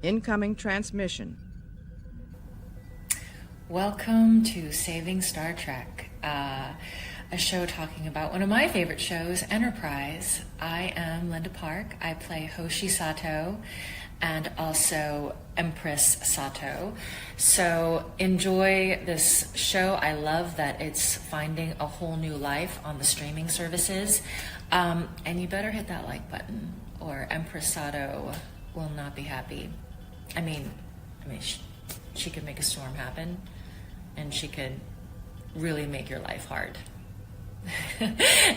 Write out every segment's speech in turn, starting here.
Incoming transmission. Welcome to Saving Star Trek, a show talking about one of my favorite shows, Enterprise. I am Linda Park. I play Hoshi Sato and also Empress Sato. So enjoy this show. I love that it's finding a whole new life on the streaming services. And you better hit that like button or Empress Sato will not be happy. I mean, she could make a storm happen, and she could really make your life hard.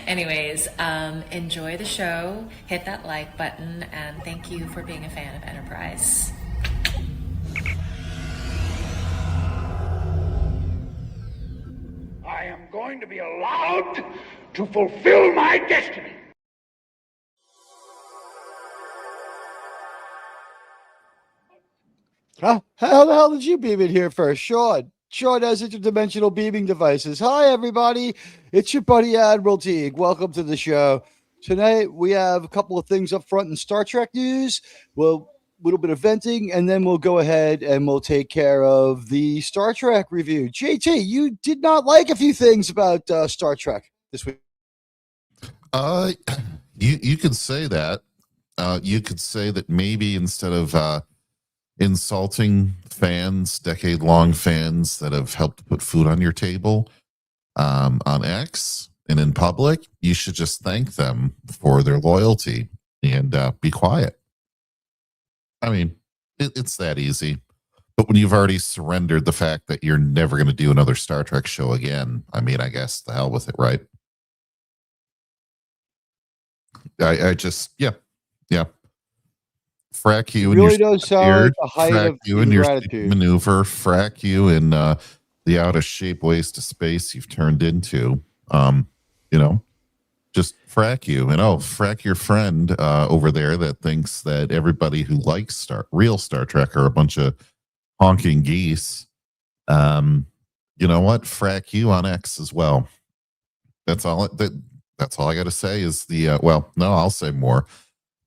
Anyways, enjoy the show, hit that like button, and thank you for being a fan of Enterprise. I am going to be allowed to fulfill my destiny. Huh? How the hell did you beam in here first, Sean? Sean has interdimensional beaming devices. Hi, everybody. It's your buddy Admiral Teague. Welcome to the show. Tonight, we have a couple of things up front in Star Trek news. Well, a little bit of venting, and then we'll go ahead and we'll take care of the Star Trek review. JT, you did not like a few things about Star Trek this week. You could say that. You could say that maybe instead of insulting fans, decade-long fans that have helped put food on your table on X and in public, you should just thank them for their loyalty and be quiet. I mean, it's that easy. But when you've already surrendered the fact that you're never going to do another Star Trek show again, I mean, I guess the hell with it, right? I just, yeah. Frack you and really your does sound like a height of you and your ingratitude. maneuver, frack you in the out of shape waste of space you've turned into. Just frack you and frack your friend over there that thinks that everybody who likes real Star Trek are a bunch of honking geese. You know what? Frack you on X as well. That's all. That's all I got to say. Is I'll say more.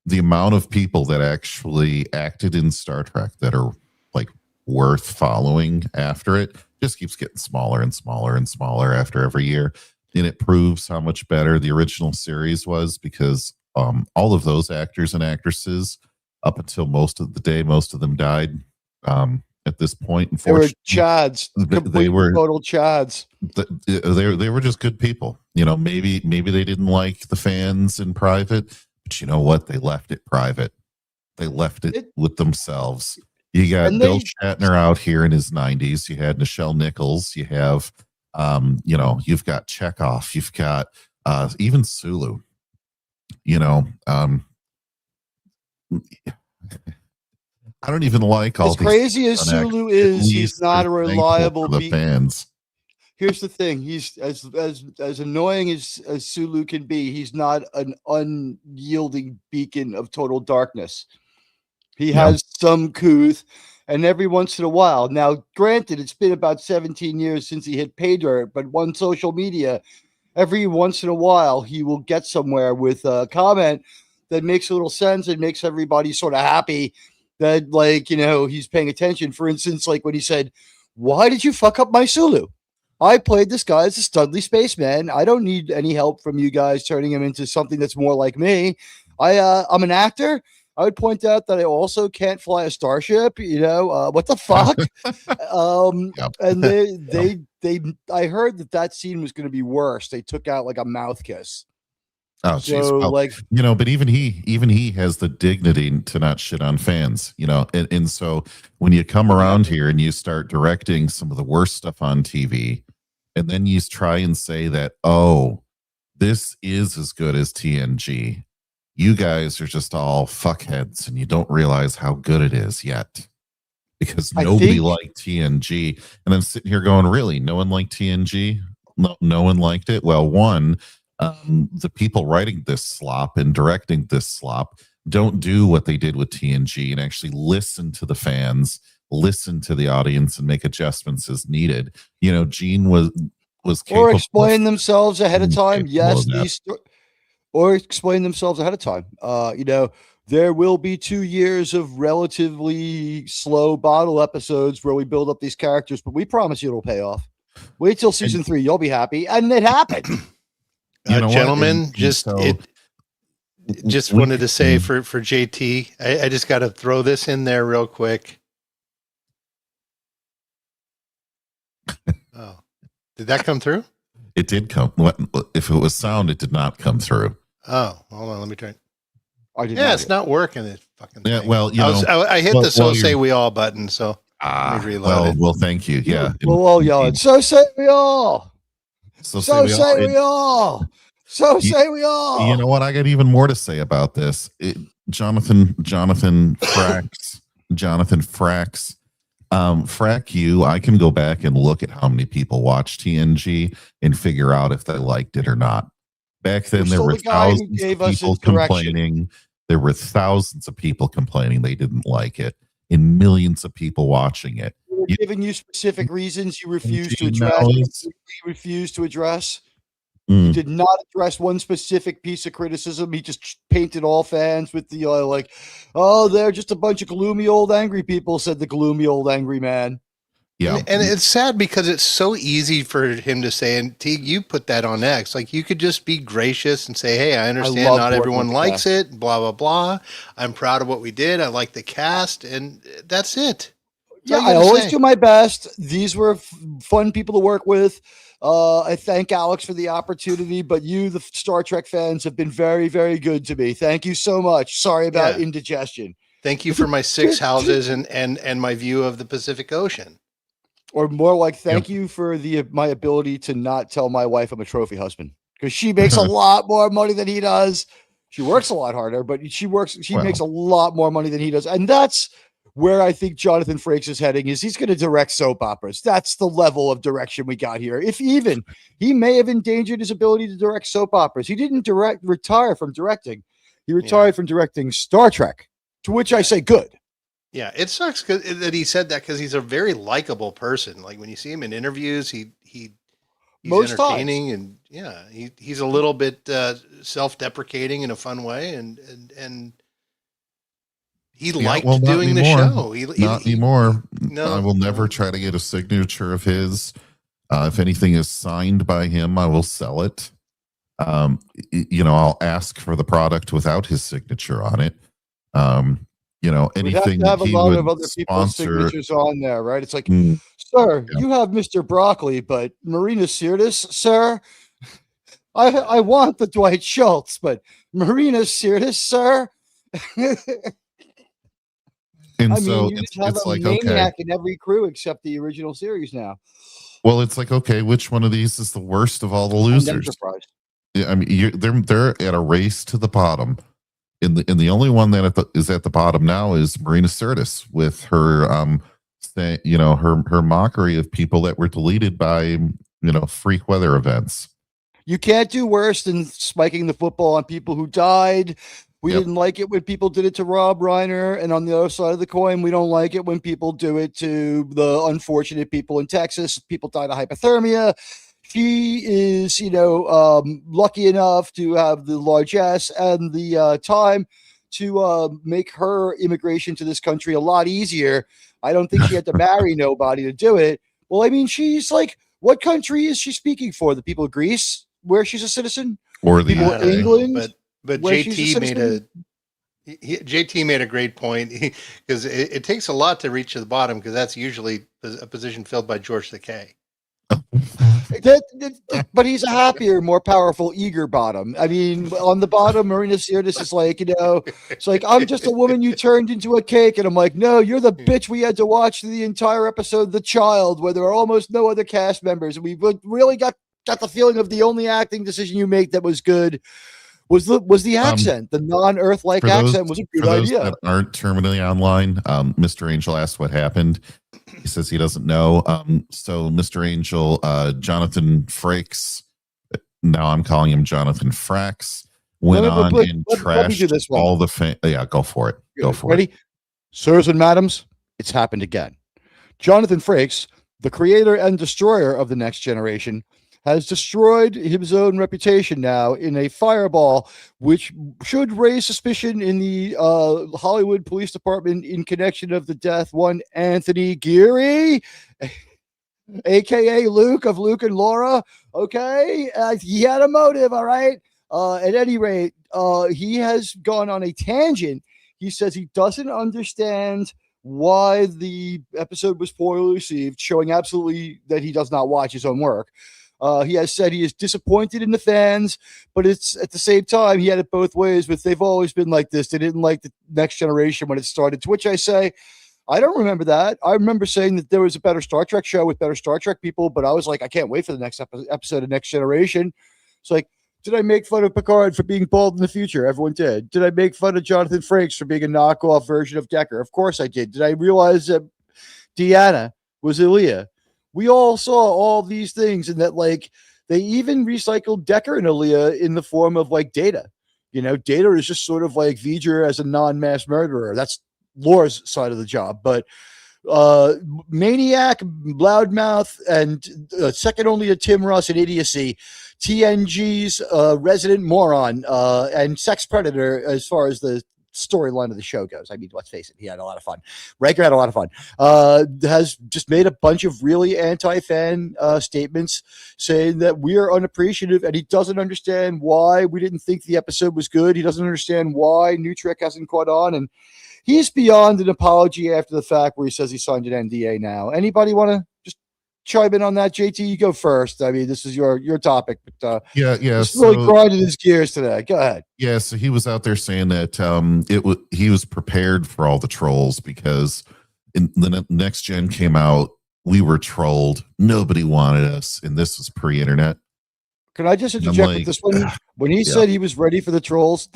The amount of people that actually acted in Star Trek that are like worth following after it just keeps getting smaller and smaller and smaller after every year. And it proves how much better the original series was because all of those actors and actresses, up until most of them died at this point. Unfortunately, They were chads. They were total chads. They were just good people. Maybe they didn't like the fans in private. But you know what? They left it private. They left it with themselves. You got Bill Shatner out here in his 90s. You had Nichelle Nichols. You have, you've got Chekhov. You've got even Sulu. I don't even like all as crazy as Sulu is. He's not a reliable fans. Here's the thing: he's as annoying as Sulu can be. He's not an unyielding beacon of total darkness. He has some couth, and every once in a while. Now, granted, it's been about 17 years since he hit pay dirt, but on social media, every once in a while, he will get somewhere with a comment that makes a little sense and makes everybody sort of happy that, he's paying attention. For instance, like when he said, "Why did you fuck up my Sulu? I played this guy as a Studley spaceman. I don't need any help from you guys turning him into something that's more like me. I'm an actor. I would point out that I also can't fly a starship. What the fuck?" And I heard that scene was going to be worse. They took out like a mouth kiss. Oh, jeez. But even he has the dignity to not shit on fans, and so when you come around here and you start directing some of the worst stuff on TV, and then you try and say that, this is as good as TNG, you guys are just all fuckheads and you don't realize how good it is yet because nobody liked TNG. And I'm sitting here going, really? No one liked TNG? No one liked it? Well, one, the people writing this slop and directing this slop don't do what they did with TNG and actually listen to the fans, listen to the audience, and make adjustments as needed. Gene was or explain themselves ahead of time. Yes, or explain themselves ahead of time. There will be 2 years of relatively slow bottle episodes where we build up these characters, but we promise you it'll pay off. Wait till season 3, you'll be happy, and it happened. Gentlemen, just wanted to say for JT, I just got to throw this in there real quick. Oh, did that come through? It did come. What if it was sound? It did not come through. Oh, hold on, let me try. It's not working. This fucking thing. Well, I hit the "so say we all" button, so let me reload it. Well, thank you. Yeah, we'll all yell it. So say we all. So say we all. So say we all. You know what? I got even more to say about this. Jonathan Frakes. Frack you. I can go back and look at how many people watch TNG and figure out if they liked it or not. Back then, there were thousands of people complaining. There were thousands of people complaining they didn't like it, and millions of people watching it. We're giving you specific reasons you refuse to address. He did not address one specific piece of criticism. He just painted all fans with the they're just a bunch of gloomy old angry people, said the gloomy old angry man. Yeah. And it's sad because it's so easy for him to say, and Teague, you put that on X. Like, you could just be gracious and say, hey, I understand not everyone likes it, blah, blah, blah. I'm proud of what we did. I like the cast, and that's it. I always do my best. These were fun people to work with. I thank Alex for the opportunity, but you, the Star Trek fans, have been very, very good to me. Thank you so much. Sorry about indigestion. Thank you for my 6 houses and my view of the Pacific Ocean. Or more like, thank you for my ability to not tell my wife I'm a trophy husband, because she makes a lot more money than he does. She works a lot harder, but she makes a lot more money than he does. And that's where I think Jonathan Frakes is heading, is he's going to direct soap operas. That's the level of direction we got here. If even he may have endangered his ability to direct soap operas. He didn't retire from directing. He retired from directing Star Trek, to which I say good. Yeah, it sucks that he said that, because he's a very likable person. Like, when you see him in interviews, he's most entertaining times. And he's a little bit self-deprecating in a fun way, and he liked doing the show. Not anymore. No, I will never try to get a signature of his. If anything is signed by him, I will sell it. I'll ask for the product without his signature on it. Anything we have to have he a lot would of other people's sponsor, signatures on there, right? It's like, sir, you have Mr. Broccoli, but Marina Sirtis, sir, I want the Dwight Schultz, but Marina Sirtis, sir. And you just have a maniac in every crew except the original series now. Well, it's like, okay, which one of these is the worst of all the losers? Yeah, I mean, they're at a race to the bottom. And the only one that is at the bottom now is Marina Sirtis, with her her mockery of people that were deleted by freak weather events. You can't do worse than spiking the football on people who died. We didn't like it when people did it to Rob Reiner, and on the other side of the coin, we don't like it when people do it to the unfortunate people in Texas. People died of hypothermia. She is, lucky enough to have the largesse and the time to make her immigration to this country a lot easier. I don't think she had to marry nobody to do it. Well, I mean, she's like, what country is she speaking for? The people of Greece, where she's a citizen, or the people of England? But JT made a great point, because it takes a lot to reach to the bottom, because that's usually a position filled by George Takei. But he's a happier, more powerful, eager bottom. I mean, on the bottom, Marina Sirtis is like, it's like, I'm just a woman you turned into a cake. And I'm like, no, you're the bitch we had to watch the entire episode, The Child, where there are almost no other cast members. And we really got the feeling of the only acting decision you make that was good was the accent. The non-Earth-like accent was a good idea. That aren't terminally online, Mr. Angel asked what happened. He says he doesn't know. So Mr. Angel, Jonathan Frakes, now I'm calling him Jonathan Frakes, went on and trashed all the yeah, go for it. Go for it. Sirs and madams, it's happened again. Jonathan Frakes, the creator and destroyer of The Next Generation, has destroyed his own reputation now in a fireball, which should raise suspicion in the Hollywood Police Department in connection of the death one Anthony Geary, aka Luke of Luke and Laura. Okay, he had a motive. All right. At any rate, he has gone on a tangent. He says he doesn't understand why the episode was poorly received, showing absolutely that he does not watch his own work. He has said he is disappointed in the fans, but it's at the same time, he had it both ways, but they've always been like this. They didn't like the Next Generation when it started, to which I say, I don't remember that. I remember saying that there was a better Star Trek show with better Star Trek people, but I was like, I can't wait for the next episode of Next Generation. It's like, did I make fun of Picard for being bald in the future? Everyone did. Did I make fun of Jonathan Frakes for being a knockoff version of Decker? Of course I did. Did I realize that Deanna was Aaliyah? We all saw all these things, and that like they even recycled Decker and Aaliyah in the form of like Data. You know, Data is just sort of like V'ger as a non-mass murderer. That's Laura's side of the job, but maniac, loudmouth, and second only to Tim Russ in idiocy, TNG's resident moron and sex predator as far as the storyline of the show goes. I mean, let's face it, he had a lot of fun. Riker had a lot of fun. Has just made a bunch of really anti-fan statements saying that we are unappreciative, and he doesn't understand why we didn't think the episode was good. He doesn't understand why New Trek hasn't caught on, and he's beyond an apology after the fact where he says he signed an NDA now. Anybody want to just chime in on that? JT, you go first. I mean, this is your topic, but yeah. He's really grinding his gears today. Go ahead. Yeah, so he was out there saying that he was prepared for all the trolls because in the Next Gen came out, we were trolled. Nobody wanted us, and this was pre-internet. Can I just interject with this one? When he said he was ready for the trolls,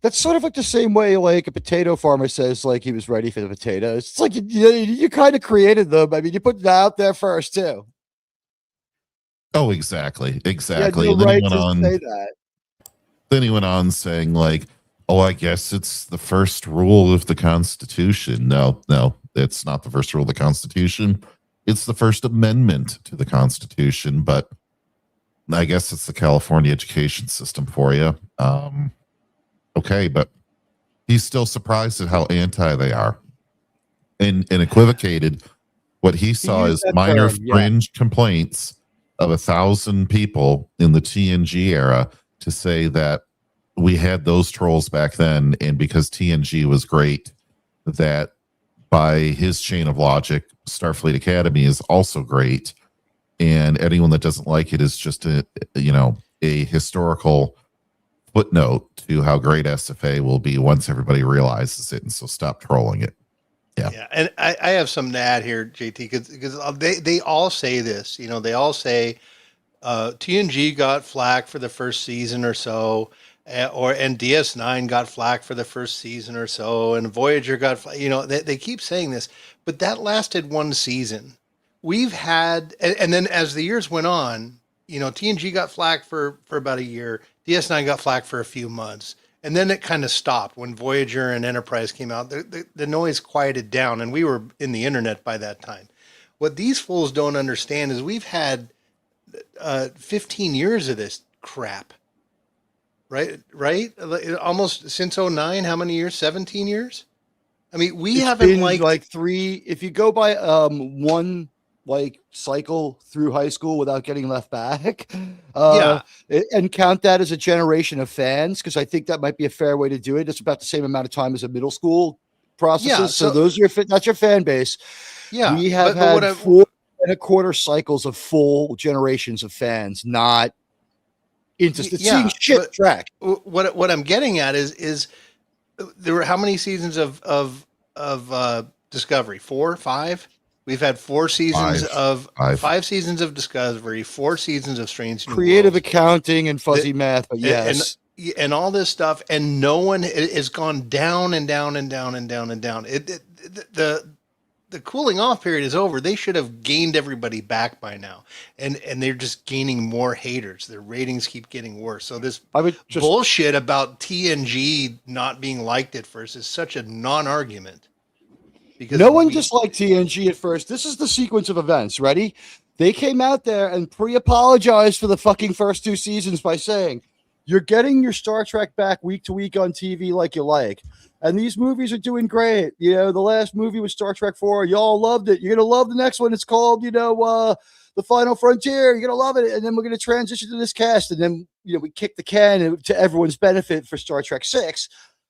that's sort of like the same way like a potato farmer says like he was ready for the potatoes. It's like you kind of created them. I mean, you put it out there first too. Oh, exactly. Yeah, And you're then right he went to on. say that. Then he went on saying like, "Oh, I guess it's the first rule of the Constitution." No, it's not the first rule of the Constitution. It's the First Amendment to the Constitution, but I guess it's the California education system for you. Okay, but he's still surprised at how anti they are, and equivocated. What he saw is minor fringe complaints of 1,000 people in the TNG era to say that we had those trolls back then, and because TNG was great, that by his chain of logic, Starfleet Academy is also great. And anyone that doesn't like it is just a historical footnote to how great SFA will be once everybody realizes it. And so stop trolling it. Yeah. And I have something to add here, JT, because they all say this, they all say TNG got flack for the first season or so, and DS9 got flack for the first season or so, and Voyager got, they keep saying this, but that lasted one season. We've had, and then as the years went on, TNG got flack for about a year. DS9 got flack for a few months. And then it kind of stopped when Voyager and Enterprise came out. The noise quieted down, and we were in the internet by that time. What these fools don't understand is we've had 15 years of this crap. Right? Almost since 2009. How many years? 17 years? I mean, it's haven't been like three. If you go by one like cycle through high school without getting left back, and count that as a generation of fans, because I think that might be a fair way to do it. It's about the same amount of time as a middle school processes. Yeah, so those are that's your fan base. Yeah, we have had 4.25 cycles of full generations of fans, not interested seeing shit track. What I'm getting at is there were how many seasons of Discovery? 4, 5? We've had 4 seasons of 5 seasons of Discovery, 4 seasons of Strange New Creative Worlds. Accounting and fuzzy math, but yes. And all this stuff, and no one has gone down and down and down and down and down. The cooling off period is over. They should have gained everybody back by now, and they're just gaining more haters. Their ratings keep getting worse. So this bullshit about TNG not being liked at first is such a non-argument. Because no one disliked TNG at first. This is the sequence of events. Ready? They came out there and pre-apologized for the fucking first 2 seasons by saying, you're getting your Star Trek back week to week on TV like you like. And these movies are doing great. You know, the last movie was Star Trek 4. Y'all loved it. You're going to love the next one. It's called, The Final Frontier. You're going to love it. And then we're going to transition to this cast. And then, we kicked the can to everyone's benefit for Star Trek 6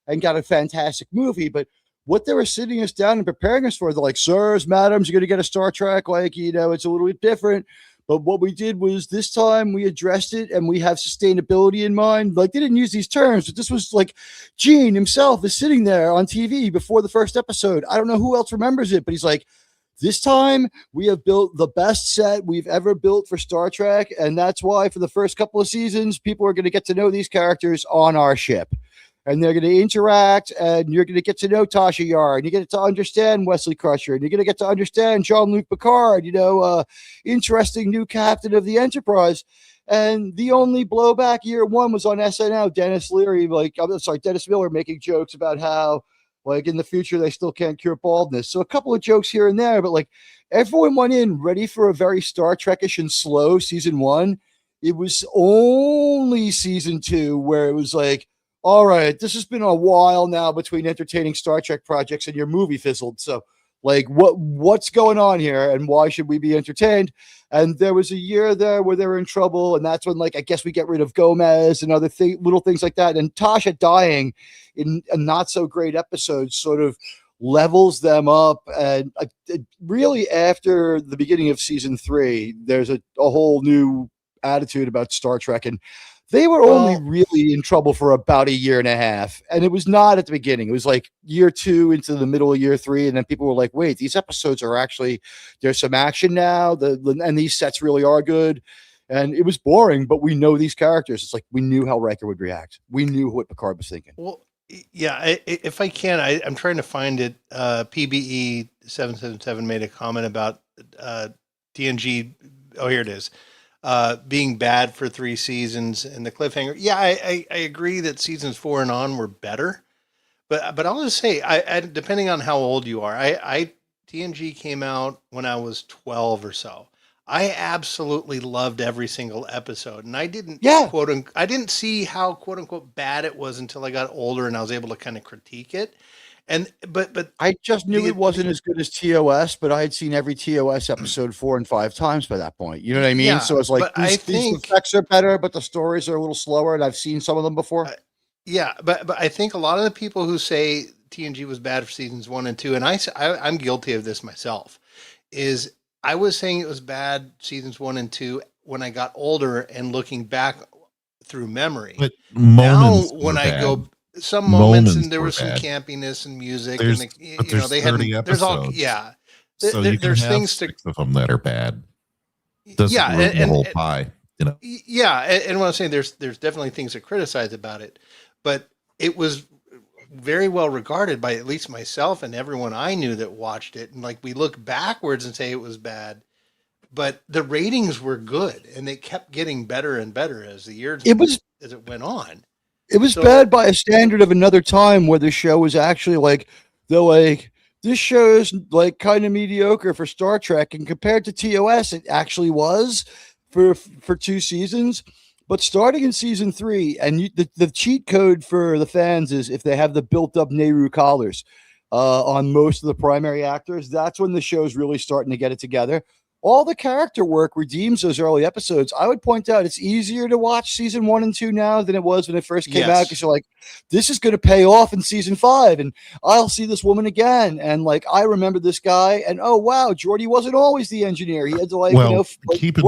and got a fantastic movie. But what they were sitting us down and preparing us for, they're like, sirs, madams, you're going to get a Star Trek. Like, it's a little bit different. But what we did was this time we addressed it and we have sustainability in mind. Like, they didn't use these terms, but this was like Gene himself is sitting there on TV before the first episode. I don't know who else remembers it, but he's like, this time we have built the best set we've ever built for Star Trek. And that's why for the first couple of seasons, people are going to get to know these characters on our ship. And they're going to interact, and you're going to get to know Tasha Yar, and you get to understand Wesley Crusher, and you're going to get to understand Jean-Luc Picard, interesting new captain of the Enterprise. And the only blowback year one was on SNL, Dennis Miller making jokes about how, like, in the future, they still can't cure baldness. So a couple of jokes here and there, but like everyone went in ready for a very Star Trek-ish and slow season 1. It was only season 2 where it was like, all right, this has been a while now between entertaining Star Trek projects and your movie fizzled. So, like, what's going on here, and why should we be entertained? And there was a year there where they were in trouble, and that's when, like, I guess we get rid of Gomez and other little things like that. And Tasha dying in a not so great episode sort of levels them up. And really, after the beginning of season 3, there's a whole new attitude about Star Trek, and they were only really in trouble for about a year and a half. And it was not at the beginning. It was like year 2 into the middle of year 3. And then people were like, wait, these episodes are actually, there's some action now. And these sets really are good. And it was boring, but we know these characters. It's like, we knew how Riker would react. We knew what Picard was thinking. Well, yeah, if I can, I'm trying to find it. PBE 777 made a comment about TNG. Oh, here it is. Being bad for 3 seasons and the cliffhanger. Yeah, I agree that seasons 4 and on were better, but I'll just say, I depending on how old you are, TNG came out when I was 12 or so. I absolutely loved every single episode, and I didn't I didn't see how quote unquote bad it was until I got older and I was able to kind of critique it. And but I just knew it wasn't as good as TOS, but I had seen every TOS episode 4 and 5 times by that point. You know what I mean? Yeah, so it's like these effects are better, but the stories are a little slower, and I've seen some of them before. But I think a lot of the people who say TNG was bad for seasons 1 and 2, and I'm guilty of this myself, is I was saying it was bad seasons 1 and 2 when I got older and looking back through memory. But now when I go. Some moments and there was some campiness and music, there's, and they had there's all So there's things 6 of them that are bad. Doesn't ruin the whole pie, and what I'm saying, there's definitely things to criticize about it, but it was very well regarded by at least myself and everyone I knew that watched it. And like, we look backwards and say it was bad, but the ratings were good, and they kept getting better and better as the years as it went on. It was bad by a standard of another time where the show was actually like, they're like, this show is like kind of mediocre for Star Trek, and compared to TOS, it actually was for 2 seasons. But starting in season 3, and the cheat code for the fans is if they have the built-up Nehru collars on most of the primary actors, that's when the show's really starting to get it together. All the character work redeems those early episodes. I would point out it's easier to watch season 1 and 2 now than it was when it first came out, because you're like, this is going to pay off in season 5, and I'll see this woman again. And like, I remember this guy, and oh wow, Geordi wasn't always the engineer. He had to keep in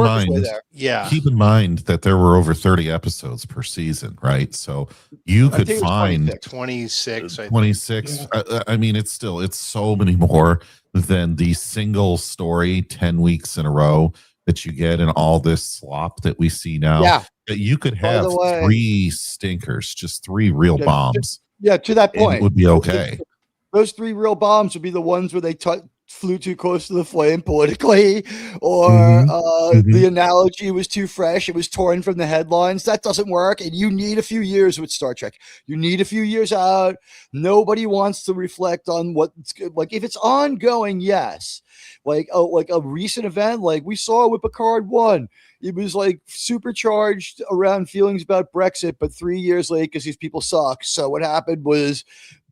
mind that there were over 30 episodes per season, right? So you could find 26. I mean, it's so many more than the single story 10 weeks in a row that you get in all this slop that we see now. Yeah. That you could have 3 stinkers, just 3 real bombs. To that point. It would be okay. Those 3 real bombs would be the ones where they flew too close to the flame politically, or the analogy was too fresh. It was torn from the headlines. That doesn't work. And you need a few years with Star Trek. You need a few years out. Nobody wants to reflect on what's good. Like if it's ongoing, yes. Like a recent event, like we saw with Picard 1. It was like supercharged around feelings about Brexit, but 3 years late because these people suck. So what happened was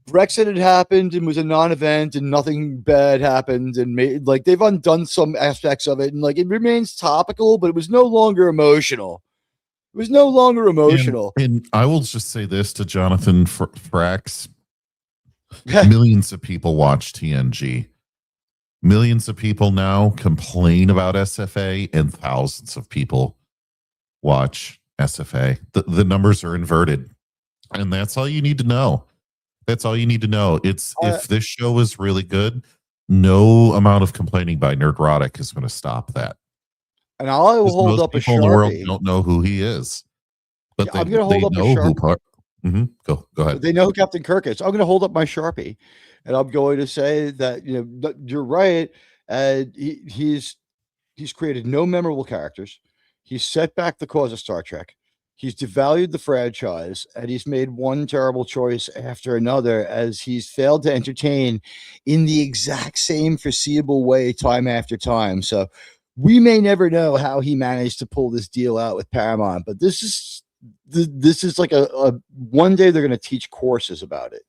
Brexit had happened and was a non-event, and nothing bad happened, and like they've undone some aspects of it, and like it remains topical, but it was no longer emotional. It was no longer emotional. And I will just say this to Jonathan Frakes: millions of people watch TNG. Millions of people now complain about SFA, and thousands of people watch SFA. The numbers are inverted, and that's all you need to know. That's all you need to know. It's if this show is really good, no amount of complaining by Nerdrotic is going to stop that. And I will hold up a Sharpie. People in the world don't know who he is, but I'm going to hold up a Sharpie. Go ahead. They know who Captain Kirk is. I'm going to hold up my Sharpie, and I'm going to say that you're right. And he's created no memorable characters. He's set back the cause of Star Trek. He's devalued the franchise, and he's made one terrible choice after another as he's failed to entertain in the exact same foreseeable way time after time. So we may never know how he managed to pull this deal out with Paramount, but this is like a one day they're going to teach courses about it.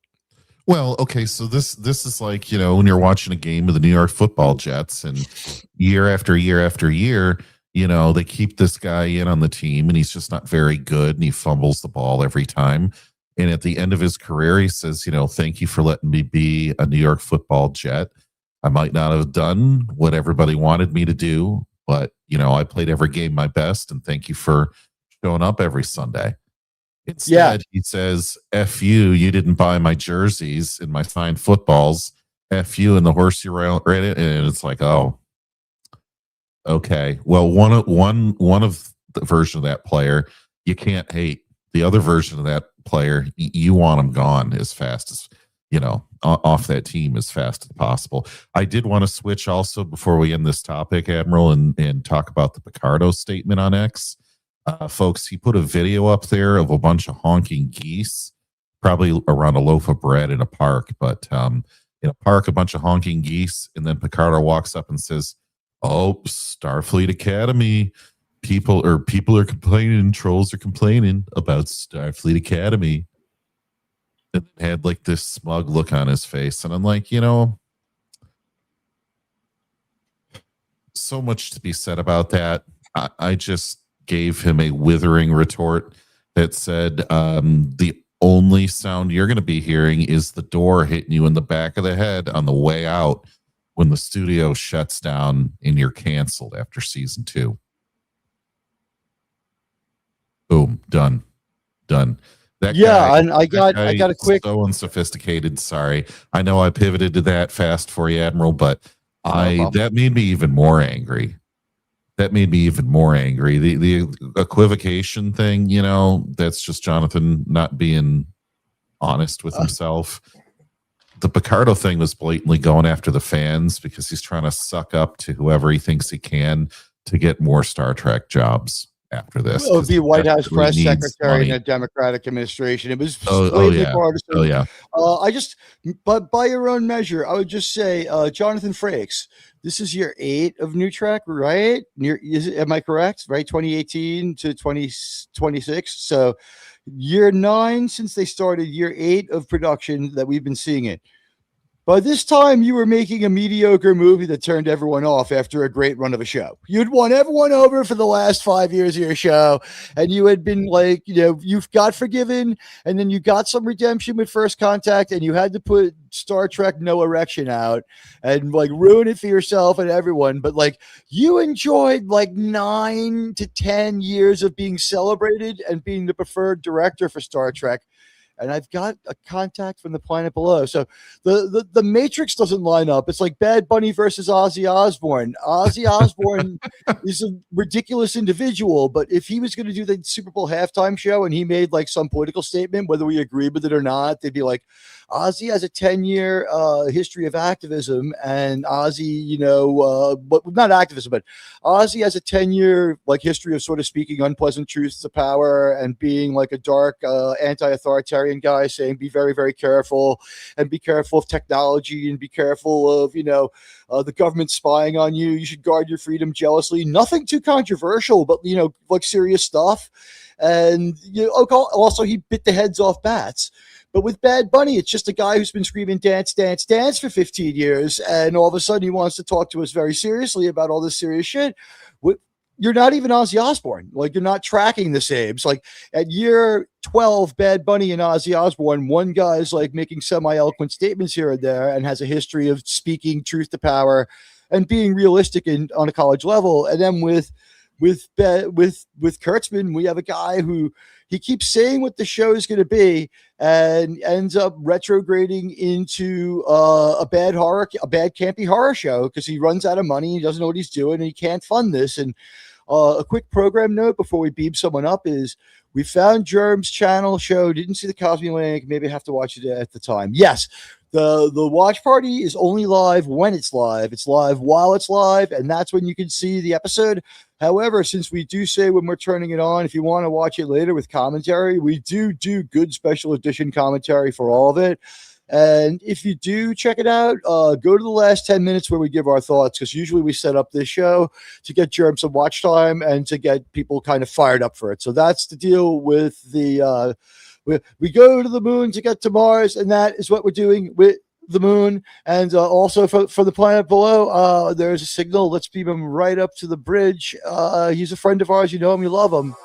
Well, okay, so this is like, when you're watching a game of the New York Football Jets, and year after year after year, they keep this guy in on the team, and he's just not very good, and he fumbles the ball every time. And at the end of his career, he says, thank you for letting me be a New York Football Jet. I might not have done what everybody wanted me to do, but, I played every game my best, and thank you for showing up every Sunday. Instead, he says, F you didn't buy my jerseys and my signed footballs. F you and the horse you ran it. And it's like, oh, okay. Well, one of the version of that player you can't hate. The other version of that player, you want him gone as fast as, off that team as fast as possible. I did want to switch also before we end this topic, Admiral, and talk about the Picardo statement on X. Folks, he put a video up there of a bunch of honking geese, probably around a loaf of bread in a park, but in a park, a bunch of honking geese. And then Picardo walks up and says, oh, Starfleet Academy. People are complaining, trolls are complaining about Starfleet Academy. And had like this smug look on his face. And I'm like, so much to be said about that. I just gave him a withering retort that said, the only sound you're going to be hearing is the door hitting you in the back of the head on the way out when the studio shuts down and you're canceled after season 2. Boom, done. That guy, and I got a quick, so unsophisticated. Sorry, I know I pivoted to that fast for you, Admiral, but that made me even more angry. The equivocation thing, that's just Jonathan not being honest with himself. The Picardo thing was blatantly going after the fans because he's trying to suck up to whoever he thinks he can to get more Star Trek jobs after this. It would be White House press secretary in a Democratic administration. It was partisan. Oh yeah. But by your own measure, I would just say, Jonathan Frakes, this is year 8 of New Trek, right? Am I correct? Right, 2018 to 2026. So year 9 since they started, year 8 of production that we've been seeing it. By this time, you were making a mediocre movie that turned everyone off after a great run of a show. You'd won everyone over for the last 5 years of your show, and you had been like, you've got Forgiven, and then you got some redemption with First Contact, and you had to put Star Trek No Erection out and like ruin it for yourself and everyone. But like you enjoyed like 9 to 10 years of being celebrated and being the preferred director for Star Trek. And I've got a contact from the planet below. So the Matrix doesn't line up. It's like Bad Bunny versus Ozzy Osbourne. Ozzy Osbourne is a ridiculous individual, but if he was going to do the Super Bowl halftime show and he made like some political statement, whether we agreed with it or not, they'd be like, Ozzy has a 10-year history of activism, and Ozzy, but not activism, but Ozzy has a 10-year like history of sort of speaking unpleasant truths to power and being like a dark anti-authoritarian guy, saying be very, very careful and be careful of technology and be careful of, the government spying on you. You should guard your freedom jealously. Nothing too controversial, but, like serious stuff. And also he bit the heads off bats. But with Bad Bunny, it's just a guy who's been screaming dance, dance, dance for 15 years. And all of a sudden he wants to talk to us very seriously about all this serious shit. You're not even Ozzy Osbourne. Like, you're not tracking the saves. Like, at year 12, Bad Bunny and Ozzy Osbourne, one guy's like making semi-eloquent statements here and there and has a history of speaking truth to power and being realistic on a college level. And then with Kurtzman, we have a guy who he keeps saying what the show is going to be and ends up retrograding into a bad campy horror show because he runs out of money. He doesn't know what he's doing and he can't fund this. And a quick program note before we beam someone up is we found Germ's channel show. Didn't see the Cosby link. Maybe I have to watch it at the time. Yes. The watch party is only live when it's live. It's live while it's live, and that's when you can see the episode. However, since we do say when we're turning it on, if you want to watch it later with commentary, we do good special edition commentary for all of it. And if you do check it out, go to the last 10 minutes where we give our thoughts, because usually we set up this show to get Germ some watch time and to get people kind of fired up for it. So that's the deal with the we go to the moon to get to Mars, and that is what we're doing with the moon. And also for the planet below, there's a signal. Let's beam him right up to the bridge. He's a friend of ours. You know him, you love him.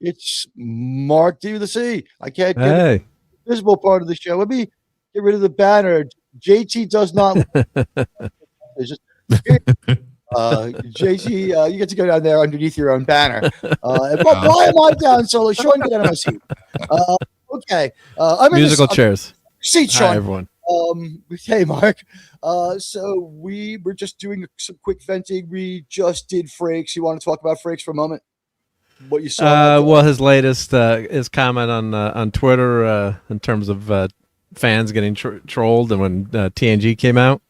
It's Mark D with the C. I can't get the visible part of the show. Let me get rid of the banner. JT does not. It's just, JT, you get to go down there underneath your own banner. Why am I down solo? Sean, get out of my seat. Okay. I'm musical chairs. Seat, Sean. Hi, everyone. Hey, Mark. So we were just doing some quick venting. We just did Frakes. You want to talk about Frakes for a moment? What you saw? Well, his latest his comment on Twitter in terms of fans getting trolled, and when TNG came out.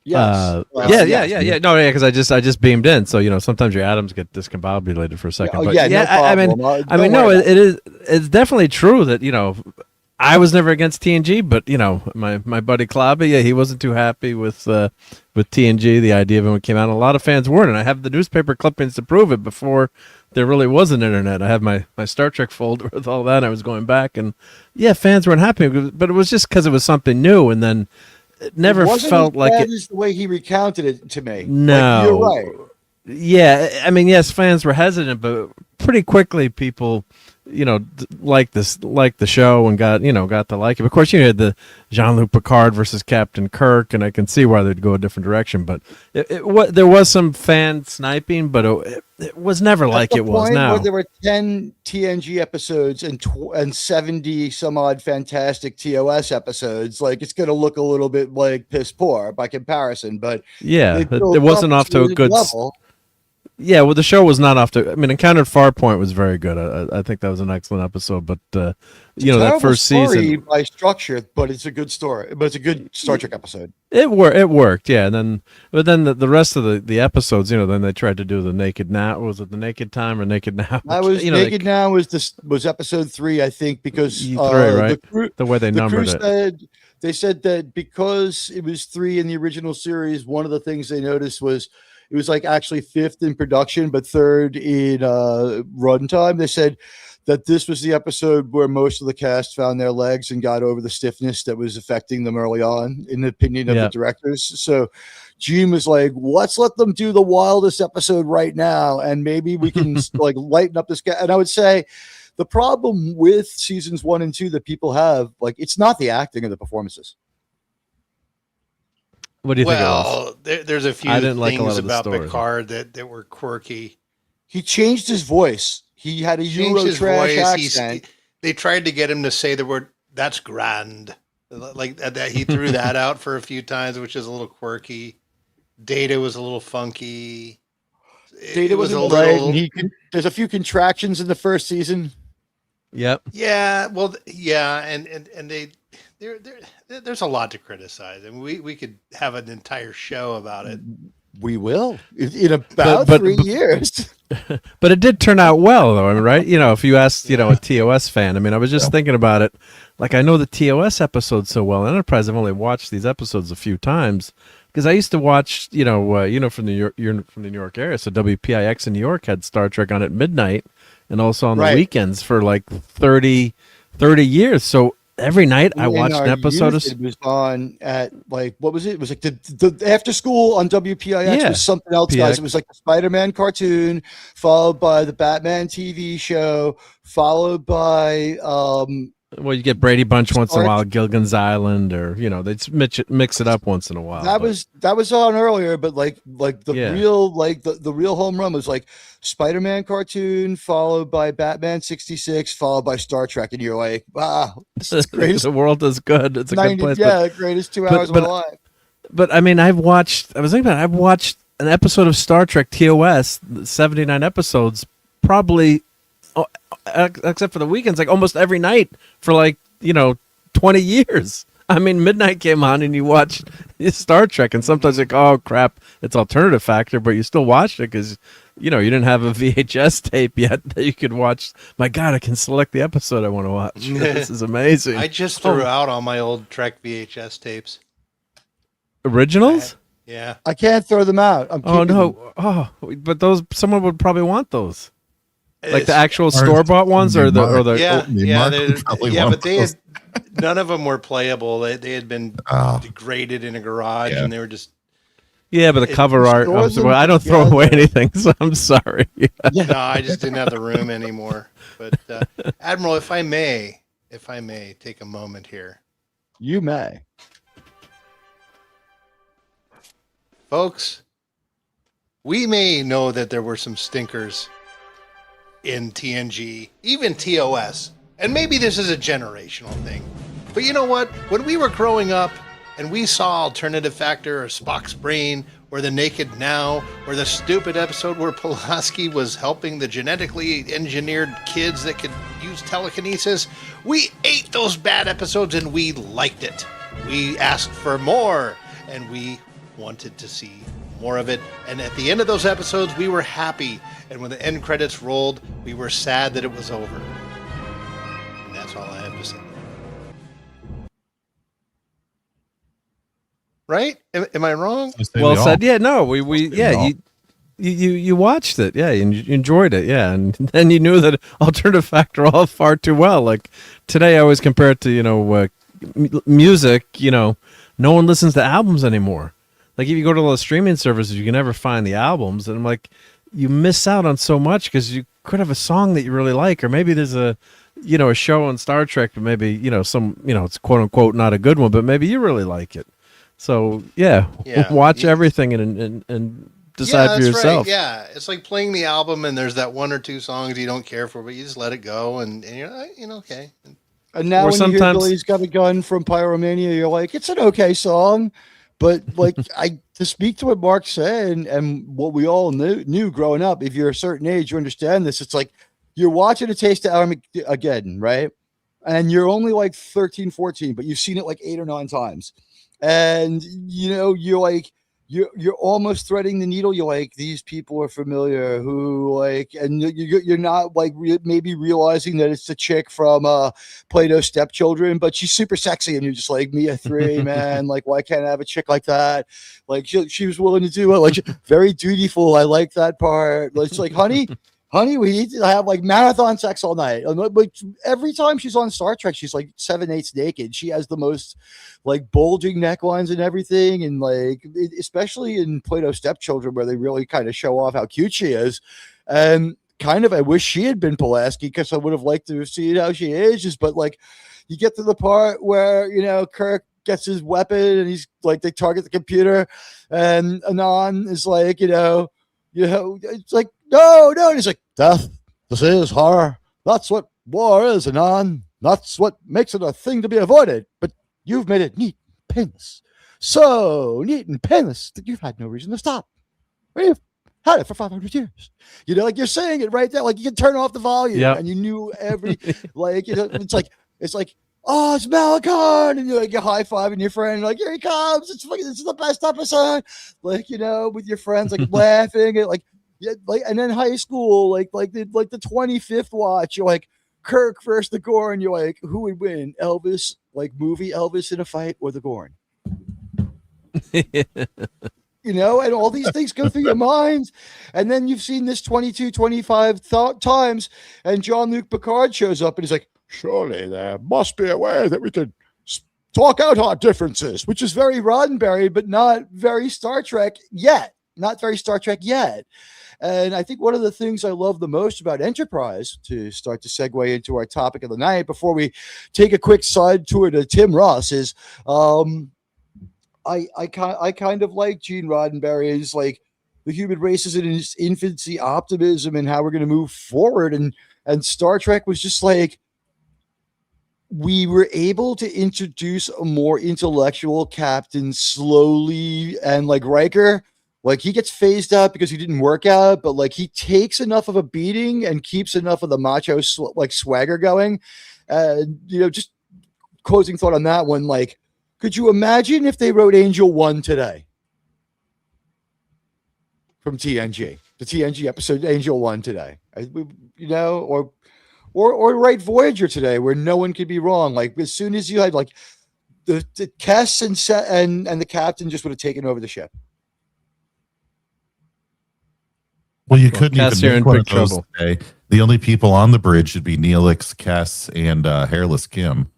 Yes. Yeah. No, yeah, because I just beamed in, so sometimes your atoms get discombobulated for a second. No problem. It's definitely true that I was never against TNG, but my buddy Klobby, he wasn't too happy with TNG, the idea of it when it came out. And a lot of fans weren't, and I have the newspaper clippings to prove it. Before there really was an internet, I have my Star Trek folder with all that. And I was going back, and fans weren't happy, but it was just because it was something new, and then it never felt like it. Is the way he recounted it to me. No, you're right. Yeah, I mean, yes, fans were hesitant, but pretty quickly people, liked the show and got to like it. Of course, you had the Jean-Luc Picard versus Captain Kirk, and I can see why they'd go a different direction. But there was some fan sniping, but it was never like it was now. Where there were 10 TNG episodes and 70 some odd fantastic TOS episodes, like it's going to look a little bit like piss poor by comparison. But it wasn't off to a good level. Yeah, well, the show was not off to. I mean, Encountered Farpoint was very good. I think that was an excellent episode. But that first season by structure, but it's a good story. But it's a good Star Trek episode. It worked, yeah. And then the rest of the episodes, then they tried to do the Naked Now. Was it the Naked Time or Naked Now? That was Naked Now was episode 3, I think, because right? The way they numbered it. They said that because it was 3 in the original series, one of the things they noticed was. It was like actually 5th in production, but 3rd in runtime. They said that this was the episode where most of the cast found their legs and got over the stiffness that was affecting them early on, in the opinion of the directors. So Gene was like, let's let them do the wildest episode right now, and maybe we can like lighten up this guy. And I would say the problem with seasons 1 and 2 that people have, like, it's not the acting or the performances. What do you think it was? There's a few things about Picard that were quirky. He changed his voice. He had a Euro trash accent. They tried to get him to say the word, that's grand. Like that. He threw that out for a few times, which is a little quirky. Data was a little funky. Data was a little... There's a few contractions in the first season. Yep. Yeah, well, yeah, and there's a lot to criticize, and we could have an entire show about it. We will in But about but 3 years. but it did turn out well, though. I mean, right? If you asked, Yeah. a TOS fan. I mean, I was just thinking about it. Like, I know the TOS episodes so well. Enterprise, I've only watched these episodes a few times because I used to watch. From the you're from the New York area, so WPIX in New York had Star Trek on at midnight, and also on the Right. weekends for like 30 years. So every night I In watched our an episode of. youth, it was on at like what was it? It was like the after school on WPIX Yeah, was something else, guys. PX. It was like the Spider-Man cartoon, followed by the Batman TV show, followed by Well, you get Brady Bunch once in a Star- while, Gilligan's Island, or they mix it up once in a while. that was on earlier, but like the Yeah. real the real home run was like Spider-Man cartoon, followed by Batman 66, followed by Star Trek, and you're like, wow, this is greatest. The world is good. It's a good 90, place. yeah, greatest 2 hours of my life. But I mean, I was thinking about it, I've watched an episode of Star Trek TOS, 79 episodes, probably, except for the weekends, like almost every night for 20 years. I mean, midnight came on and you watched Star Trek, and sometimes like, oh crap, it's alternative factor, but you still watched it because you didn't have a VHS tape yet that you could watch. My God, I can select the episode I want to watch. This is amazing. I just threw out all my old Trek VHS tapes. Originals? Yeah. I can't throw them out. I'm Oh keeping them. no! Oh, but someone would probably want those, like the It's- actual store bought ones, or the Yeah, Mark would probably want but they those. had none of them were playable. They had been degraded in a garage, Yeah. and they were just. Yeah, but the cover art. stores them I don't throw away together. anything, so I'm sorry. No, I just didn't have the room anymore. But Admiral, if I may take a moment here, You may. folks. We may know that there were some stinkers in TNG, even TOS, and maybe this is a generational thing. But you know what? When we were growing up and we saw Alternative Factor or Spock's Brain or The Naked Now or the stupid episode where Pulaski was helping the genetically engineered kids that could use telekinesis, we ate those bad episodes and we liked it. We asked for more and we wanted to see more of it. And at the end of those episodes, we were happy. And when the end credits rolled, we were sad that it was over. And that's all I have to say. Right? Am I wrong? Well said. Yeah, no, we all. you watched it. Yeah, you enjoyed it. Yeah, and then you knew that Alternative Factor all far too well. Like today, I always compare it to music. No one listens to albums anymore. Like if you go to the streaming services, you can never find the albums, and I'm like, you miss out on so much because you could have a song that you really like, or maybe there's a show on Star Trek, but maybe it's quote unquote not a good one, but maybe you really like it. So Yeah. watch everything and decide for yourself. Right. Yeah, it's like playing the album, and there's that one or two songs you don't care for, but you just let it go, and you're like, okay. And now Or when you hear sometimes- Billy's Got a Gun from Pyromania, you're like, it's an okay song. But like to speak to what Mark said and what we all knew growing up, if you're a certain age, you understand this. It's like you're watching A Taste of Armageddon, right? And you're only like 13, 14, but you've seen it like 8 or 9 times. And you're like, you're almost threading the needle. You're like, these people are familiar who like, and you're not like maybe realizing that it's the chick from Plato's Stepchildren, but she's super sexy, and you're just like, Mia 3, man, like why can't I have a chick like that? Like she was willing to do it, like very dutiful. I like that part. It's like, honey, we need to have like marathon sex all night. Like every time she's on Star Trek, she's like 7/8 naked. She has the most like bulging necklines and everything. And like, especially in Plato's Stepchildren, where they really kind of show off how cute she is. And kind of, I wish she had been Pulaski because I would have liked to see how she ages. But like, you get to the part where, Kirk gets his weapon and he's like, they target the computer and Anan is like, it's like, no. And he's like, death. This is horror. That's what war is, Anan. That's what makes it a thing to be avoided. But you've made it neat and painless. So neat and painless that you've had no reason to stop. had it for 500 years. You know, like you're saying it right there. Like you can turn off the volume and you knew every, like, you know, it's like, oh, it's Malachon. And you're high fiving your friend. Like, here he comes. It's the best episode. Like, you know, with your friends, like laughing at like, yeah, like, and then high school, like the 25th watch, you're like, Kirk versus the Gorn. You're like, who would win? Elvis, like movie Elvis in a fight, or the Gorn? You know, and all these things go through your minds. And then you've seen this 22, 25 times, and Jean-Luc Picard shows up and he's like, surely there must be a way that we could talk out our differences, which is very Roddenberry, but not very Star Trek yet. Not very Star Trek yet. And I think one of the things I love the most about Enterprise, to start to segue into our topic of the night before we take a quick side tour to Tim Russ, is I kind of like Gene Roddenberry's like the human race is in its infancy optimism and how we're going to move forward. And Star Trek was just like, we were able to introduce a more intellectual captain slowly, and like Riker, like he gets phased out because he didn't work out, but like he takes enough of a beating and keeps enough of the macho like swagger going. And you know, just closing thought on that one, like, could you imagine if they wrote Angel 1 today from TNG, the TNG episode Angel 1 today, you know, or write Voyager today where no one could be wrong. Like as soon as you had like the Kess and the captain just would have taken over the ship. Well, you couldn't even make one of those today. The only people on the bridge should be Neelix, Kess, and Hairless Kim.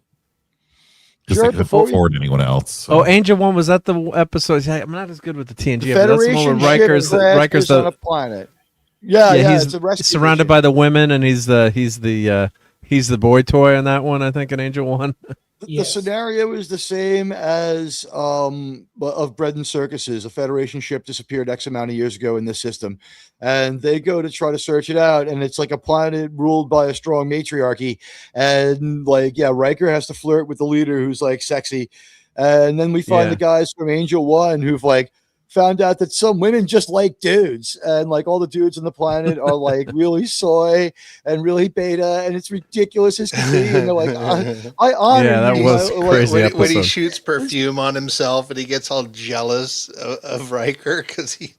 Because they couldn't afford anyone else. So. Oh, Angel 1, was that the episode? I'm not as good with the TNG. The Federation Riker's on a planet. Yeah, he's surrounded by the women, and he's the boy toy on that one, I think, in Angel 1. The scenario is the same as of Bread and Circuses. A Federation ship disappeared X amount of years ago in this system, and they go to try to search it out, and it's like a planet ruled by a strong matriarchy, and like Riker has to flirt with the leader who's like sexy, and then we find the guys from Angel 1 who've like found out that some women just like dudes, and like all the dudes on the planet are like really soy and really beta, and it's ridiculous as can be. And they're like, I honor that was crazy. When he shoots perfume on himself and he gets all jealous of Riker because he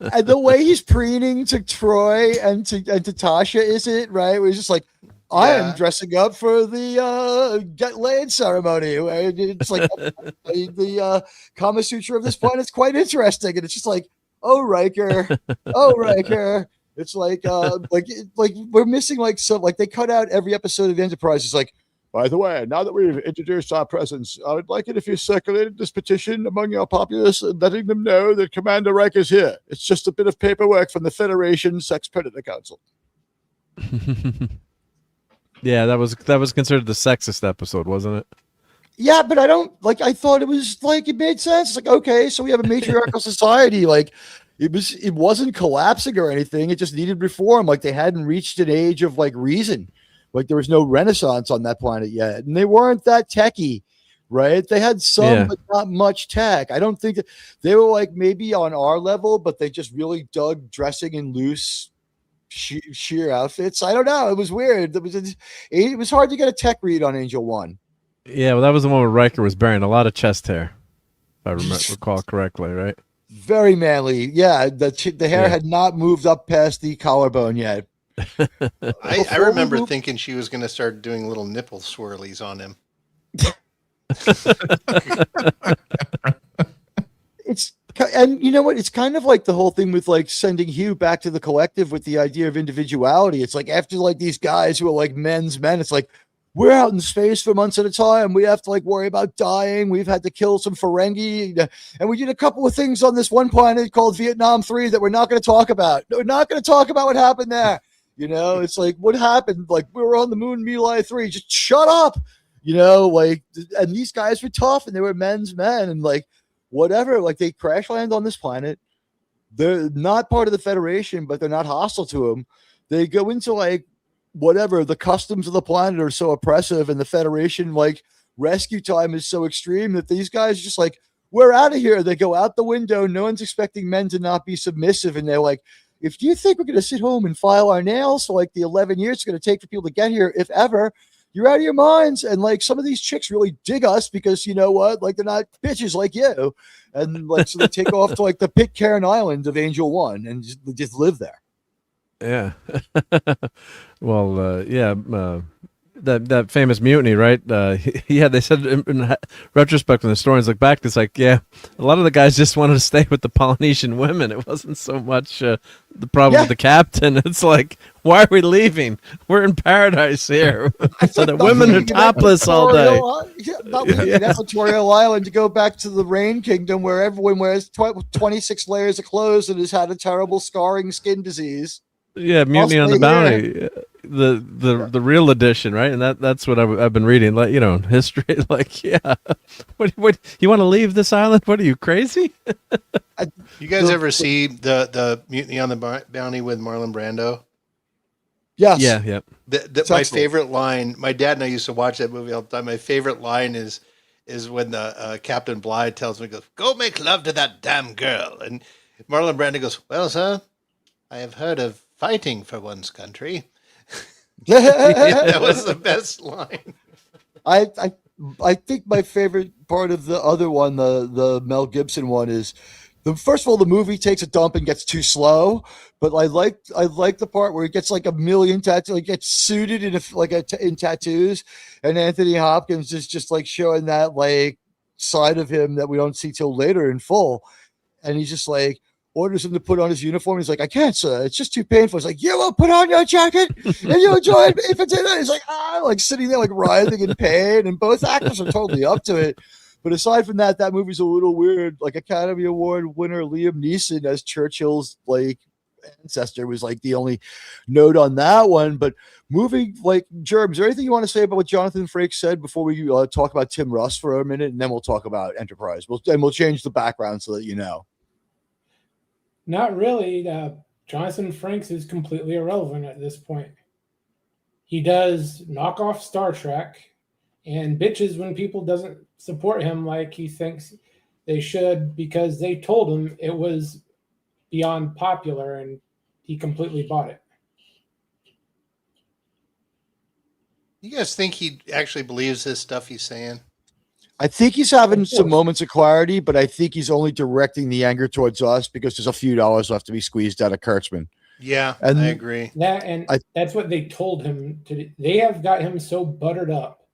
and the way he's preening to Troy and to Tasha, is it right? Where he's just like, I am dressing up for the get laid ceremony. It's like the Kama Sutra of this planet is quite interesting, and it's just like, oh Riker. It's like we're missing like some, like they cut out every episode of the Enterprise. It's like, by the way, now that we've introduced our presence, I would like it if you circulated this petition among your populace, letting them know that Commander Riker's here. It's just a bit of paperwork from the Federation Sex Predator Council. Yeah, that was considered the sexist episode, wasn't it? Yeah, but I thought it was like, it made sense. It's like, okay, so we have a matriarchal society. Like it wasn't collapsing or anything. It just needed reform. Like they hadn't reached an age of like reason. Like there was no renaissance on that planet yet. And they weren't that techy, right? They had some, but not much tech. I don't think that they were like maybe on our level, but they just really dug dressing in loose sheer outfits. I don't know. It was weird. It was hard to get a tech read on Angel 1. Yeah, well, that was the one where Riker was bearing a lot of chest hair, if I recall correctly, right? Very manly. Yeah, the hair had not moved up past the collarbone yet. I remember thinking she was going to start doing little nipple swirlies on him. And you know what? It's kind of like the whole thing with like sending Hugh back to the collective with the idea of individuality. It's like after like these guys who are like men's men, it's like we're out in space for months at a time. We have to like worry about dying. We've had to kill some Ferengi, and we did a couple of things on this one planet called Vietnam 3 that we're not going to talk about. We're not going to talk about what happened there. You know, it's like what happened. Like we were on the moon, My Lai 3. Just shut up. You know, like, and these guys were tough and they were men's men and like. Whatever, like they crash land on this planet. They're not part of the Federation, but they're not hostile to them. They go into like whatever, the customs of the planet are so oppressive, and the Federation like rescue time is so extreme that these guys just like we're out of here. They go out the window. No one's expecting men to not be submissive. And they're like, if you think we're going to sit home and file our nails for like the 11 years it's going to take for people to get here, if ever, you're out of your minds. And like some of these chicks really dig us because you know what? Like they're not bitches like you. And like, so they take off to like the Pitcairn Island of Angel One and just live there. Yeah. Well, yeah. That famous mutiny, right? Yeah, they said in retrospect when the historians look back, it's like, yeah, a lot of the guys just wanted to stay with the Polynesian women. It wasn't so much the problem with the captain. It's like, why are we leaving? We're in paradise here. So the women are topless all day. Not leaving Equatorial Island to go back to the Rain Kingdom where everyone wears 26 layers of clothes and has had a terrible scarring skin disease. Yeah, Mutiny on the Bounty, the real edition, right? And that's what I've been reading, like history. Like, yeah, what you want to leave this island? What are you crazy? You guys ever see the Mutiny on the Bounty with Marlon Brando? Yes. Yeah. My favorite line. My dad and I used to watch that movie all the time. My favorite line is when the Captain Bligh tells me, "Go make love to that damn girl," and Marlon Brando goes, "Well, sir, I have heard of fighting for one's country." That was the best line. I think my favorite part of the other one, the Mel Gibson one, is first of all, the movie takes a dump and gets too slow. But I like the part where he gets like a million tattoos, like gets suited in tattoos, and Anthony Hopkins is just like showing that like side of him that we don't see till later in full, and he's just like orders him to put on his uniform. He's like, "I can't, sir. It's just too painful." He's like, "You will put on your jacket and you'll join me if it's in it." He's like, like sitting there like writhing in pain, and both actors are totally up to it. But aside from that, that movie's a little weird. Like Academy Award winner Liam Neeson as Churchill's like ancestor was like the only note on that one. But moving like Germ, is there anything you want to say about what Jonathan Frakes said before we talk about Tim Russ for a minute, and then we'll talk about Enterprise. We'll change the background so that you know. Not really. Jonathan Frakes is completely irrelevant at this point. He does knock off Star Trek and bitches when people doesn't support him like he thinks they should because they told him it was beyond popular and he completely bought it. You guys think he actually believes this stuff he's saying? I think he's having some moments of clarity, but I think he's only directing the anger towards us because there's a few dollars left to be squeezed out of Kurtzman. Yeah, and I agree. That's what they told him to do. They have got him so buttered up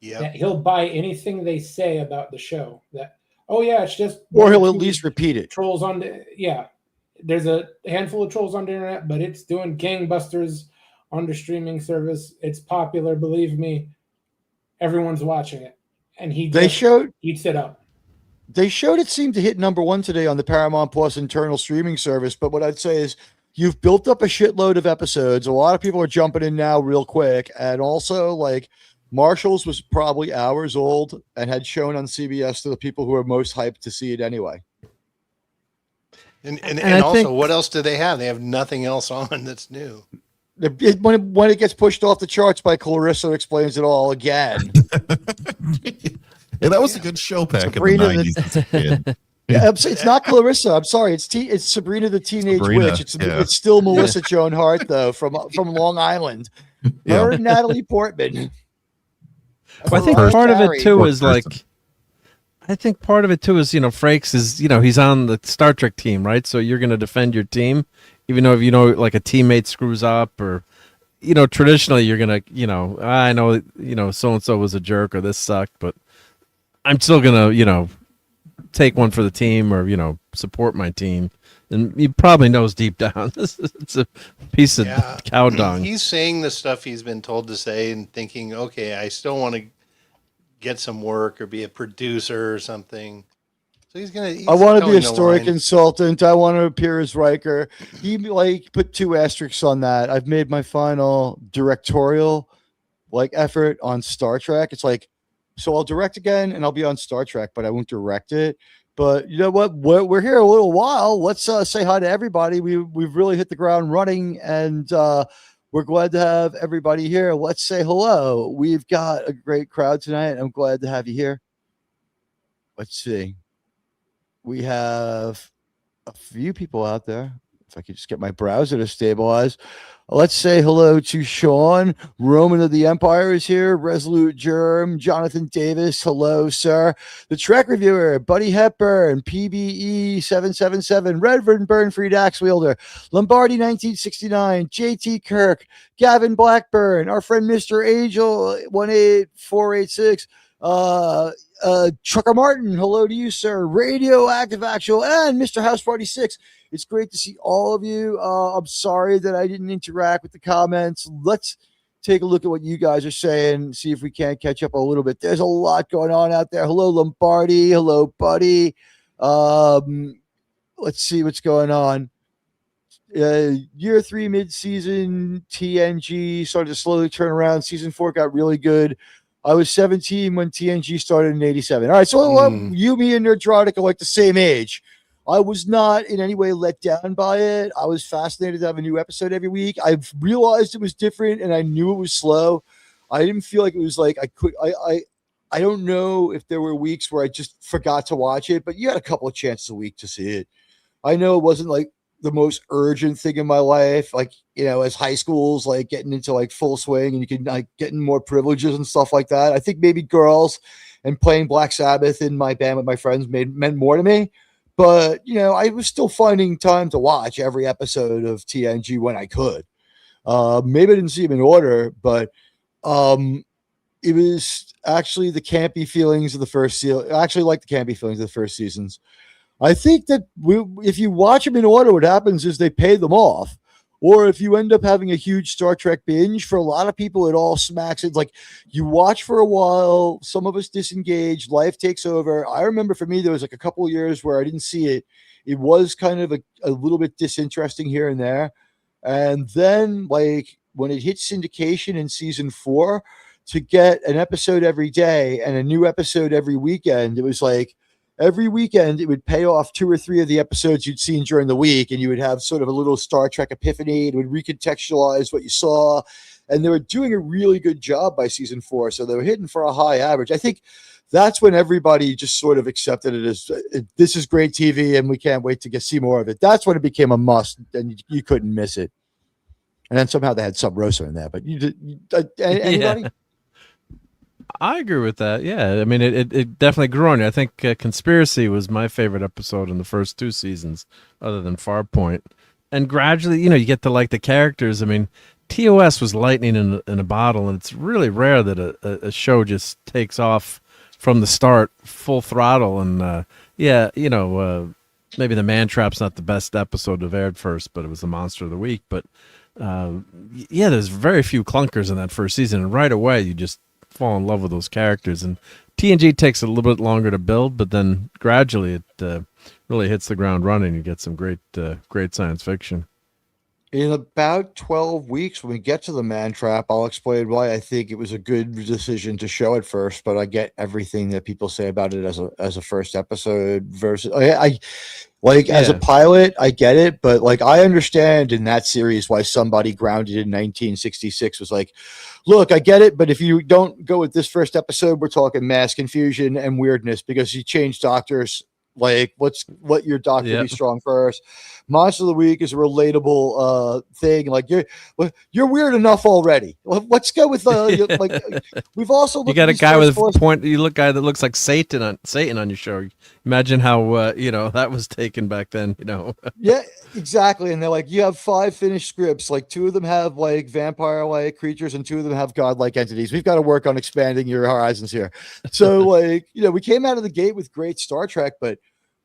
that he'll buy anything they say about the show. That, oh yeah, it's just, or he'll at least repeat it. Trolls on there's a handful of trolls on the internet, but it's doing gangbusters on the streaming service. It's popular, believe me. Everyone's watching it. And he'd sit up. They showed it seemed to hit #1 today on the Paramount Plus internal streaming service. But what I'd say is you've built up a shitload of episodes. A lot of people are jumping in now real quick. And also like Marshall's was probably hours old and had shown on CBS to the people who are most hyped to see it anyway. And also, what else do they have? They have nothing else on that's new. When it gets pushed off the charts by Clarissa Explains It All again. Yeah, that was a good show back Sabrina in the 90s. Yeah, it's not Clarissa. I'm sorry. It's Sabrina the Teenage Witch. It's still Melissa Joan Hart though from Long Island. Her and Natalie Portman. Well, I think part of it too is like. I think part of it too is Frakes is he's on the Star Trek team, right? So you're going to defend your team, even though if like a teammate screws up or traditionally you're gonna I know so and so was a jerk or this sucked, but I'm still gonna take one for the team or support my team. And he probably knows deep down it's a piece of cow dung. He's saying the stuff he's been told to say and thinking, okay, I still want to get some work or be a producer or something. So I want to be a story consultant. I want to appear as Riker. He put 2 asterisks on that. I've made my final directorial effort on Star Trek. It's like, so I'll direct again and I'll be on Star Trek, but I won't direct it. But you know what? We're here a little while. Let's say hi to everybody. We've really hit the ground running, and we're glad to have everybody here. Let's say hello. We've got a great crowd tonight. I'm glad to have you here. Let's see. we have a few people out there. If I could just get my browser to stabilize. Let's say hello to Sean. Roman of the Empire is here. Resolute Germ. Jonathan Davis. Hello, sir. The Trek Reviewer. Buddy Hepburn. PBE 777. Redford Burnfried Axe Wielder. Lombardi 1969. JT Kirk. Gavin Blackburn. Our friend Mr. Angel 18486. Trucker Martin, hello to you, sir. Radioactive Actual and Mr. House Party 6. It's great to see all of you. I'm sorry that I didn't interact with the comments. Let's take a look at what you guys are saying, see if we can't catch up a little bit. There's a lot going on out there. Hello, Lombardi. Hello, Buddy. Let's see what's going on. Year 3 mid-season, TNG started to slowly turn around. Season 4 got really good. I was 17 when TNG started in 87. All right, so you, me, and Nerdrotic are like the same age. I was not in any way let down by it. I was fascinated to have a new episode every week. I realized it was different, and I knew it was slow. I didn't feel like it was like I don't know if there were weeks where I just forgot to watch it, but you had a couple of chances a week to see it. I know it wasn't like the most urgent thing in my life, like, you know, as high school's like getting into like full swing and you can like getting more privileges and stuff like that. I think maybe girls and playing Black Sabbath in my band with my friends meant more to me. But, you know, I was still finding time to watch every episode of TNG when I could. Maybe I didn't see them in order, but it was actually the campy feelings of the first season. I actually like the campy feelings of the first seasons. I think that if you watch them in order, what happens is they pay them off. Or if you end up having a huge Star Trek binge, for a lot of people, it all smacks. It's like you watch for a while, some of us disengage, life takes over. I remember for me, there was like a couple of years where I didn't see it. It was kind of a little bit disinteresting here and there. And then like when it hit syndication in season 4, to get an episode every day and a new episode every weekend, it was like, every weekend, it would pay off 2 or 3 of the episodes you'd seen during the week, and you would have sort of a little Star Trek epiphany. It would recontextualize what you saw, and they were doing a really good job by season 4, so they were hitting for a high average. I think that's when everybody just sort of accepted it as, this is great TV, and we can't wait to see more of it. That's when it became a must, and you couldn't miss it. And then somehow they had Sub Rosa in there, but anybody? Yeah. I agree with that. Yeah, I mean, it definitely grew on you. I think Conspiracy was my favorite episode in the first 2 seasons, other than Farpoint. And gradually, you know, you get to like the characters. I mean, TOS was lightning in a bottle, and it's really rare that a show just takes off from the start, full throttle. And yeah, you know, maybe the Man Trap's not the best episode of aired first, but it was the Monster of the Week. But yeah, there's very few clunkers in that first season, and right away you just fall in love with those characters. And TNG takes a little bit longer to build, but then gradually it really hits the ground running. You get some great science fiction. In about 12 weeks, when we get to the Man Trap, I'll explain why I think it was a good decision to show it first. But I get everything that people say about it as a first episode versus as a pilot. I get it, but like I understand in that series why somebody grounded in 1966 was like, look, I get it, but if you don't go with this first episode, we're talking mass confusion and weirdness because you change doctors. Like, let your doctor be strong first. Monster of the Week is a relatable thing. Like, you're weird enough already. Let's go with like we've also you got a guy with a point. You look guy that looks like Satan on your show. Imagine how you know that was taken back then. You know. Yeah, exactly. And they're like, you have 5 finished scripts. Like 2 of them have like vampire-like creatures, and 2 of them have godlike entities. We've got to work on expanding your horizons here. So like, you know, we came out of the gate with great Star Trek, but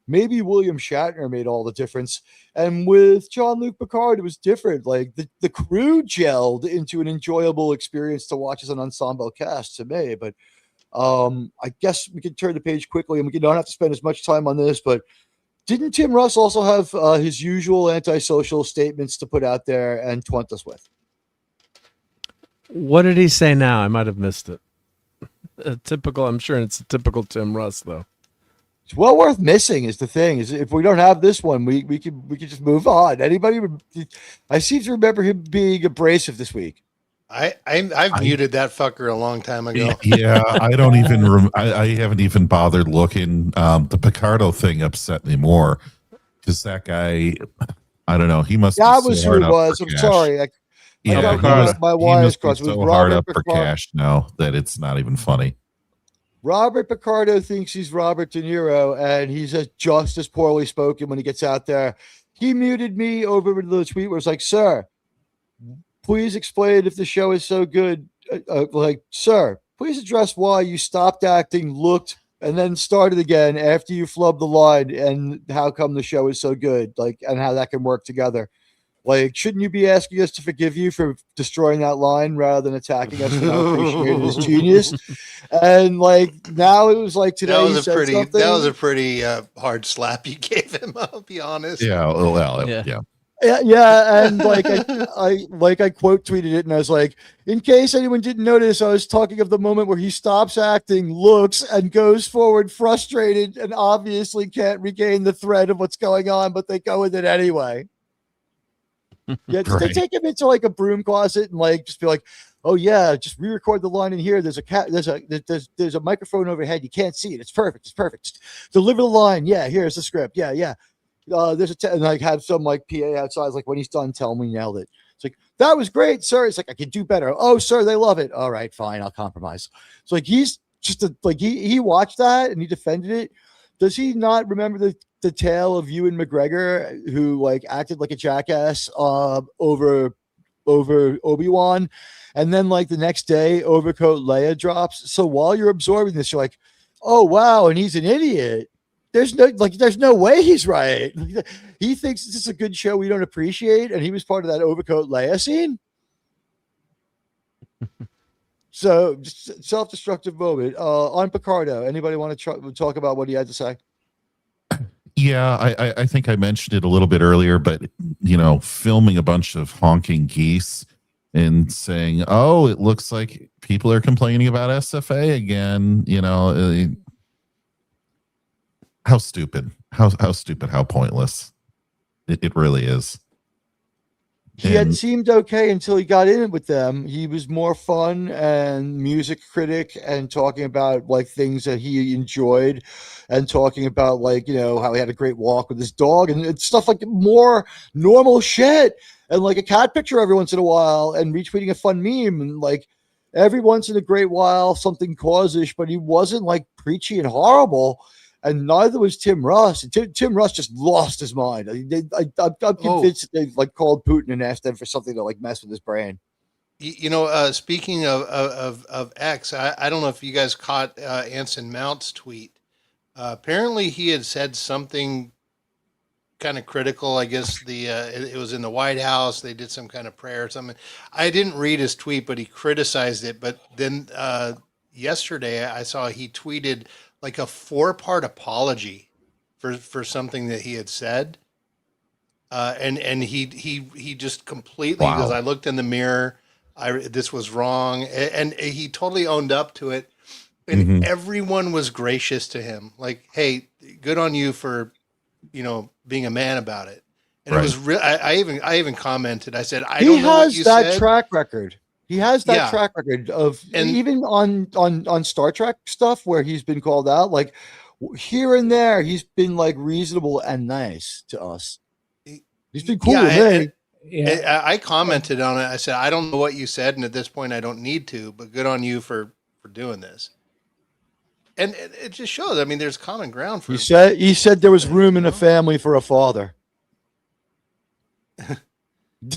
maybe William Shatner made all the difference. And with Jean-Luc Picard, it was different. Like the crew gelled into an enjoyable experience to watch as an ensemble cast to me. But I guess we can turn the page quickly and we don't have to spend as much time on this. But didn't Tim Russ also have his usual antisocial statements to put out there and taunt us with? What did he say now? I might have missed it. I'm sure it's a typical Tim Russ, though. It's well worth missing is the thing. Is if we don't have this one, we could just move on. Anybody? I seem to remember him being abrasive this week. I've muted that fucker a long time ago. Yeah, I don't even. I haven't even bothered looking. The Picardo thing upset me more because that guy. I don't know. He must. That be was so who hard it up was. for I'm cash. sorry. I Yeah, got my he wires must be crossed. It was so hard Robert up for cash now that it's not even funny. Robert Picardo thinks he's Robert De Niro, and he's just as poorly spoken when he gets out there. He muted me over the tweet where it's like, "Sir, please explain if the show is so good." Like, sir, please address why you stopped acting, looked, and then started again after you flubbed the line, and how come the show is so good, like, and how that can work together. Like, shouldn't you be asking us to forgive you for destroying that line rather than attacking us for not appreciating his genius? And like now it was like today he said something. That was a pretty hard slap you gave him. I'll be honest. Yeah. Well. Yeah. Yeah, and like I quote tweeted it, and I was like, in case anyone didn't notice, I was talking of the moment where he stops acting, looks, and goes forward frustrated, and obviously can't regain the thread of what's going on, but they go with it anyway. Yeah, just, they take him into like a broom closet and like just be like, oh yeah, just re-record the line in here. There's a microphone overhead. You can't see it. It's perfect. It's perfect. Just deliver the line. Yeah, here's the script. Yeah. There's and like have some like PA outside. Like when he's done, tell him we nailed it. It's like that was great, sir. It's like I could do better. Oh, sir, they love it. All right, fine, I'll compromise. So like he's just he watched that and he defended it. Does he not remember the tale of Ewan McGregor who like acted like a jackass over Obi-Wan, and then like the next day Overcoat Leia drops? So while you're absorbing this, you're like, oh wow, and he's an idiot. There's no way he's right. He thinks this is a good show we don't appreciate, and he was part of that Overcoat Leia scene. So just self-destructive moment on Picardo. Anybody want to talk about what he had to say? Yeah, I think I mentioned it a little bit earlier, but filming a bunch of honking geese and saying, "Oh, it looks like people are complaining about SFA again." How stupid! How stupid! How pointless! It really is. He had seemed okay until he got in it with them. He was more fun and music critic and talking about like things that he enjoyed and talking about like, how he had a great walk with his dog and stuff like more normal shit and like a cat picture every once in a while and retweeting a fun meme and like every once in a great while something cause-ish, but he wasn't like preachy and horrible. And neither was Tim Russ. Tim Russ just lost his mind. I'm convinced they like called Putin and asked them for something to like mess with his brain. Speaking of X, I don't know if you guys caught Anson Mount's tweet. Apparently, he had said something kind of critical. I guess it was in the White House. They did some kind of prayer or something. I didn't read his tweet, but he criticized it. But then yesterday, I saw he tweeted like a 4-part apology for something that he had said. And he just completely goes, I looked in the mirror, this was wrong. And he totally owned up to it. And everyone was gracious to him. Like, hey, good on you for, being a man about it. And it was real. I even commented, I said, I don't know what you said. He has that track record. He has that track record of, and even on Star Trek stuff where he's been called out, like here and there, he's been like reasonable and nice to us. He's been cool with me. I commented on it. I said, I don't know what you said, and at this point, I don't need to. But good on you for doing this. And it just shows. I mean, there's common ground for. He said there was room in a family for a father.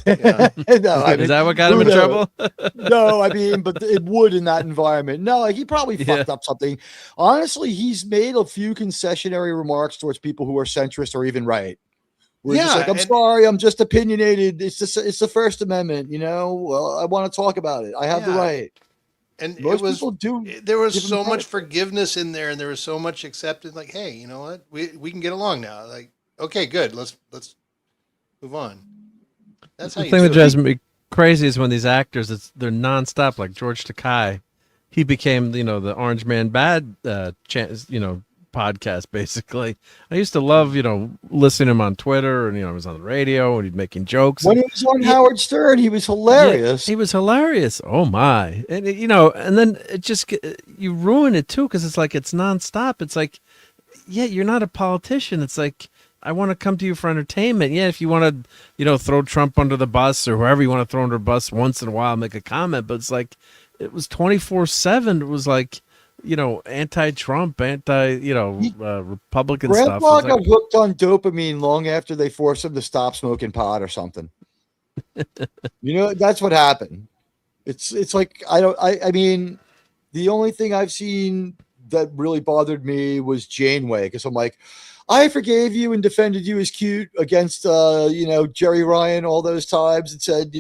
No, is that what got him in trouble? No, I mean, but it would in that environment. No, like he probably fucked up something. Honestly, he's made a few concessionary remarks towards people who are centrist or even right. We're just like, I'm sorry, I'm just opinionated. It's the First Amendment, Well, I want to talk about it. I have the right. And most people do. There was so much forgiveness in there, and there was so much acceptance. Like, hey, you know what? We can get along now. Like, okay, good. Let's move on. That's how the thing that drives me crazy is when they're nonstop, like George Takei. He became, the Orange Man Bad, podcast, basically. I used to love, listening to him on Twitter, and, he was on the radio, and he'd making jokes. When he was on Howard Stern, he was hilarious. Yeah, he was hilarious. Oh, my. And, and then it just, you ruin it, too, because it's like it's nonstop. It's like, yeah, you're not a politician. It's like, I want to come to you for entertainment. Yeah, if you want to, throw Trump under the bus or whoever you want to throw under the bus once in a while, make a comment. But it's like, it was 24/7. It was like, anti-Trump, Republican stuff. Grandpa got hooked on dopamine long after they forced him to stop smoking pot or something. That's what happened. It's like, I mean, the only thing I've seen that really bothered me was Janeway, because I'm like, I forgave you and defended you as cute against, Jerry Ryan all those times and said,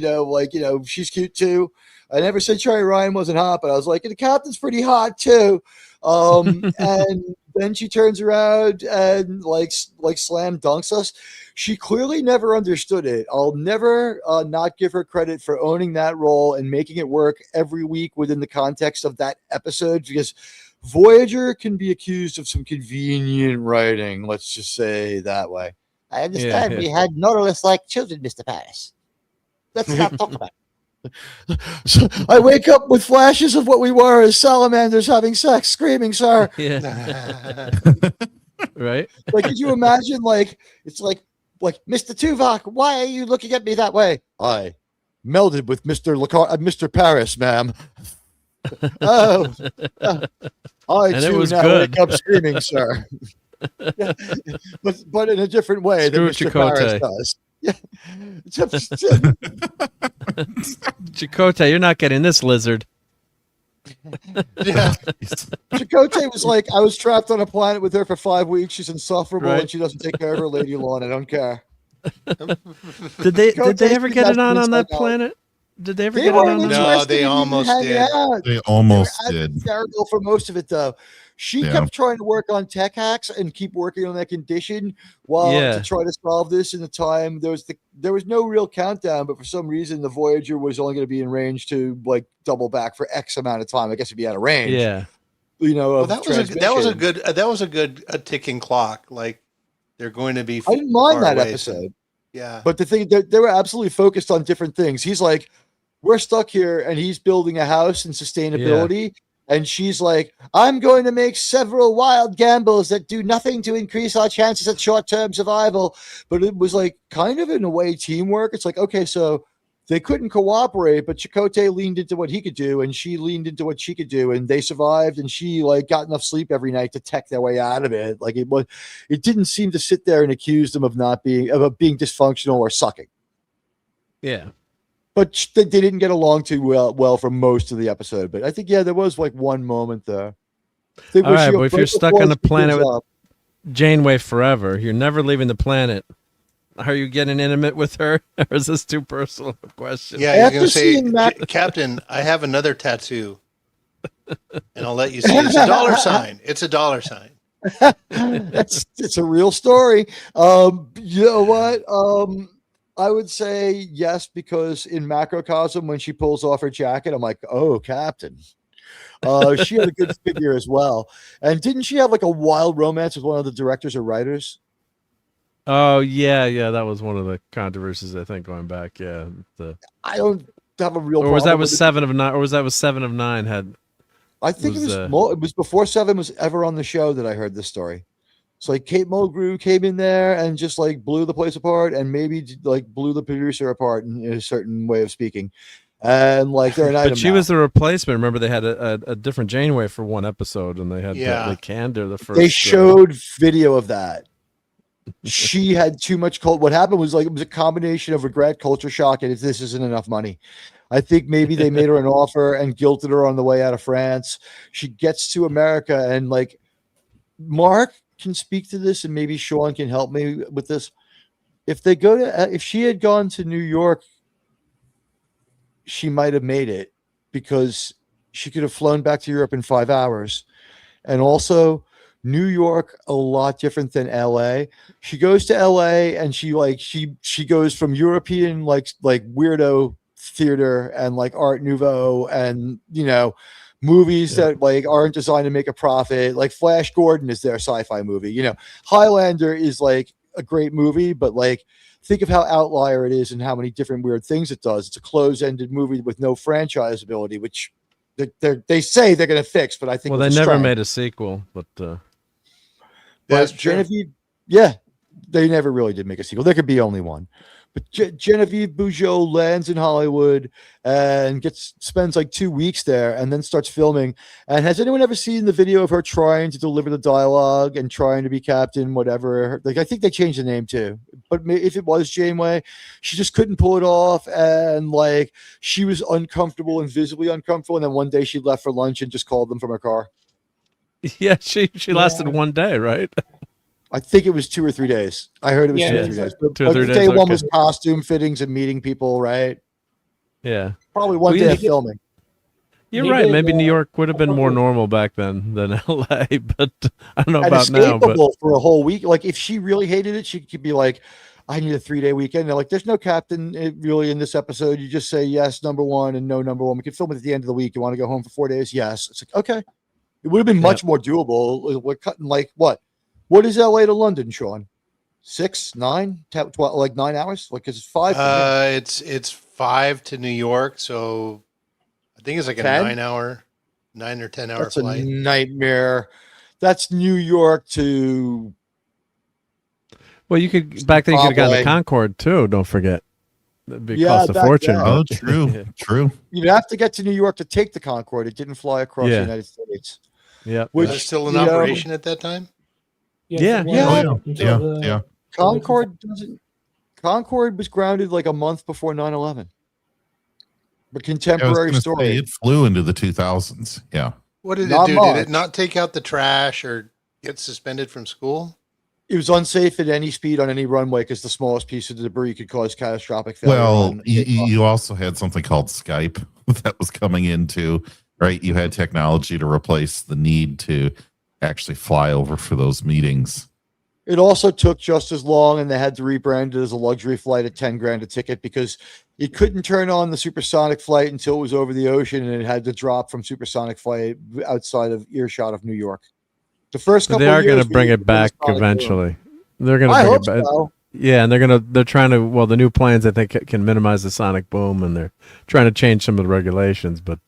she's cute too. I never said Jerry Ryan wasn't hot, but I was like, the captain's pretty hot too. And then she turns around and like slam dunks us. She clearly never understood it. I'll never not give her credit for owning that role and making it work every week within the context of that episode, because Voyager can be accused of some convenient writing. Let's just say that way. I understand we had Nautilus like children, Mr. Paris. Let's not talk about it. So I wake up with flashes of what we were as salamanders having sex, screaming, sir. Yeah. Right? Like, could you imagine, it's like Mr. Tuvok, why are you looking at me that way? I melded with Mr. Paris, ma'am. Oh, I And too it was now good. wake up screaming, sir. Yeah. But in a different way than Mr. Paris does. Yeah. Chakotay, you're not getting this, lizard. Yeah. Chakotay was like, I was trapped on a planet with her for 5 weeks. She's insufferable, Right. and she doesn't take care of her lady lawn. I don't care. Did they ever get it on That's that inside planet? Did they ever They get it weren't on? No, interested they in almost hanging did. out. They almost They were did. hysterical for most of it, though. She Yeah. kept trying to work on tech hacks and keep working on that condition while Yeah. to try to solve this in the time. There was no real countdown, but for some reason the Voyager was only going to be in range to double back for X amount of time. I guess it'd be out of range. Yeah. Well, that was a good ticking clock. Like, they're going to be. I didn't mind far that away, episode. Yeah. But the thing that they were absolutely focused on different things. He's like, we're stuck here, and he's building a house and sustainability. And she's like, I'm going to make several wild gambles that do nothing to increase our chances at short-term survival. But it was like kind of in a way teamwork. It's like, okay, so they couldn't cooperate, but Chakotay leaned into what he could do, and she leaned into what she could do, and they survived, and she got enough sleep every night to tech their way out of it. It didn't seem to sit there and accuse them of being dysfunctional or sucking. Yeah. But they didn't get along too well for most of the episode. But I think, there was one moment there. All right, but if you're stuck on the planet with Janeway forever, you're never leaving the planet. Are you getting intimate with her, or is this too personal a question? Yeah, you're going to say, Captain, I have another tattoo, and I'll let you see. It's a dollar sign. It's a dollar sign. It's a real story. You know what? I would say yes, because in Macrocosm, when she pulls off her jacket, I'm like, oh, Captain. She had a good figure as well. And didn't she have a wild romance with one of the directors or writers? Oh, yeah. That was one of the controversies, I think, going back. Yeah. I don't have a real Or was problem that was with 7 of 9? Or was that was 7 of 9 had? I think it was before 7 was ever on the show that I heard this story. It's like Kate Mulgrew came in there and just blew the place apart, and maybe blew the producer apart in a certain way of speaking. And they're an item. But she was the replacement. Remember, they had a different Janeway for one episode, and they had they canned her the first. They showed video of that. She had too much What happened was it was a combination of regret, culture shock, and this isn't enough money. I think maybe they made her an offer and guilted her on the way out of France. She gets to America, and Mark can speak to this, and maybe Sean can help me with this. If she had gone to New York, she might have made it, because she could have flown back to Europe in 5 hours. And also, New York, a lot different than LA. She goes to LA, and she goes from European weirdo theater and Art Nouveau and movies that like aren't designed to make a profit. Like Flash Gordon is their sci-fi movie. You know, Highlander is like a great movie, but like think of how outlier it is and how many different weird things it does. It's a closed-ended movie with no franchise ability, which they say they're going to fix, but I think they never made a sequel, but that's true. Genevieve, yeah, they never really did make a sequel. There could be only one. But Genevieve Bujold lands in Hollywood and spends like 2 weeks there and then starts filming. And has anyone ever seen the video of her trying to deliver the dialogue and trying to be Captain, whatever? Like, I think they changed the name too. But if it was Janeway, she just couldn't pull it off. And like, she was uncomfortable and visibly uncomfortable. And then one day she left for lunch and just called them from her car. Yeah, she lasted one day, right? I think it was 2 or 3 days. I heard it was 2 or 3 days. But 2 or 3 days. Day one was costume fittings and meeting people, right? Yeah. Probably one day of filming. You're right. Maybe New York would have been more normal back then than LA, but I don't know about now. But for a whole week, like if she really hated it, she could be like, "I need a 3-day weekend." They're like, "There's no captain really in this episode. You just say yes, number one, and no, number one. We can film it at the end of the week. You want to go home for 4 days? Yes." It's like, okay. It would have been much more doable. We're cutting like what? What is LA to London, Sean? 6, 9, 10, 12, like 9 hours? Like, is it 5? It's 5 to New York, so I think it's like 10? a 9 or 10 hour That's flight. a nightmare. That's New York to. Well, you could back then. You could have gotten the Concorde too. Don't forget, that'd be cost a fortune. Oh, true, true. You'd have to get to New York to take the Concorde. It didn't fly across the United States. Yeah, was it still in operation at that time? Yeah. Concorde was grounded like a month before 9/11. But contemporary story. It flew into the 2000s. Yeah. What did it do? Did it not take out the trash or get suspended from school? It was unsafe at any speed on any runway because the smallest piece of the debris could cause catastrophic failure. Well, you also had something called Skype that was coming into, right? You had technology to replace the need to actually fly over for those meetings. It also took just as long, and they had to rebrand it as a luxury flight at $10,000 a ticket because you couldn't turn on the supersonic flight until it was over the ocean, and it had to drop from supersonic flight outside of earshot of New York. The first couple they are going to bring it back eventually. They're going to bring it back. So. Yeah, and they're trying to. Well, the new planes I think can minimize the sonic boom, and they're trying to change some of the regulations. But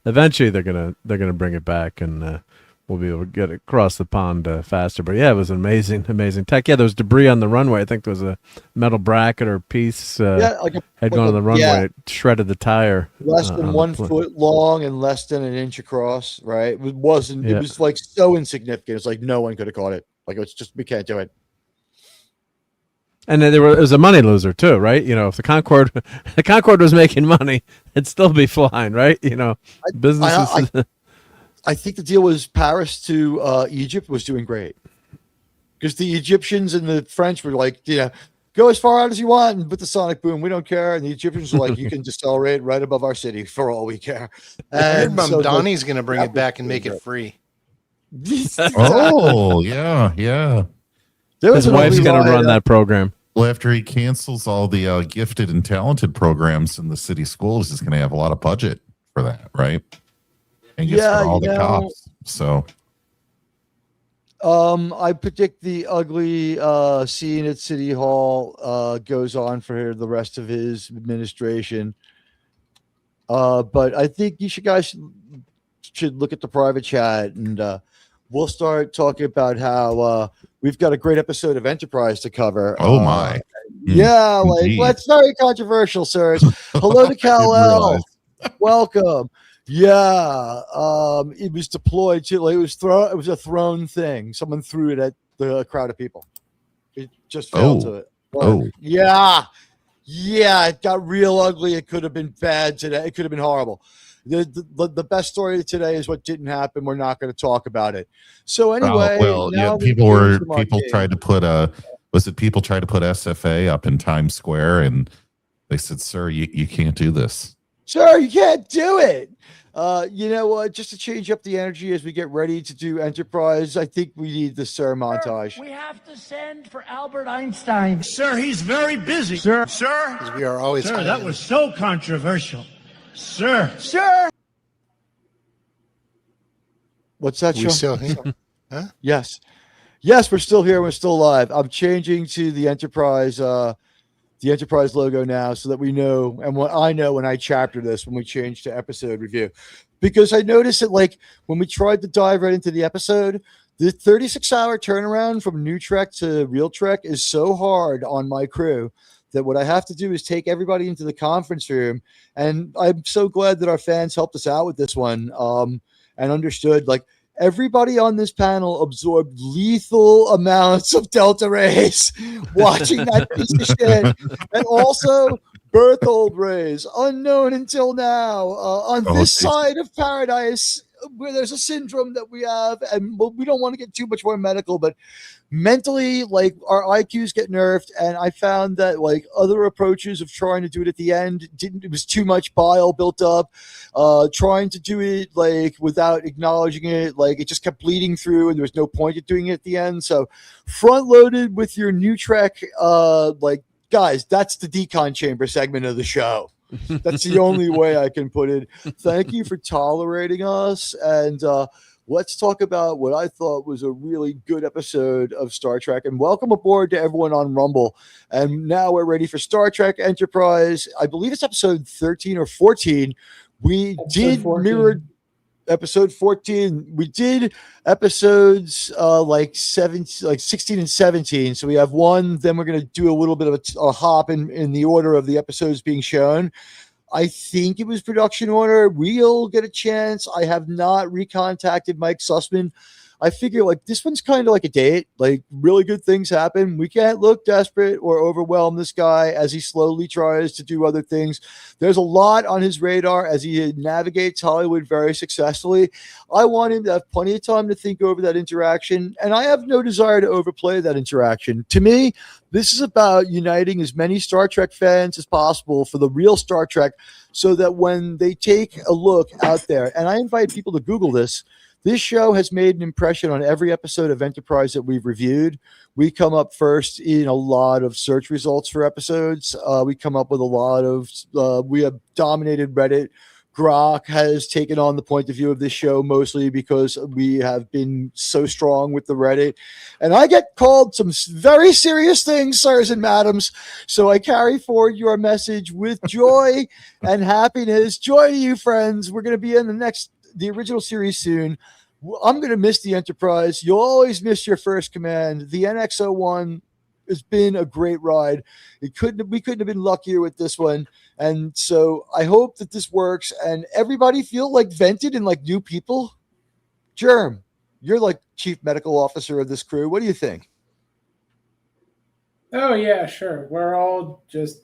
eventually they're gonna bring it back, and we'll be able to get across the pond faster. But yeah, it was amazing tech. Yeah, there was debris on the runway. I think there was a metal bracket or piece had gone on the runway. Yeah. It shredded the tire. Less than 1 foot long and less than an inch across, right? It wasn't. It was like so insignificant. It's like no one could have caught it. Like it's just, we can't do it. And then it was a money loser too, right? You know, if the Concorde was making money, it'd still be flying, right? You know, businesses. I think the deal was Paris to Egypt was doing great because the Egyptians and the French were like, go as far out as you want and put the sonic boom. We don't care. And the Egyptians were like, you can decelerate right above our city for all we care. And Donnie's going to bring it back and make it free. Oh, yeah. His wife's going to run that program. Well, after he cancels all the gifted and talented programs in the city schools, he's going to have a lot of budget for that, right? And gets for all the cops. So, I predict the ugly scene at City Hall goes on for the rest of his administration. But I think you guys should look at the private chat, and we'll start talking about how we've got a great episode of Enterprise to cover. Oh my! Yeah, that's very controversial, sirs. Hello to Kal-El. Welcome. Yeah, it was deployed to it was a thrown thing. Someone threw it at the crowd of people. It just fell to it. Yeah, it got real ugly. It could have been bad today. It could have been horrible. The best story today is what didn't happen. We're not going to talk about it. So anyway, people tried to put people tried to put SFA up in Times Square, and they said, "Sir, you can't do this. Sir, you can't do it." You know what? Just to change up the energy as we get ready to do Enterprise, I think we need the Sir montage. We have to send for Albert Einstein. Sir, he's very busy. Sir. We are always. Sir, that was so controversial. Sir. What's that, We Sean? still here? Huh? Yes, we're still here. We're still live. I'm changing to the Enterprise logo now, so that we know, and what I know when I chapter this, when we change to episode review, because I noticed that like when we tried to dive right into the episode, the 36-hour turnaround from New Trek to Real Trek is so hard on my crew that what I have to do is take everybody into the conference room, and I'm so glad that our fans helped us out with this one, and understood like. Everybody on this panel absorbed lethal amounts of delta rays watching that piece of shit. And also Berthold rays, unknown until now, on this side of paradise, where there's a syndrome that we have. And we don't want to get too much more medical, but mentally, like our IQs get nerfed, and I found that like other approaches of trying to do it at the end it was too much bile built up. Trying to do it like without acknowledging it, like it just kept bleeding through, and there was no point of doing it at the end. So front loaded with your New Trek, like guys, that's the decon chamber segment of the show. That's the only way I can put it. Thank you for tolerating us, and let's talk about what I thought was a really good episode of Star Trek. And welcome aboard to everyone on Rumble. And now we're ready for Star Trek Enterprise. I believe it's episode 13 or 14. We did 14. mirror episode 14. We did episodes like 16 and 17. So we have one, then we're going to do a little bit of a hop in the order of the episodes being shown. I think it was production order. We'll get a chance. I have not recontacted Mike Sussman. I figure like this one's kind of like a date, like really good things happen. We can't look desperate or overwhelm this guy as he slowly tries to do other things. There's a lot on his radar as he navigates Hollywood very successfully. I want him to have plenty of time to think over that interaction, and I have no desire to overplay that interaction. To me, this is about uniting as many Star Trek fans as possible for the real Star Trek, so that when they take a look out there, and I invite people to Google this, this show has made an impression on every episode of Enterprise that we've reviewed. We come up first in a lot of search results for episodes. We come up with a lot of, we have dominated Reddit. Grok has taken on the point of view of this show mostly because we have been so strong with the Reddit. And I get called some very serious things, sirs and madams. So I carry forward your message with joy and happiness. Joy to you, friends. We're going to be in the original series soon. I'm going to miss the Enterprise. You'll always miss your first command. The NX-01 has been a great ride. We couldn't have been luckier with this one. And so I hope that this works and everybody feel like vented and like new people. Germ, you're like chief medical officer of this crew. What do you think? Oh yeah, sure. We're all just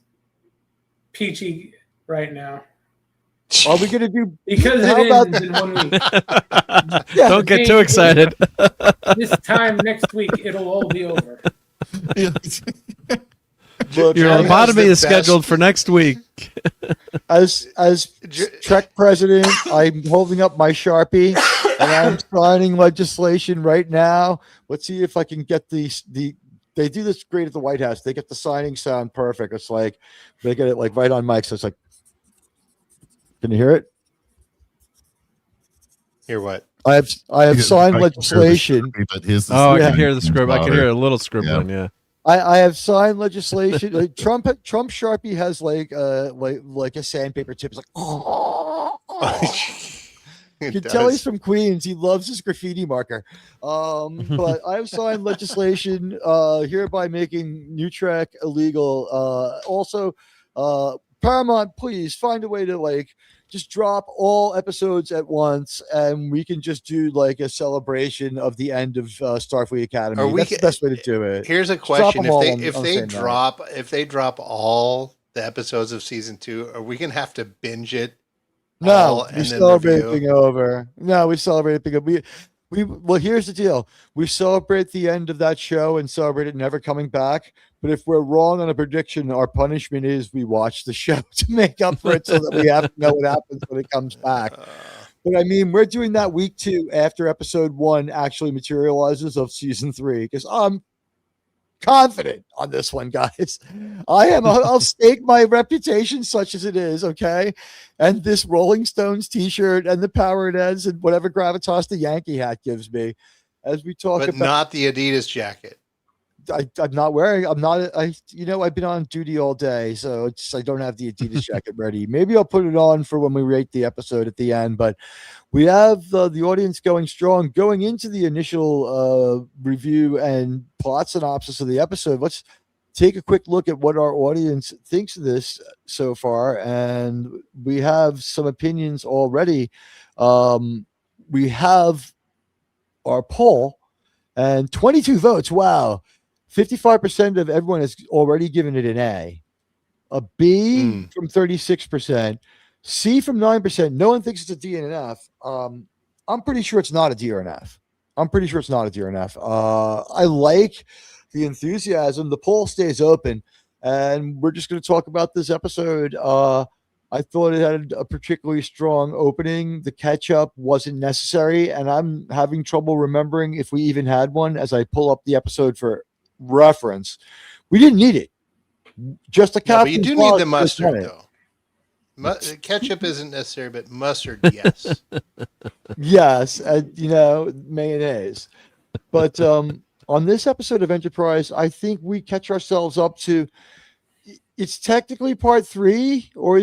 peachy right now. Are we going to do because it ends in 1 week? Yeah. Don't get too excited. This time next week, it'll all be over. Look, your lobotomy is scheduled for next week. As Trek president, I'm holding up my Sharpie and I'm signing legislation right now. Let's see if I can get they do this great at the White House. They get the signing sound perfect. It's like they get it like right on mic. So it's like, can you hear it? Hear what? I have signed legislation. I can hear the script. I can hear a little scribbling. Yeah. I have signed legislation. Like Trump Sharpie has like a sandpaper tip. It's like, oh. You can tell he's from Queens. He loves his graffiti marker. But I have signed legislation hereby making New Trek illegal. Also, Paramount, please find a way to like just drop all episodes at once, and we can just do like a celebration of the end of Starfleet Academy. That's the best way to do it. Here's a question: if they drop all the episodes of season 2, are we gonna have to binge it? No, we celebrate being over. No, we celebrate being over. Well, here's the deal. We celebrate the end of that show and celebrate it never coming back. But if we're wrong on a prediction, our punishment is we watch the show to make up for it so that we have to know what happens when it comes back. But I mean, we're doing that week 2 after episode 1 actually materializes of season 3. Because confident on this one, guys. I'll stake my reputation, such as it is, okay? And this Rolling Stones t-shirt and the Power Neds and whatever gravitas the Yankee hat gives me as we talk but about. Not the Adidas jacket. I'm not wearing. I've been on duty all day, so I don't have the Adidas jacket ready. Maybe I'll put it on for when we rate the episode at the end. But we have the audience going strong going into the initial review and plot synopsis of the episode. Let's take a quick look at what our audience thinks of this so far, and we have some opinions already. We have our poll and 22 votes. Wow. 55% of everyone has already given it an a B from 36%, C from 9%. No one thinks it's a D and an F. I'm pretty sure it's not a D or an F. I like the enthusiasm. The poll stays open, and we're just going to talk about this episode. I thought it had a particularly strong opening. The catch-up wasn't necessary, and I'm having trouble remembering if we even had one as I pull up the episode for reference. We didn't need it. Just a but you do need the mustard, though. Ketchup isn't necessary, but mustard, yes. Yes, mayonnaise. But on this episode of Enterprise, I think we catch ourselves up to. It's technically part 3, or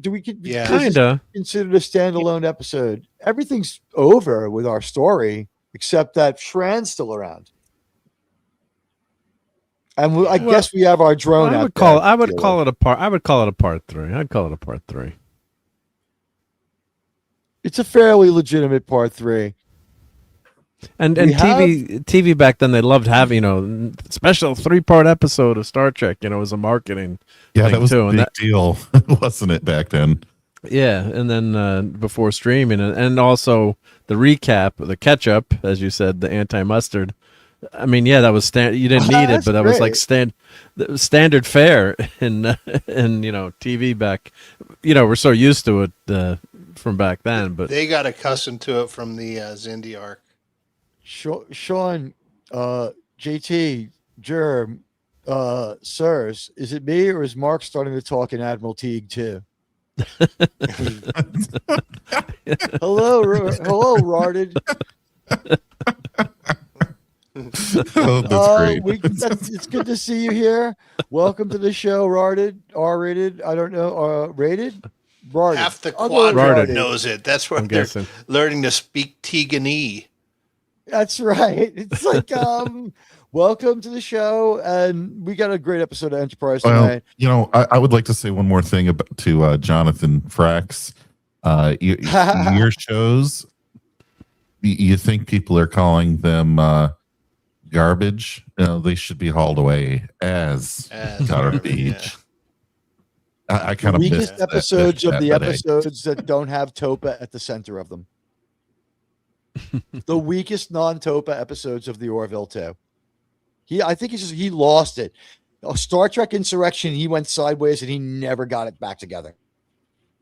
do we kind of consider it a standalone episode? Everything's over with our story except that Shran's still around. And I guess we have our drone. I would call it a part 3. I'd call it a part 3. It's a fairly legitimate part 3. And TV back then, they loved having, special 3-part episode of Star Trek, as a marketing thing that was too. a big deal, wasn't it, back then? Yeah, and then before streaming, and also the recap, the catch-up, as you said, the anti-mustard. I mean, yeah, that was you didn't need it, but that was like standard fare in TV back. We're so used to it from back then, but they got accustomed to it from the Xindi arc. Sean, JT, Germ, sirs, is it me or is Mark starting to talk in Admiral Teague too? Hello, Rarded. Oh, that's great. It's good to see you here. Welcome to the show, Rarded. R-rated. I don't know. Rated? Rarded. Half the quadrant knows it. That's where they're learning to speak Tegan-y. That's right. It's like, welcome to the show, and we got a great episode of Enterprise tonight. I would like to say one more thing to Jonathan Frakes. Your shows, you think people are calling them garbage? They should be hauled away as garbage. Yeah. I kind of weakest episodes of the episodes that don't have Topa at the center of them. The weakest non-Topa episodes of the Orville 2. I think he lost it. Star Trek Insurrection, he went sideways and he never got it back together.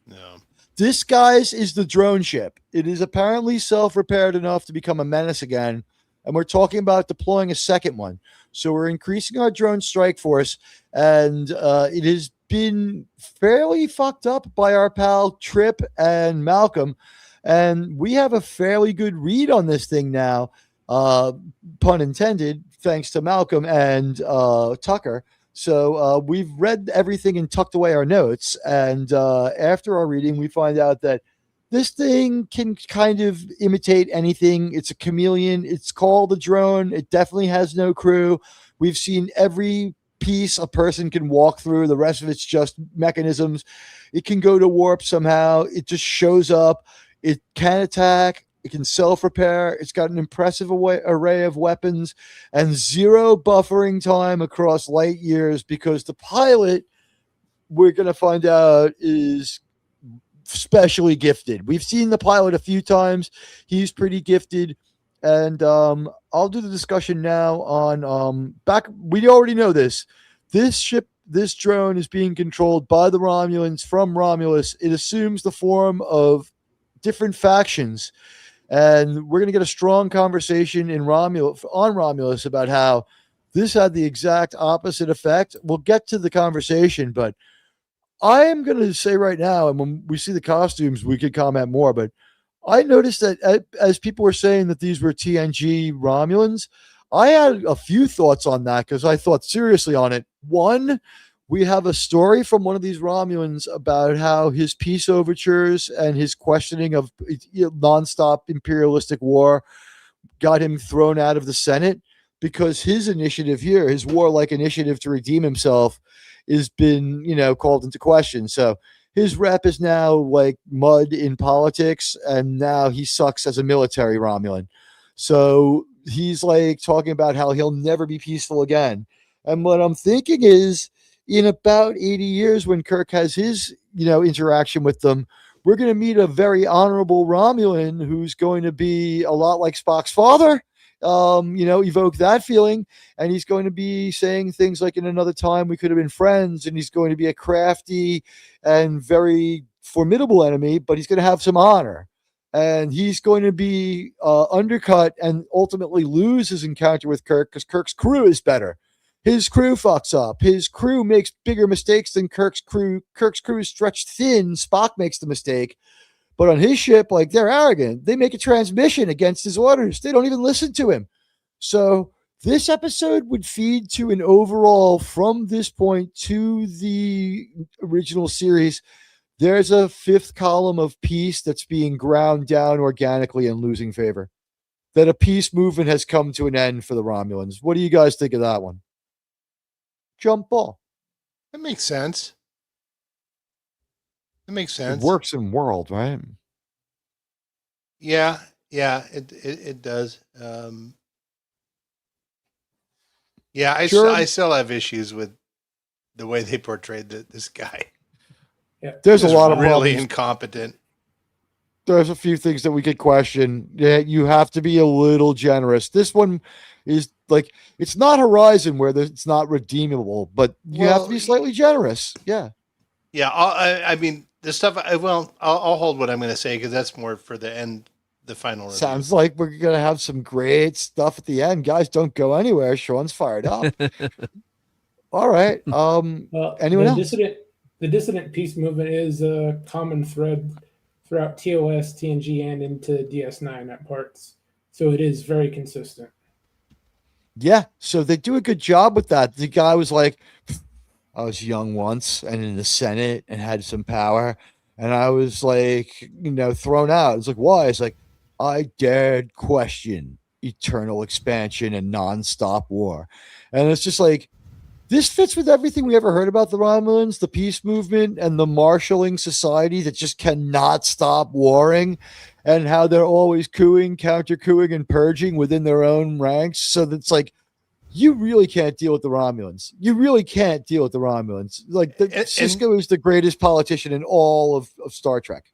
No. This, guys, is the drone ship. It is apparently self-repaired enough to become a menace again, and we're talking about deploying a second one. So we're increasing our drone strike force, and it has been fairly fucked up by our pal Trip and Malcolm. And we have a fairly good read on this thing now, pun intended, thanks to Malcolm and Tucker. So we've read everything and tucked away our notes. And after our reading, we find out that this thing can kind of imitate anything. It's a chameleon. It's called a drone. It definitely has no crew. We've seen every piece a person can walk through. The rest of it's just mechanisms. It can go to warp somehow. It just shows up. It can attack. It can self-repair. It's got an impressive array of weapons and zero buffering time across light years because the pilot, we're going to find out, is specially gifted. We've seen the pilot a few times. He's pretty gifted. And I'll do the discussion now on we already know this. This ship, this drone is being controlled by the Romulans from Romulus. It assumes the form of different factions, and we're going to get a strong conversation on Romulus about how This had the exact opposite effect. We'll get to the conversation, but I am going to say right now, and when we see the costumes, we could comment more, but I noticed that as people were saying that these were TNG Romulans, I had a few thoughts on that because I thought seriously on it. One, we have a story from one of these Romulans about how his peace overtures and his questioning of nonstop imperialistic war got him thrown out of the Senate because his initiative here, his warlike initiative to redeem himself, has been, called into question. So his rep is now like mud in politics, and now he sucks as a military Romulan. So he's like talking about how he'll never be peaceful again. And what I'm thinking is, in about 80 years, when Kirk has his, interaction with them, we're going to meet a very honorable Romulan who's going to be a lot like Spock's father, evoke that feeling. And he's going to be saying things like, in another time, we could have been friends. And he's going to be a crafty and very formidable enemy, but he's going to have some honor. And he's going to be undercut and ultimately lose his encounter with Kirk because Kirk's crew is better. His crew fucks up. His crew makes bigger mistakes than Kirk's crew. Kirk's crew is stretched thin. Spock makes the mistake. But on his ship, like, they're arrogant. They make a transmission against his orders. They don't even listen to him. So this episode would feed to an overall, from this point to the original series, there's a fifth column of peace that's being ground down organically and losing favor. That a peace movement has come to an end for the Romulans. What do you guys think of that one? Jump ball. That makes sense. It makes sense. It works in world, right? Yeah, it does. I still have issues with the way they portrayed this guy. Yeah, there's a lot of really problems. Incompetent. There's a few things that we could question. Yeah, you have to be a little generous. This one is like, it's not Horizon where it's not redeemable, but you have to be slightly generous. Yeah. Yeah. I mean, the stuff. I'll hold what I'm going to say because that's more for the end, the final review. Sounds like we're going to have some great stuff at the end. Guys, don't go anywhere. Sean's fired up. All right. Anyone else? The dissident peace movement is a common thread throughout TOS, TNG, and into DS9 at parts. So it is very consistent. Yeah, so they do a good job with that. The guy was like, I was young once and in the Senate and had some power. And I was like, thrown out. It's like, why? It's like, I dared question eternal expansion and nonstop war. And it's just like, this fits with everything we ever heard about the Romulans, the peace movement, and the marshaling society that just cannot stop warring, and how they're always cooing, counter-cooing, and purging within their own ranks. So that's like, you really can't deal with the Romulans. You really can't deal with the Romulans. Like, Sisko is the greatest politician in all of Star Trek.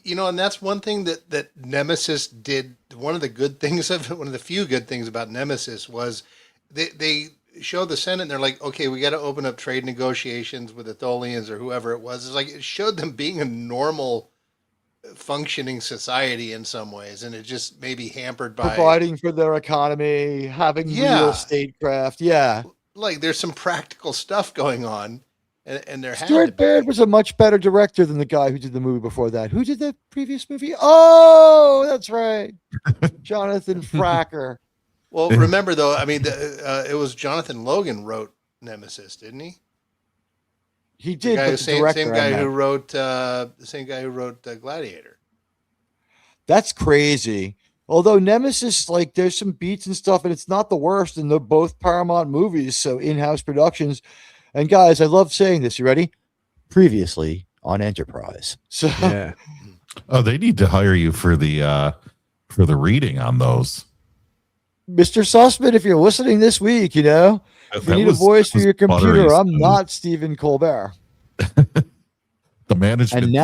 And that's one thing that Nemesis did. One of the few good things about Nemesis was they showed the Senate and they're like, okay, we got to open up trade negotiations with the Tholians or whoever it was. It's like, it showed them being a normal functioning society in some ways, and it just may be hampered by providing for their economy, having real statecraft. Yeah, like there's some practical stuff going on, and there Stuart Baird was a much better director than the guy who did the movie before that. Who did the previous movie? Oh, that's right, Jonathan Frakes. Well, remember though, I mean, it was Jonathan Logan wrote Nemesis, didn't he? He did. The same guy who wrote Gladiator. That's crazy. Although Nemesis, like, there's some beats and stuff, and it's not the worst, and they're both Paramount movies, so in-house productions. And guys, I love saying this. You ready? Previously on Enterprise. So yeah. Oh, they need to hire you for the reading on those. Mr. Sussman, if you're listening this week, if you need a voice for your computer, I'm not Stephen Colbert. The management.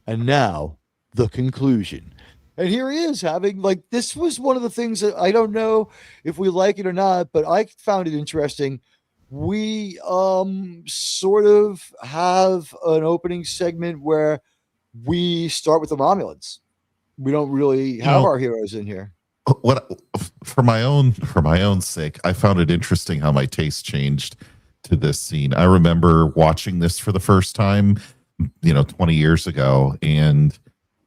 And now the conclusion. And here he is having, like, this was one of the things that I don't know if we like it or not, but I found it interesting. We sort of have an opening segment where we start with the Romulans. We don't really have our heroes in here. What for my own sake, I found it interesting how my taste changed to this scene. I remember watching this for the first time, 20 years ago, and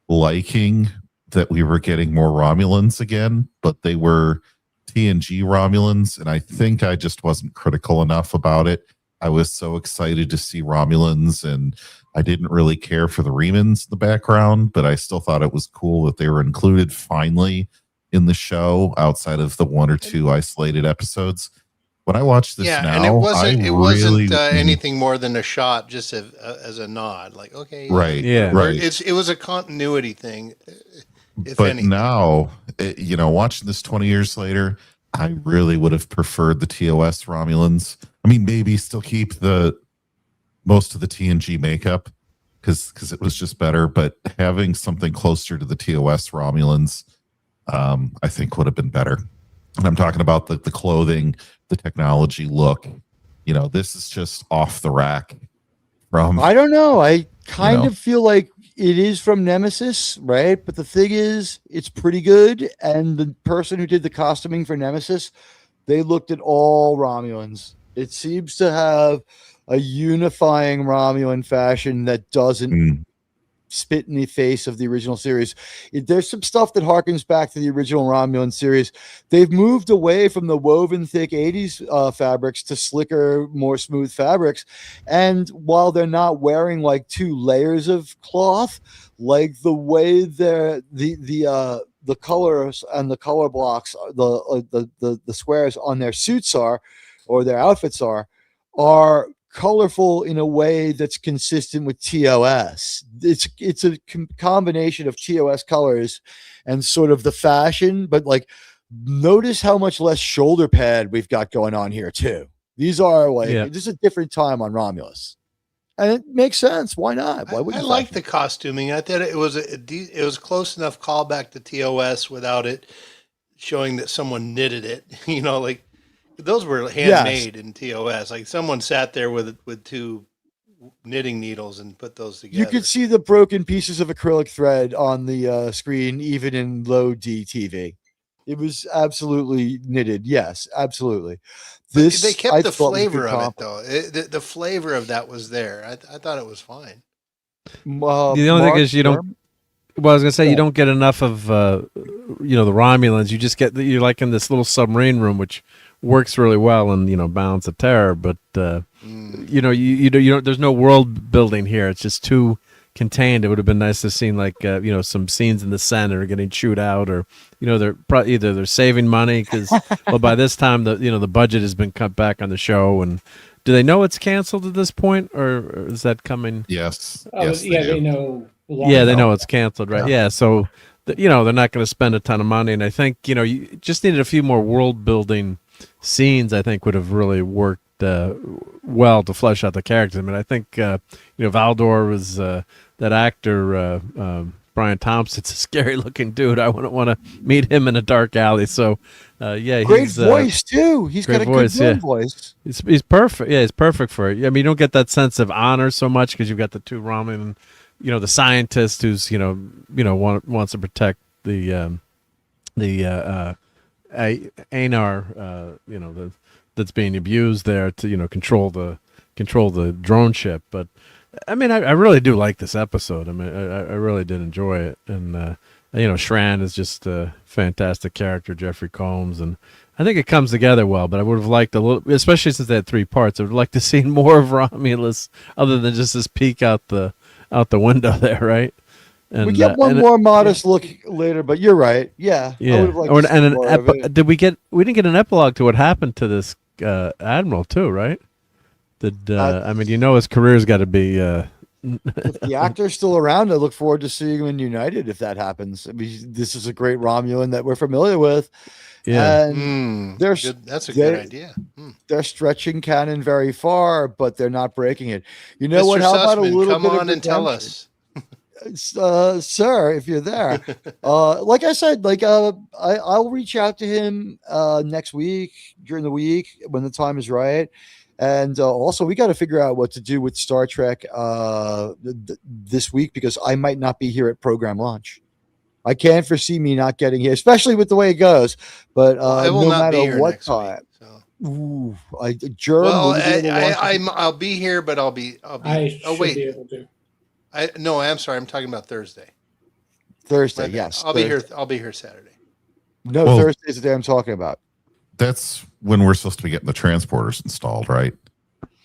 liking that we were getting more Romulans again, but they were TNG Romulans, and I think I just wasn't critical enough about it. I was so excited to see Romulans, and I didn't really care for the Remans in the background, but I still thought it was cool that they were included finally in the show outside of the one or two isolated episodes. When I watch this now, and it wasn't anything more than a shot, just as a nod. Like, okay, right, right. It was a continuity thing. But anything. Now, watching this 20 years later, I really would have preferred the TOS Romulans. I mean, maybe still keep most of the TNG makeup because it was just better. But having something closer to the TOS Romulans, I think would have been better. And I'm talking about the clothing, the technology look. This is just off the rack. I don't know. I kind of feel like it is from Nemesis, right? But the thing is, it's pretty good. And the person who did the costuming for Nemesis, they looked at all Romulans. It seems to have a unifying Romulan fashion that doesn't spit in the face of the original series. There's some stuff that harkens back to the original Romulan series. They've moved away from the woven thick 80s fabrics to slicker, more smooth fabrics. And while they're not wearing like two layers of cloth, like the way the colors and the color blocks, the squares on their suits are, or their outfits are colorful in a way that's consistent with TOS. It's a combination of TOS colors and sort of the fashion, but like notice how much less shoulder pad we've got going on here too. These are this is a different time on Romulus. And it makes sense. Why not? Why wouldn't I like the costuming. I thought it was close enough callback to TOS without it showing that someone knitted it. Like those were handmade in TOS. Like someone sat there with two knitting needles and put those together. You could see the broken pieces of acrylic thread on the screen, even in low D TV. It was absolutely knitted. Yes, absolutely. They kept the flavor of it, though. The flavor of that was there. I thought it was fine. The only thing is you don't. Well, I was gonna say you don't get enough of the Romulans. You just get you're like in this little submarine room, which works really well in Balance of Terror, but you don't. There's no world building here. It's just too contained. It would have been nice to see like some scenes in the center getting chewed out, or they're probably either they're saving money because by this time the budget has been cut back on the show. And do they know it's canceled at this point, or is that coming? Yes. They know. Yeah, they know it's canceled, right? Yeah, so they're not going to spend a ton of money, and I think you just needed a few more world building scenes. I think would have really worked well to flesh out the characters. I mean, I think Valdor was that actor Brian Thompson's a scary looking dude. I wouldn't want to meet him in a dark alley. So great voice too. He's got a good voice. He's perfect. Yeah, he's perfect for it. I mean, you don't get that sense of honor so much because you've got the two Romulan. The scientist who's wants to protect the Aenar, that's being abused there to control the drone ship. But I mean, I really do like this episode. I mean, I really did enjoy it, and Shran is just a fantastic character, Jeffrey Combs, and I think it comes together well. But I would have liked a little, especially since they had 3 parts. I would like to see more of Romulus, other than just this peek out the window there, right? And we get one more modest look later, but you're right. Yeah. I would have liked to see more we didn't get an epilogue to what happened to this admiral too, right? I mean, his career's got to be. If the actor's still around, I look forward to seeing him in United if that happens. I mean, this is a great Romulan that we're familiar with. Yeah, and that's a good idea. They're stretching canon very far, but they're not breaking it. You know Mr. what? How Sussman, about a little come bit on of and tell us, sir, if you're there. Like I said, I'll reach out to him next week during the week when the time is right. And also, we got to figure out what to do with Star Trek this week because I might not be here at program launch. I can't foresee me not getting here, especially with the way it goes. But I will no not be matter here what next time. week. So. Ooh, Well, I'll be here, but I'll be. I Oh should wait, be able to. no, I'm sorry. I'm talking about Thursday. Thursday, My bad. yes. I'll be here. I'll be here Saturday. No, Well, Thursday is the day I'm talking about. That's when we're supposed to be getting the transporters installed, right?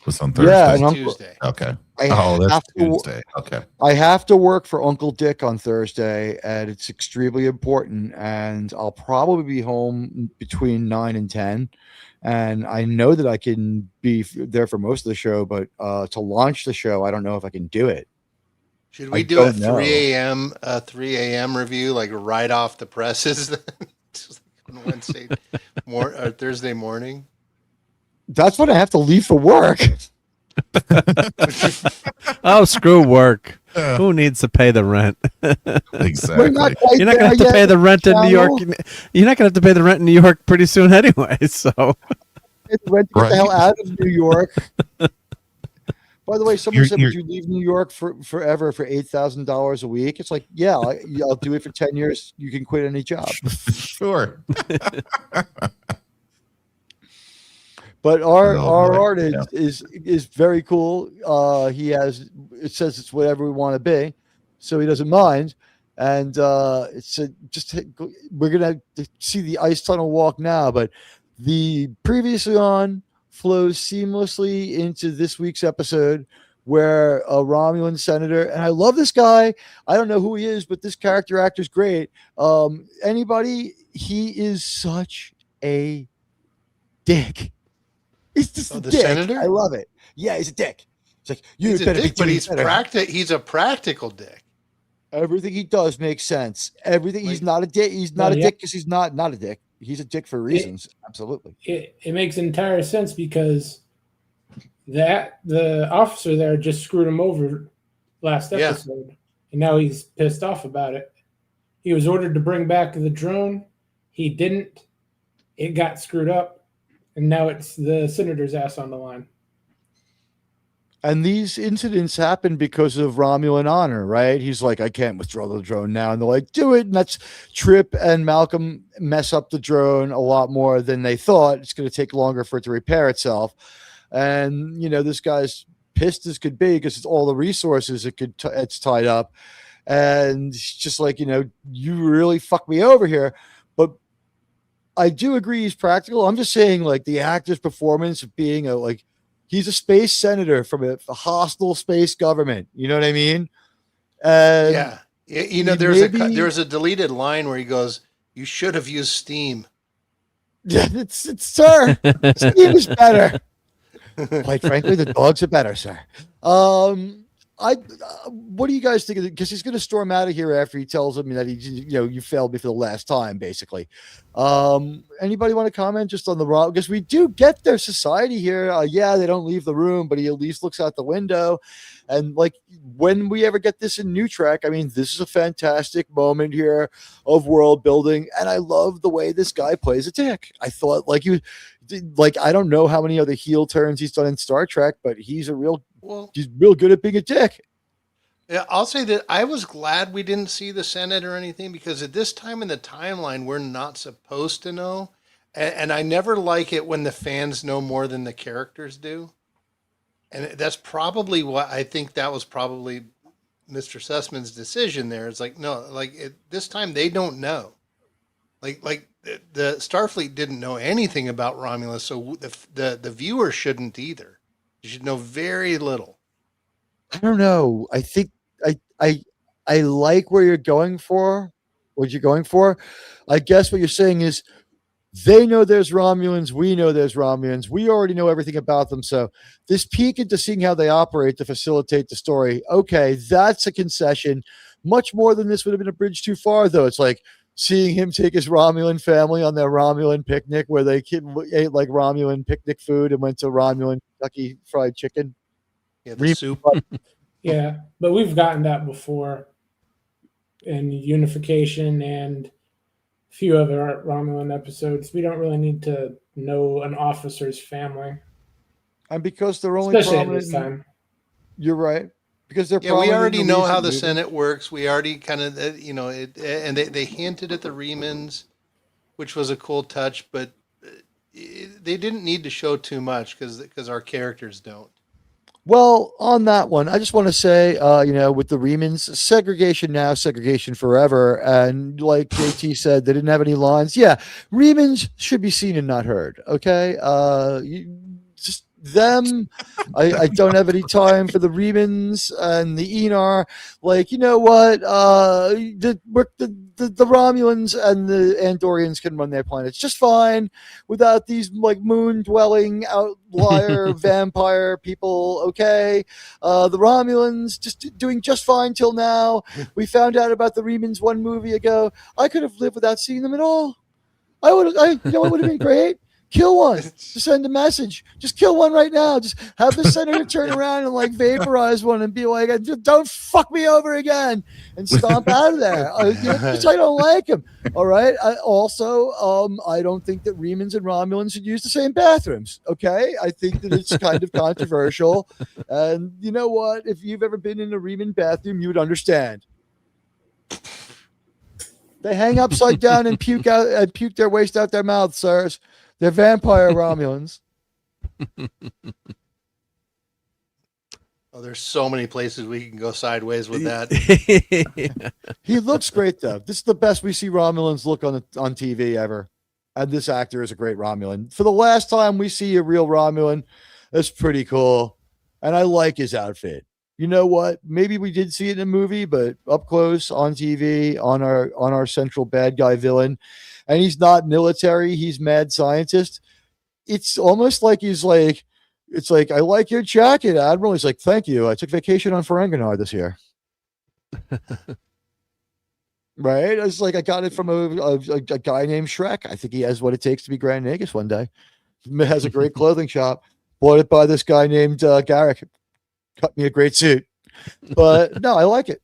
Was on Thursday. Yeah, and Tuesday. Okay. That's that's Tuesday. Okay. I have to work for Uncle Dick on Thursday, and it's extremely important. And I'll probably be home between 9 and 10. And I know that I can be there for most of the show, but to launch the show, I don't know if I can do it. Should we do a 3 a.m. review, like right off the presses on Wednesday or Thursday morning? That's when I have to leave for work. Oh, screw work. Who needs to pay the rent? Exactly. You're not going to have to pay the rent in New York. You're not going to have to pay the rent in New York pretty soon anyway. So, get the hell out of New York. By the way, someone said, would you leave New York forever for $8,000 a week? It's like, yeah, I'll do it for 10 years. You can quit any job. Sure. But our artist is very cool. It says it's whatever we want to be, so he doesn't mind. And we're gonna see the ice tunnel walk now, but the previously on flows seamlessly into this week's episode where a Romulan senator, and I love this guy. I don't know who he is, but this character actor's great. He is such a dick. He's just a dick. Senator? I love it. Yeah, he's a dick. It's like he's a dick, but he's a practical dick. Everything he does makes sense. Everything. He's not a dick. He's not a dick because he's not a dick. He's a dick for reasons. Absolutely. It makes entire sense because the officer there just screwed him over last episode, and now he's pissed off about it. He was ordered to bring back the drone. He didn't. It got screwed up. And now it's the senator's ass on the line. And these incidents happen because of Romulan honor, right? He's like, I can't withdraw the drone now. And they're like, do it. And that's Trip and Malcolm mess up the drone a lot more than they thought. It's going to take longer for it to repair itself. And, this guy's pissed as could be because it's all the resources it's tied up. And it's just like, you really fucked me over here. But I do agree he's practical. I'm just saying, like, the actor's performance of being he's a space senator from a hostile space government. You know what I mean? Yeah. There's a deleted line where he goes, "You should have used Steam." Yeah, it's sir. Steam is better. Quite frankly, the dogs are better, sir. What do you guys think of it? Because he's going to storm out of here after he tells him that you failed me for the last time, basically. Anybody want to comment just on the raw? Because we do get their society here. They don't leave the room, but he at least looks out the window. And like when we ever get this in New Trek, I mean, this is a fantastic moment here of world building, and I love the way this guy plays a dick. I thought I don't know how many other heel turns he's done in Star Trek, but he's real good at being a dick. Yeah, I'll say that I was glad we didn't see the Senate or anything because at this time in the timeline, we're not supposed to know. And I never like it when the fans know more than the characters do. And that's probably what I think that was probably Mr. Sussman's decision there. It's like, no, this time they don't know. Like the Starfleet didn't know anything about Romulus, so the viewer shouldn't either. You should know very little. I don't know. I think I like where you're going for. What you're going for. I guess what you're saying is they know there's Romulans. We know there's Romulans. We already know everything about them. So this peek into seeing how they operate to facilitate the story. Okay, that's a concession. Much more than this would have been a bridge too far, though. It's like seeing him take his Romulan family on their Romulan picnic where they ate like Romulan picnic food and went to Romulan Kentucky Fried Chicken. Yeah, the soup. Yeah, but we've gotten that before in Unification and a few other Romulan episodes. We don't really need to know an officer's family. And because they're only especially prominent at this time. You're right. because they're Yeah, we already know how the movie. Senate works. We already kind of, and they hinted at the Remans, which was a cool touch, but they didn't need to show too much because our characters don't. Well, on that one, I just want to say, with the Remans, segregation now, segregation forever. And like JT said, they didn't have any lines. Yeah, Remans should be seen and not heard. Okay. Just them. I don't have any time for the Remans and the Aenar. Like, you know what? The Romulans and the Andorians can run their planets just fine without these like moon dwelling outlier vampire people. Okay. The Romulans just doing just fine till now. We found out about the Remans one movie ago. I could have lived without seeing them at all. It would have been great. Kill one to send a message. Just kill one right now. Just have the senator turn around and like vaporize one and be like, "Don't fuck me over again," and stomp out of there. Because I don't like him. All right. I don't think that Remans and Romulans should use the same bathrooms. Okay. I think that it's kind of controversial. And you know what? If you've ever been in a Reman bathroom, you would understand. They hang upside down and puke their waste out their mouths, sirs. They're vampire Romulans. Oh, there's so many places we can go sideways with that. He looks great, though. This is the best we see Romulans look on TV ever. And this actor is a great Romulan. For the last time we see a real Romulan, that's pretty cool. And I like his outfit. You know what? Maybe we did see it in a movie, but up close on TV, on our central bad guy villain. And he's not military, he's mad scientist. It's almost like he's like, it's like, I like your jacket, Admiral. He's like, thank you. I took vacation on Ferenginar this year. Right? It's like I got it from a guy named Shrek. I think he has what it takes to be Grand Nagus one day. He has a great clothing shop. Bought it by this guy named Garrick. Cut me a great suit. But no, I like it.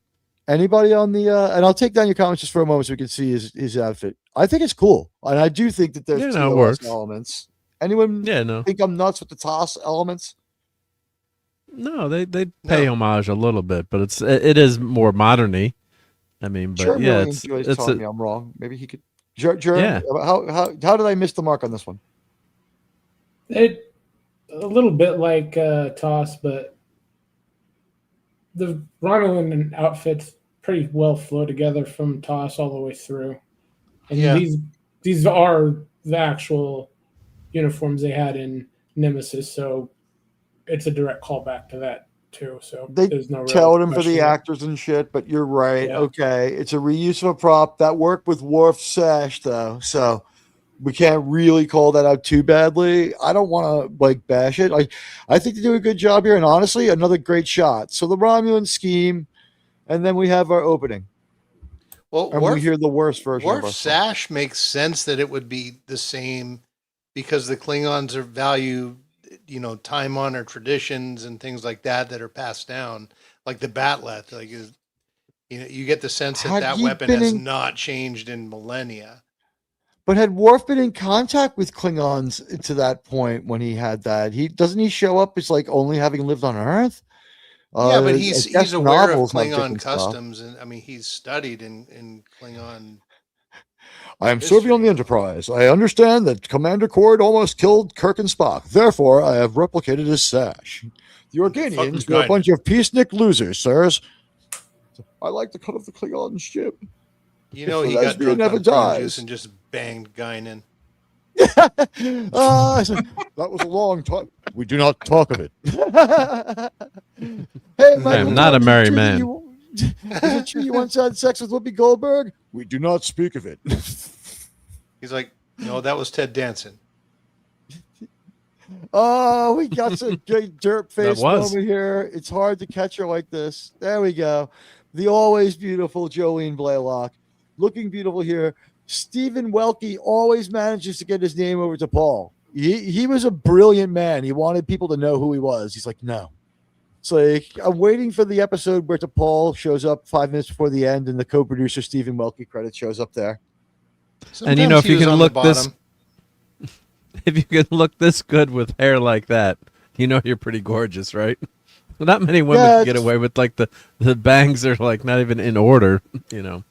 Anybody on the and I'll take down your comments just for a moment so we can see his outfit. I think it's cool. And I do think that there's TOS elements. Anyone think I'm nuts with the TOS elements? No, they pay homage a little bit, but it is more modern-y. I mean, but sure, yeah, it's telling me I'm wrong. Maybe he could. Yeah. How did I miss the mark on this one? It a little bit like TOS, but the Romulan outfits pretty well flow together from TOS all the way through. And these are the actual uniforms they had in Nemesis, so it's a direct callback to that too. So there's no tell them for the actors and shit, but you're right. Yeah. Okay, it's a reuse of a prop that worked with Worf's sash though, so we can't really call that out too badly. I don't want to like bash it. I think they do a good job here, and honestly, another great shot. So the Romulan scheme, and then we have our opening. Well, and we hear the worst version. Worf's sash makes sense that it would be the same because the Klingons are value, time-honored traditions and things like that are passed down, like the Batleth. Like, you get the sense that weapon has not changed in millennia. But had Worf been in contact with Klingons to that point when he had that? Doesn't he show up as like only having lived on Earth? Yeah, but he's aware of Klingon customs, and I mean he's studied in Klingon. I am serving on the Enterprise. I understand that Commander Cord almost killed Kirk and Spock. Therefore, I have replicated his sash. The Organians were a bunch of peacenik losers, sirs. I like the cut of the Klingon ship. He got drunk on prune juice and just banged Guinan. That was a long time. We do not talk of it. Hey, Michael, I'm not a married man. Is it true you once had sex with Whoopi Goldberg? We do not speak of it. He's like, no, that was Ted Danson. Oh, we got some great dirt face moment here. It's hard to catch her like this. There we go. The always beautiful Jolene Blaylock. Looking beautiful here. Stephen Welke always manages to get his name over to Paul. He was a brilliant man. He wanted people to know who he was. He's like, no. It's like, I'm waiting for the episode where Paul shows up 5 minutes before the end and the co-producer Stephen Welke credit shows up there. Sometimes and if you can look this, if you can look this good with hair like that, you're pretty gorgeous, right? Not many women can get away with like the bangs are like not even in order, you know.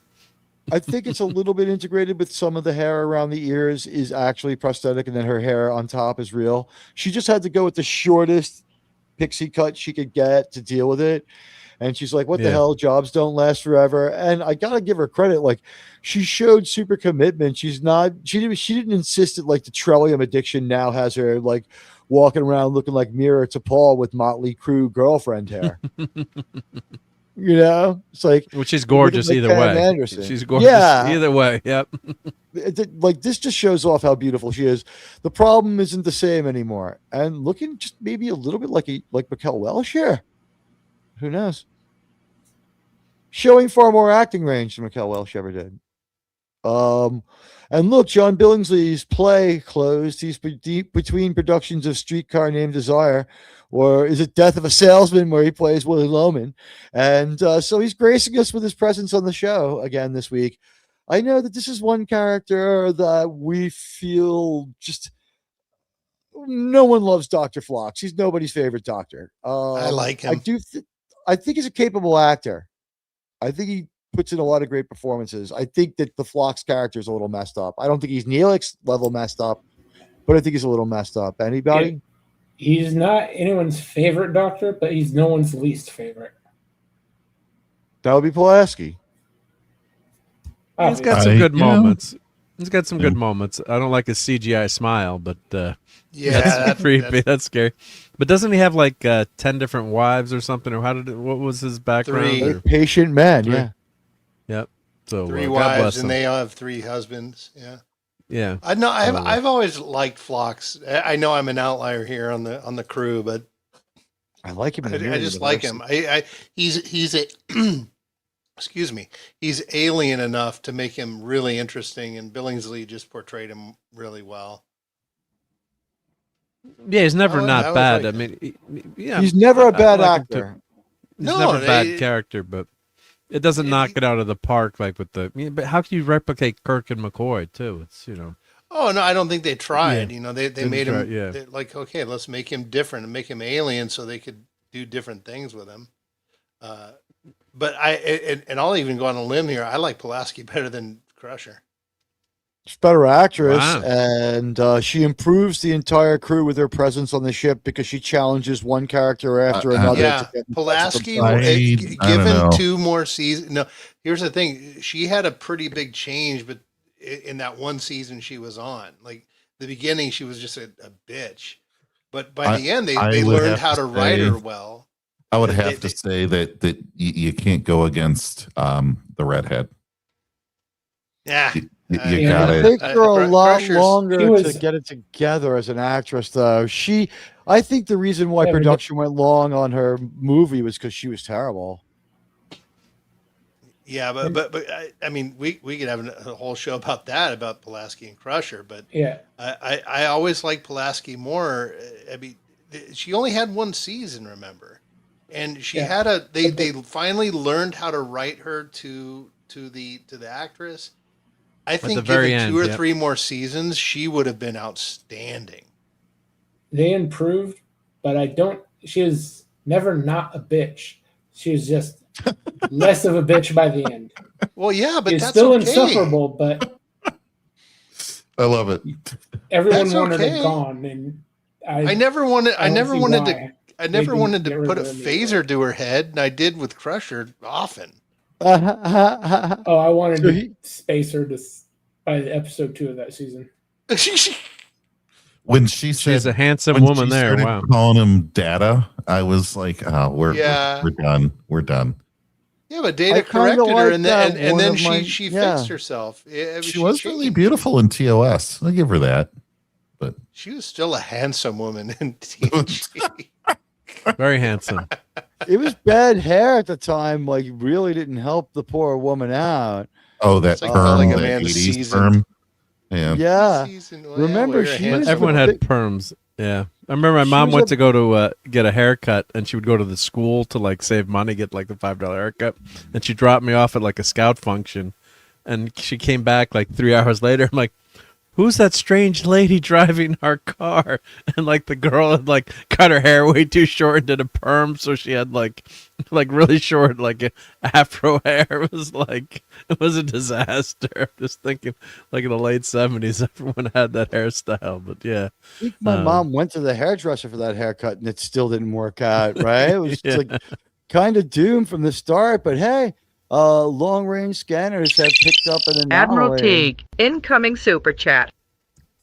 I think it's a little bit integrated with some of the hair around the ears is actually prosthetic, and then her hair on top is real. She just had to go with the shortest pixie cut she could get to deal with it. And she's like, what the hell? Jobs don't last forever. And I got to give her credit. Like, she showed super commitment. She didn't insist that like the Trellium addiction now has her like walking around looking like Mira to Paul with Motley Crue girlfriend hair. You know, it's like, which is gorgeous either way. Anderson. She's gorgeous either way. Yep. Like, this just shows off how beautiful she is. The problem isn't the same anymore. And looking just maybe a little bit like Mikkel Welsh here. Who knows? Showing far more acting range than Mikkel Welsh ever did. And look, John Billingsley's play closed. He's between productions of Streetcar Named Desire, or is it Death of a Salesman, where he plays Willie Loman. And so he's gracing us with his presence on the show again this week. I know that this is one character that we feel just no one loves Dr. Phlox. He's nobody's favorite doctor. I like him. I think he's a capable actor. I think he puts in a lot of great performances. I think that the Phlox character is a little messed up. I don't think he's Neelix level messed up, but I think he's a little messed up. Anybody? He's not anyone's favorite doctor, but he's no one's least favorite. That would be Pulaski. He's got some good moments. He's got some good moments. I don't like his CGI smile, but that's creepy. That's scary. But doesn't he have like 10 different wives or something? Or what was his background? 3 patient men. Yeah. Yep. So 3 wives, and they all have 3 husbands. Yeah. Yeah. I know. I've always liked Phlox. I know I'm an outlier here on the crew, but I like him. I just like him. He's a excuse me. He's alien enough to make him really interesting, and Billingsley just portrayed him really well. Yeah, he's never not bad. I mean, he's never a bad actor. He's never a bad character, but it doesn't knock it out of the park like with the. But how can you replicate Kirk and McCoy too? It's Oh no, I don't think they tried. You know, they made him like, okay, let's make him different and make him alien so they could do different things with him. But I'll even go on a limb here. I like Pulaski better than Crusher. She's a better actress, and she improves the entire crew with her presence on the ship because she challenges one character after another. Yeah, Pulaski, given 2 more seasons. No, here's the thing. She had a pretty big change, but in that one season she was on. Like, the beginning, she was just a bitch. But by the end, they learned how to write her well. I would have to say that you can't go against the redhead. Yeah. You got it. It took her a lot longer to get it together as an actress, though. I think the reason why production went long on her movie was because she was terrible. Yeah, but I mean, we could have a whole show about that, about Pulaski and Crusher. But yeah, I always liked Pulaski more. I mean, she only had 1 season, remember, and she had they finally learned how to write her to the actress. I think given 2 or 3 more seasons, she would have been outstanding. They improved, but she was never not a bitch. She was just less of a bitch by the end. Well, yeah, but it's that's still okay. insufferable, but I love it. Everyone wanted it gone, and I never wanted to put a phaser to her head, and I did with Crusher often. I wanted to space her by episode 2 of that season. When she's a handsome woman there, wow. Calling him Data, I was like, "Oh, we're done. We're done." Yeah, but Data corrected her, and then she fixed herself. She was really beautiful in TOS. I'll give her that. But she was still a handsome woman in TNG. Very handsome. It was bad hair at the time. Like, really didn't help the poor woman out. Oh, that perm, that 80s perm. Yeah. Remember, everyone had perms. Yeah, I remember my mom went to go to get a haircut, and she would go to the school to like save money, get like the $5 haircut, and she dropped me off at like a scout function, and she came back like 3 hours later. I'm like, who's that strange lady driving our car? And like the girl had like cut her hair way too short and did a perm, so she had like really short like afro hair. It was a disaster. I'm just thinking like in the late 70s, everyone had that hairstyle. But yeah, I think my mom went to the hairdresser for that haircut and it still didn't work out. Right? It was like kind of doomed from the start. But hey, long range scanners have picked up an anomaly. Admiral Teague, incoming super chat.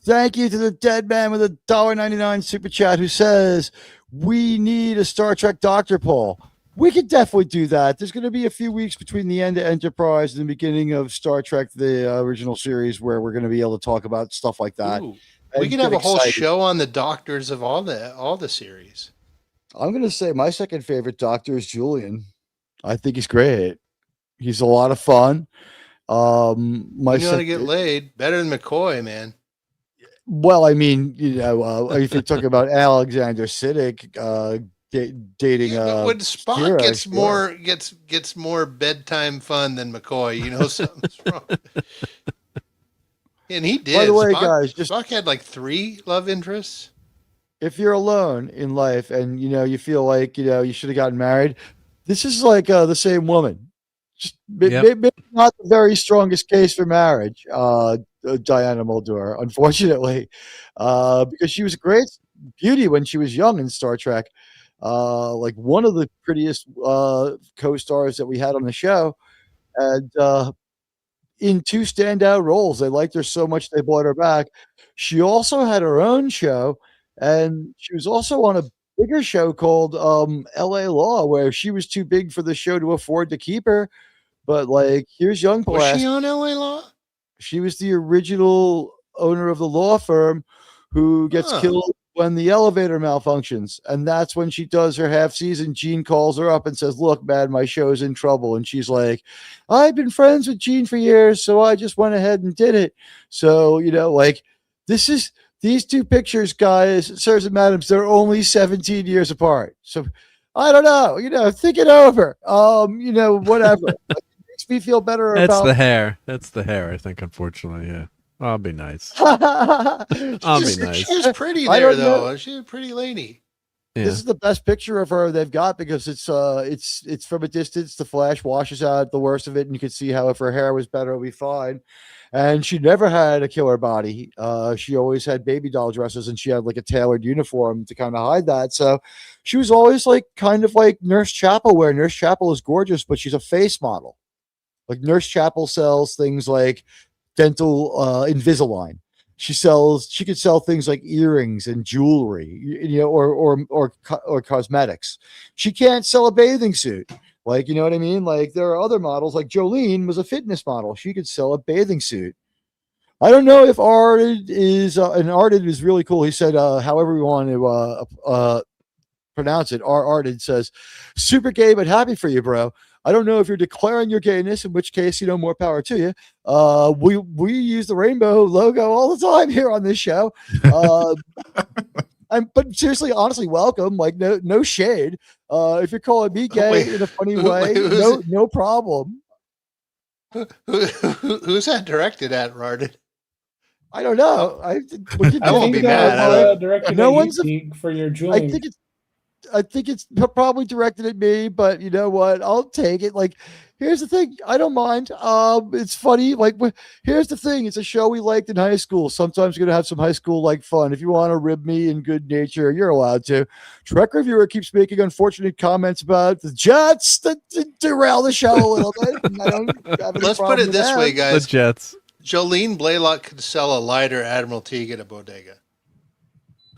Thank you to the dead man with $1.99 super chat who says, we need a Star Trek Doctor poll. We could definitely do that. There's going to be a few weeks between the end of Enterprise and the beginning of Star Trek, the original series, where we're going to be able to talk about stuff like that. Ooh, we can have a whole show on the doctors of all the series. I'm going to say my second favorite Doctor is Julian. I think he's great. He's a lot of fun. You want to get laid better than McCoy, man. Well, I mean, if you're talking about Alexander Siddig dating, when Spock Kira, gets more bedtime fun than McCoy, something's wrong. And he did. By the way, Spock had like 3 love interests. If you're alone in life and you feel like you should have gotten married, this is like the same woman. Just maybe not the very strongest case for marriage, Diana Muldaur, unfortunately, because she was a great beauty when she was young in Star Trek, like one of the prettiest co-stars that we had on the show, and in 2 standout roles. They liked her so much they brought her back. She also had her own show, and she was also on a bigger show called LA Law, where she was too big for the show to afford to keep her. But like, here's young Pulaski. Was she on LA Law? She was the original owner of the law firm who gets killed when the elevator malfunctions. And that's when she does her half season. Gene calls her up and says, look, man, my show's in trouble. And she's like, I've been friends with Gene for years, so I just went ahead and did it. So, like, these 2 pictures, guys, sirs and madams, they're only 17 years apart. So I don't know, think it over. Whatever. Makes me feel better That's about the hair. That's the hair, I think, unfortunately. Yeah. I'll be nice. I'll be nice. She's pretty there, though. She's a pretty lady. Yeah. This is the best picture of her they've got because it's from a distance. The flash washes out the worst of it, and you can see how if her hair was better, it would be fine. And she never had a killer body. She always had baby doll dresses, and she had like a tailored uniform to kind of hide that. So she was always like kind of like Nurse Chapel, where Nurse Chapel is gorgeous, but she's a face model. Like Nurse Chapel sells things like dental Invisalign. She could sell things like earrings and jewelry, or cosmetics. She can't sell a bathing suit. Like, you know what I mean? Like there are other models, like Jolene was a fitness model. She could sell a bathing suit. I don't know if Arded is, and Arded is really cool. He said, however we want to pronounce it, Arded says, super gay, but happy for you, bro. I don't know if you're declaring your gayness, in which case, more power to you. We use the rainbow logo all the time here on this show. But seriously, honestly, welcome. Like no shade. If you're calling me gay in a funny way, no problem. Who's that directed at, Rarded? I don't know. I won't be mad. No one's for your Julian. I think it's probably directed at me, but you know what? I'll take it. Like, here's the thing. I don't mind. It's funny. Like, here's the thing. It's a show we liked in high school. Sometimes you're going to have some high school like fun. If you want to rib me in good nature, you're allowed to. Trek Reviewer keeps making unfortunate comments about the Jets that derail the show a little bit. Let's put it this way, guys. The Jets. Jolene Blaylock could sell a lighter Admiral Teague at a bodega.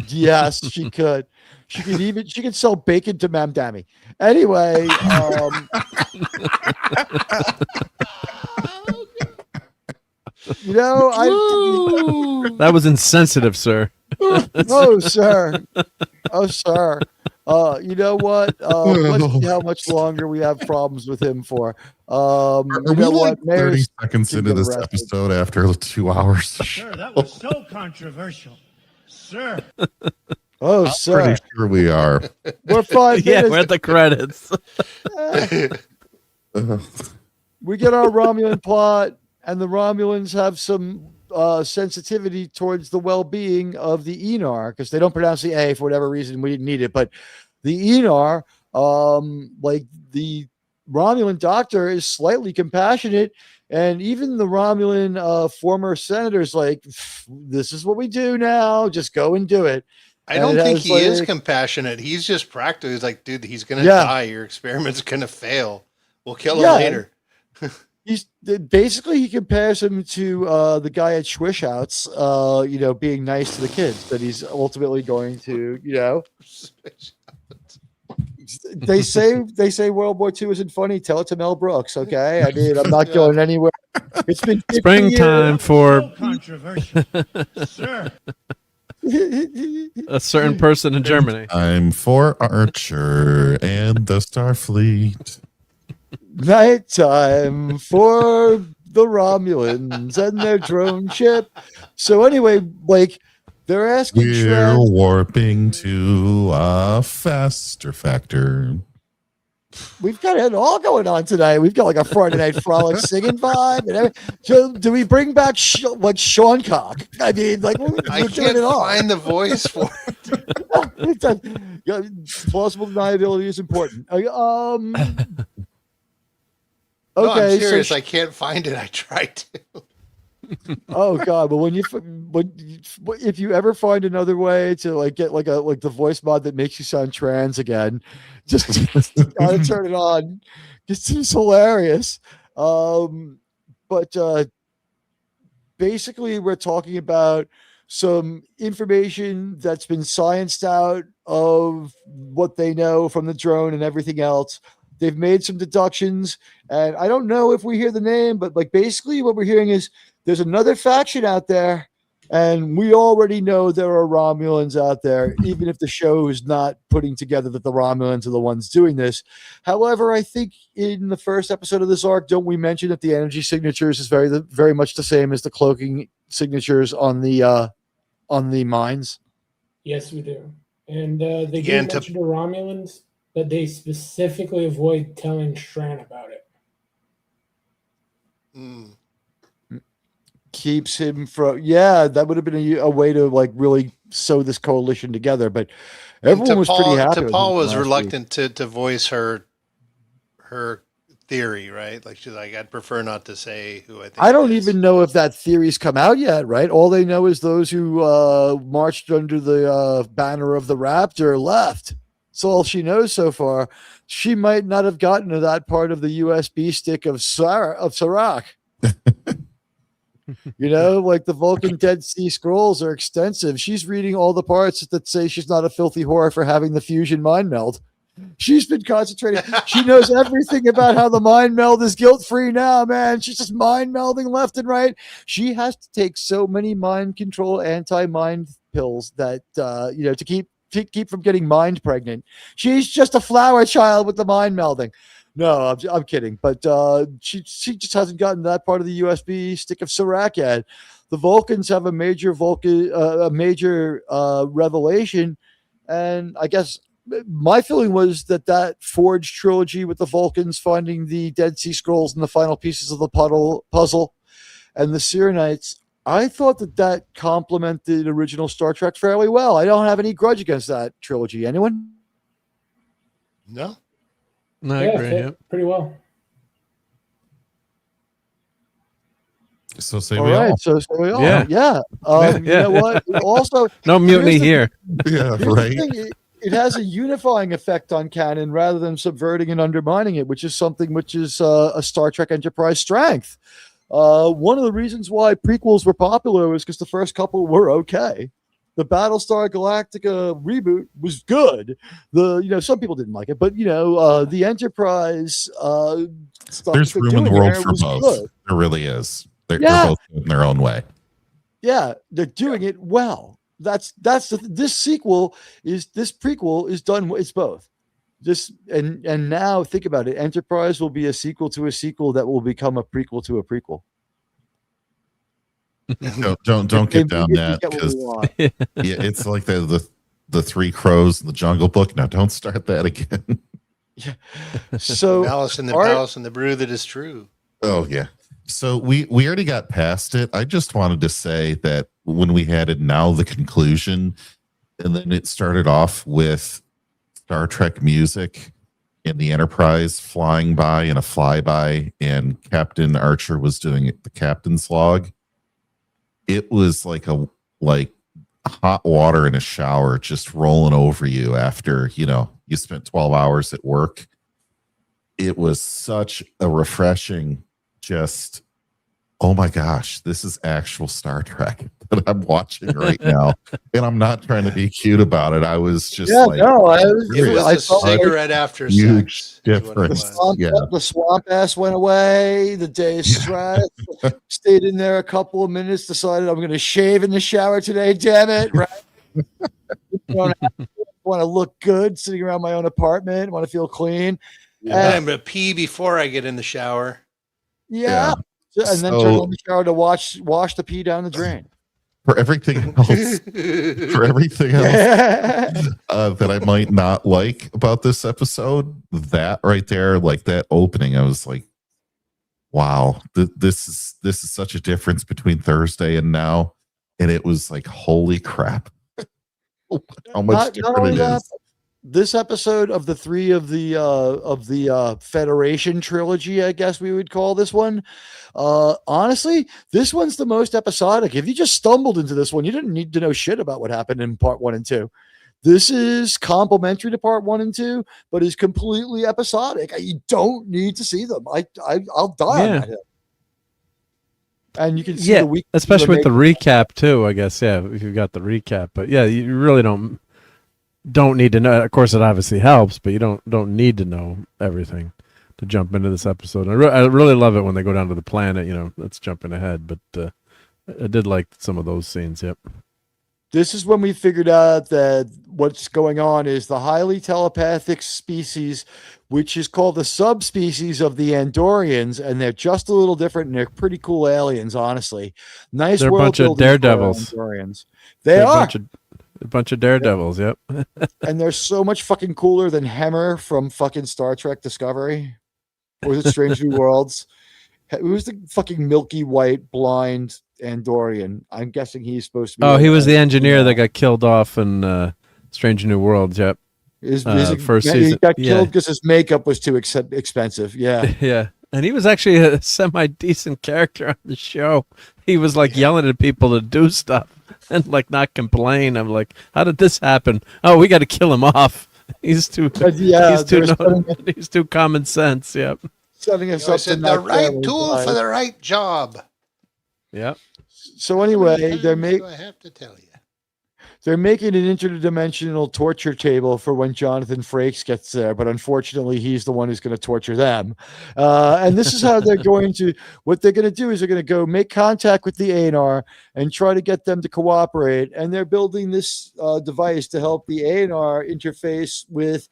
Yes, she could. She could sell bacon to Mam Dammy. Anyway, that was insensitive, sir. Oh, sir. You know what? Let's see how much longer we have problems with him for. Are we like 30 seconds into this episode after 2 hours? Sir, that was so controversial. Sir. Oh, I'm sir. pretty sure we are. We're 5 minutes. Yeah, we're at the credits. We get our Romulan plot, and the Romulans have some sensitivity towards the well-being of the Aenar, because they don't pronounce the A for whatever reason. We didn't need it, but the Aenar, like the Romulan doctor, is slightly compassionate, and even the Romulan former senator's like, "This is what we do now. Just go and do it." I don't think he is compassionate. He's just practical. He's like, dude, he's going to die. Your experiment's going to fail. We'll kill him later. He's basically, he compares him to the guy at Schwishouts, being nice to the kids, that he's ultimately going to, they say World War II isn't funny. Tell it to Mel Brooks. Okay. I mean, I'm not going anywhere. It's been springtime for controversial, sir. A certain person in Germany. I'm for Archer and the Starfleet. Nighttime for the Romulans and their drone ship. So anyway, like, they're asking. We're warping to a faster factor. We've got it all going on tonight. We've got like a Friday Night Frolic singing vibe. And everything. So do we bring back like Sean Cock? I mean, like, I can't find the voice for it. Plausible deniability is important. Okay, no, I'm serious. I can't find it. I tried to. Oh God! But if you ever find another way to like get like the voice mod that makes you sound trans again, just gotta turn it on. It seems hilarious. But basically, we're talking about some information that's been scienced out of what they know from the drone and everything else. They've made some deductions, and I don't know if we hear the name, but like basically what we're hearing is there's another faction out there, and we already know there are Romulans out there, even if the show is not putting together that the Romulans are the ones doing this. However, I think in the first episode of this arc, don't we mention that the energy signatures is very much the same as the cloaking signatures on the mines? Yes, we do. And they do mention the Romulans, but they specifically avoid telling Shran about it. Keeps him from, that would have been a way to like really sew this coalition together, but everyone was pretty happy. T'Pol was reluctant to voice her theory, right? Like she's like, I'd prefer not to say who I think. I don't even know if that theory's come out yet, right? All they know is those who marched under the banner of the Raptor left. That's all she knows so far. She might not have gotten to that part of the USB stick of Serac. Like the Vulcan Dead Sea Scrolls are extensive. She's reading all the parts that say she's not a filthy whore for having the fusion mind meld. She's been concentrating. She knows everything about how the mind meld is guilt-free now, man. She's just mind melding left and right. She has to take so many mind control, anti-mind pills that, to keep from getting mind pregnant. She's just a flower child with the mind melding. No, I'm kidding. But she just hasn't gotten that part of the USB stick of Serac yet. The Vulcans have a major revelation, and I guess my feeling was that Forge trilogy with the Vulcans finding the Dead Sea Scrolls and the final pieces of the puzzle and the Sirenites, I thought that complemented original Star Trek fairly well. I don't have any grudge against that trilogy. Anyone? No. No, I agree. Yeah, pretty well. So say all we right, all. so we all. Yeah. Yeah. You know what? Also, no mutiny here. Yeah, right. It has a unifying effect on canon rather than subverting and undermining it, which is something which is a Star Trek Enterprise strength. One of the reasons why prequels were popular was because the first couple were okay. The Battlestar Galactica reboot was good. Some people didn't like it, but the Enterprise stuff. There's room in the world for both. Good. There really is. They're both in their own way. Yeah, they're doing it well. This prequel is done. It's both. And now think about it. Enterprise will be a sequel to a sequel that will become a prequel to a prequel. Don't get down that, because it's like the Three Crows in the Jungle Book. Now don't start that again. So Alice in the Palace and the Brew that is true. Oh yeah. So we already got past it. I just wanted to say that when we had it now, the conclusion, and then it started off with Star Trek music and the Enterprise flying by in a flyby, and Captain Archer was doing the captain's log. It was like hot water in a shower just rolling over you after, you spent 12 hours at work. It was such a refreshing, just, oh my gosh, this is actual Star Trek that I'm watching right now. And I'm not trying to be cute about it. I was just it was a cigarette after sex. The swamp ass went away. The day's stress. Stayed in there a couple of minutes, decided I'm going to shave in the shower today, damn it. Right? Want to look good sitting around my own apartment, want to feel clean. I'm going to pee before I get in the shower. Yeah. And then turn on the shower to wash the pee down the drain. For everything else, that I might not like about this episode, that right there, like that opening, I was like, wow, this is such a difference between Thursday and now. And it was like, holy crap. How much different it is. This episode of the three of the Federation trilogy, I guess we would call this one. Honestly, this one's the most episodic. If you just stumbled into this one, you didn't need to know shit about what happened in part 1 and 2. This is complementary to part 1 and 2, but is completely episodic. You don't need to see them. I'll die on that hill. And you can see the week, especially with the recap too. I guess if you've got the recap, but you really don't need to know. Of course, it obviously helps, but you don't need to know everything to jump into this episode. I really love it when they go down to the planet. That's jumping ahead, but I did like some of those scenes. Yep. This is when we figured out that what's going on is the highly telepathic species, which is called the subspecies of the Andorians, and they're just a little different, and they're pretty cool aliens, honestly. Nice. They're a bunch of daredevils. Andorians. They're a bunch of daredevils, yep. And they're so much fucking cooler than Hemmer from fucking Star Trek Discovery. Or was it Strange New Worlds? Who's the fucking milky white blind Andorian? I'm guessing he's supposed to be. Oh, he was the engineer that got killed off in Strange New Worlds, yep. First season. He got killed because his makeup was too expensive. Yeah. Yeah. And he was actually a semi-decent character on the show. He was like yelling at people to do stuff and like not complain. I'm like, how did this happen? Oh, we got to kill him off. He's too he's too common sense. Yep. Setting us up the right tool for the right job. Yep. So anyway, I have to tell you. They're making an interdimensional torture table for when Jonathan Frakes gets there, but unfortunately, he's the one who's going to torture them. And this is how they're going to. What they're going to do is they're going to go make contact with the Aenar and try to get them to cooperate. And they're building this device to help the Aenar interface with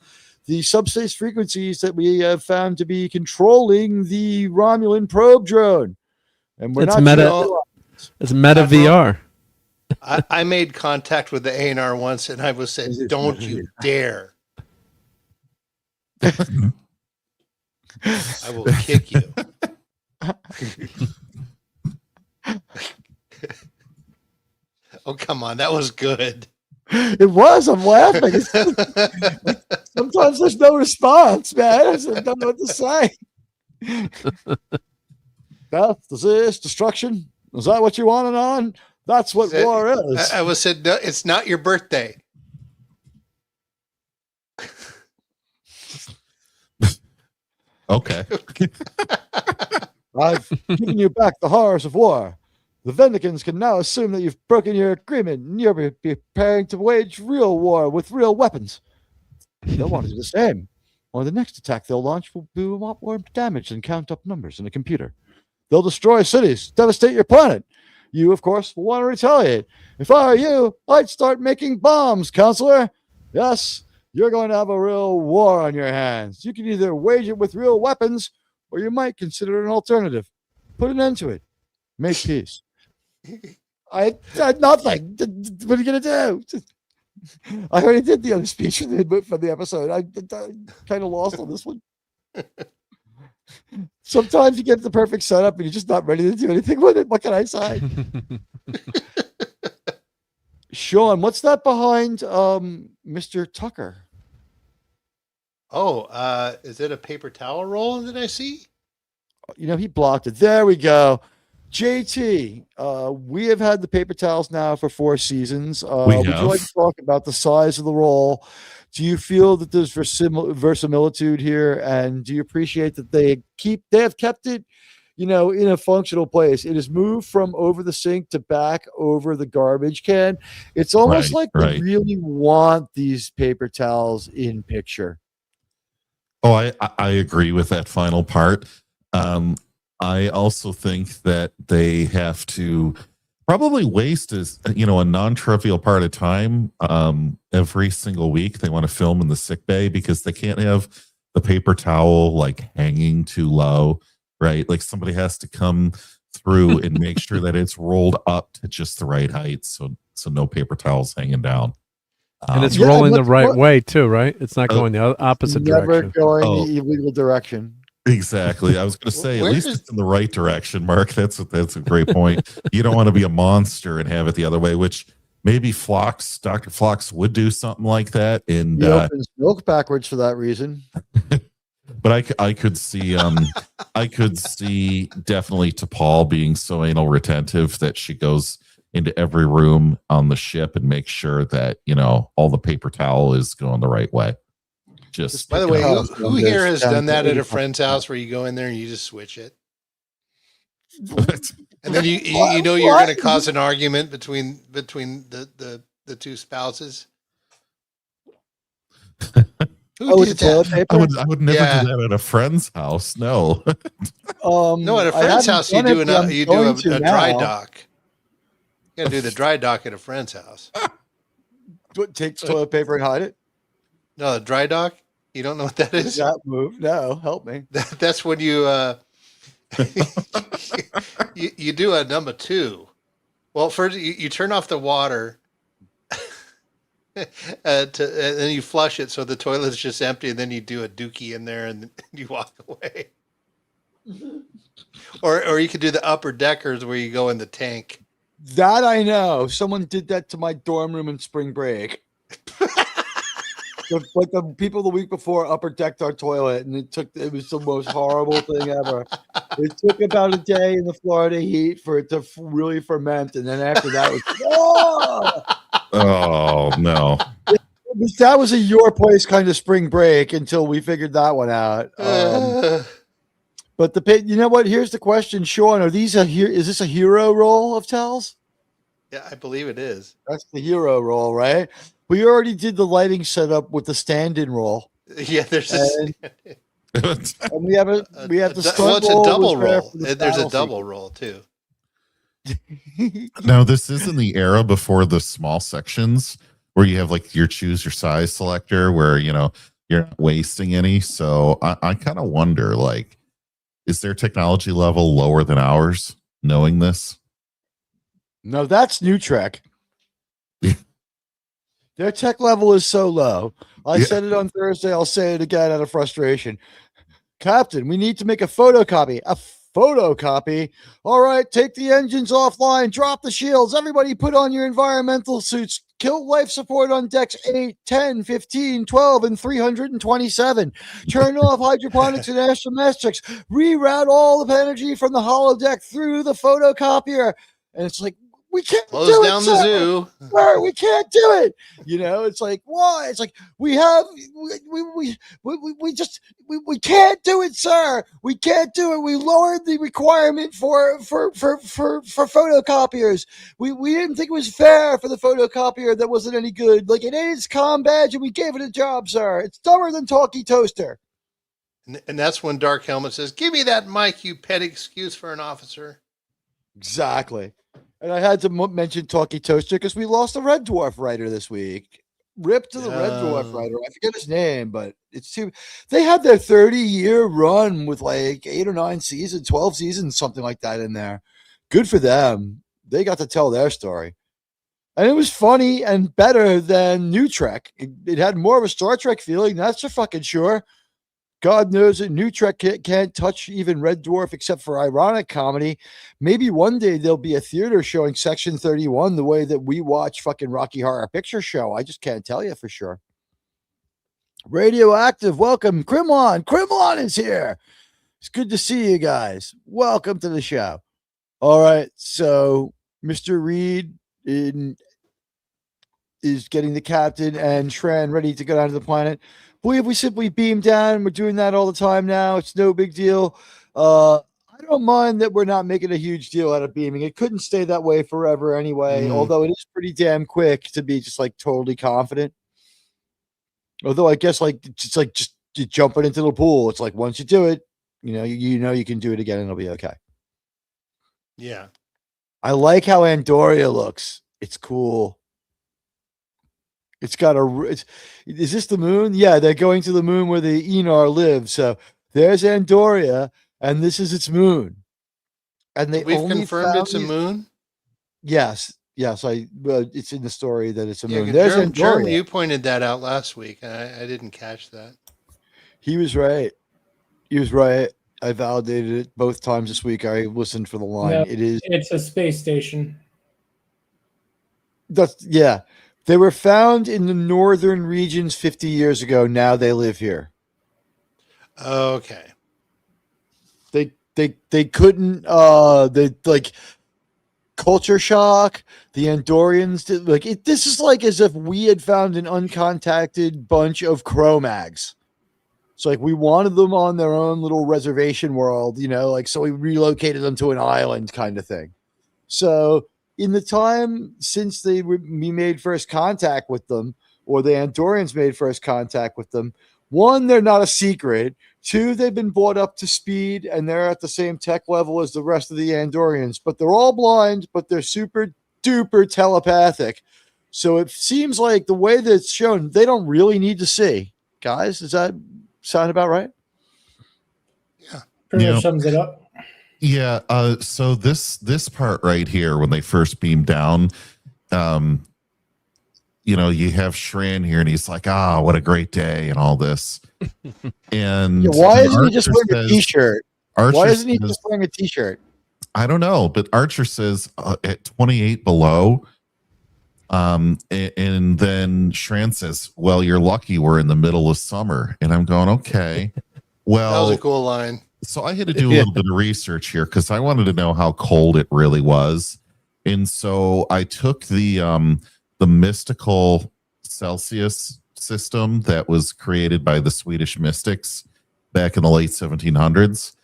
the subspace frequencies that we have found to be controlling the Romulan probe drone. And it's meta VR. I made contact with the Aenar once, and I was said, "Don't you dare! I will kick you." Oh, come on, that was good. It was. I'm laughing. Sometimes there's no response, man. I don't know what to say. Death, disease, destruction. Is that what you wanted on? That's what war is. I was said, no, it's not your birthday. Okay. I've given you back the horrors of war. The Vendicans can now assume that you've broken your agreement and you're preparing to wage real war with real weapons. They'll want to do the same. Or the next attack they'll launch will do a lot more damage than count up numbers in a computer. They'll destroy cities, devastate your planet. You, of course, will want to retaliate. If I were you, I'd start making bombs, counselor. Yes, you're going to have a real war on your hands. You can either wage it with real weapons, or you might consider an alternative. Put an end to it. Make peace. I had nothing. What are you going to do? I already did the other speech from the episode. I kind of lost on this one. Sometimes you get the perfect setup and you're just not ready to do anything with it. What can I say? Sean, what's that behind Mr. Tucker? Oh, is it a paper towel roll that I see? He blocked it. There we go. JT, we have had the paper towels now for 4 seasons. Would you like to talk about the size of the roll? Do you feel that there's verisimilitude here? And do you appreciate that they have kept it, in a functional place? It has moved from over the sink to back over the garbage can. It's almost like they really want these paper towels in picture. Oh, I agree with that final part. I also think that they have to probably waste a non-trivial part of time every single week. They want to film in the sick bay because they can't have the paper towel like hanging too low, right? Like somebody has to come through and make sure that it's rolled up to just the right height, so no paper towels hanging down. And it's rolling the right way too, right? It's not going the opposite direction. Never going the illegal direction. Exactly. I was going to say, at least it's in the right direction, Mark. That's a great point. You don't want to be a monster and have it the other way, which maybe Dr. Phlox would do something like that. And he opens milk backwards for that reason. But I could see definitely T'Pol being so anal retentive that she goes into every room on the ship and makes sure that all the paper towel is going the right way. Just by the way, who here has done that at a friend's house where you go in there and you just switch it? And then you're going to cause an argument between the two spouses. Who did that? I would never do that at a friend's house. No. No, at a friend's house you do a dry dock. You got to do the dry dock at a friend's house. Take toilet paper and hide it? No, the dry dock. You don't know what that is? That move? No, help me. That's when you you do a number 2. Well, first you turn off the water, and then you flush it so the toilet's just empty, and then you do a dookie in there and you walk away. Or you could do the upper deckers where you go in the tank. That I know. Someone did that to my dorm room in spring break. Like the people the week before upper decked our toilet, and it was the most horrible thing ever. It took about a day in the Florida heat for it to really ferment, and then after that oh no. That was a your place kind of spring break until we figured that one out. But you know what? Here's the question, Sean: is this a hero roll of towels? Yeah, I believe it is. That's the hero roll, right? We already did the lighting setup with the stand-in roll. Yeah, there's and we have the stunt it's a double roll. There's a double roll too. Now, this is in the era before the small sections where you have like your choose your size selector where you're not wasting any. So I kind of wonder, like, is their technology level lower than ours knowing this? No, that's New Trek. Their tech level is so low. I said it on Thursday. I'll say it again out of frustration. Captain, we need to make a photocopy. A photocopy? All right, take the engines offline. Drop the shields. Everybody put on your environmental suits. Kill life support on decks 8, 10, 15, 12, and 327. Turn off hydroponics and astrometrics. Reroute all the energy from the holodeck through the photocopier. And it's like, we can't close down the zoo. Sir, we can't do it. It's like, why? It's like we can't do it, sir. We can't do it. We lowered the requirement for photocopiers. We didn't think it was fair for the photocopier that wasn't any good. Like, it is comm badge, and we gave it a job, sir. It's dumber than Talkie Toaster. And that's when Dark Helmet says, "Give me that mic, you pet excuse for an officer." Exactly. And I had to mention Talkie Toaster because we lost a Red Dwarf writer this week. Rip to the Red Dwarf writer. I forget his name, but it's too. They had their 30-year run with like 8 or 9 seasons, 12 seasons, something like that in there. Good for them. They got to tell their story. And it was funny and better than New Trek. It had more of a Star Trek feeling, that's for fucking sure. God knows it. New Trek can't touch even Red Dwarf except for ironic comedy. Maybe one day there'll be a theater showing Section 31 the way that we watch fucking Rocky Horror Picture Show. I just can't tell you for sure. Radioactive, welcome. Krimlon is here. It's good to see you guys. Welcome to the show. All right, so Mr. Reed is getting the captain and Shran ready to go down to the planet. Believe we simply beam down. We're doing that all the time now. It's no big deal. I don't mind that we're not making a huge deal out of beaming. It couldn't stay that way forever anyway, although it is pretty damn quick to be just like totally confident. Although I guess like it's like just jumping into the pool. It's like once you do it, you know you can do it again and it'll be okay. Yeah. I like how Andoria looks. It's cool. It's got is this the moon? Yeah, they're going to the moon where the Aenar live. So there's Andoria, and this is its moon. And we've confirmed it's a moon. Yes. It's in the story that it's a moon. There's Andoria. You pointed that out last week, and I didn't catch that. He was right. I validated it both times this week. I listened for the line. No, it's a space station. Yeah. They were found in the northern regions 50 years ago. Now they live here. Okay. They couldn't they like culture shock. The Andorians did this is like as if we had found an uncontacted bunch of Cro-Mags. So like we wanted them on their own little reservation world, so we relocated them to an island kind of thing. So in the time since we made first contact with them, or the Andorians made first contact with them, one, they're not a secret. Two, they've been brought up to speed and they're at the same tech level as the rest of the Andorians, but they're all blind, but they're super duper telepathic. So it seems like the way that it's shown, they don't really need to see. Guys, does that sound about right? Yeah. Pretty much sums it up. Yeah. So this part right here, when they first beam down, you have Shran here, and he's like, what a great day, and all this. And why isn't he just wearing a t-shirt? Why isn't he just wearing a t-shirt? I don't know, but Archer says at 28 below. And then Shran says, well, you're lucky we're in the middle of summer. And I'm going, okay. Well, that was a cool line. So I had to do a little bit of research here because I wanted to know how cold it really was. And so I took the mystical Celsius system that was created by the Swedish mystics back in the late 1700s,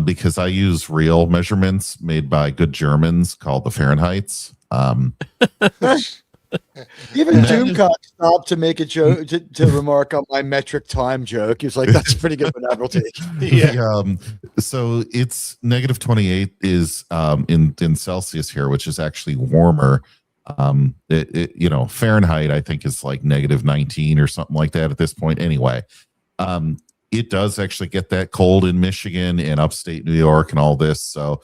because I use real measurements made by good Germans called the Fahrenheits. Even Doomcock stopped to make a joke to remark on my metric time joke. He was like, "That's pretty good, but I will take." Yeah. So it's negative 28 is in Celsius here, which is actually warmer. Fahrenheit I think is like negative 19 or something like that at this point. Anyway, it does actually get that cold in Michigan and upstate New York and all this. So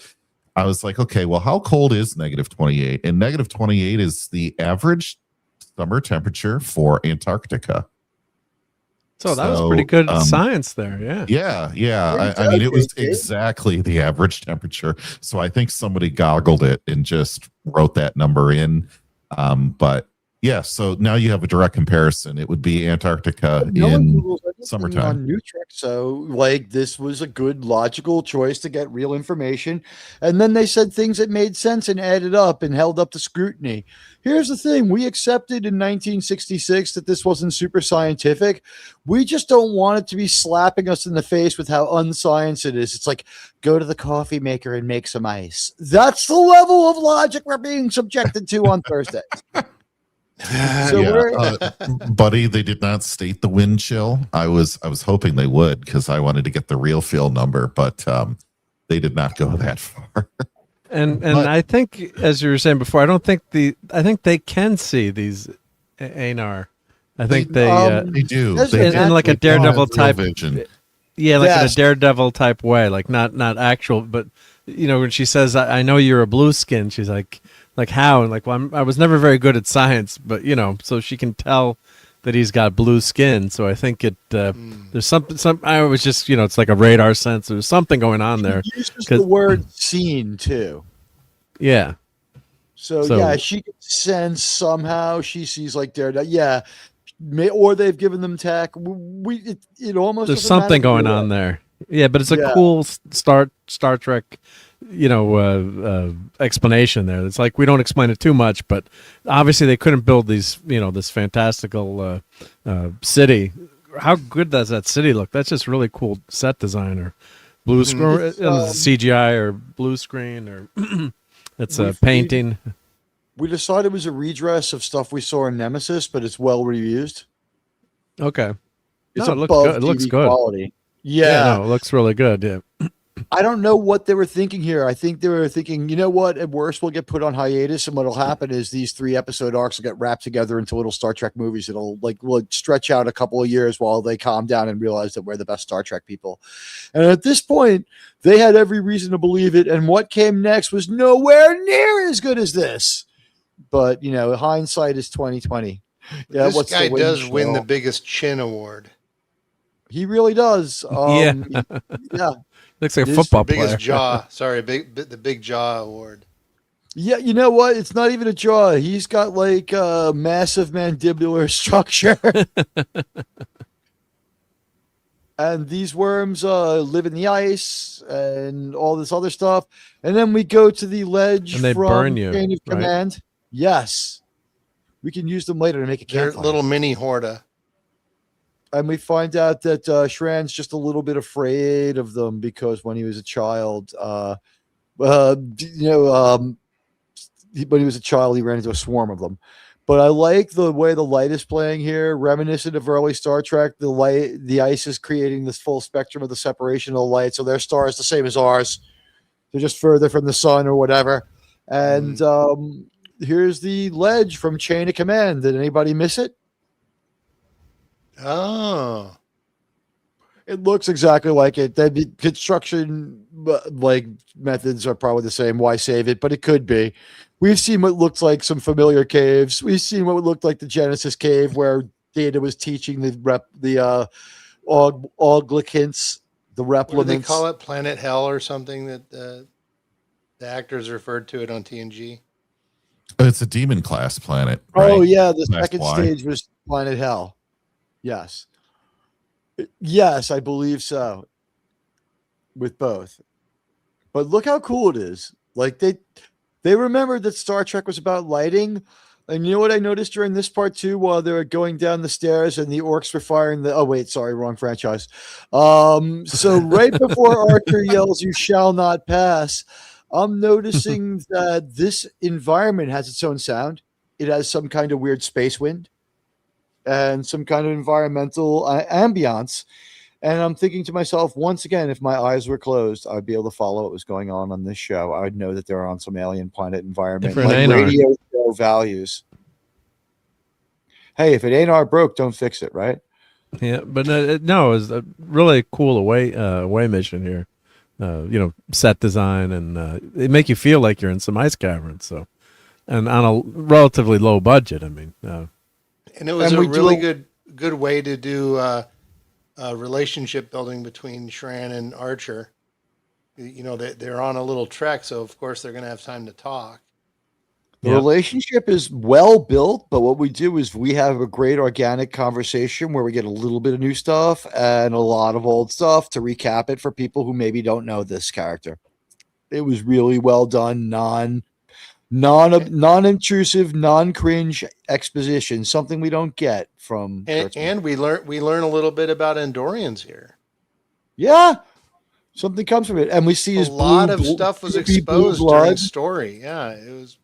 I was like, okay, well, how cold is negative 28? And negative 28 is the average summer temperature for Antarctica. So that was pretty good science there. Yeah. Yeah. I mean, it was exactly the average temperature. So I think somebody goggled it and just wrote that number in. But yeah, so now you have a direct comparison. It would be Antarctica in summertime. On New Trek, so this was a good logical choice to get real information, and then they said things that made sense and added up and held up to scrutiny. Here's the thing: we accepted in 1966 that this wasn't super scientific. We just don't want it to be slapping us in the face with how unscience it is. It's like, go to the coffee maker and make some ice. That's the level of logic we're being subjected to on Thursdays. Buddy, they did not state the wind chill. I was hoping they would, because I wanted to get the real feel number, but they did not go that far. And I think, as you were saying before, I think they can see these Aenar. I think they do. In like a Daredevil type vision. Yeah, like in a Daredevil type way, like not actual, but when she says, "I know you're a blue skin," she's like how? And like, well, I was never very good at science, but so she can tell that he's got blue skin. So I think there's something. I was just it's like a radar sensor. There's something going on there. He uses the word "seen" too. Yeah. So yeah, she can sense somehow. She sees like yeah, or they've given them tech. It almost there's something going on there. Yeah, but it's a cool Star Trek, explanation there. It's like we don't explain it too much, but obviously they couldn't build these, this fantastical city. How good does that city look? That's just really cool set design or blue screen, CGI or blue screen or it's a painting. We decided it was a redress of stuff we saw in Nemesis, but it's well reused. Okay, it looks good. It looks good. Quality. Yeah, it looks really good. Yeah. I don't know what they were thinking here. I think they were thinking, you know what? At worst, we'll get put on hiatus, and what'll happen is these 3-episode arcs will get wrapped together into little Star Trek movies. It'll will stretch out a couple of years while they calm down and realize that we're the best Star Trek people. And at this point, they had every reason to believe it. And what came next was nowhere near as good as this. But hindsight is 2020. Yeah, this guy does win the biggest chin award. He really does. Yeah. Looks like a football player. Biggest jaw. Sorry, the big jaw award. Yeah, you know what? It's not even a jaw. He's got like a massive mandibular structure. And these worms live in the ice and all this other stuff. And then we go to the ledge and they from burn you, Chain of Command. Yes. We can use them later to make a campfire. They're little mini Horta. And we find out that Shran's just a little bit afraid of them because when he was a child, when he was a child, he ran into a swarm of them. But I like the way the light is playing here, reminiscent of early Star Trek. The ice is creating this full spectrum of the separation of the light. So their star is the same as ours. They're just further from the sun or whatever. And here's the ledge from Chain of Command. Did anybody miss it? Oh, it looks exactly like it. The construction methods are probably the same. Why save it? But it could be. We've seen what looked like some familiar caves. We've seen what looked like the Genesis cave where Data was teaching the Oglicants, the replicants. What do they call it? Planet Hell or something that the actors referred to it on TNG. It's a demon class planet. Right? Oh yeah, the Class second Y. stage was Planet Hell. Yes. Yes, I believe so. With both. But look how cool it is. Like they remembered that Star Trek was about lighting. And you know what I noticed during this part too, while they were going down the stairs and the orcs were firing wrong franchise. So right before Archer yells, "You shall not pass," I'm noticing that this environment has its own sound. It has some kind of weird space wind and some kind of environmental ambiance. And I'm thinking to myself, once again, if my eyes were closed, I'd be able to follow what was going on this show. I would know that they're on some alien planet environment. Like Aenar. Radio show values. Hey, if it Aenar broke, don't fix it, right? Yeah, but no, it's a really cool away mission here. Set design and it make you feel like you're in some ice caverns. So, and on a relatively low budget. I mean, and it was a really good way to do relationship building between Shran and Archer. They're on a little trek, so of course they're going to have time to talk. The relationship is well built, but what we do is we have a great organic conversation where we get a little bit of new stuff and a lot of old stuff to recap it for people who maybe don't know this character. It was really well done, non-intrusive, non-cringe exposition, something we don't get from. And we learn a little bit about Andorians here. Yeah, something comes from it, and we see a lot of stuff was exposed during the story. Yeah, it was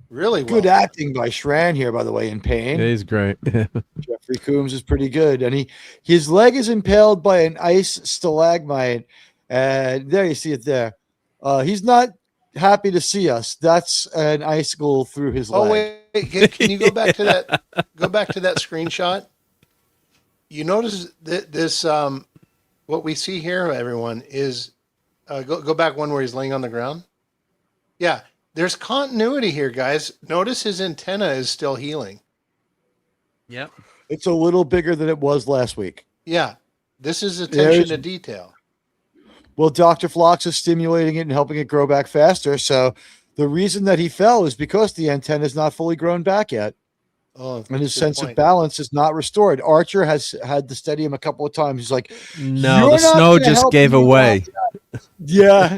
really good acting by Shran here, by the way, in pain. Yeah, he's great. Jeffrey Combs is pretty good, and his leg is impaled by an ice stalagmite, and there you see it there. He's not happy to see us. That's an icicle through his leg. Oh wait, can you go back to that? Go back to that screenshot. You notice that this what we see here, everyone, is go back one where he's laying on the ground. Yeah, there's continuity here, guys. Notice his antenna is still healing. Yep. It's a little bigger than it was last week. Yeah. This is attention to detail. Well, Dr. Phlox is stimulating it and helping it grow back faster. So the reason that he fell is because the antenna is not fully grown back yet. Oh, and his sense of balance is not restored. Archer has had to steady him a couple of times. He's like, no, the snow just gave away. Yeah.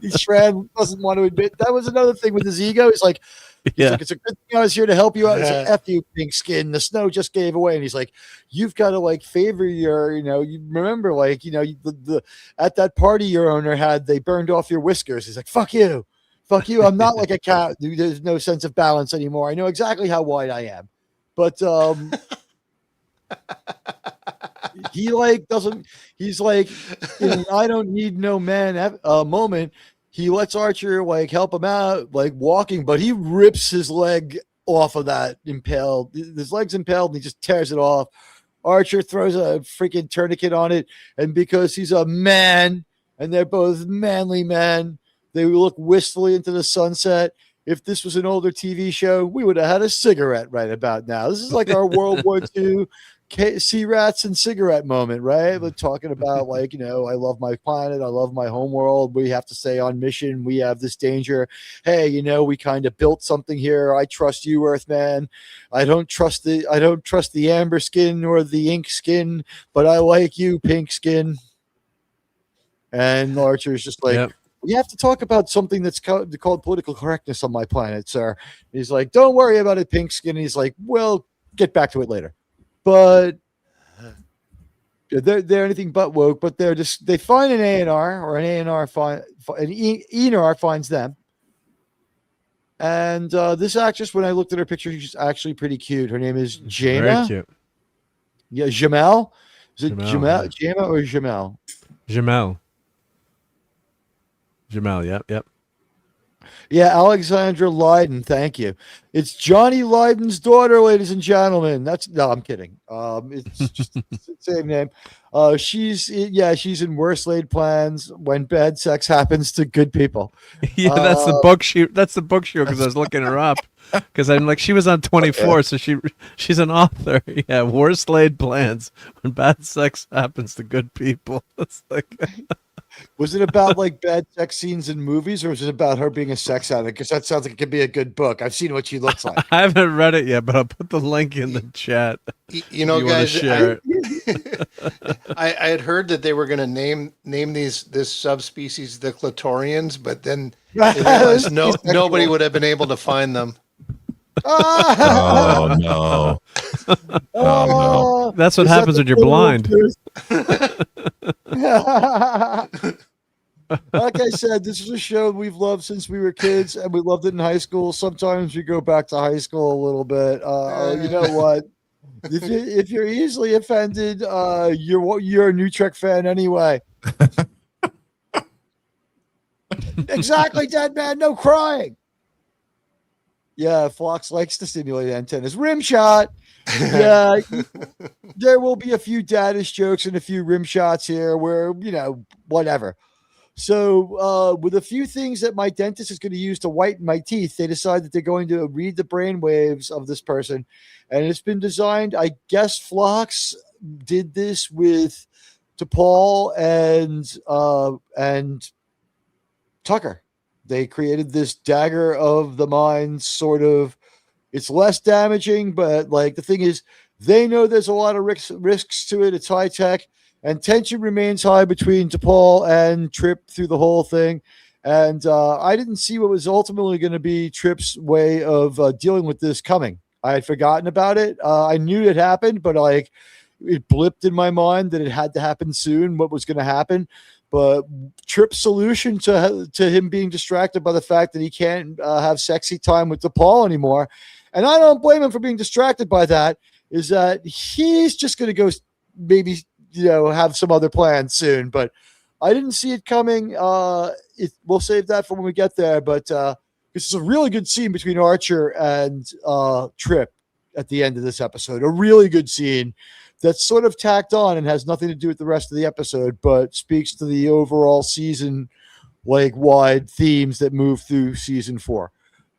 Shran doesn't want to admit. That was another thing with his ego. He's like, it's a good thing I was here to help you out. It's like, F you, pink skin. The snow just gave away. And he's like, you've got to like favor your, you remember, like, the at that party your owner had, they burned off your whiskers. He's like, fuck you. Fuck you. I'm not like a cat. There's no sense of balance anymore. I know exactly how wide I am. But he like doesn't, he's like, I don't need no man moment. He lets Archer like help him out, like walking, but he rips his leg off of that impaled. His leg's impaled and he just tears it off. Archer throws a freaking tourniquet on it. And because he's a man and they're both manly men, they look wistfully into the sunset. If this was an older TV show, we would have had a cigarette right about now. This is like our World War II sea rats and cigarette moment, right? We're talking about like, I love my planet. I love my home world. We have to stay on mission. We have this danger. Hey, we kind of built something here. I trust you, Earthman. I don't trust the amber skin or the ink skin, but I like you, pink skin. And Archer's just like, yep. We have to talk about something that's called political correctness on my planet, sir. He's like, don't worry about it, pink skin. He's like, well, get back to it later. But they're anything but woke, but they find an Aenar, or an Aenar finds them. And this actress, when I looked at her picture, she's actually pretty cute. Her name is Jaina. Very cute. Yeah, Jamel. Is it Jamel? Jaina or Jamel? Jamel, yep. Yeah, Alexandra Lydon, thank you. It's Johnny Lydon's daughter, ladies and gentlemen. No, I'm kidding. It's just the same name. She's in Worst Laid Plans When Bad Sex Happens to Good People. Yeah, that's the book show because I was looking her up because I'm like, she was on 24, so she's an author. Yeah, Worst Laid Plans When Bad Sex Happens to Good People. It's like. Was it about like bad sex scenes in movies, or was it about her being a sex addict? Because that sounds like it could be a good book. I've seen what she looks like. I haven't read it yet, but I'll put the link in the chat. Guys, I had heard that they were going to name this subspecies the Clitorians, but then they realized nobody would have been able to find them. Oh no! Oh, that's what happens when you're blind. Like I said, this is a show we've loved since we were kids, and we loved it in high school. Sometimes we go back to high school a little bit. You know what? If you're easily offended, you're a New Trek fan anyway. Exactly, dead man. No crying. Yeah, Phlox likes to stimulate antennas. Rim shot. Yeah, there will be a few daddish jokes and a few rim shots here where, whatever. So with a few things that my dentist is going to use to whiten my teeth, they decide that they're going to read the brain waves of this person. And it's been designed, I guess Phlox did this with T'Pol and Tucker. They created this dagger of the mind sort of. It's less damaging, but like the thing is, they know there's a lot of risks to it. It's high tech, and tension remains high between T'Pol and Trip through the whole thing. And I didn't see what was ultimately going to be Trip's way of dealing with this coming. I had forgotten about it. I knew it happened, but like it blipped in my mind that it had to happen soon. What was going to happen? But Trip's solution to him being distracted by the fact that he can't have sexy time with T'Pol anymore, and I don't blame him for being distracted by that, is that he's just going to go maybe, have some other plans soon. But I didn't see it coming. We'll save that for when we get there. But this is a really good scene between Archer and Trip at the end of this episode. A really good scene that's sort of tacked on and has nothing to do with the rest of the episode, but speaks to the overall season wide themes that move through season 4.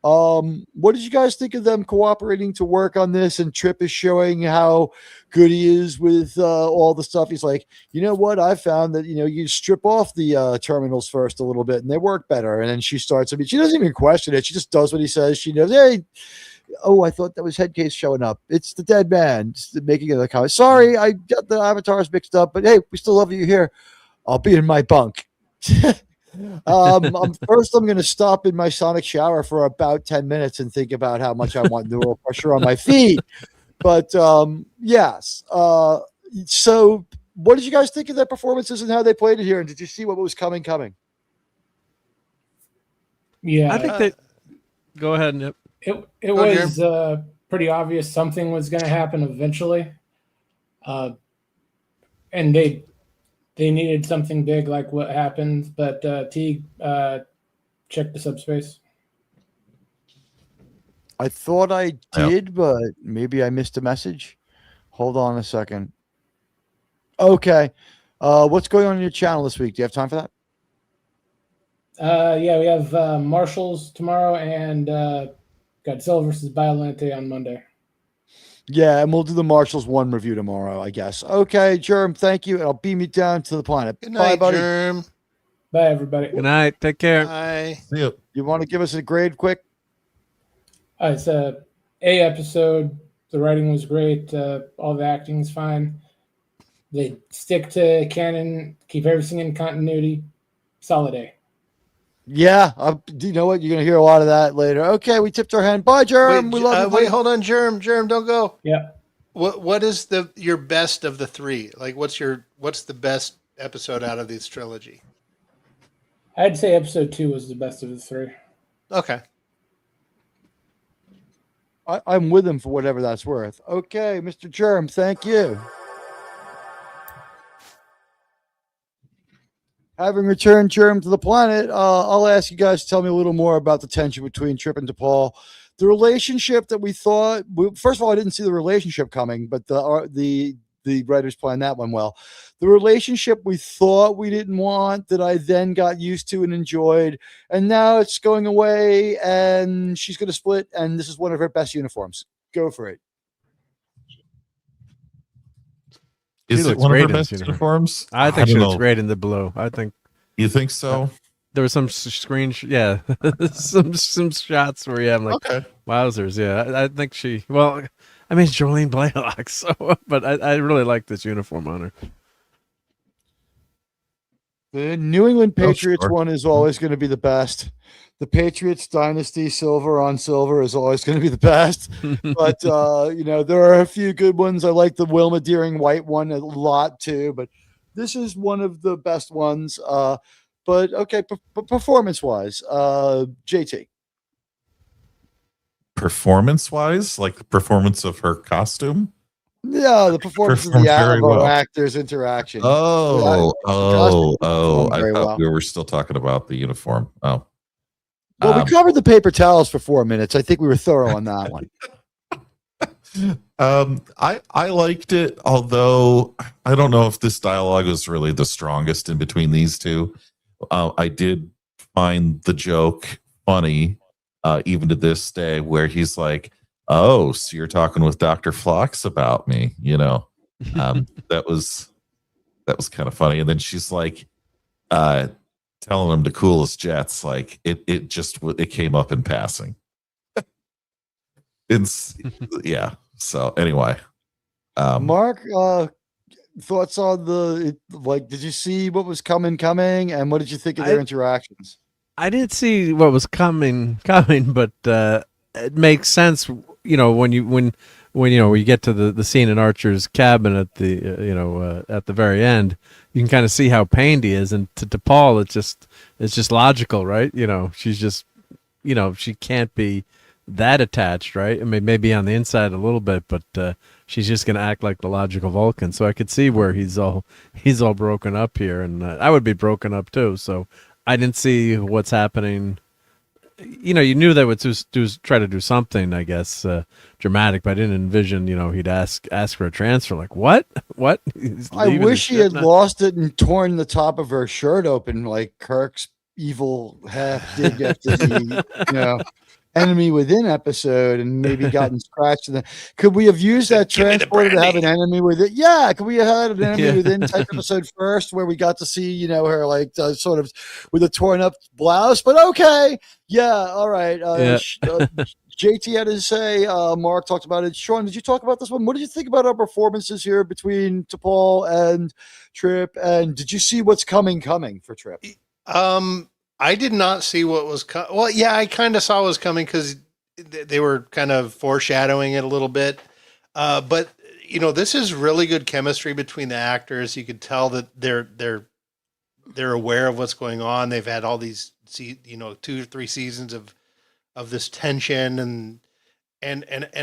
What did you guys think of them cooperating to work on this? And Trip is showing how good he is with all the stuff. He's like, you know what? I found that, you strip off the terminals first a little bit and they work better. And then she starts, she doesn't even question it. She just does what he says. She knows, hey, oh, I thought that was Headcase showing up. It's the dead man making a comment. Sorry, I got the avatars mixed up, but hey, we still love you here. I'll be in my bunk. I'm going to stop in my sonic shower for about 10 minutes and think about how much I want neural pressure on my feet. But yes. So what did you guys think of their performances and how they played it here? And did you see what was coming? Yeah. I think they go ahead, Nip. It was pretty obvious something was going to happen eventually. And they needed something big like what happened, but Teague checked the subspace. I thought I did, but maybe I missed a message. Hold on a second. Okay. What's going on in your channel this week? Do you have time for that? Yeah, we have Marshals tomorrow and Godzilla versus Biolante on Monday. Yeah, and we'll do the Marshals 1 review tomorrow, I guess. Okay, Germ, thank you. And I'll beam you down to the planet. Good night, bye, buddy. Germ. Bye, everybody. Good night. Take care. Bye. See you. You want to give us a grade quick? It's a episode. The writing was great. All the acting is fine. They stick to canon, keep everything in continuity. Solid A. Yeah, do you know what? You're going to hear a lot of that later. Okay, we tipped our hand. Bye, Germ. We love you. Wait, hold on, Germ. Germ, don't go. Yeah. What is your best of the three? Like, what's the best episode out of this trilogy? I'd say episode 2 was the best of the 3. Okay. I'm with him for whatever that's worth. Okay, Mr. Germ, thank you. Having returned Germ to the planet, I'll ask you guys to tell me a little more about the tension between Trip and DePaul. The relationship that we thought, first of all, I didn't see the relationship coming, but the writers planned that one well. The relationship we thought we didn't want that I then got used to and enjoyed, and now it's going away and she's going to split, and this is one of her best uniforms. Go for it. Is it one of her best uniforms? I think she looks great in the blue. I think. You think so? There was some some shots where I'm like, okay. Wowzers, yeah. I think she. Well, I mean, Jolene Blaylock. So, but I really like this uniform on her. The New England Patriots one is always going to be the best. The Patriots dynasty silver on silver is always going to be the best. But, there are a few good ones. I like the Wilma Deering white one a lot too, but this is one of the best ones. But okay, performance wise, JT. Performance wise, like the performance of her costume? Yeah, the performance of the actors' interaction. I thought we were still talking about the uniform. Oh. Well, we covered the paper towels for 4 minutes. I think we were thorough on that one. I liked it, although I don't know if this dialogue was really the strongest in between these two. I did find the joke funny, even to this day, where he's like, "Oh, so you're talking with Dr. Phlox about me?" That was kind of funny. And then she's like, telling him to cool his jets, like it came up in passing. Yeah. So anyway, Mark, thoughts on did you see what was coming, and what did you think of their interactions? I didn't see what was coming, but it makes sense. When we get to the scene in Archer's cabin at the at the very end, you can kind of see how pained he is, and to Paul, it's just logical, right? She's just, she can't be that attached, right? I mean, maybe on the inside a little bit, but she's just gonna act like the logical Vulcan. So I could see where he's all broken up here, and I would be broken up too. So I didn't see what's happening. You knew they would try to do something, I guess, dramatic, but I didn't envision, he'd ask for a transfer. Like, what? I wish he had lost it and torn the top of her shirt open like Kirk's evil half did after the, enemy within episode and maybe gotten scratched. Could we have used that transporter to have an enemy with it? Yeah. Could we have had an enemy within type episode first where we got to see, her like sort of with a torn up blouse? But okay. Yeah. All right. JT had to say, Mark talked about it. Sean, did you talk about this one? What did you think about our performances here between T'Pol and Trip? And did you see what's coming for Trip? I did not see what was coming. Well, yeah, I kind of saw what was coming because they were kind of foreshadowing it a little bit. But this is really good chemistry between the actors. You could tell that they're aware of what's going on. They've had all these, 2 or 3 seasons of this tension, and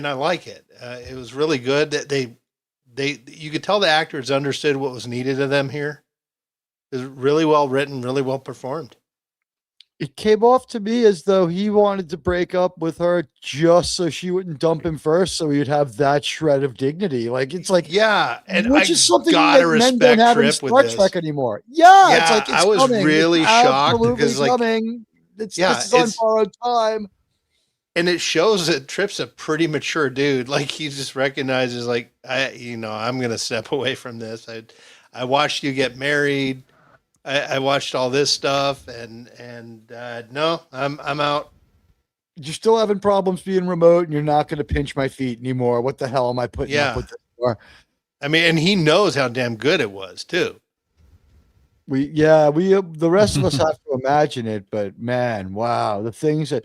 I like it. It was really good that you could tell the actors understood what was needed of them here. It was really well written, really well performed. It came off to me as though he wanted to break up with her just so she wouldn't dump him first, so he'd have that shred of dignity. Like it's like, yeah, and which is something that men don't have in Star Trek anymore. Yeah, it's like it's I was coming. really shocked because coming. This is on borrowed time. And it shows that Trip's a pretty mature dude. Like he just recognizes, like I'm gonna step away from this. I watched you get married. I watched all this stuff, and no, I'm out. You're still having problems being remote, and you're not going to pinch my feet anymore. What the hell am I putting up with this for? I mean, and he knows how damn good it was too. The rest of us have to imagine it, but man, wow, the things that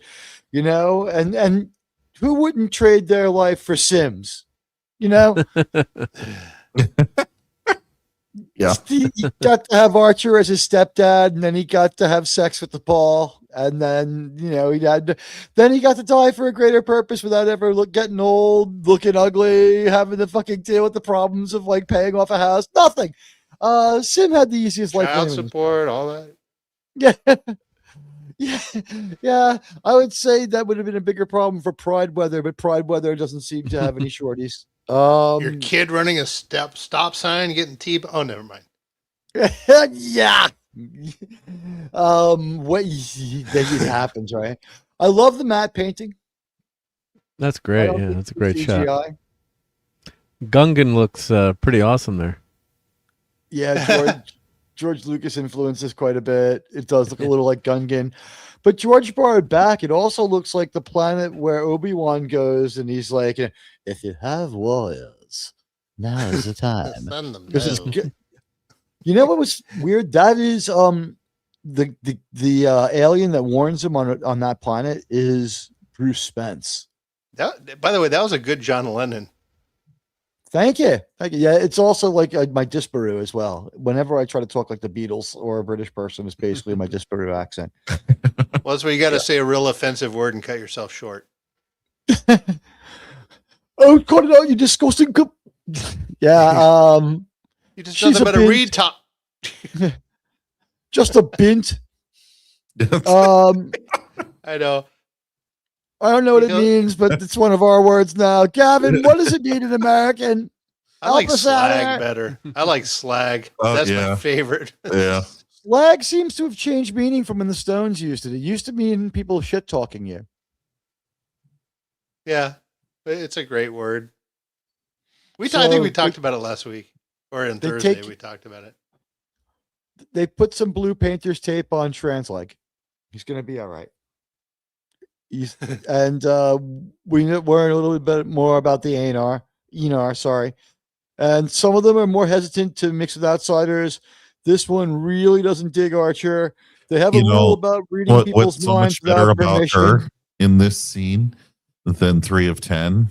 and who wouldn't trade their life for Sims? Yeah, he got to have Archer as his stepdad, and then he got to have sex with T'Pol, and then he got to die for a greater purpose without ever getting old, looking ugly, having to fucking deal with the problems of like paying off a house. Nothing. Sim had the easiest life. Child support, all that. Yeah. I would say that would have been a bigger problem for Pride Weather, but Pride Weather doesn't seem to have any shorties. Your kid running a stop sign, getting oh, never mind. Yeah. It happens, right? I love the matte painting. That's great. Yeah, that's a great shot. Gungan looks pretty awesome there. Yeah, George Lucas influences quite a bit. It does look a little like Gungan. But George brought it back. It also looks like the planet where Obi-Wan goes, and he's like, if you have warriors, now is the time. Send them. You know what was weird? That is the alien that warns him on that planet is Bruce Spence. By the way, that was a good John Lennon. Thank you. Yeah, it's also like my Disparu as well. Whenever I try to talk like the Beatles or a British person, it's basically my Disparu accent. Well, that's where you got to say a real offensive word and cut yourself short. Oh, cut it out, you disgusting. Yeah. You just nothing but a read top. Just a bint. I know. I don't know what it means, but it's one of our words now. Gavin, what does it mean in American? I like slag better. I like slag. That's my favorite. Yeah. Slag seems to have changed meaning from when the Stones used it. It used to mean people shit talking you. Yeah, it's a great word. I think we talked about it last week, or on Thursday we talked about it. They put some blue painter's tape on Transleg. He's going to be all right. And we learn a little bit more about the Aenar, sorry. And some of them are more hesitant to mix with outsiders. This one really doesn't dig Archer. They have a rule about reading people's minds without permission. About her in this scene than 3 of 10.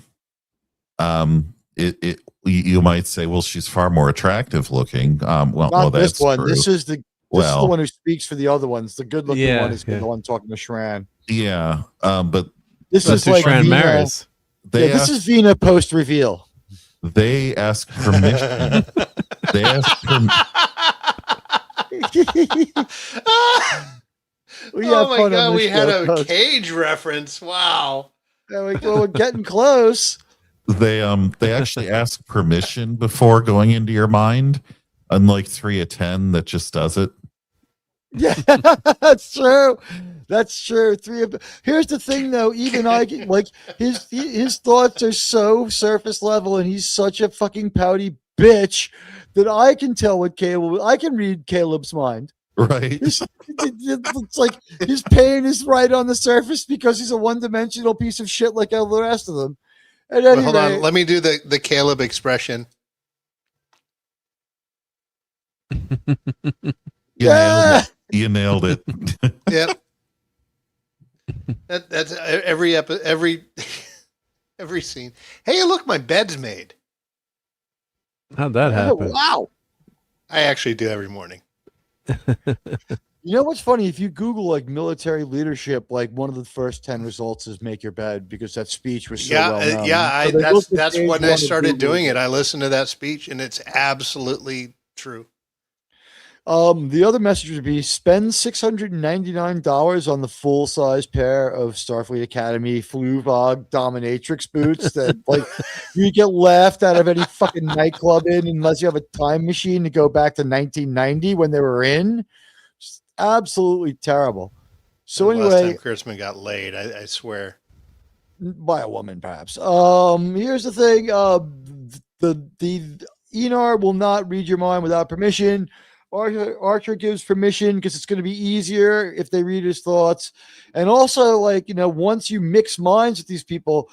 You might say, well, she's far more attractive looking. Well, this one. True. This is the one who speaks for the other ones. The good looking one is the one talking to Shran. Yeah, but this is like Shran Maris. This is Vina post reveal. They ask permission. They ask permission. Oh my god, we had a Cage reference. Wow. We're getting close. They actually ask permission before going into your mind, unlike 3 of 10 that just does it. Yeah, that's true. That's true. Here's the thing, though. Even I like his thoughts are so surface level, and he's such a fucking pouty bitch that I can tell what Caleb. I can read Caleb's mind. Right. It's like his pain is right on the surface because he's a one-dimensional piece of shit like all the rest of them. Hold on, let me do the Caleb expression. You nailed it. Yep. That's every scene. Hey, look, my bed's made. How'd that happen? Wow. I actually do every morning. You know what's funny? If you Google like military leadership, like one of the first 10 results is make your bed because that speech was so well known. That's when I started doing it. I listened to that speech and it's absolutely true. The other message would be spend $699 on the full-size pair of Starfleet Academy Fluvog Dominatrix boots that like you get laughed out of any fucking nightclub in unless you have a time machine to go back to 1990 when they were in. Just absolutely terrible. So anyway, last time Kurtzman got laid, I swear, by a woman, perhaps. Here's the thing: the Aenar will not read your mind without permission. Archer gives permission because it's going to be easier if they read his thoughts. And also, like, you know, once you mix minds with these people,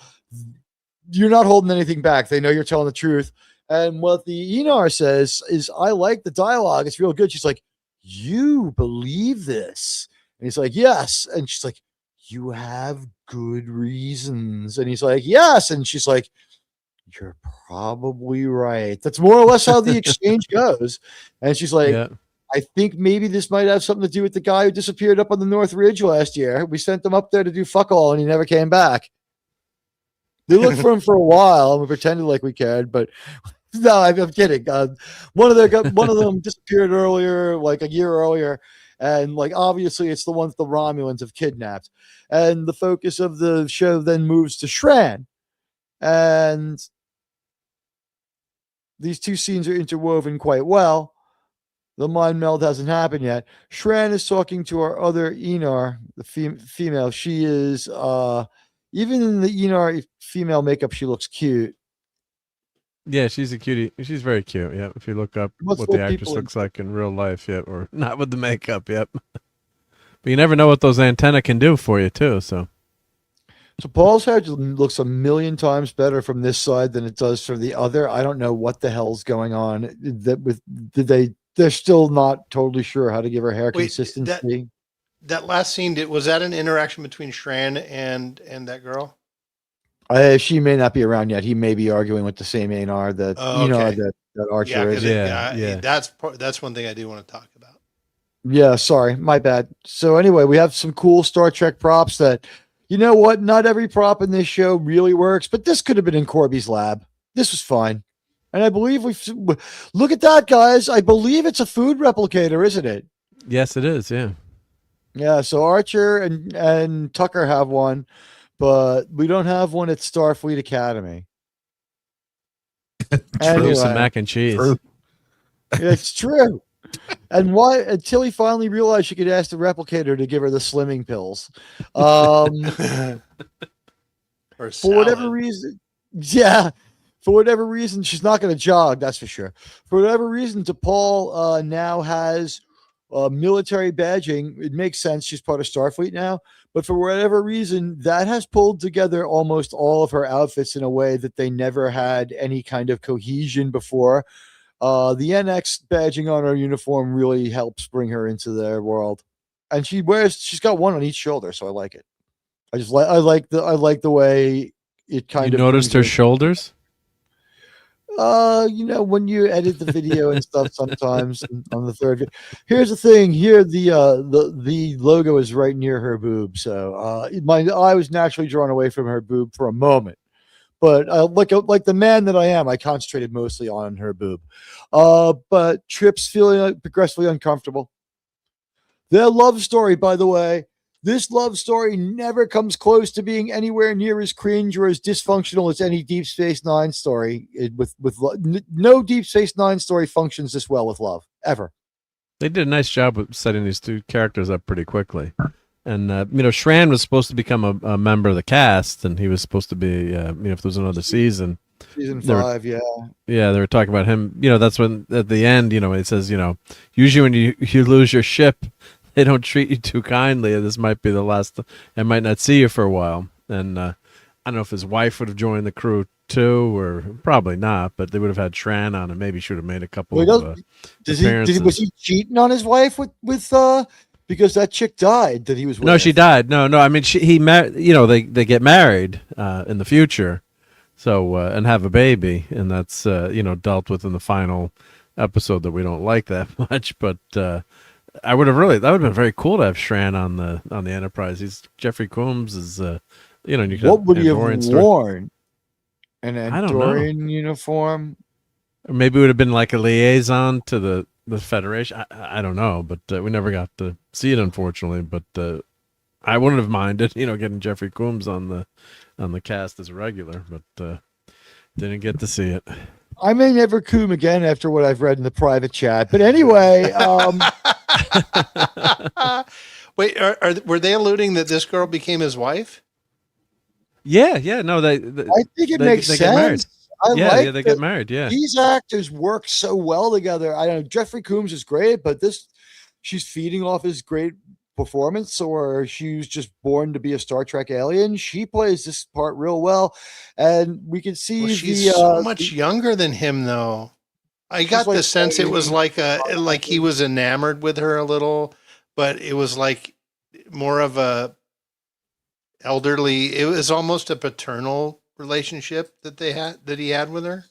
you're not holding anything back. They know you're telling the truth. And what the Aenar says is, I like the dialogue. It's real good. She's like, you believe this? And he's like, yes. And she's like, you have good reasons. And he's like, yes. And she's like, you're probably right. That's more or less how the exchange goes. And she's like, I think maybe this might have something to do with the guy who disappeared up on the North Ridge last year. We sent him up there to do fuck all, and he never came back. They looked for him for a while, and we pretended like we cared, but no, I'm kidding. One of them disappeared earlier, like a year earlier, and like obviously it's the ones the Romulans have kidnapped. And the focus of the show then moves to Shran, and these two scenes are interwoven quite well. The mind meld hasn't happened yet. Shran is talking to our other Aenar, the female. She is, even in the Aenar female makeup, she looks cute. Yeah, she's a cutie. She's very cute. Yeah, if you look up what the actress looks like in real life, or not with the makeup, But you never know what those antennae can do for you, too, so. So Paul's hair looks a million times better from this side than it does from the other. I don't know what the hell's going on. They're still not totally sure how to give her hair consistency. That last scene, was that an interaction between Shran and that girl? She may not be around yet. He may be arguing with the same Aenar that that Archer is. Yeah. That's one thing I do want to talk about. Yeah, sorry, my bad. So anyway, we have some cool Star Trek props that. You know what? Not every prop in this show really works, but this could have been in Corby's lab. This was fine. And I believe look at that, guys. I believe it's a food replicator, isn't it? Yes, it is. Yeah. Yeah. So Archer and Tucker have one, but we don't have one at Starfleet Academy. Anyway, some mac and cheese. It's true. And why? Until he finally realized she could ask the replicator to give her the slimming pills. For whatever reason, for whatever reason, she's not going to jog. That's for sure. For whatever reason, T'Pol now has military badging. It makes sense. She's part of Starfleet now. But for whatever reason, that has pulled together almost all of her outfits in a way that they never had any kind of cohesion before. The NX badging on her uniform really helps bring her into their world, and she's got one on each shoulder, so I like it. I like the way it kind of. You noticed her shoulders? When you edit the video and stuff, sometimes on the third. Here's the thing. Here, the logo is right near her boob, so my eye was naturally drawn away from her boob for a moment. But like the man that I am, I concentrated mostly on her boob. But Trip's feeling progressively uncomfortable. Their love story, by the way, this love story never comes close to being anywhere near as cringe or as dysfunctional as any Deep Space Nine story. No Deep Space Nine story functions this well with love, ever. They did a nice job with setting these two characters up pretty quickly. And, Shran was supposed to become a member of the cast, and he was supposed to be, if there was another season. Season 5, yeah. Yeah, they were talking about him. That's when, at the end, it says, usually when you lose your ship, they don't treat you too kindly. This might be the last. I might not see you for a while. And I don't know if his wife would have joined the crew too, or probably not, but they would have had Shran on, and maybe should have made a couple of appearances. Was he cheating on his wife with because that chick died that he was with? No, she died. No. I mean, they get married in the future, so and have a baby, and that's dealt with in the final episode that we don't like that much. But that would have been very cool to have Shran on the Enterprise. Jeffrey Combs is what would he have worn? An Andorian uniform? Or maybe it would have been like a liaison to the Federation. I don't know, but we never got to see it, unfortunately. But I wouldn't have minded, getting Jeffrey Combs on the cast as a regular, but didn't get to see it. I may never coom again after what I've read in the private chat. But anyway, wait, were they alluding that this girl became his wife? Yeah, no, I think it makes sense. They get married. Yeah, these actors work so well together. I don't know. Jeffrey Combs is great, but she's feeding off his great performance, or she was just born to be a Star Trek alien. She plays this part real well, and we can see she's so much younger than him, though. I got the sense it was like he was enamored with her a little, but it was like more of a elderly. It was almost a paternal relationship that he had with her.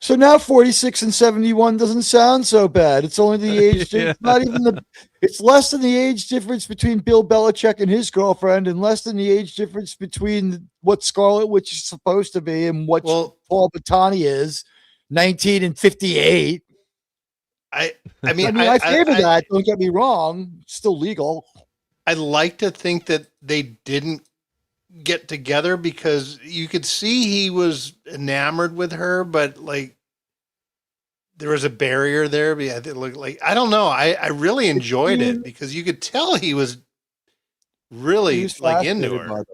So now 46 and 71 doesn't sound so bad. It's only the age. Yeah. It's not even it's less than the age difference between Bill Belichick and his girlfriend, and less than the age difference between what Scarlet Witch is supposed to be and what Paul Bettany is, 19 and 58. I mean, I favor that. Don't get me wrong. It's still legal. I like to think that they didn't get together because you could see he was enamored with her, but like there was a barrier there. It looked like, I don't know. I really enjoyed it because you could tell he was really like into her.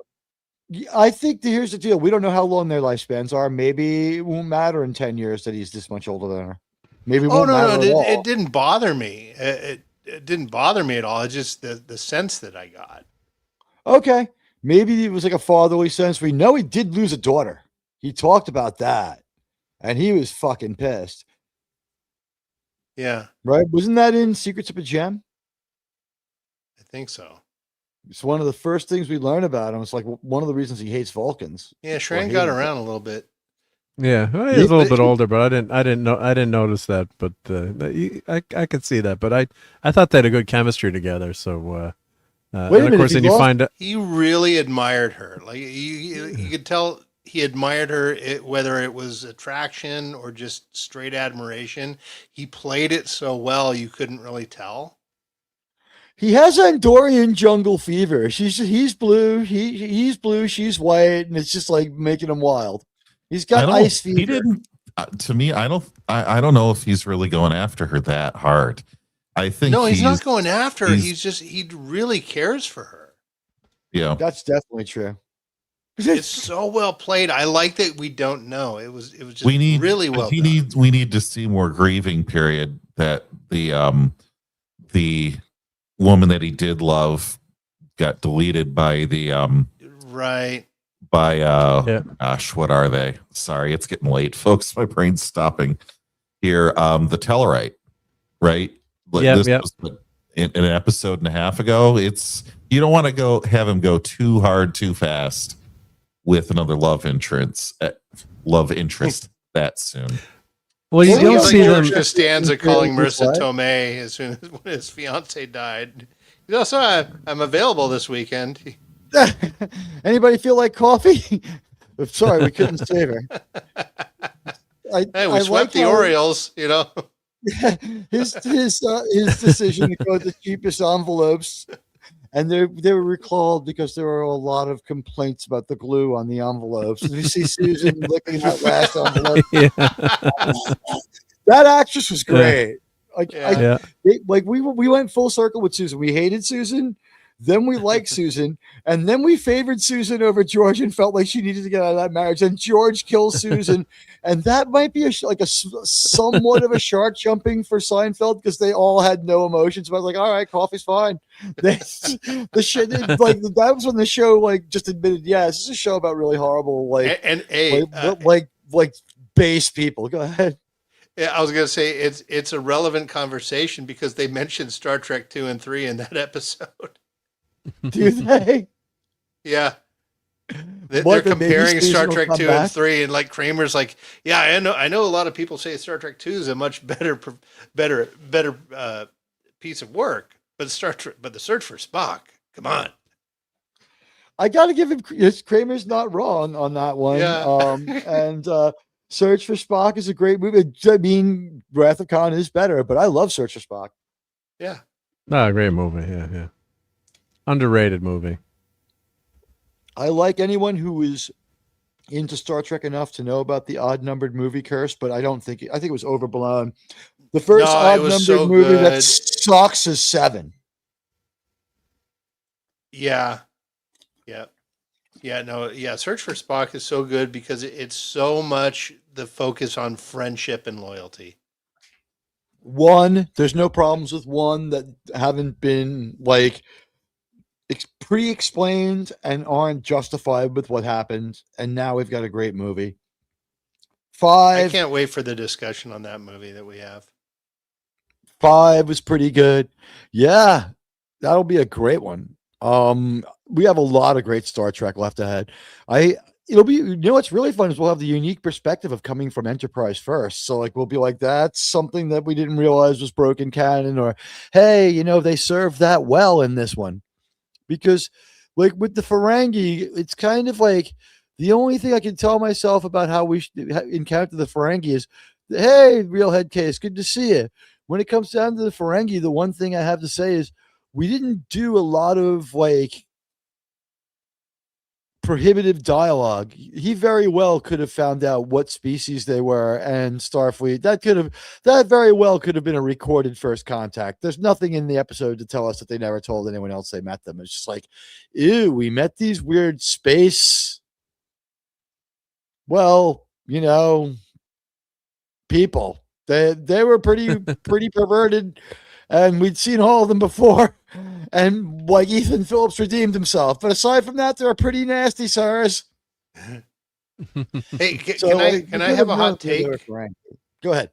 I think here's the deal. We don't know how long their lifespans are. Maybe it won't matter in 10 years that he's this much older than her. Maybe it won't matter at all. It didn't bother me. It didn't bother me at all. It's just the sense that I got. Okay. Maybe it was like a fatherly sense. We know he did lose a daughter. He talked about that, and he was fucking pissed. Yeah. Right? Wasn't that in Secrets of a Gem? I think so. It's one of the first things we learn about him. It's like one of the reasons he hates Vulcans. Yeah, Shran got around a little bit. Yeah, well, he was a little bit older, but I didn't notice that. But I could see that. But I thought they had a good chemistry together. So. Wait a minute, of course, then you find out he really admired her. Like you could tell he admired her, whether it was attraction or just straight admiration. He played it so well, you couldn't really tell. He has Andorian jungle fever. He's blue. He's blue. She's white, and it's just like making him wild. He's got ice fever. He didn't. To me, I don't know if he's really going after her that hard. I think he's not going after her. He really cares for her. Yeah, that's definitely true. It's so well played. I like that we don't know. It was just really well done. We need to see more grieving period that the woman that he did love got deleted by the right. By gosh, what are they? Sorry, it's getting late, folks. My brain's stopping here. The Tellarite, right? Was in an episode and a half ago. You don't want to have him go too hard too fast with another love interest that soon. Well, you don't see George Costanza calling Marissa Tomei as soon as when his fiance died. So I'm available this weekend. Anybody feel like coffee? Sorry, we couldn't save her. We swept the Orioles, his decision to go with the cheapest envelopes, and they were recalled because there were a lot of complaints about the glue on the envelopes. You see Susan licking that last envelope. Yeah. That actress was great. We went full circle with Susan. We hated Susan, then we liked Susan, and then we favored Susan over George and felt like she needed to get out of that marriage. And George kills Susan, and that might be somewhat of a shark jumping for Seinfeld because they all had no emotions. But I was like, all right, coffee's fine. That was when the show just admitted, yeah, this is a show about really horrible base people. Go ahead. Yeah, I was going to say it's a relevant conversation because they mentioned Star Trek 2 and 3 in that episode. Do they? Yeah. They're comparing Star Trek 2 and 3, and Kramer's like, yeah, I know a lot of people say Star Trek 2 is a much better piece of work, but the Search for Spock, come on. I got to give him Kramer's not wrong on that one. Yeah. And Search for Spock is a great movie. I mean, Wrath of Khan is better, but I love Search for Spock. Yeah. No, great movie. Yeah. Underrated movie. I like anyone who is into Star Trek enough to know about the odd-numbered movie curse, but I think it was overblown. The first odd-numbered movie that sucks is 7. Yeah. Search for Spock is so good because it's so much the focus on friendship and loyalty. There's no problems with 1 that haven't been pre-explained and aren't justified with what happened, and now we've got a great movie. 5, I can't wait for the discussion on that movie that we have. 5 was pretty good. Yeah, that'll be a great one. We have a lot of great Star Trek left ahead. What's really fun is we'll have the unique perspective of coming from Enterprise first. So we'll be like, that's something that we didn't realize was broken canon, or, hey, they served that well in this one. Because with the Ferengi, it's kind of the only thing I can tell myself about how we should encounter the Ferengi is, hey, Real Head Case, good to see you. When it comes down to the Ferengi, the one thing I have to say is we didn't do a lot of prohibitive dialogue. He very well could have found out what species they were, and Starfleet, that very well could have been a recorded first contact. There's nothing in the episode to tell us that they never told anyone else they met them. It's just ew, we met these weird space, people. They were pretty perverted, and we'd seen all of them before. And Ethan Phillips redeemed himself, but aside from that, they're pretty nasty, sirs. Hey, can I have a hot take? Go ahead.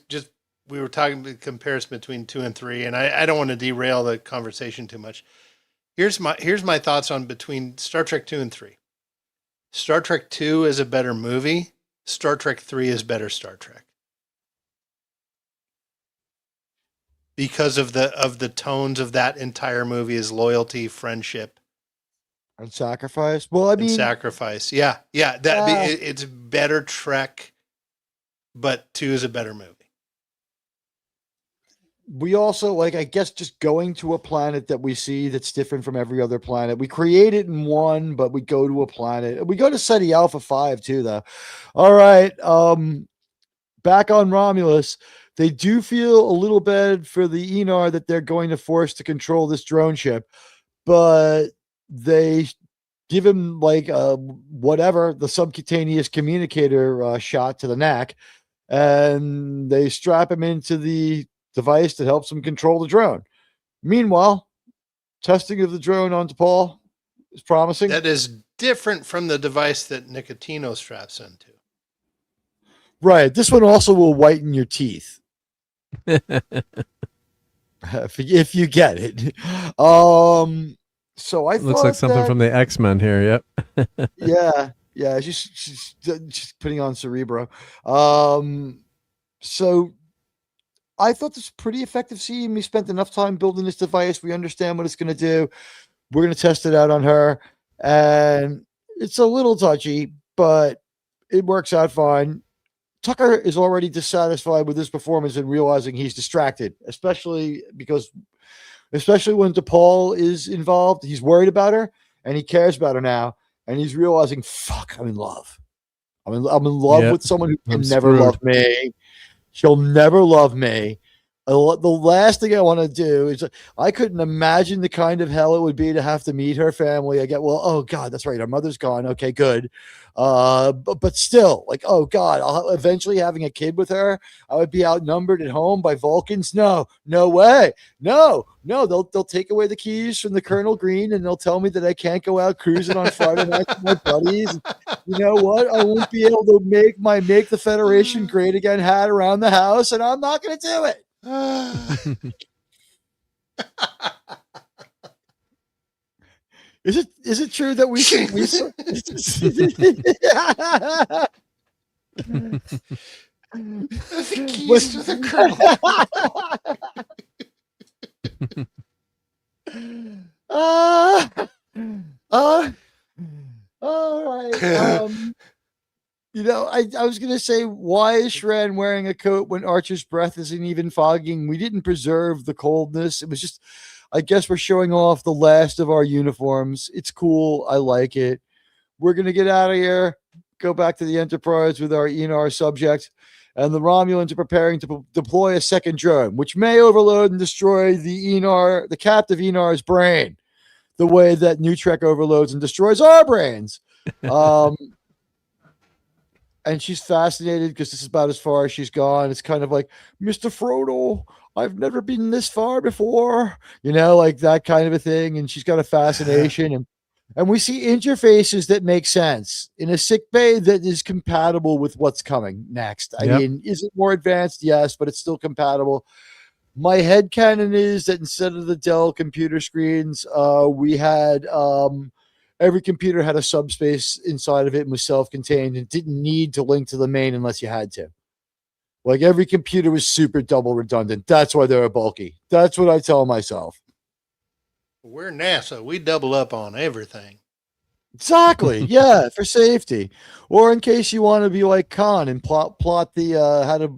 Just we were talking about the comparison between 2 and 3, and I don't want to derail the conversation too much. Here's my thoughts on between Star Trek 2 and 3. Star Trek 2 is a better movie. Star Trek 3 is better Star Trek. Because of the tones of that entire movie is loyalty, friendship, and sacrifice. Well, I mean, sacrifice. Yeah. It's better Trek, but 2 is a better movie. We also I guess just going to a planet that we see that's different from every other planet. We create it in 1, but we go to a planet. We go to SETI Alpha 5 too, though. All right. Back on Romulus. They do feel a little bad for the Aenar that they're going to force to control this drone ship, but they give him the subcutaneous communicator shot to the neck, and they strap him into the device that helps him control the drone. Meanwhile, testing of the drone onto Paul is promising. That is different from the device that Nicotino straps into. Right. This one also will whiten your teeth. If you get it. So I looks like something from the X-Men here. Yep. yeah. She's putting on Cerebro. So I thought this was pretty effective scene. We spent enough time building this device. We understand what it's going to do. We're going to test it out on her, and it's a little touchy, but it works out fine. Tucker is already dissatisfied with his performance and realizing he's distracted, especially when DePaul is involved. He's worried about her and he cares about her now. And he's realizing, fuck, I'm in love. I'm in love with someone who can never love me. She'll never love me. The last thing I want to do is I couldn't imagine the kind of hell it would be to have to meet her family. I get, well, oh God, that's right. Our mother's gone. Okay, good. But still, like, oh God, I'll eventually having a kid with her. I would be outnumbered at home by Vulcans. No way. No. They'll take away the keys from the Colonel Green and they'll tell me that I can't go out cruising on Friday nights with my buddies. You know what? I won't be able to make the Federation great again hat around the house, and I'm not going to do it. Is it true that we the keys to the Colonel? All right. I was gonna say, why is Shran wearing a coat when Archer's breath isn't even fogging? We didn't preserve the coldness. It was just, I guess we're showing off the last of our uniforms. It's cool. I like it. We're gonna get out of here, go back to the Enterprise with our Aenar subject, and the Romulans are preparing to deploy a second drone, which may overload and destroy the captive Aenar's brain, the way that New Trek overloads and destroys our brains. And she's fascinated because this is about as far as she's gone. It's kind of like, Mr. Frodo, I've never been this far before, like that kind of a thing. And she's got a fascination. And we see interfaces that make sense in a sick bay that is compatible with what's coming next. I mean, is it more advanced? Yes, but it's still compatible. My headcanon is that instead of the Dell computer screens, we had every computer had a subspace inside of it and was self-contained and didn't need to link to the main unless you had to. Like every computer was super double redundant. That's why they were bulky. That's what I tell myself. We're NASA. We double up on everything. Exactly. Yeah, for safety, or in case you want to be like Khan and plot the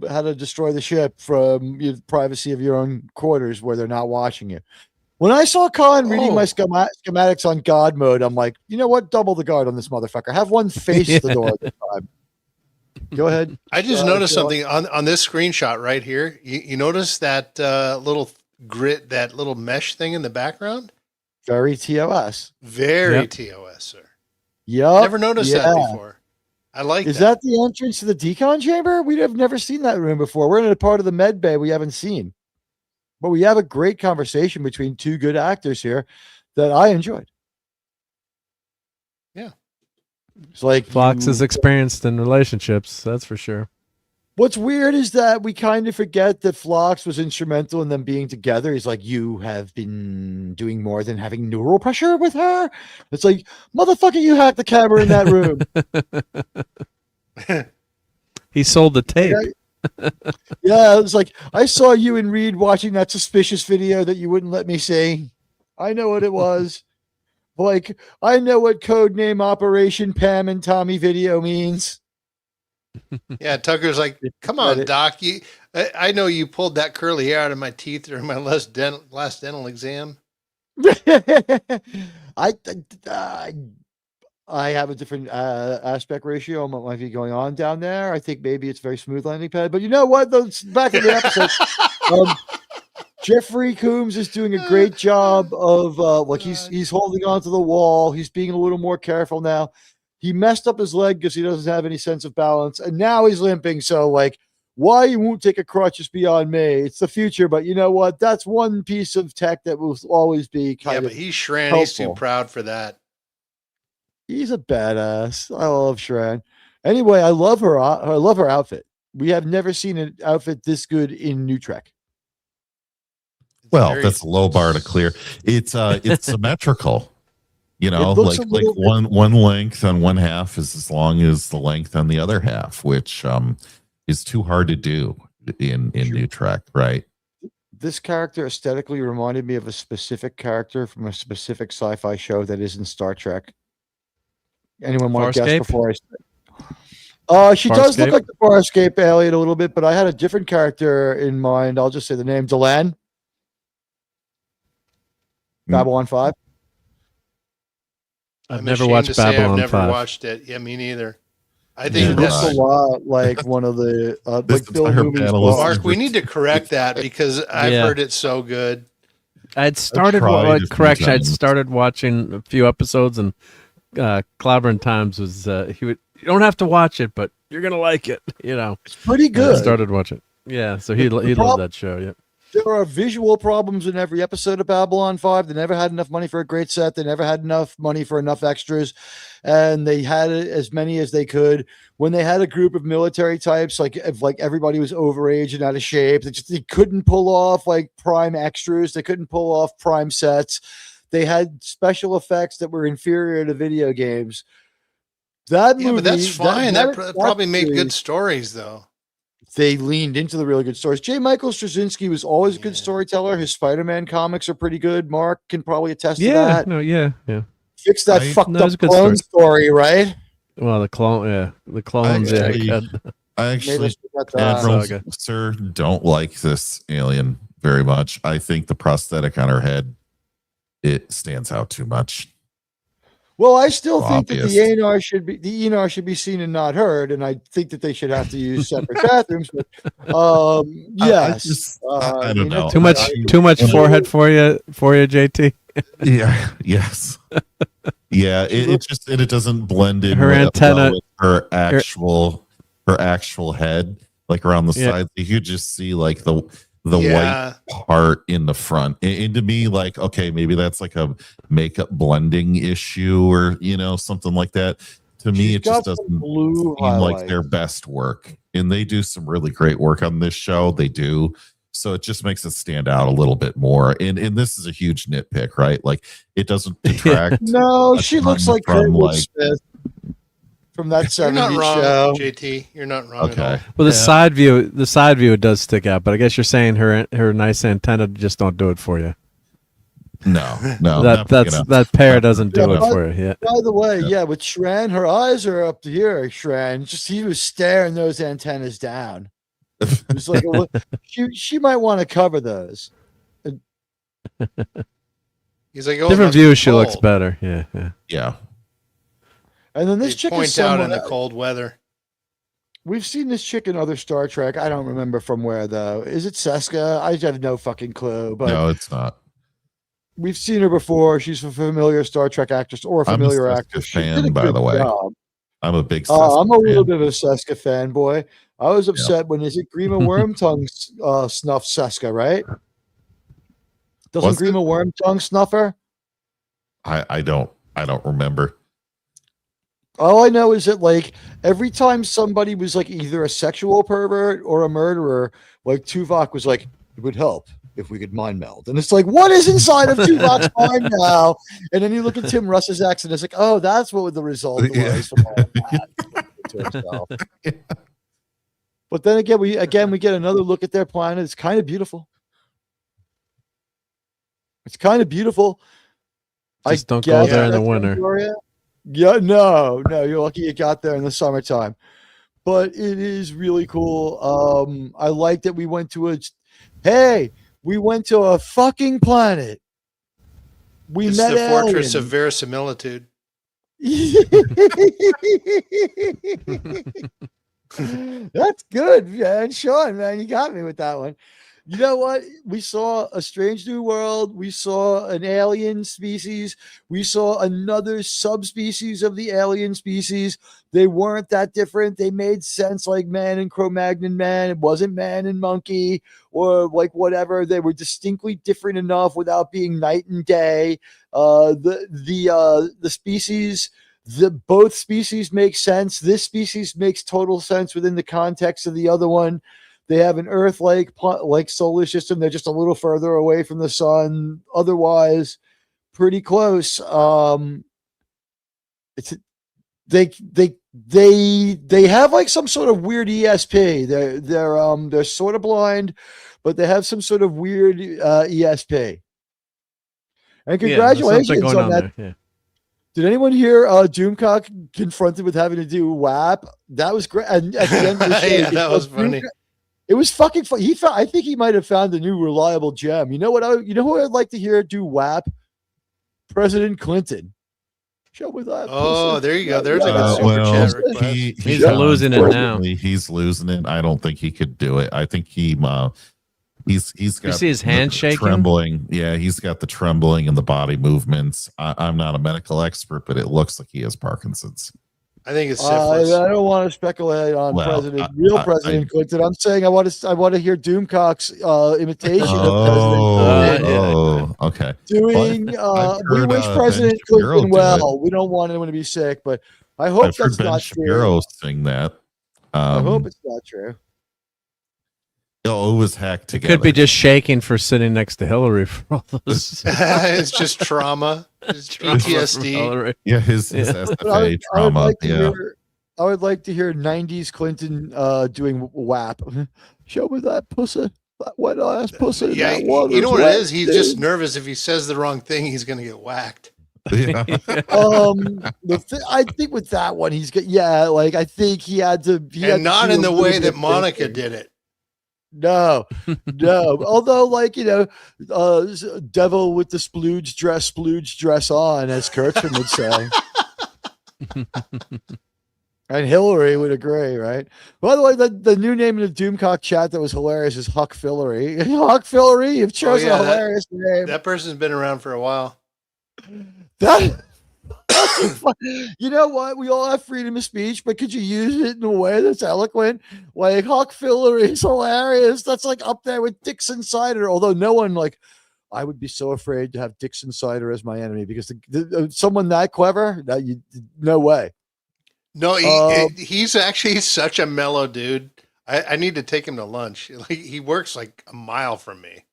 how to destroy the ship from the privacy of your own quarters where they're not watching you. When I saw Khan reading my schematics on God mode, I'm like, you know what? Double the guard on this motherfucker. Have one face the door at the time. Go ahead. I just noticed something on this screenshot right here. You notice that little grit, that little mesh thing in the background? Very TOS. Very TOS, sir. Yep. Never noticed that before. I like Is that the entrance to the decon chamber? We have never seen that room before. We're in a part of the med bay we haven't seen. But we have a great conversation between two good actors here that I enjoyed. Yeah. It's like Fox is experienced in relationships, that's for sure. What's weird is that we kind of forget that Phlox was instrumental in them being together. He's like, you have been doing more than having neural pressure with her. It's like, motherfucker, you hacked the camera in that room. He sold the tape. Yeah, it was like, I saw you and Reed watching that suspicious video that you wouldn't let me see. I know what it was. Like, I know what codename Operation Pam and Tommy video means. Yeah, Tucker's like, come on, Doc. I know you pulled that curly hair out of my teeth during my last dental exam. I have a different aspect ratio on what might be going on down there. I think maybe it's very smooth landing pad. But you know what? Back in the episode, Jeffrey Coombs is doing a great job of he's holding on to the wall. He's being a little more careful now. He messed up his leg because he doesn't have any sense of balance, and now he's limping. So, why he won't take a crutch is beyond me. It's the future, but you know what? That's one piece of tech that will always be kind of but he's Shran. Helpful. He's too proud for that. He's a badass. I love Shran. Anyway, I love her. I love her outfit. We have never seen an outfit this good in New Trek. Well, that's a low bar to clear. It's symmetrical. Like one length on one half is as long as the length on the other half, which is too hard to do in New Trek, right? This character aesthetically reminded me of a specific character from a specific sci-fi show that is in Star Trek. Anyone want to guess before I say? She does look like the Farscape alien a little bit, but I had a different character in mind. I'll just say the name, Delenn. Babylon 5. I've never watched Babylon 5. I've never watched it. Yeah, me neither. I think it looks a lot like one of the like Bill Newman's books. Mark, we need to correct that because I've heard it so good. I'd started I'd started watching a few episodes, and Clobberin' Times was you don't have to watch it, but you're gonna like it. It's pretty good. I started watching. Yeah, so he loved that show. Yeah. There are visual problems in every episode of Babylon 5. They never had enough money for a great set. They never had enough money for enough extras. And they had as many as they could. When they had a group of military types, like if everybody was overage and out of shape, they couldn't pull off like prime extras. They couldn't pull off prime sets. They had special effects that were inferior to video games. That movie, but that's fine. That probably made good stories, though. They leaned into the really good stories. J. Michael Straczynski was always a good storyteller. His Spider-Man comics are pretty good. Mark can probably attest to that. Yeah. Fix that fucked up clone story, right? Well, the clones. I actually, Admiral Sir, don't like this alien very much. I think the prosthetic on her head, it stands out too much. Well, I still think that the Aenar should be seen and not heard, and I think that they should have to use separate bathrooms. But yes, I don't know. Too much forehead for you, JT. Yeah. Yes. Yeah. It doesn't blend in. Her antenna, with her actual head, like around the sides. You just see like the white part in the front. And to me, like, okay, maybe that's like a makeup blending issue or, something like that. To me, it just doesn't seem like their best work. And they do some really great work on this show. They do. So it just makes it stand out a little bit more. And this is a huge nitpick, right? Like, it doesn't detract. No, she looks like Kurtwood Smith from that 70s You're not wrong, show. JT. You're not wrong at all. Well, the side view does stick out, but I guess you're saying her nice antenna just don't do it for you. No, that pair doesn't do it for you. Yeah. By the way, with Shran, her eyes are up here. Shran, just he was staring those antennas down. It was like she might want to cover those. He's like, different views. She looks better. Yeah. And then this chick point out in the cold weather. We've seen this chick in other Star Trek. I don't remember from where though. Is it Seska? I have no fucking clue. But no, it's not. We've seen her before. She's a familiar Star Trek actress or a familiar actress. Fan, by the way. I'm a big. I'm a little bit of a Seska fanboy. I was upset when Grima Wormtongue snuffed Seska, right? Doesn't Grima Wormtongue snuff her? I don't remember. All I know is that like every time somebody was like either a sexual pervert or a murderer, like Tuvok was like, it would help if we could mind meld. And it's like, what is inside of Tuvok's mind now? And then you look at Tim Russ's accent, it's like, oh, that's what the result was from all of that. But then again, we get another look at their planet. It's kind of beautiful. Just don't go there in the winter. Yeah, no, you're lucky you got there in the summertime. But it is really cool. I like that we went to a fucking planet. It's met the fortress of verisimilitude. That's good, man. Sean, man, you got me with that one. You know what? We saw a strange new world. We saw an alien species. We saw another subspecies of the alien species. They weren't that different. They made sense like man and Cro-Magnon man. It wasn't man and monkey or like whatever. They were distinctly different enough without being night and day. The species, both species make sense. This species makes total sense within the context of the other one. They have an Earth-like solar system. They're just a little further away from the sun. Otherwise, pretty close. They have like some sort of weird ESP. They're sort of blind, but they have some sort of weird ESP. And congratulations on that. Did anyone hear Doomcock confronted with having to do WAP? That was great. And at the end of the show, that was funny. It was fucking fun. I think he might have found a new reliable gem. You know what? You know who I'd like to hear do WAP? President Clinton. Show me that. Oh, there you go. There's a good super chat request. He's losing it now. He's losing it. I don't think he could do it. I think he's got. You see his hand shaking? Trembling. Yeah, he's got the trembling and the body movements. I'm not a medical expert, but it looks like he has Parkinson's. I think it's syphilis. I don't want to speculate on President Clinton. I'm saying I want to hear Doomcock's imitation of President. Okay. Doing we wish President Clinton well. We don't want anyone to be sick, but I hope that's not Shapiro true. sing that. I hope it's not true. Oh, it was hacked together. It could be just shaking for sitting next to Hillary for all those. It's just trauma. It's PTSD. Yeah, his SFA trauma. I would like to hear 90s Clinton doing WAP. Show me that pussy. That wet ass pussy. Yeah, you know what it is? He's just nervous. If he says the wrong thing, he's going to get whacked. Yeah. I think with that one, he's got I think he had to. And not in the way that Monica did it. No. Although, devil with the splooge dress on, as Kurtzman would say. And Hillary would agree, right? By the way, the new name in the Doomcock chat that was hilarious is Huck Fillery. Huck Fillery, you've chosen a hilarious name. That person's been around for a while. You know what? We all have freedom of speech, but could you use it in a way that's eloquent? Like Huck Fillery is hilarious. That's like up there with Dixon Cider. Although no one I would be so afraid to have Dixon Cider as my enemy because someone that clever, no way. No, he's actually such a mellow dude. I need to take him to lunch. He works like a mile from me.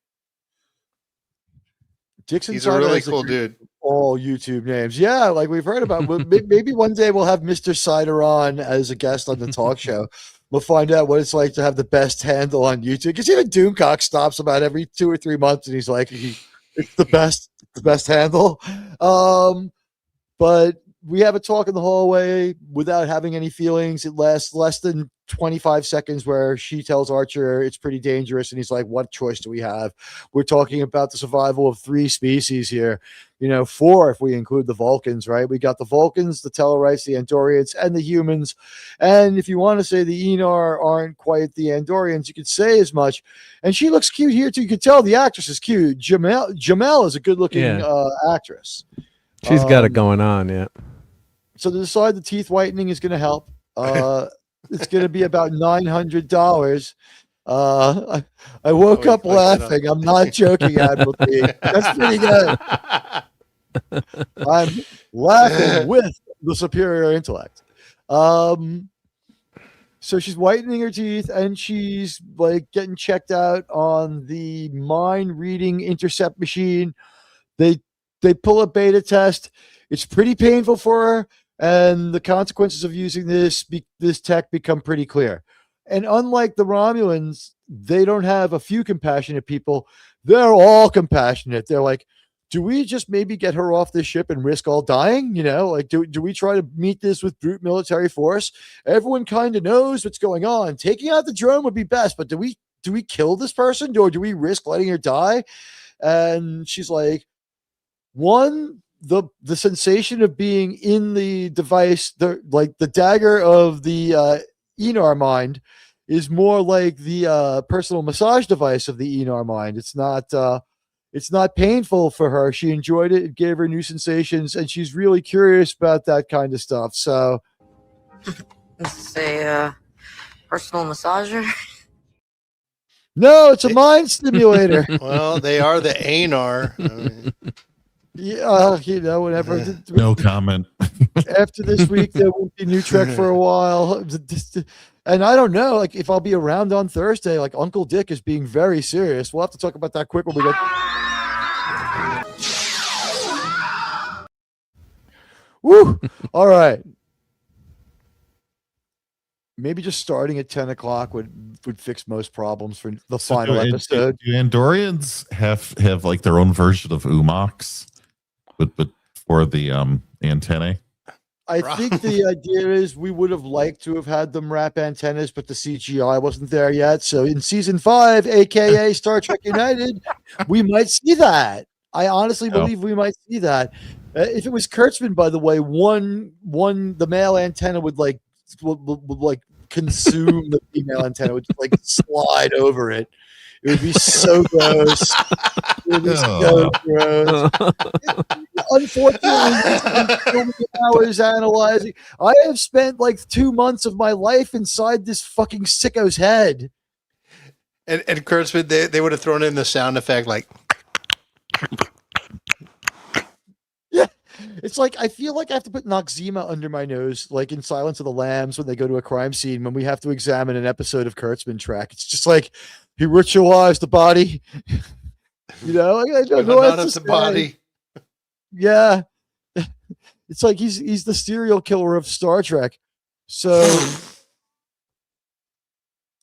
Dixon he's Cider a really cool dude. All YouTube names. Yeah, like we've heard about. Maybe one day we'll have Mr. Cider on as a guest on the talk show. We'll find out what it's like to have the best handle on YouTube. Because even Doomcock stops about every 2 or 3 months and he's like, it's the best handle. But we have a talk in the hallway without having any feelings. It lasts less than 25 seconds where she tells Archer it's pretty dangerous. And he's like, what choice do we have? We're talking about the survival of 3 species here. 4 if we include the Vulcans, right? We got the Vulcans, the Tellarites, the Andorians, and the humans. And if you want to say the Aenar aren't quite the Andorians, you could say as much. And she looks cute here too. You could tell the actress is cute. Jamel is a good-looking actress. She's got it going on, yeah. So to decide the teeth whitening is going to help. It's going to be about $900. I woke up laughing. I'm not joking, Admiral P. That's pretty good. I'm laughing with the superior intellect. So she's whitening her teeth and she's getting checked out on the mind reading intercept machine. They pull a beta test. It's pretty painful for her. And the consequences of using this tech become pretty clear. And unlike the Romulans, they don't have a few compassionate people. They're all compassionate. They're like, do we just maybe get her off this ship and risk all dying? Do we try to meet this with brute military force? Everyone kind of knows what's going on. Taking out the drone would be best, but do we kill this person or do we risk letting her die? And she's like, the sensation of being in the device, the dagger of the Aenar mind is more like the personal massage device of the Aenar mind. It's not painful for her. She enjoyed it. It gave her new sensations, and she's really curious about that kind of stuff. So, This is a personal massager. No, it's a mind stimulator. Well, they are the Aenar. Yeah, whatever. No comment. After this week, there won't be new Trek for a while. And I don't know, if I'll be around on Thursday. Uncle Dick is being very serious. We'll have to talk about that quick when we get. Woo! All right. Maybe just starting at 10 o'clock would fix most problems for the final episode. Do Andorians have their own version of Umox? But for the antennae, I think the idea is we would have liked to have had them wrap antennas, but the CGI wasn't there yet. So in season 5, aka Star Trek United, we might see that. I honestly believe we might see that. If it was Kurtzman, by the way, the male antenna would like consume the female antenna, would like slide over it. It would be so gross. It would be so gross. Unfortunately, so many hours analyzing. I have spent like 2 months of my life inside this fucking sicko's head. And Kurtzman, they would have thrown in the sound effect like. Yeah, it's like I feel like I have to put Noxzema under my nose, like in Silence of the Lambs when they go to a crime scene when we have to examine an episode of Kurtzman track. It's just like he ritualized the body. You know, I don't know what to say. Body. Yeah, it's like he's the serial killer of Star Trek. So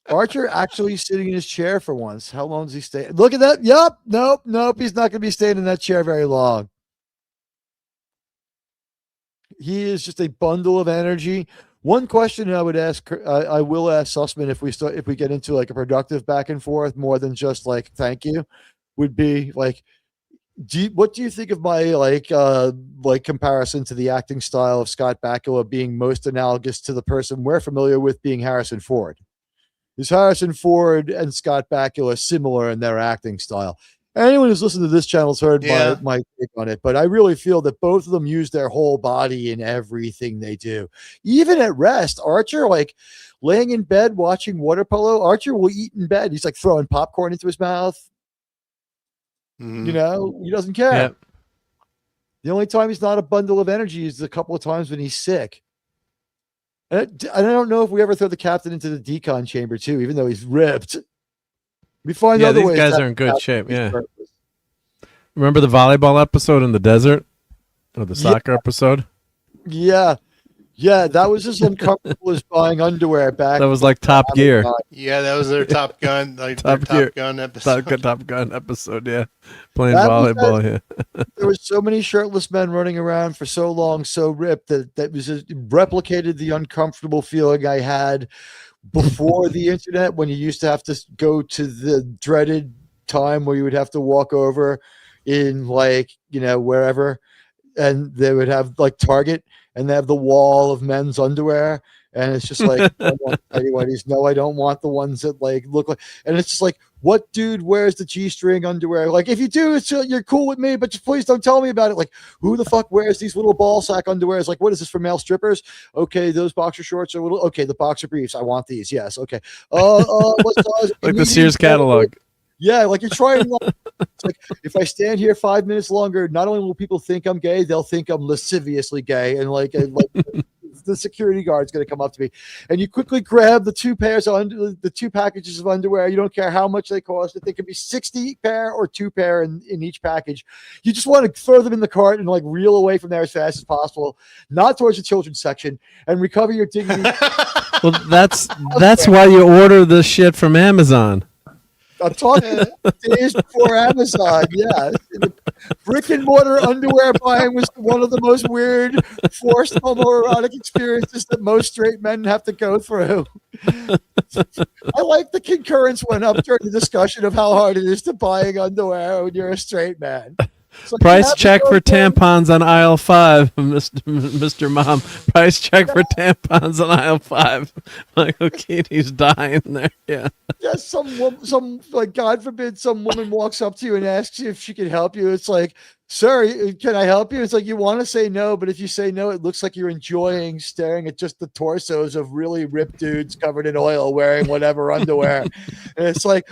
Archer actually sitting in his chair for once. How long does he stay? Look at that. Yup. Nope. He's not going to be staying in that chair very long. He is just a bundle of energy. One question I would ask, I will ask Sussman if we get into like a productive back and forth more than just like thank you, would be like, what do you think of my like comparison to the acting style of Scott Bakula being most analogous to the person we're familiar with being Harrison Ford? Is Harrison Ford and Scott Bakula similar in their acting style? Anyone who's listened to this channel has heard my take on it, but I really feel that both of them use their whole body in everything they do. Even at rest, Archer, like laying in bed watching water polo, Archer will eat in bed. He's like throwing popcorn into his mouth. Mm-hmm. You know, he doesn't care. Yep. The only time he's not a bundle of energy is a couple of times when he's sick. And I don't know if we ever throw the captain into the decon chamber too, even though he's ripped. We find other ways. These guys are in good shape. Yeah. Purpose. Remember the volleyball episode in the desert, or the soccer episode? Yeah, that was as uncomfortable as buying underwear back. That was like Top Gear. Yeah, that was their Top Gun, Top Gun episode. Top Gun episode. Yeah, playing volleyball. Yeah, there was so many shirtless men running around for so long, so ripped that was replicated the uncomfortable feeling I had before the internet, when you used to have to go to the dreaded time where you would have to walk over in like, you know, wherever, and they would have like Target and they have the wall of men's underwear. And it's just like, I don't want tidy whities. No, I don't want the ones that like look like, and it's just like, what dude wears the G-string underwear? Like, if you do, you're cool with me, but just please don't tell me about it. Like, who the fuck wears these little ball sack underwears? Like, what is this for male strippers? Okay, those boxer shorts are little. Okay, the boxer briefs. I want these. Yes. Okay. What size? Like the Sears catalog. Yeah, like you're trying. It's like, if I stand here 5 minutes longer, not only will people think I'm gay, they'll think I'm lasciviously gay, and like the security guard's going to come up to me, and you quickly grab the two packages of underwear. You don't care how much they cost. If they could be 60 pair or 2 pair in each package, you just want to throw them in the cart and like reel away from there as fast as possible, not towards the children's section, and recover your dignity. Well, that's why you order this shit from Amazon. I'm talking days before Amazon. Yeah, brick and mortar underwear buying was one of the most weird, forced homoerotic experiences that most straight men have to go through. I like the concurrence went up during the discussion of how hard it is to buying underwear when you're a straight man. So price check for tampons on aisle 5, Mr. Mom. Price check for tampons on aisle 5. Michael Keaton's dying there. Yeah. Yes, some like, God forbid, some woman walks up to you and asks you if she can help you. It's like, sir, can I help you? It's like, you want to say no, but if you say no, it looks like you're enjoying staring at just the torsos of really ripped dudes covered in oil wearing whatever underwear. And it's like,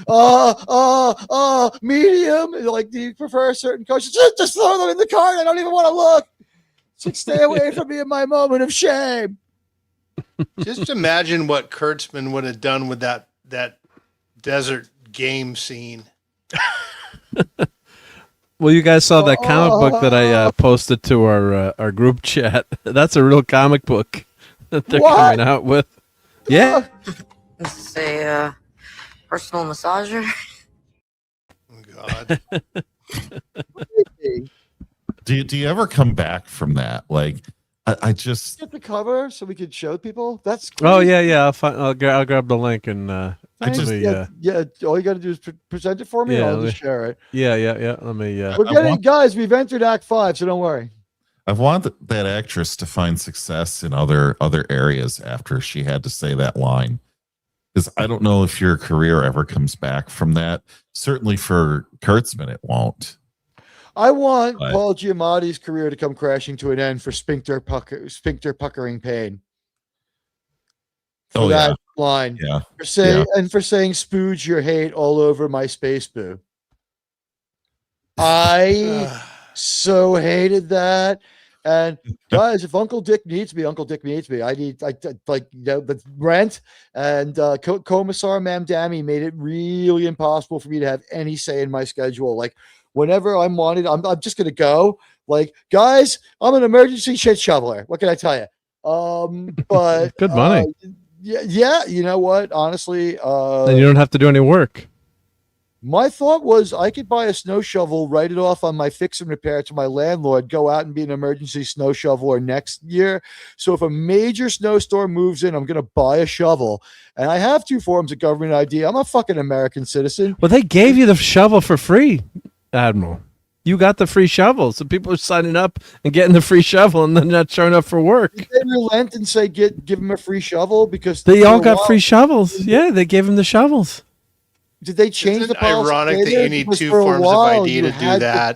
medium. Like, do you prefer a certain coach? Just throw them in the cart. I don't even want to look. It's like, stay away from me in my moment of shame. Just imagine what Kurtzman would have done with that desert game scene. Well, you guys saw that comic book that I posted to our group chat. That's a real comic book that they're coming out with. Yeah. This is a personal massager. Oh, God. Do you ever come back from that? Like, I just get the cover so we could show people. That's great. Oh yeah. I'll grab the link and all you got to do is present it for me. Yeah, and I'll just share it. Yeah. Let me. We've entered Act 5, so don't worry. I want that actress to find success in other areas after she had to say that line. Because I don't know if your career ever comes back from that. Certainly for Kurtzman, it won't. I want Paul Giamatti's career to come crashing to an end for sphincter puckering pain. For that line. Yeah. For saying spooge your hate all over my space boo. I so hated that. And guys, if Uncle Dick needs me, Uncle Dick needs me. I the rent and Commissar Mamdami made it really impossible for me to have any say in my schedule. Like whenever I'm wanted, I'm just gonna go. Like, guys, I'm an emergency shit shoveler. What can I tell you? But good money. Yeah, you know what? Honestly, and you don't have to do any work. My thought was I could buy a snow shovel, write it off on my fix and repair to my landlord, go out and be an emergency snow shoveler next year. So if a major snowstorm moves in, I'm going to buy a shovel. And I have 2 forms of government ID. I'm a fucking American citizen. Well, they gave you the shovel for free, Admiral. You got the free shovel. So people are signing up and getting the free shovel and then not showing up for work. Did they relent and say, give them a free shovel? Because they all got free shovels. Yeah, they gave them the shovels. Did they change the policy? Ironic that you need 2 forms of ID to do that.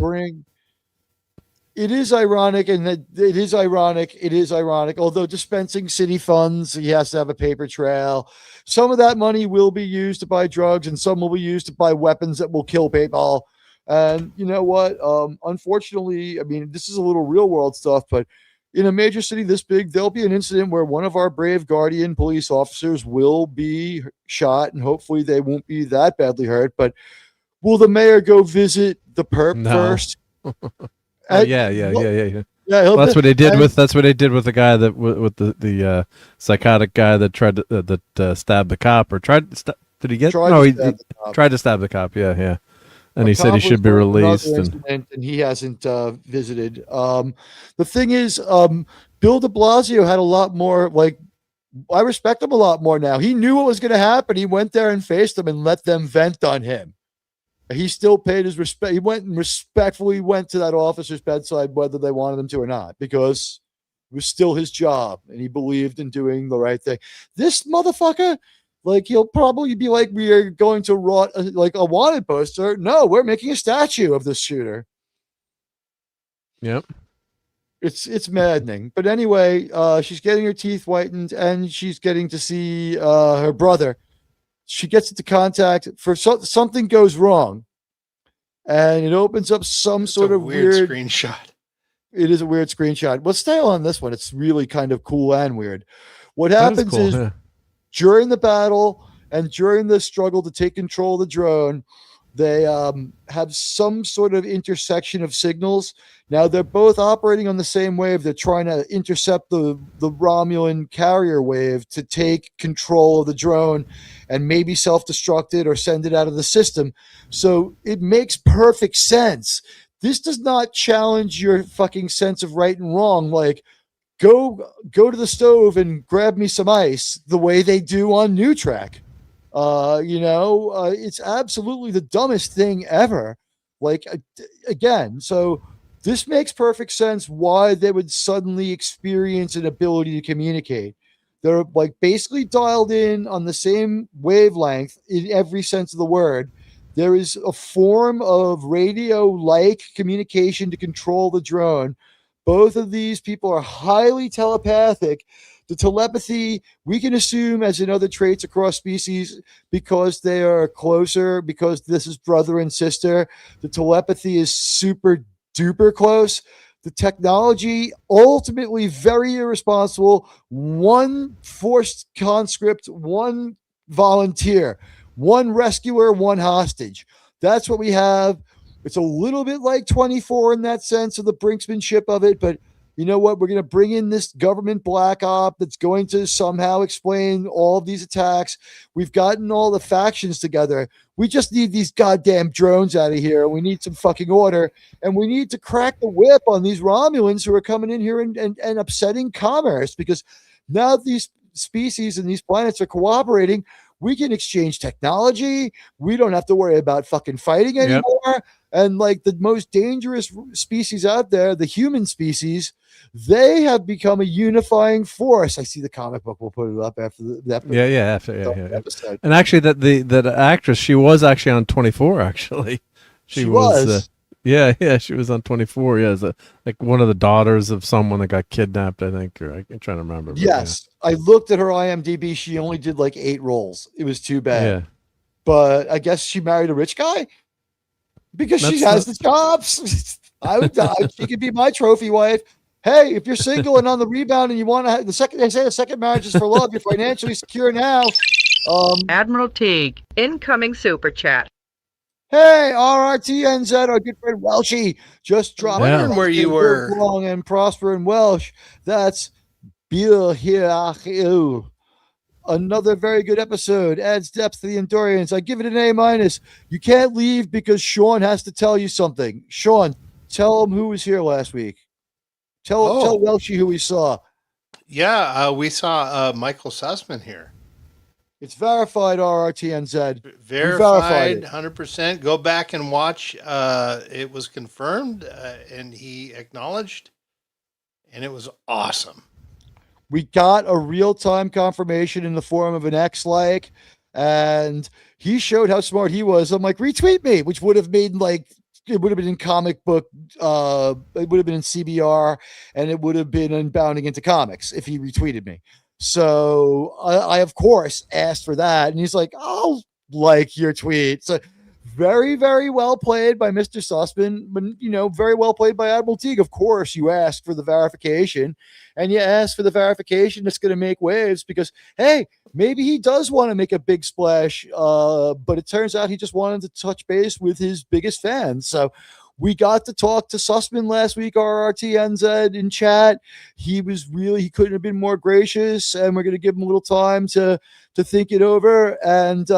It is ironic, and it is ironic. Although dispensing city funds, he has to have a paper trail. Some of that money will be used to buy drugs, and some will be used to buy weapons that will kill people. And you know what? Unfortunately, I mean, this is a little real world stuff, but in a major city this big, there'll be an incident where one of our brave Guardian police officers will be shot, and hopefully they won't be that badly hurt. But will the mayor go visit the perp first? Yeah. Well, that's what they did with the guy that with the psychotic guy that tried to stab the cop, or did he get? He tried to stab the cop. Yeah. And he said he should be released. And he hasn't visited. The thing is, Bill de Blasio had a lot more, I respect him a lot more now. He knew what was going to happen. He went there and faced them and let them vent on him. He still paid his respect. He went and respectfully went to that officer's bedside, whether they wanted him to or not, because it was still his job and he believed in doing the right thing. This motherfucker, he'll probably be like, we are going to rot a wanted poster. No, we're making a statue of this shooter. Yep. It's maddening. But anyway, she's getting her teeth whitened and she's getting to see her brother. She gets into contact for something goes wrong. And it opens up some sort of weird screenshot. It is a weird screenshot. We'll stay on this one. It's really kind of cool and weird. What happens is during the battle and during the struggle to take control of the drone, they have some sort of intersection of signals. Now they're both operating on the same wave. They're trying to intercept the Romulan carrier wave to take control of the drone and maybe self-destruct it or send it out of the system. So it makes perfect sense. This does not challenge your fucking sense of right and wrong. Like, go to the stove and grab me some ice the way they do on New Track. It's absolutely the dumbest thing ever. So this makes perfect sense why they would suddenly experience an ability to communicate. They're basically dialed in on the same wavelength in every sense of the word. There is a form of radio-like communication to control the drone. Both of these people are highly telepathic. The telepathy, we can assume, as in other traits across species, because they are closer, because this is brother and sister, the telepathy is super duper close. The technology, ultimately very irresponsible. One forced conscript, one volunteer, one rescuer, one hostage. That's what we have. It's a little bit like 24 in that sense of the brinksmanship of it, but you know what? We're going to bring in this government black op that's going to somehow explain all of these attacks. We've gotten all the factions together. We just need these goddamn drones out of here. We need some fucking order, and we need to crack the whip on these Romulans who are coming in here and upsetting commerce, because now these species and these planets are cooperating. We can exchange technology. We don't have to worry about fucking fighting anymore. And like the most dangerous species out there, the human species, they have become a unifying force. I see the comic book. We'll put it up after the episode. And actually, that actress, she was actually on 24. Actually, she was. Yeah, she was on 24. Yeah, as like one of the daughters of someone that got kidnapped, I think. Or I'm trying to remember. Yes, I looked at her IMDb. She only did like 8 roles. It was too bad. Yeah, but I guess she married a rich guy because she has the chops. I would die. She could be my trophy wife. Hey, if you're single and on the rebound and you want to have the second, they say the second marriage is for love. You're financially secure now. Admiral Teague, incoming super chat. Hey, RRTNZ, our good friend Welshie just dropped. Wondering where you were. Long and prosper in Welsh. That's Bill here. Another very good episode. Adds depth to the Endorians. I give it an A-. You can't leave because Sean has to tell you something. Sean, tell him who was here last week. Tell Welshie who we saw. Yeah, we saw Michael Sussman here. It's verified, RRTNZ. Verified, 100%. Go back and watch. It was confirmed, and he acknowledged, and it was awesome. We got a real-time confirmation in the form of an X-like, and he showed how smart he was. I'm like, retweet me, which would have made it would have been in comic book, it would have been in CBR, and it would have been in Bounding into Comics if he retweeted me. So I of course asked for that, and he's like, "I'll like your tweet." So very, very well played by Mr. Sussman, but very well played by Admiral Teague. Of course, you ask for the verification, and you ask for the verification that's going to make waves because, hey, maybe he does want to make a big splash, but it turns out he just wanted to touch base with his biggest fans. So we got to talk to Sussman last week, RRTNZ, in chat. He couldn't have been more gracious, and we're going to give him a little time to think it over. And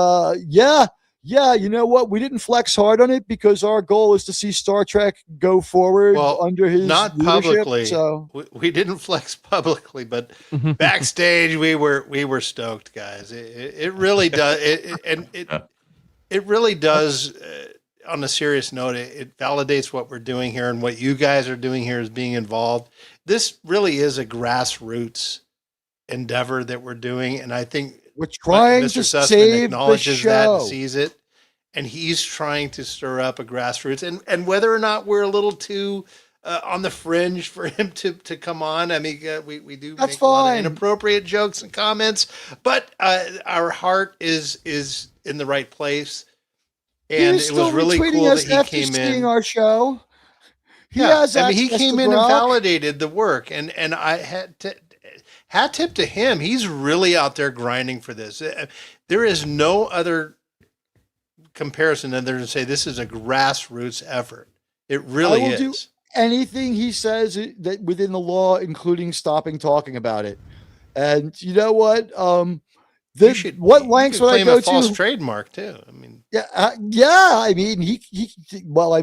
yeah, you know what? We didn't flex hard on it because our goal is to see Star Trek go forward under his not publicly. So we didn't flex publicly, but backstage we were stoked, guys. It really does. It really does. On a serious note, it validates what we're doing here and what you guys are doing here is being involved. This really is a grassroots endeavor that we're doing, and I think we're trying Mr. to Sussman save acknowledges the that show. and sees it, and he's trying to stir up a grassroots. And whether or not we're a little too on the fringe for him to come on, I mean, we do That's make a lot of fine. inappropriate jokes and comments, but our heart is in the right place. And it was really cool that he came in. Our show. He came in and validated the work, and I hat tip to him. He's really out there grinding for this. There is no other comparison than to say this is a grassroots effort. It really is. Do anything he says that within the law, including stopping talking about it. And you know what? What lengths would I go to? False trademark too. I mean, I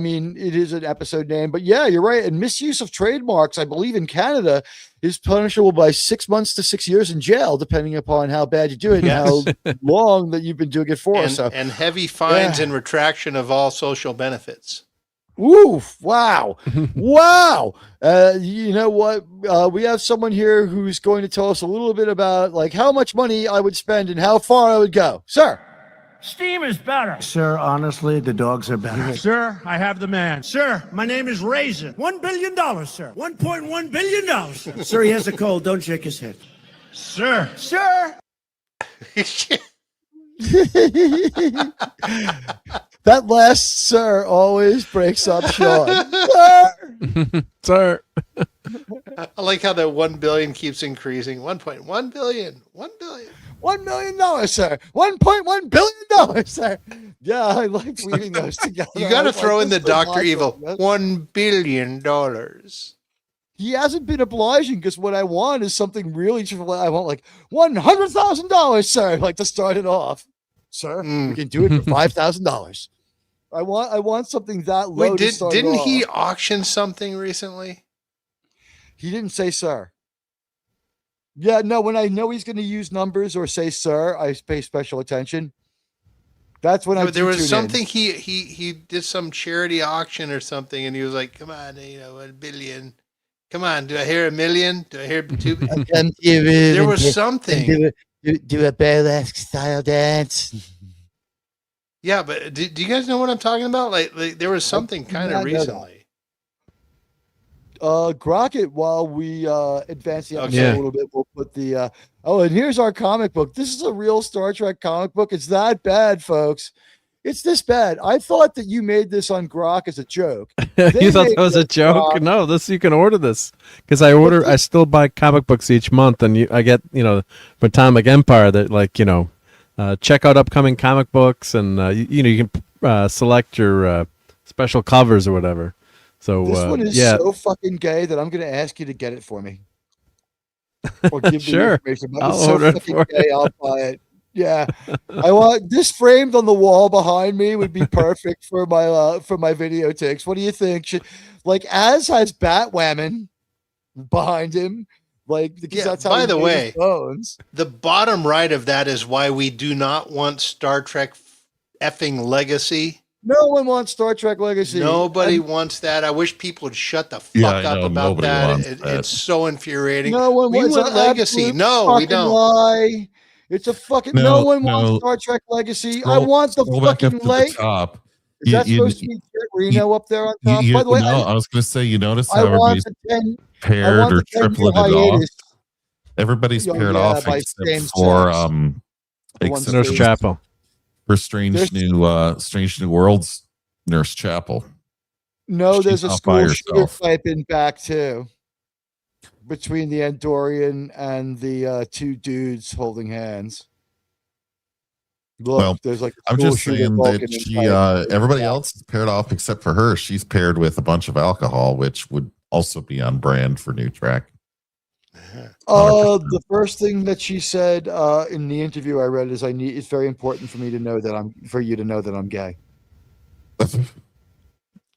mean, it is an episode name, but yeah, you're right. And misuse of trademarks, I believe in Canada, is punishable by 6 months to 6 years in jail, depending upon how bad you do it and how long that you've been doing it for. And heavy fines and retraction of all social benefits. Oof! Wow! Wow! You know what? We have someone here who's going to tell us a little bit about how much money I would spend and how far I would go, sir. Steam is better. Sir, honestly, the dogs are better. Sir, I have the man. Sir, my name is Raisin. $1 billion, sir. $1.1 billion, sir. Sir, he has a cold. Don't shake his head. Sir. That last sir always breaks up Sean. Sir. I like how that 1 billion keeps increasing. 1.1 billion. 1 billion. $1 million, sir. $1.1 billion, sir. Yeah, I like weaving those together. You got to throw in the Dr. Evil. $1 billion. He hasn't been obliging because what I want is something really. I want $100,000, sir, to start it off. Sir, we can do it for $5,000. I want something that low. Wait, didn't he auction something recently? He didn't say sir. Yeah, no, when I know he's going to use numbers or say "sir," I pay special attention. That's when There was something he did some charity auction or something, and he was like, "Come on, $1 billion. Come on, do I hear $1 million? Do I hear $2 billion?" There was something. Do a burlesque style dance. Yeah, but do you guys know what I'm talking about? Like there was something kind of recently. Grocket, while we advance the episode a little bit, we'll put the and here's our comic book. This is a real Star Trek comic book. It's that bad, folks. It's this bad. I thought that you made this on Grok as a joke. You thought that was a joke? Grok. No, you can order this because I still buy comic books each month, and I get from Atomic Empire that check out upcoming comic books, and you can select your special covers or whatever. So this one is so fucking gay that I'm going to ask you to get it for me. Or give me sure. information. It's so fucking gay, I'll buy it. Yeah, I want this framed on the wall behind me would be perfect for my videotakes. What do you think? Az has Batwoman behind him, because that's how. By the way, the bottom right of that is why we do not want Star Trek effing Legacy. No one wants Star Trek Legacy. Nobody wants that. I wish people would shut the fuck up about that. It's so infuriating. No one we wants want Legacy. No, we don't. Lie. It's a fucking no one wants Star Trek Legacy. I want the fucking lake. Top. Is that supposed to be Reno up there on top? By the way, I was going to say, you notice how everybody's paired or tripleted off. Everybody's paired off except for Nurse Chapel. For Strange New Worlds, Nurse Chapel. No, there's a school shooter type in back too. Between the Andorian and the two dudes holding hands. Look, there's I'm just saying that she, everybody else is paired off except for her. She's paired with a bunch of alcohol, which would also be on brand for New Track. The first thing that she said in the interview I read is it's very important for me to know that for you to know that I'm gay.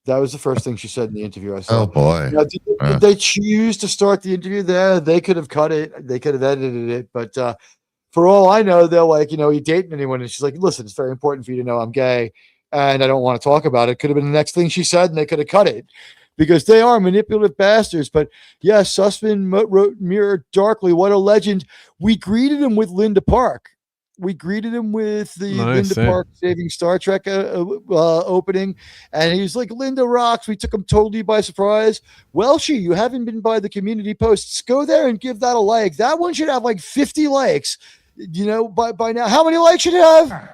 That was the first thing she said in the interview I saw. Oh boy. Now, did they choose to start the interview there? They could have cut it. They could have edited it. But for all I know, they're like, you dating anyone? And she's like, listen, it's very important for you to know I'm gay. And I don't want to talk about it. Could have been the next thing she said, and they could have cut it. Because they are manipulative bastards. But yes, Sussman wrote Mirror Darkly. What a legend. We greeted him with Linda Park. We greeted him with the Linda Park Saving Star Trek opening. And he was like, Linda rocks. We took him totally by surprise. Welshie, you haven't been by the community posts. Go there and give that a like. That one should have 50 likes. By now. How many likes should it have?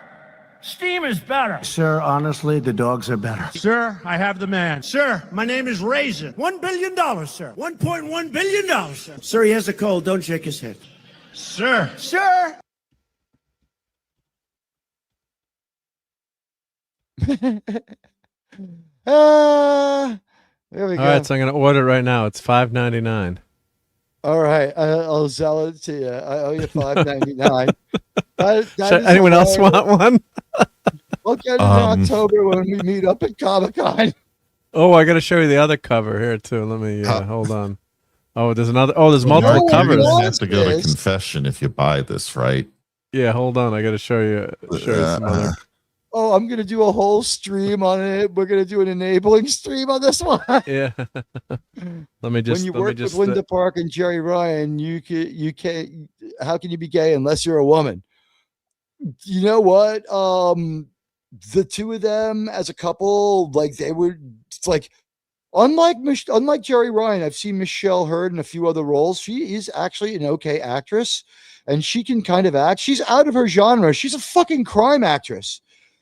Steam is better. Sir, honestly, the dogs are better. Sir, I have the man. Sir, my name is Raisin. $1 billion, sir. $1.1 billion, sir. Sir, he has a cold. Don't shake his head. Sir. Sir. There we go. All right, so I'm going to order it right now. It's $5.99. All right, I'll sell it to you. I owe you $5.99. Anyone else want one? We'll get it in October when we meet up at Comic-Con. Oh, I got to show you the other cover here too. Let me hold on. Oh, there's another. Oh, there's multiple covers. You're gonna have to go to confession if you buy this, right? Yeah, hold on. I got to show you some other. Oh, I'm gonna do a whole stream on it. We're gonna do an enabling stream on this one. Yeah. Let me just. When you work with Linda Park and Jerry Ryan, you can't. How can you be gay unless you're a woman? You know what? The two of them as a couple, they were. It's unlike Jerry Ryan, I've seen Michelle Hurd in a few other roles. She is actually an okay actress, and she can kind of act. She's out of her genre. She's a fucking crime actress.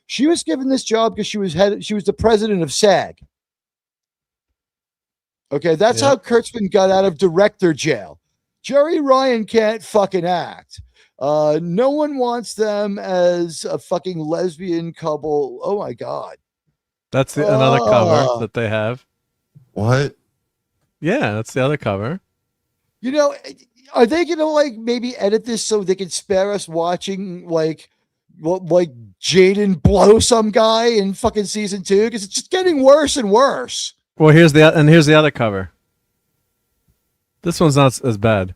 She was given this job because she was the president of SAG. Okay, that's how Kurtzman got out of director jail. Jerry Ryan can't fucking act. No one wants them as a fucking lesbian couple. Oh my God. That's another cover that they have. What? Yeah, that's the other cover. Are they gonna maybe edit this so they can spare us watching Jaden blow some guy in fucking season 2? Because it's just getting worse and worse. Well, here's the other cover. This one's not as bad.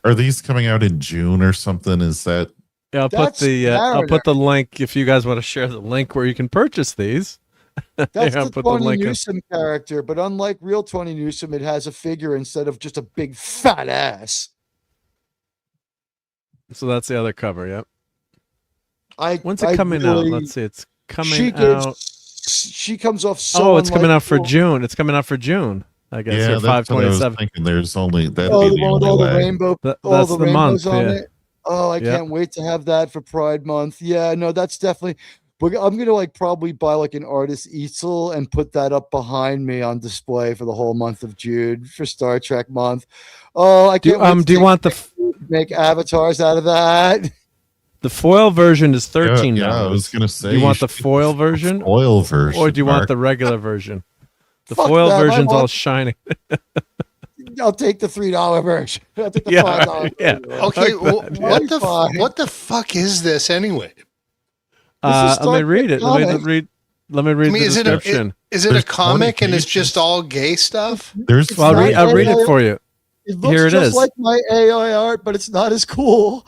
Are these coming out in June or something? Is that? Yeah, I'll put the link if you guys want to share the link where you can purchase these. That's Yeah, the Tony Newsom character, but unlike real Tony Newsom, it has a figure instead of just a big fat ass. So that's the other cover. Yep. When's it I coming out? Let's see. It's coming out. She comes off so. Oh, it's coming out for June. It's coming out for June. I guess. Yeah, that's what I was thinking. There's only that. Oh, the one with all the rainbow. That's the month. On it. Oh, I can't wait to have that for Pride Month. Yeah, no, that's definitely. I'm gonna probably buy an artist easel and put that up behind me on display for the whole month of June for Star Trek month. Oh, I can't. Do you want the make avatars out of that? The foil version is $13. Yeah, I was gonna say. Do you want the foil version? Foil version, or do you want the regular version? The Fuck foil that, version's all shiny. I'll take the $3 version. I'll take the $5 version. Okay, what the fuck is this anyway? Let me read it. Let me read the description. Is it a comic and it's just all gay stuff? I'll read it for you. It looks just like my AI art, but it's not as cool.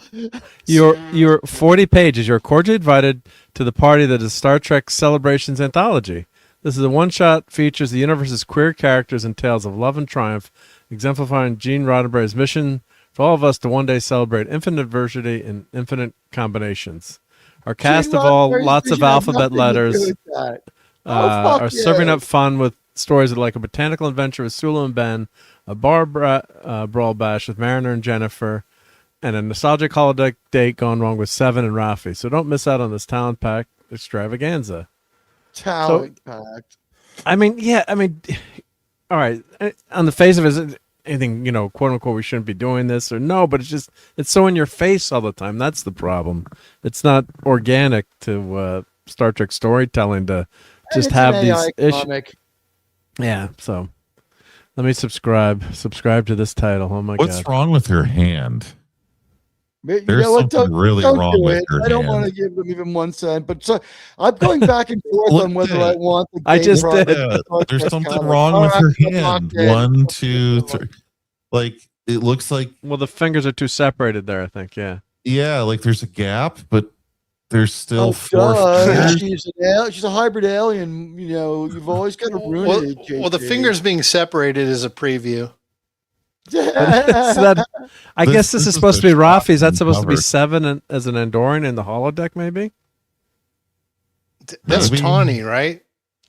You're 40 pages. You're cordially invited to the party that is Star Trek Celebrations Anthology. This is a one-shot, features the universe's queer characters and tales of love and triumph, exemplifying Gene Roddenberry's mission for all of us to one day celebrate infinite diversity and infinite combinations. Our cast of lots of alphabet letters are serving up fun with stories like a botanical adventure with Sulu and Ben, a bar brawl bash with Mariner and Jennifer, and a nostalgic holiday date gone wrong with Seven and Rafi. So don't miss out on this talent-packed extravaganza. Talent packed. I mean, all right. On the face of it, is it anything, quote unquote, we shouldn't be doing this or no, but it's so in your face all the time. That's the problem. It's not organic to Star Trek storytelling to just have these issues. Yeah. So let me subscribe to this title. Oh my God. What's wrong with her hand? There's something really wrong with her hand. I don't want to give them even 1 cent, but I'm going back and forth on whether I want the. I just did. There's something wrong with her hand. 1, 2, 3. It looks like. Well, the fingers are too separated there. I think. Yeah. Yeah, there's a gap, but there's still 4 fingers. She's a hybrid alien. You've always got to ruin it. Well, the fingers being separated is a preview. I guess this is supposed to be Rafi. Is that supposed to be Seven as an Andorian in the holodeck? Maybe. That's Tawny, right?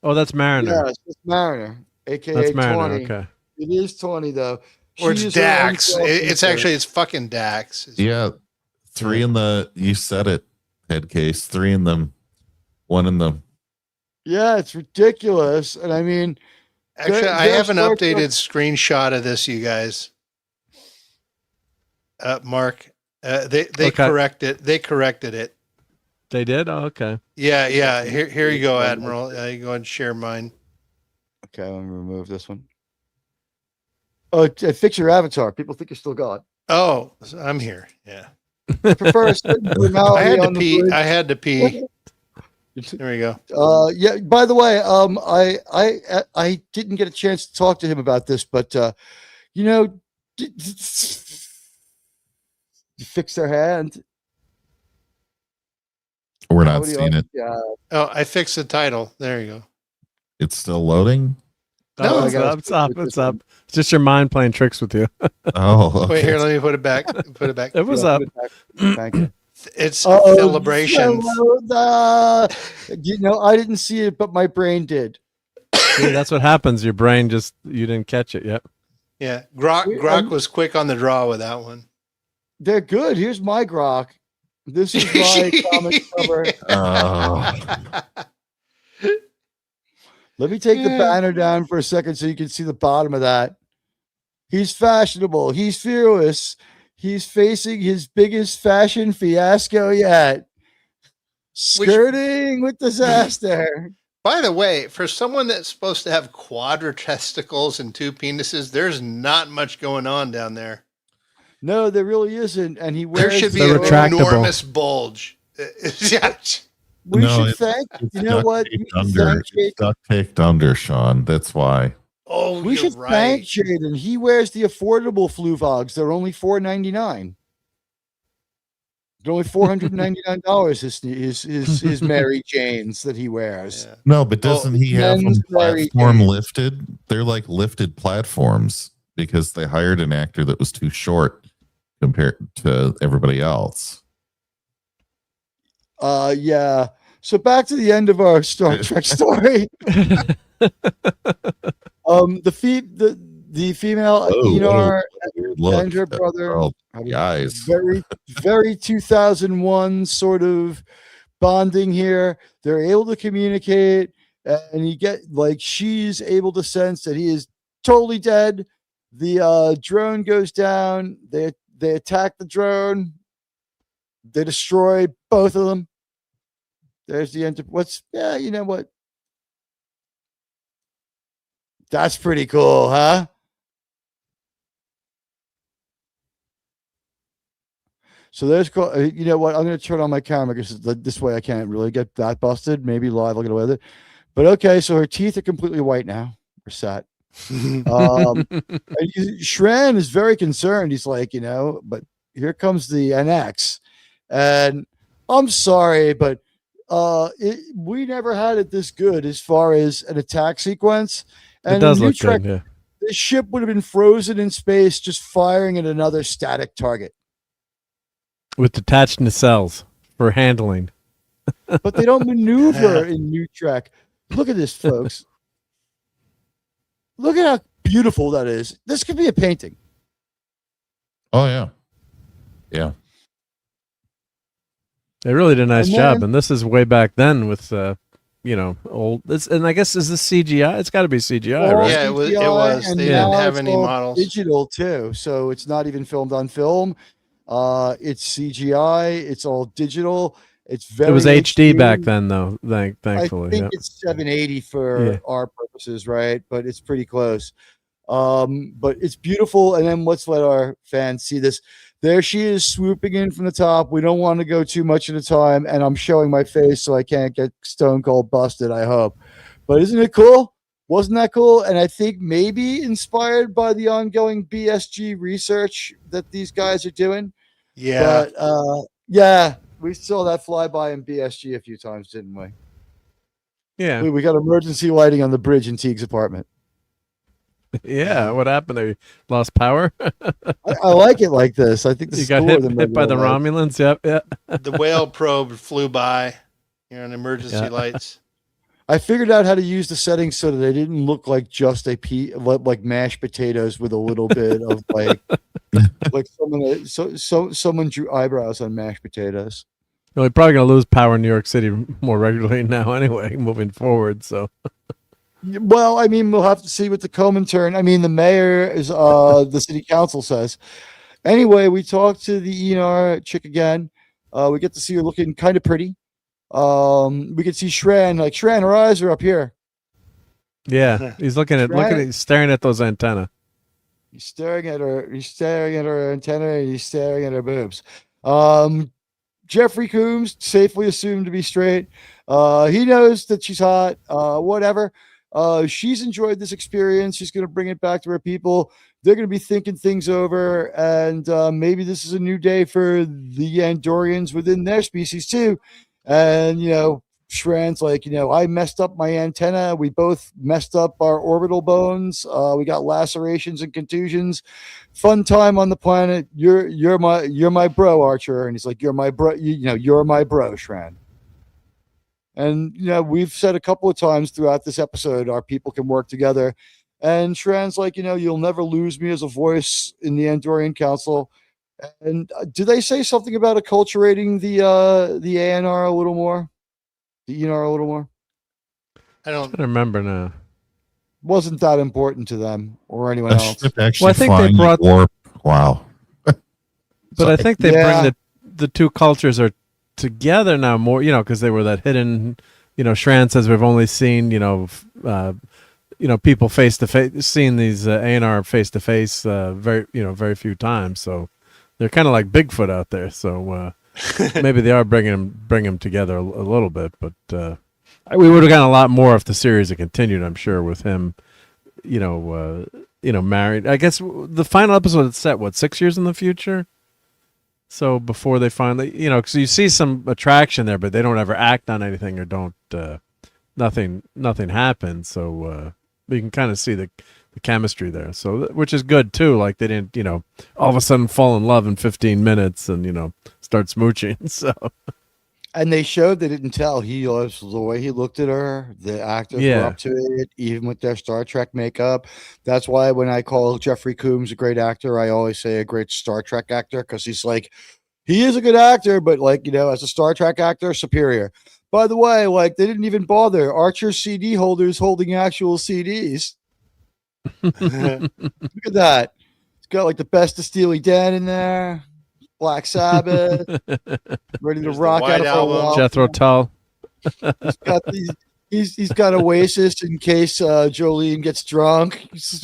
Oh, that's Mariner. Yeah, it's Mariner, aka that's Mariner. Tawny. Okay. It is Tawny though. Or it's Dax. It's fucking Dax. Yeah, 3 in the. You said it. Head case. 3 in them. 1 in them. Yeah, it's ridiculous, and I mean. Actually, I have an updated screenshot of this, you guys. Mark, they corrected. They corrected it. They did. Oh, okay. Yeah. Here you go, Admiral. You go and share mine. Okay, let me remove this one. Oh, fix your avatar. People think you're still God. Oh, I'm here. Yeah. I prefer a certain I had to pee. I had to pee. There we go. Yeah. By the way, I didn't get a chance to talk to him about this, but you fix their hand. We're not seeing it. Yeah. Oh, I fixed the title. There you go. It's still loading. No, it's up. It's up. It's just your mind playing tricks with you. Oh, okay. Wait here. Let me put it back. Put it back. It was up. Thank you. It's celebrations. I didn't see it, but my brain did. See, that's what happens. Your brain you didn't catch it yet. Yeah, Grok was quick on the draw with that one. They're good. Here's my Grok. This is my comic cover. Let me take the banner down for a second so you can see the bottom of that. He's fashionable. He's fearless. He's facing his biggest fashion fiasco yet. Skirting with disaster. By the way, for someone that's supposed to have quadra-testicles and 2 penises, there's not much going on down there. No, there really isn't. And he wears. There should be an enormous bulge. Yeah. We should thank. You know what? It's duct taped under, Sean. That's why. Oh, We should thank Jaden. He wears the affordable Fluvogs. They're only $4.99. They're only $499. His Mary Janes that he wears. Yeah. No, but doesn't he have them Mary platform Jane. lifted? They're like lifted platforms because they hired an actor that was too short compared to everybody else. Yeah. So back to the end of our Star Trek story. The female Aenar and her brother guys. very 2001 sort of bonding here. They're able to communicate, and you get like she's able to sense that he is totally dead. The drone goes down. They attack the drone. They destroy both of them. There's the end. You know what? That's pretty cool, huh? So there's, you know what? I'm going to turn on my camera because this way I can't really get that busted. Maybe live, I'll get away with it. But okay, so her teeth are completely white now. We're set. And Shran is very concerned. He's like, but here comes the NX. And I'm sorry, but we never had it this good as far as an attack sequence. And it does look good, yeah. This ship would have been frozen in space, just firing at another static target. With detached nacelles for handling. But they don't maneuver in New Trek. Look at this, folks. Look at how beautiful that is. This could be a painting. Oh, yeah. Yeah. They really did a nice job. And this is way back then with, old. And I guess, is this CGI? It's got to be CGI, right? Yeah, it was. They didn't have any models. Digital, too. So it's not even filmed on film. It's CGI. It's all digital. It's very. It was HD back then, though. Thankfully, I think it's 780 for our purposes, right? But it's pretty close. But it's beautiful. And then let's let our fans see this. There she is, swooping in from the top. We don't want to go too much at a time, and I'm showing my face so I can't get stone cold busted. I hope. But isn't it cool? Wasn't that cool? And I think maybe inspired by the ongoing BSG research that these guys are doing. Yeah. But yeah, we saw that flyby in BSG a few times, didn't we? Yeah. We got emergency lighting on the bridge in Teague's apartment. Yeah. What happened there? You lost power? I like it like this. I think this you is got cooler hit by the Romulans. Yep. Yeah. The whale probe flew by. On emergency lights. I figured out how to use the settings so that they didn't look like just like mashed potatoes with a little bit of like someone drew eyebrows on mashed potatoes. Well, we're probably gonna lose power in New York City more regularly now, anyway, moving forward. So, well, I mean, we'll have to see what the Comintern. I mean, the mayor is the city council says. Anyway, we talked to the Aenar chick again. We get to see her looking kind of pretty. We could see Shran, like Shran, her eyes are up here. Yeah, he's he's staring at those antenna. He's staring at her antenna, and he's staring at her boobs. Jeffrey Combs, safely assumed to be straight. He knows that she's hot. Whatever. She's enjoyed this experience. She's going to bring it back to her people. They're going to be thinking things over, and maybe this is a new day for the Andorians within their species too. And, Shran's like, I messed up my antenna. We both messed up our orbital bones. We got lacerations and contusions. Fun time on the planet. You're my bro, Archer. And he's like, you're my bro. You're my bro, Shran. And, we've said a couple of times throughout this episode, our people can work together. And Shran's like, you'll never lose me as a voice in the Andorian Council. And do they say something about acculturating the Aenar a little more? The Aenar a little more? I don't remember now. Wasn't that important to them or anyone else? Actually, I think they brought warp. Wow. But I think they bring the two cultures are together now more, because they were that hidden. Shran says we've only seen, people face to face, seeing these Aenar face to face, very few times. So they're kind of like Bigfoot out there. So maybe they are bringing them together a little bit. But we would have gotten a lot more if the series had continued, I'm sure, with him, married. I guess the final episode is set 6 years in the future. So before they finally, because you see some attraction there, but they don't ever act on anything or don't. Nothing happens. So you can kind of see the chemistry there. So which is good too. Like they didn't, all of a sudden fall in love in 15 minutes and start smooching. So. And they showed they didn't tell. He loves the way he looked at her. The actors were up to it, even with their Star Trek makeup. That's why when I call Jeffrey Combs a great actor, I always say a great Star Trek actor, because he's like, he is a good actor, but as a Star Trek actor, superior. By the way, they didn't even bother. Archer's CD holders holding actual CDs. Look at that. It's got the best of Steely Dan in there. Black Sabbath, ready to rock out of a while. Jethro Tull. He's got Oasis in case Jolene gets drunk. It's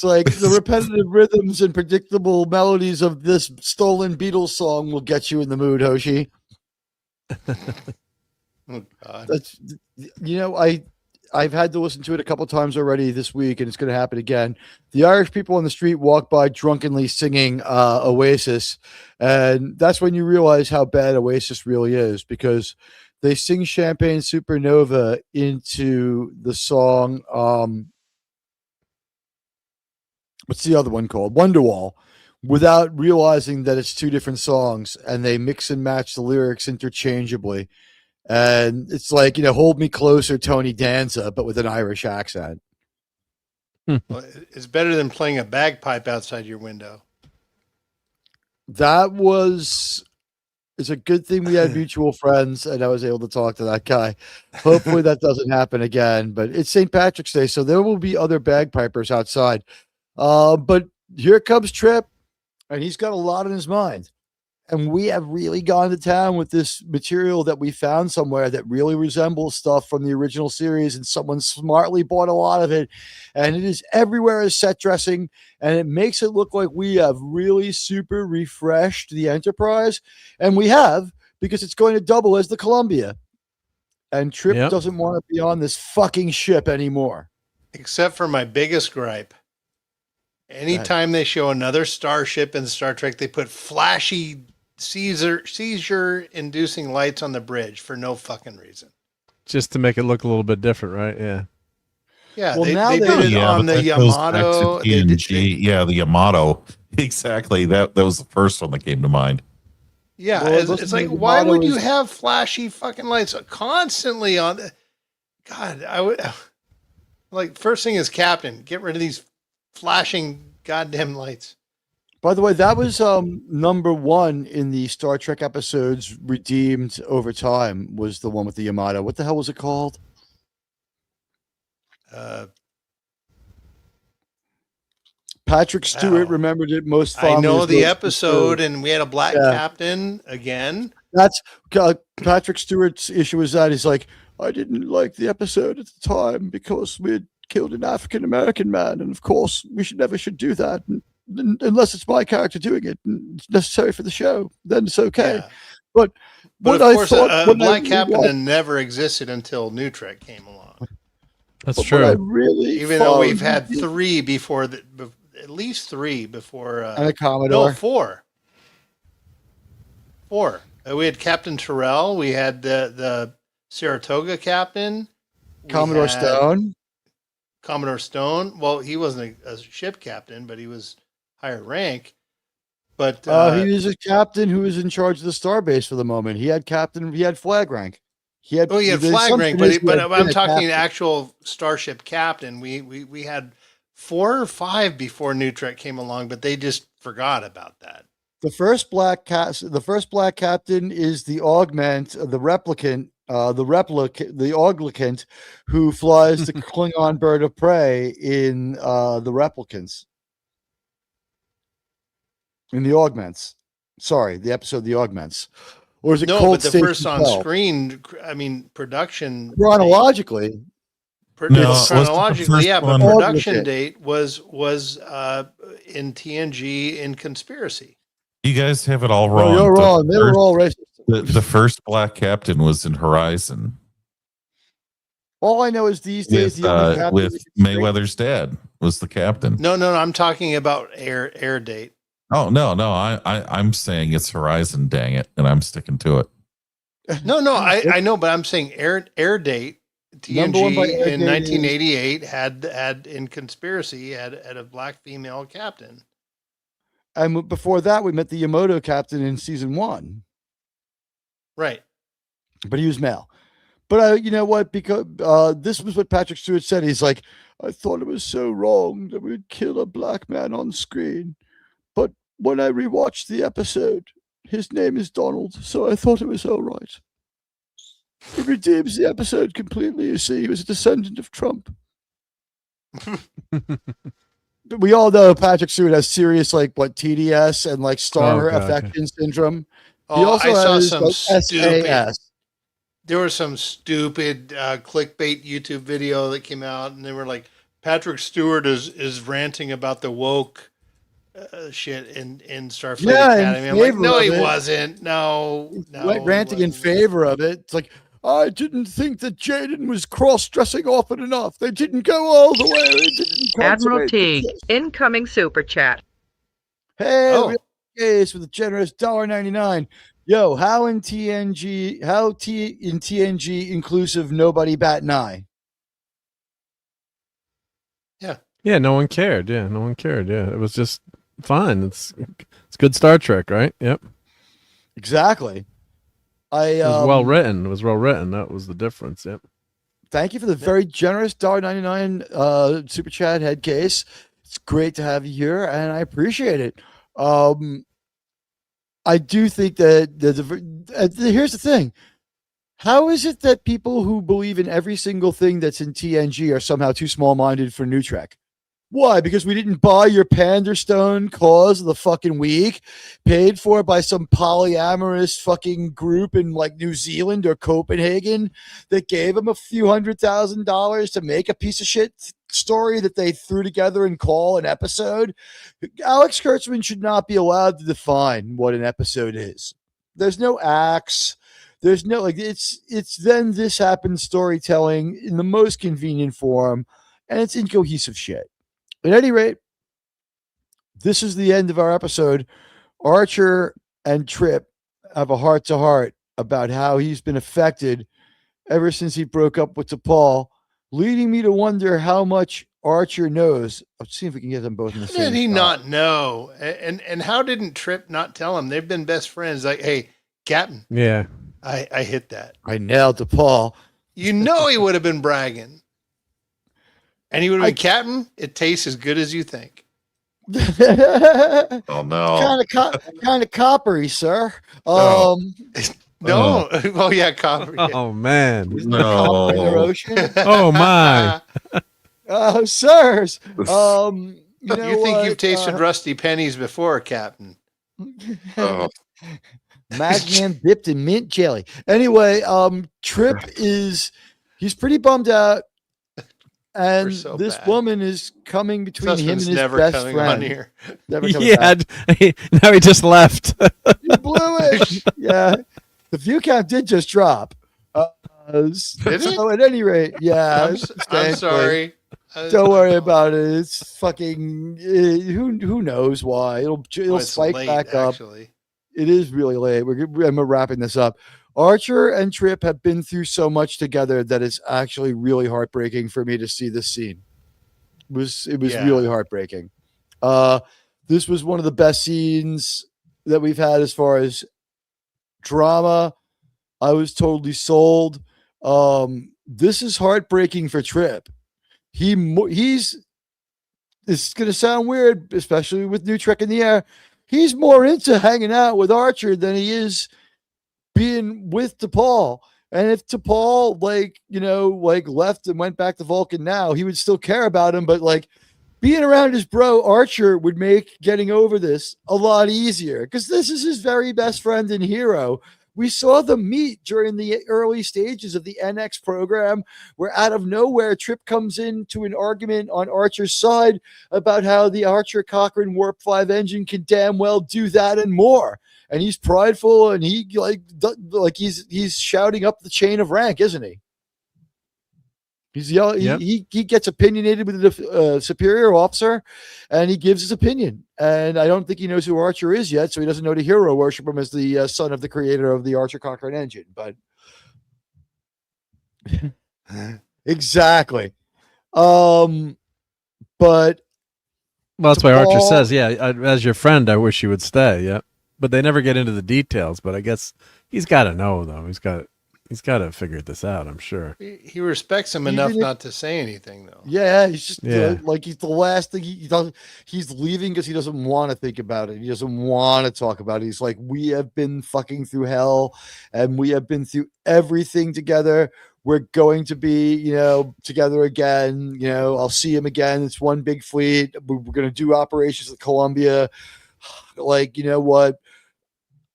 like the repetitive rhythms and predictable melodies of this stolen Beatles song will get you in the mood, Hoshi. Oh God! That's I've had to listen to it a couple times already this week, and it's going to happen again. The Irish people on the street walk by drunkenly singing Oasis, and that's when you realize how bad Oasis really is, because they sing Champagne Supernova into the song. What's the other one called? Wonderwall, without realizing that it's two different songs, and they mix and match the lyrics interchangeably. And it's like, Hold Me Closer, Tony Danza, but with an Irish accent. Well, it's better than playing a bagpipe outside your window. It's a good thing we had mutual friends and I was able to talk to that guy. Hopefully that doesn't happen again, but it's St. Patrick's Day, so there will be other bagpipers outside. But here comes Trip, and he's got a lot on his mind. And we have really gone to town with this material that we found somewhere that really resembles stuff from the original series, and someone smartly bought a lot of it, and it is everywhere as set dressing, and it makes it look like we have really super refreshed the Enterprise, and we have, because it's going to double as the Columbia. And Trip doesn't want to be on this fucking ship anymore. Except for my biggest gripe. Anytime they show another starship in Star Trek, they put flashy seizure-inducing lights on the bridge for no fucking reason. Just to make it look a little bit different, right? Yeah. Yeah, well, they did it on the Yamato. The Yamato. Exactly. That was the first one that came to mind. Yeah, well, it's like, why would you have flashy fucking lights constantly on? God, I would first thing is Captain, get rid of these flashing goddamn lights. By the way, that was number one in the Star Trek episodes redeemed over time, was the one with the Yamato. What the hell was it called? Patrick Stewart remembered it most fondly. I know the episode, and we had a black captain again. That's Patrick Stewart's issue was that he's like, I didn't like the episode at the time because we had killed an African American man, and of course we never should do that. Unless it's my character doing it, and it's necessary for the show, then it's okay. Yeah. But of course, a black captain never existed until New Trek came along. That's true. Even though we've had three before, at least three before. And a Commodore. No, four. We had Captain Terrell. We had the Saratoga captain. Commodore Stone. Commodore Stone. Well, he wasn't a ship captain, but he was higher rank, but he was a captain who was in charge of the starbase for the moment. He had flag rank. He had flag rank, but I'm talking actual starship captain. We had 4 or 5 before New Trek came along, but they just forgot about that. The first black captain is the augment, the replicant, the auglicant, who flies the Klingon bird of prey in the replicants. In the Augments. Sorry, the episode The Augments. Or is it Cold but the Station first on screen, I mean, production. Chronologically. Chronologically, yeah, but production date was in TNG in Conspiracy. You guys have it all wrong. No, you're wrong. They were all racist. The first black captain was in Horizon. All I know is these days the only captain with Mayweather's dad was the captain. No, I'm talking about air date. Oh no, I'm saying it's Horizon, dang it, and I'm sticking to it. No, I know, but I'm saying air date. TNG in 1988 had in Conspiracy had a black female captain. And before that, we met the Yamato captain in season 1. Right. But he was male. But you know what? Because this was what Patrick Stewart said. He's like, I thought it was so wrong that we'd kill a black man on screen. But when I rewatched the episode, his name is Donald, so I thought it was all right. He redeems the episode completely. You see, he was a descendant of Trump. But we all know Patrick Stewart has serious, TDS and Starmer affection syndrome. He also I saw has, some stupid. SAS. There was some stupid clickbait YouTube video that came out, and they were like, Patrick Stewart is ranting about the woke shit in Starfleet Academy. I'm like, no, he wasn't. No. Ranting in favor of it. It's like, I didn't think that Jaden was cross-dressing often enough. They didn't go all the way. Admiral Teague, incoming super chat. Hey, case with a generous $1.99. Yo, how in TNG inclusive nobody bat an eye? Yeah, no one cared. Yeah, no one cared. Yeah, it was just fun. It's good Star Trek, right? Yep. Exactly. It was well written. It was well written. That was the difference. Yep. Thank you for the very generous $1.99 super chat head case. It's great to have you here, and I appreciate it. I do think that here's the thing. How is it that people who believe in every single thing that's in TNG are somehow too small-minded for New Trek? Why? Because we didn't buy your Panderstone cause of the fucking week, paid for by some polyamorous fucking group in New Zealand or Copenhagen that gave them a few $100,000 to make a piece of shit story that they threw together and call an episode. Alex Kurtzman should not be allowed to define what an episode is. There's no acts. There's no it's then this happened storytelling in the most convenient form, and it's incohesive shit. At any rate, this is the end of our episode. Archer and Trip have a heart-to-heart about how he's been affected ever since he broke up with T'Pol, leading me to wonder how much Archer knows. Let's see if we can get them both in the same How did he spot. not know? And how didn't Trip not tell him? They've been best friends. Like, hey, Captain. Yeah. I hit that. I nailed T'Pol. You know he would have been bragging. And he would have been Captain. It tastes as good as you think. Oh no! Kind of coppery, sir. No. Well, yeah, copper. Yeah. Oh man. No. In the ocean. Oh my. Sirs. You think you've tasted rusty pennies before, Captain? Oh. Magnum dipped in mint jelly. Anyway, Trip he's pretty bummed out. And this woman is coming between him and his best friend. Here. Yeah, now he just left. He blew it. Yeah, the view count did just drop. So at any rate, yeah. I'm sorry. Don't worry about it. It's fucking. Who knows why? It'll spike late, back up. Actually. It is really late. We're wrapping this up. Archer and Trip have been through so much together that it's actually really heartbreaking for me to see this scene. It was really heartbreaking. This was one of the best scenes that we've had as far as drama. I was totally sold. This is heartbreaking for Trip. He's it's going to sound weird, especially with New Trek in the Air. He's more into hanging out with Archer than he is being with T'Pol. And if T'Pol left and went back to Vulcan now, he would still care about him. But being around his bro Archer would make getting over this a lot easier, because this is his very best friend and hero. We saw them meet during the early stages of the NX program, where out of nowhere, Trip comes into an argument on Archer's side about how the Archer Cochrane Warp 5 engine can damn well do that and more. And he's prideful, and he's shouting up the chain of rank, isn't he? He's yelling. Yep. He gets opinionated with the superior officer, and he gives his opinion. And I don't think he knows who Archer is yet, so he doesn't know to hero worship him as the son of the creator of the Archer Cochrane engine. But exactly. But well, that's why Archer says, "Yeah, as your friend, I wish you would stay." Yeah, but they never get into the details. But I guess he's got to know, though. He's got to figure this out. I'm sure he respects him enough not to say anything, though. Yeah, he's just like he's the last thing he does. He's leaving because he doesn't want to think about it. He doesn't want to talk about it. He's like, we have been fucking through hell, and we have been through everything together. We're going to be, together again. I'll see him again. It's one big fleet. We're going to do operations at Columbia. Like, you know what?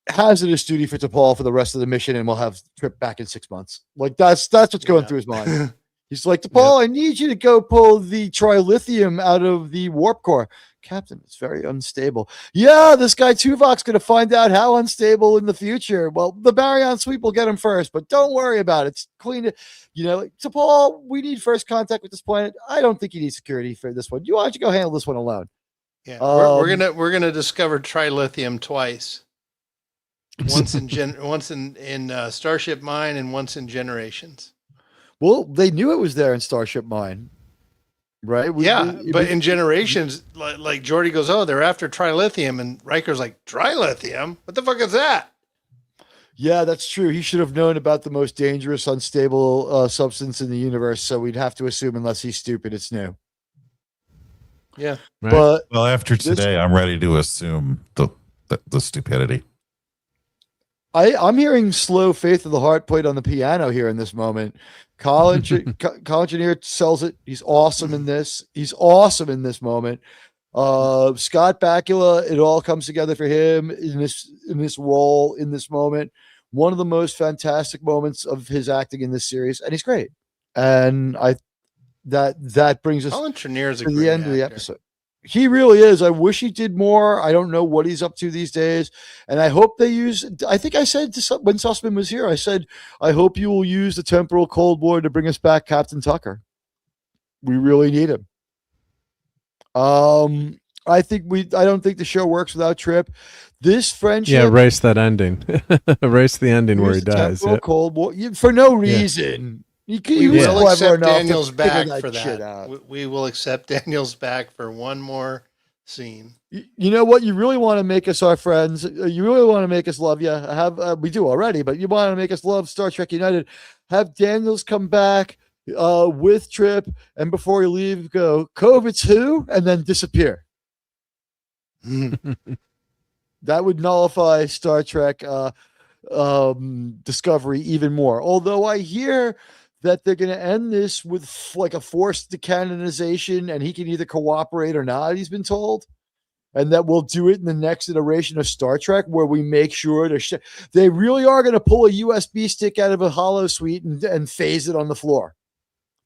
Hazardous duty for T'Pol for the rest of the mission, and we'll have Trip back in 6 months. Like that's what's going through his mind. He's like, T'Pol, I need you to go pull the trilithium out of the warp core. Captain, it's very unstable. Yeah, this guy Tuvok's going to find out how unstable in the future. Well, the Baryon sweep will get him first, but don't worry about it. It's clean. T'Pol, we need first contact with this planet. I don't think you need security for this one. Why don't you go handle this one alone? Yeah, we're gonna discover trilithium twice. Once in Starship Mine and once in Generations. Well, they knew it was there in Starship Mine, right? But in Generations, like Geordi goes, "Oh, they're after trilithium," and Riker's like, "Trilithium? What the fuck is that?" Yeah, that's true. He should have known about the most dangerous, unstable substance in the universe. So we'd have to assume, unless he's stupid, it's new. Yeah, right. But after today, I'm ready to assume the stupidity. I'm hearing slow Faith of the Heart played on the piano here in this moment. Colin Chenier sells it. He's awesome in this. He's awesome in this moment. Scott Bakula, it all comes together for him in this role, in this moment. One of the most fantastic moments of his acting in this series, and he's great. And that brings us Colin Chenier is to the end of the episode. He really is. I wish he did more. I don't know what he's up to these days. And I hope they use, I think I said when Sussman was here, I said, I hope you will use the temporal Cold War to bring us back Captain Tucker. We really need him. I don't think the show works without Trip. This friendship. Yeah, erase that ending. Erase the ending where he dies. Temporal Cold War for no reason. We will accept Daniels back for that. We will accept Daniels back for one more scene. You know what? You really want to make us our friends. You really want to make us love you. We do already, but you want to make us love Star Trek United. Have Daniels come back with Trip, and before you leave, go COVID's who, and then disappear. That would nullify Star Trek Discovery even more. Although I hear that they're going to end this with like a forced decanonization, and he can either cooperate or not, he's been told. And that we'll do it in the next iteration of Star Trek, where we make sure they really are going to pull a USB stick out of a hollow suite and phase it on the floor.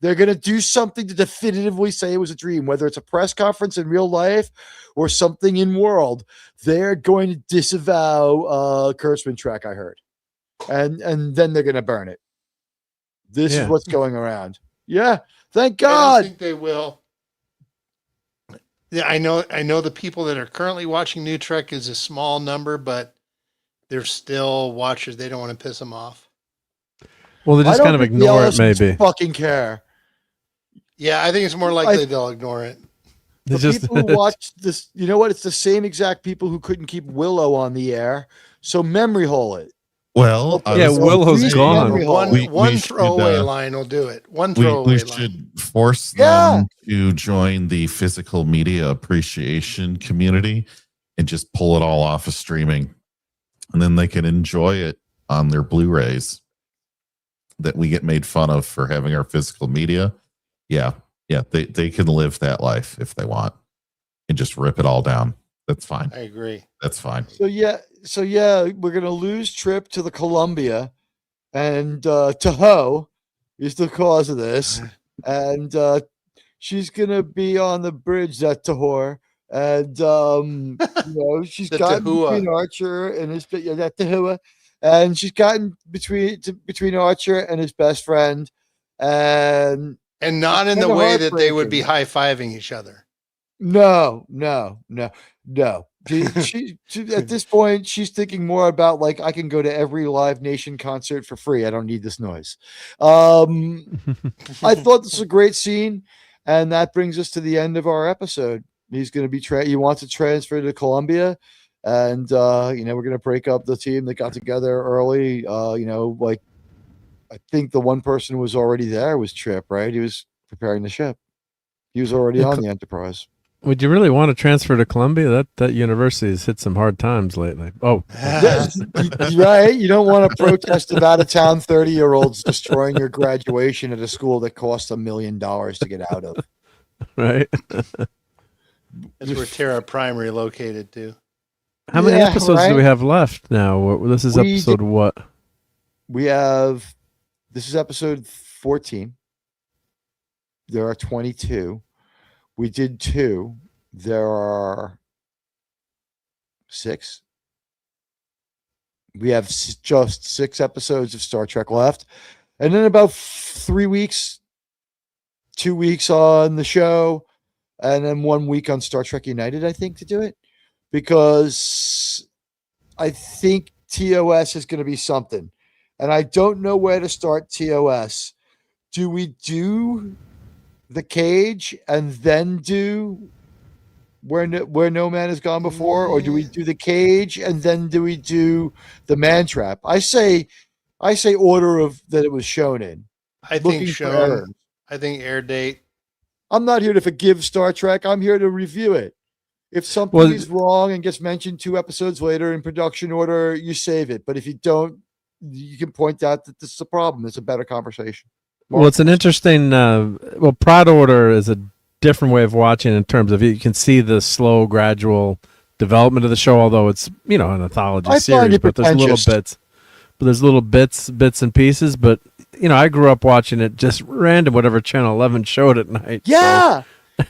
They're going to do something to definitively say it was a dream, whether it's a press conference in real life or something in world. They're going to disavow Kurtzman Trek, I heard. And then they're going to burn it. This is what's going around. Yeah. Thank God. I think they will. Yeah, I know the people that are currently watching New Trek is a small number, but they're still watchers. They don't want to piss them off. Well, they just kind of ignore it, maybe. Fucking care. Yeah, I think it's more likely they'll ignore it. The people who watch this, you know what? It's the same exact people who couldn't keep Willow on the air. So memory hole it. Well, Willow's gone. One throwaway line will do it. One throwaway line. We should force them to join the physical media appreciation community and just pull it all off of streaming. And then they can enjoy it on their Blu-rays that we get made fun of for having our physical media. Yeah, they can live that life if they want and just rip it all down. That's fine. I agree. That's fine. So we're gonna lose Trip to the Columbia, and Tahoe is the cause of this, and she's gonna be on the bridge at Tahor, and she's gotten between Archer and his Tahua, and she's gotten between Archer and his best friend, and And not in the way that they would be high-fiving each other. No. She at this point, she's thinking more about like, I can go to every Live Nation concert for free. I don't need this noise. I thought this was a great scene, and that brings us to the end of our episode. He's going to be he wants to transfer to Columbia, and we're going to break up the team that got together early. Like, I think the one person who was already there was Trip, right? He was preparing the ship. He was already on the Enterprise. Would you really want to transfer to Columbia? That university has hit some hard times lately. Oh, right. You don't want to protest about a town 30-year-olds destroying your graduation at a school that costs $1 million to get out of. Right. That's where Terra Prime relocated to. How many episodes do we have left now? This is episode what? This is episode 14. There are 22. We did 2. There are 6. We have just 6 episodes of Star Trek left. And then about 3 weeks, 2 weeks on the show, and then 1 week on Star Trek United, I think, to do it. Because I think TOS is going to be something. And I don't know where to start TOS. Do we do the Cage and then do where no man has gone before, or do we do the Cage and then do we do the Man Trap? I say order of that it was shown in. I think shown. I think air date. I'm not here to forgive Star Trek. I'm here to review it. If something is wrong and gets mentioned 2 episodes later in production order, you save it. But if you don't, you can point out that this is a problem. It's a better conversation. Well, it's an interesting. Prod order is a different way of watching in terms of you can see the slow, gradual development of the show. Although it's an anthology series, but there's little bits. But there's little bits and pieces. But I grew up watching it just random, whatever Channel 11 showed at night. Yeah, so.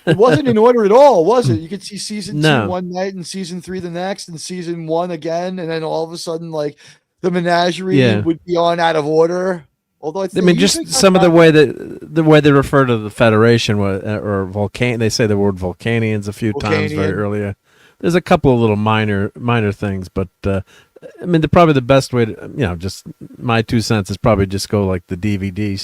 It wasn't in order at all, was it? You could see season 2 one night and season 3 the next, and season 1 again, and then all of a sudden, like the menagerie would be on out of order. Although I mean, just some of the way they refer to the Federation or Vulcan, they say the word Vulcanians a few times very early. There's a couple of little minor things, but I mean, probably the best way to just my 2 cents is probably just go like the DVD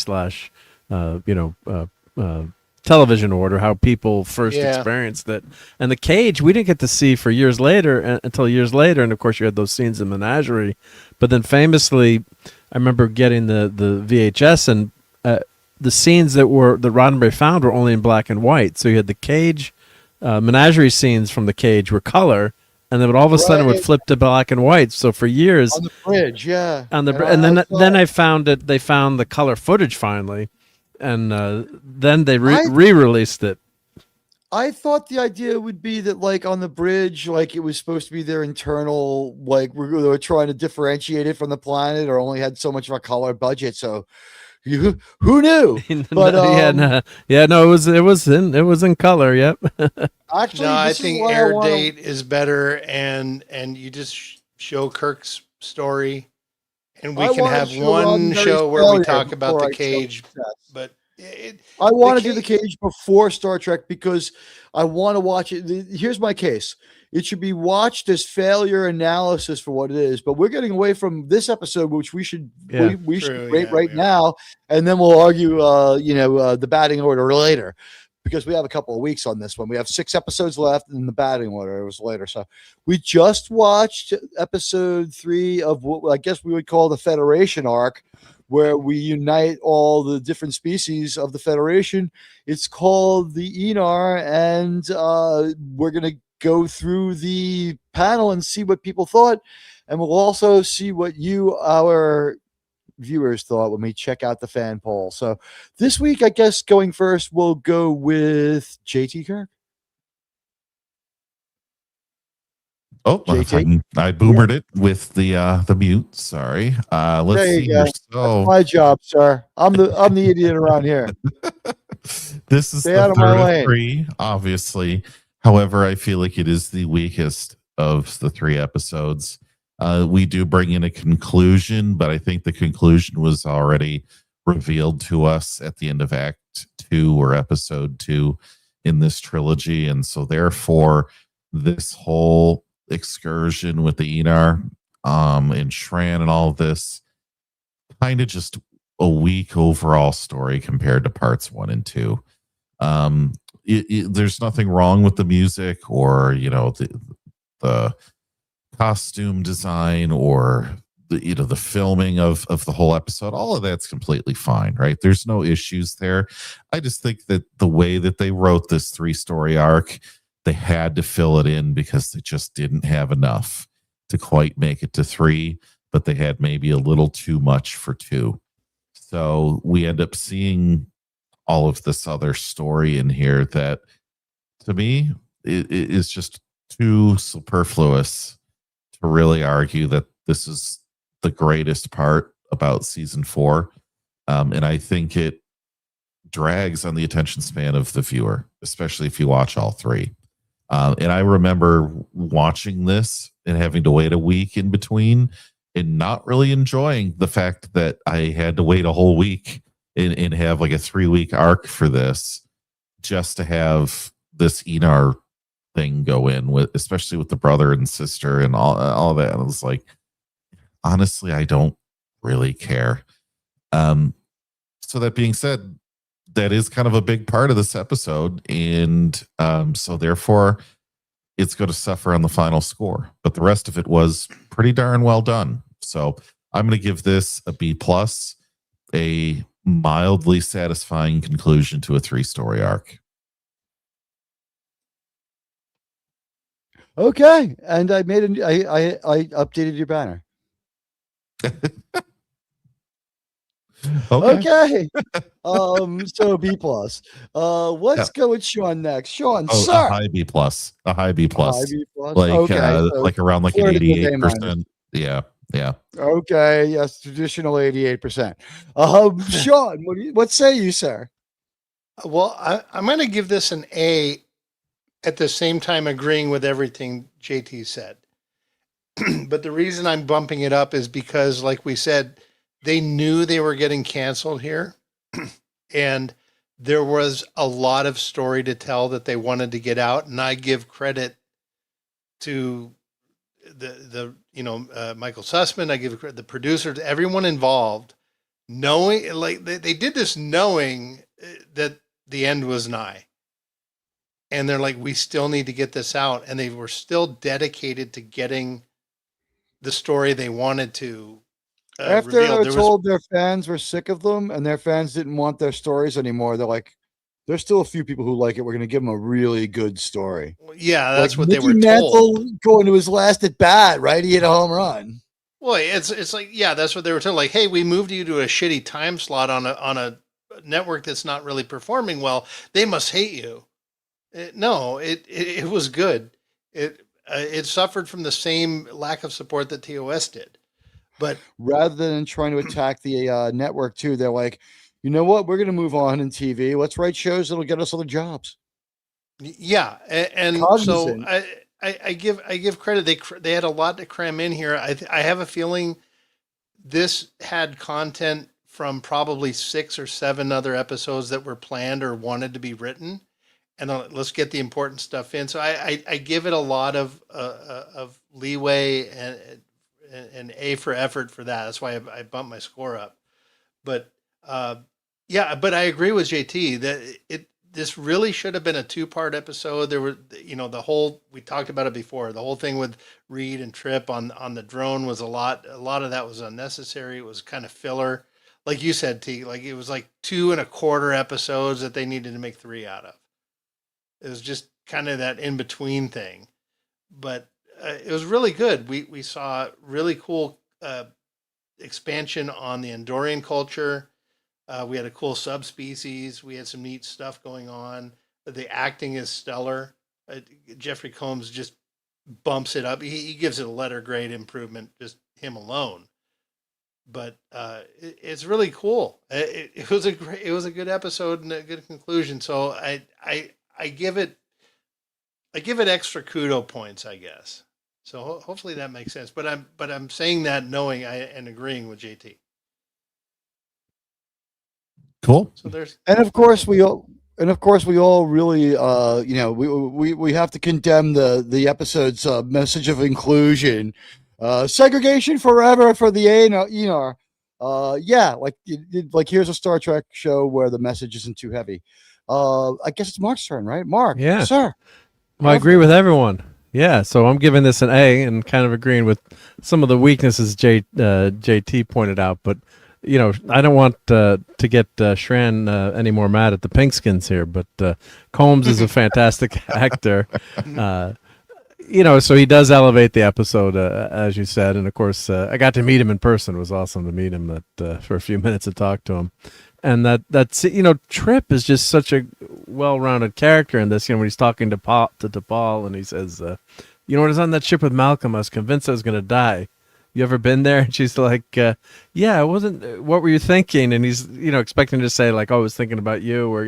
/ television order, how people first experienced it. And the Cage we didn't get to see for years later until years later, and of course you had those scenes in Menagerie, but then famously. I remember getting the VHS, and the scenes that Roddenberry found were only in black and white. So you had the Cage, Menagerie scenes from the Cage were color, and then all of a sudden it would flip to black and white. So for years on the bridge, and then I found it. They found the color footage finally, and then they re-released it. I thought the idea would be that, like, on the bridge, like, it was supposed to be their internal, like, they were trying to differentiate it from the planet, or only had so much of a color budget. So, who knew? But it was in color. Yep. Actually, no, I think air date is better, and you just show Kirk's story, and we can have one show where we talk about the Cage, but. I want to do the Cage before Star Trek because I want to watch it. Here's my case. It should be watched as failure analysis for what it is, but we're getting away from this episode, which we should rate right now, and then we'll argue the batting order later, because we have a couple of weeks on this one. We have 6 episodes left, and the batting order was later. So we just watched episode 3 of what I guess we would call the Federation arc, where we unite all the different species of the Federation. It's called the Aenar, and we're going to go through the panel and see what people thought, and we'll also see what you, our viewers, thought when we check out the fan poll. So this week, I guess going first, we'll go with JT Kirk. Oh, I boomered it with the mute. Sorry. Let's see here. So, that's my job, sir. I'm the idiot around here. This is the third of 3, obviously. However, I feel like it is the weakest of the 3 episodes. We do bring in a conclusion, but I think the conclusion was already revealed to us at the end of Act 2 or Episode 2 in this trilogy. And so therefore this whole excursion with the Aenar and Shran and all of this, kind of just a weak overall story compared to parts 1 and 2. There's nothing wrong with the music or the costume design or the filming of the whole episode. All of that's completely fine, right? There's no issues there. I just think that the way that they wrote this 3-story arc, they had to fill it in because they just didn't have enough to quite make it to 3, but they had maybe a little too much for 2. So we end up seeing all of this other story in here that, to me, it is just too superfluous to really argue that this is the greatest part about season 4. And I think it drags on the attention span of the viewer, especially if you watch all 3. And I remember watching this and having to wait a week in between and not really enjoying the fact that I had to wait a whole week and have like a 3-week arc for this just to have this Aenar thing go in with, especially with the brother and sister and all that. And I was like, honestly, I don't really care. So that being said, that is kind of a big part of this episode. And so therefore it's going to suffer on the final score, but the rest of it was pretty darn well done. So I'm going to give this a B+, a mildly satisfying conclusion to a 3-story arc. Okay, and I updated your banner. Okay. So B+. Let's go with Sean next. Sean, sir. A high B+. A high B+. Like okay, like around like an 88%. Yeah. Okay, yes, traditional 88%. Sean, what say you, sir? Well, I'm going to give this an A, at the same time agreeing with everything JT said. But the reason I'm bumping it up is because, like we said, they knew they were getting canceled here. And there was a lot of story to tell that they wanted to get out. And I give credit to Michael Sussman. I give the producers, everyone involved, knowing, like they did this knowing that the end was nigh. And they're like, we still need to get this out. And they were still dedicated to getting the story they wanted to After they were told their fans were sick of them and their fans didn't want their stories anymore, they're like, there's still a few people who like it. We're going to give them a really good story. Yeah, that's like what Mickey they were Mantle told. Going to his last at bat, right? He hit a home run. Well, it's like, yeah, that's what they were told. Like, hey, we moved you to a shitty time slot on a network that's not really performing well. They must hate you. No, it was good. It suffered from the same lack of support that TOS did. But rather than trying to attack the network too, they're like, you know what? We're going to move on in TV. Let's write shows that'll get us other jobs. Yeah, and so I give credit. They had a lot to cram in here. I have a feeling this had content from probably 6 or 7 other episodes that were planned or wanted to be written. And let's get the important stuff in. So I give it a lot of leeway and A for effort for that. That's why I bumped my score up. But but I agree with JT that this really should have been a 2-part episode. There were, the whole, we talked about it before, the whole thing with Reed and Trip on the drone was a lot of that was unnecessary. It was kind of filler. Like you said, T, like it was like 2 1/4 episodes that they needed to make 3 out of. It was just kind of that in between thing, but it was really good. We saw really cool expansion on the Andorian culture. We had a cool subspecies. We had some neat stuff going on. The acting is stellar. Jeffrey Combs just bumps it up. He gives it a letter grade improvement, just him alone. But it's really cool. It was a good episode and a good conclusion. So I give it extra kudo points, I guess. So hopefully that makes sense. But I'm saying that knowing and agreeing with JT. Cool. So there's, and of course we all really, we have to condemn the episode's message of inclusion, segregation forever for the Aenar. Like here's a Star Trek show where the message isn't too heavy. I guess it's Mark's turn, right? Mark, Yeah. sir. Well, I agree with everyone. Yeah, so I'm giving this an A and kind of agreeing with some of the weaknesses JT pointed out, but I don't want to get Shran any more mad at the Pinkskins here, but Combs is a fantastic actor. So he does elevate the episode, as you said, and of course, I got to meet him in person. It was awesome to meet him for a few minutes to talk to him. And that's Trip is just such a well-rounded character in this. When he's talking to Paul, and he says, when I was on that ship with Malcolm, I was convinced I was going to die. You ever been there? And she's like, yeah, I wasn't. What were you thinking? And he's expecting to say like, oh, I was thinking about you, or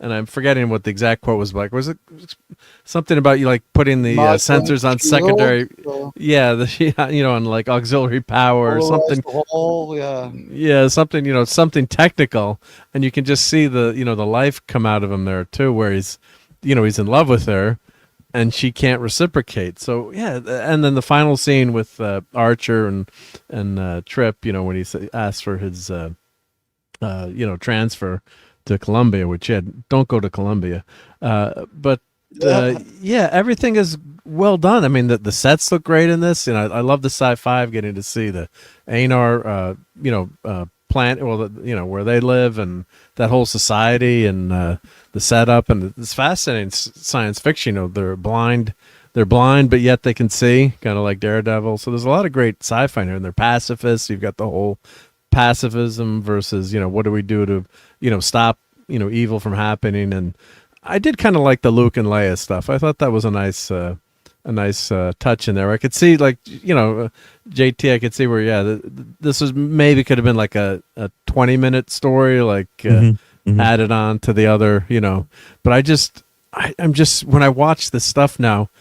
and I'm forgetting what the exact quote was like. Was it something about you like putting the sensors on secondary? Yeah, on like auxiliary power or something. Yeah, something something technical, and you can just see the the life come out of him there too, where he's he's in love with her, and she can't reciprocate. So yeah, and then the final scene with Archer and Trip, when he asks for his transfer to Columbia, which don't go to Columbia, but everything is well done. I mean, the sets look great in this. I love the sci-fi, getting to see the Aenar, plant, where they live, and that whole society, and the setup, and it's fascinating science fiction. They're blind, but yet they can see, kind of like Daredevil. So there's a lot of great sci-fi in here, and they're pacifists. You've got the whole pacifism versus what do we do to stop evil from happening. And I did kind of like the Luke and Leia stuff. I thought that was a nice touch in there. I could see JT, I could see where this was maybe could have been like a 20-minute story, like added on to the other, but I'm just when I watch this stuff now,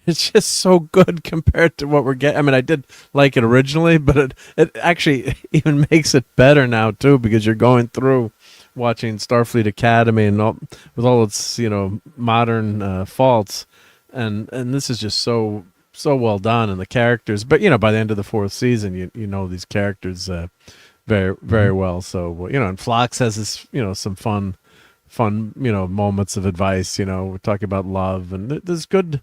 it's just so good compared to what we're getting. I mean, I did like it originally, but it actually even makes it better now too, because you're going through watching Starfleet Academy and with all its modern faults, and this is just so well done, and the characters. But by the end of the fourth season, you know these characters very very well. So and Phlox has this some fun moments of advice. We're talking about love, and there's good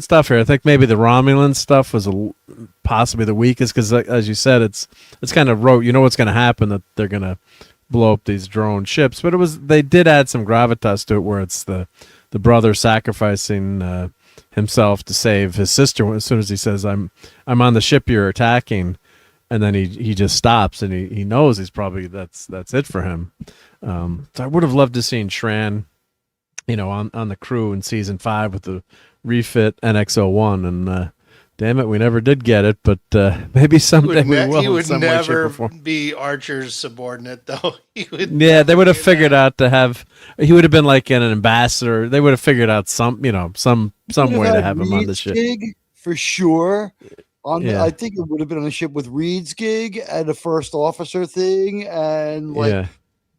stuff here. I think maybe the Romulan stuff was possibly the weakest, because as you said, it's kind of rote. What's going to happen, that they're going to blow up these drone ships, but they did add some gravitas to it, where it's the brother sacrificing himself to save his sister. As soon as he says, I'm on the ship you're attacking, and then he just stops, and he knows he's probably that's it for him. So I would have loved to seen Shran on the crew in season 5 with the refit NX-01, and damn it, we never did get it, but maybe someday we will. He would never be Archer's subordinate, though. They would have figured out to have. He would have been like an ambassador. They would have figured out some way to have him on the ship. Gig for sure. I think it would have been on a ship with Reed's gig and a first officer thing, and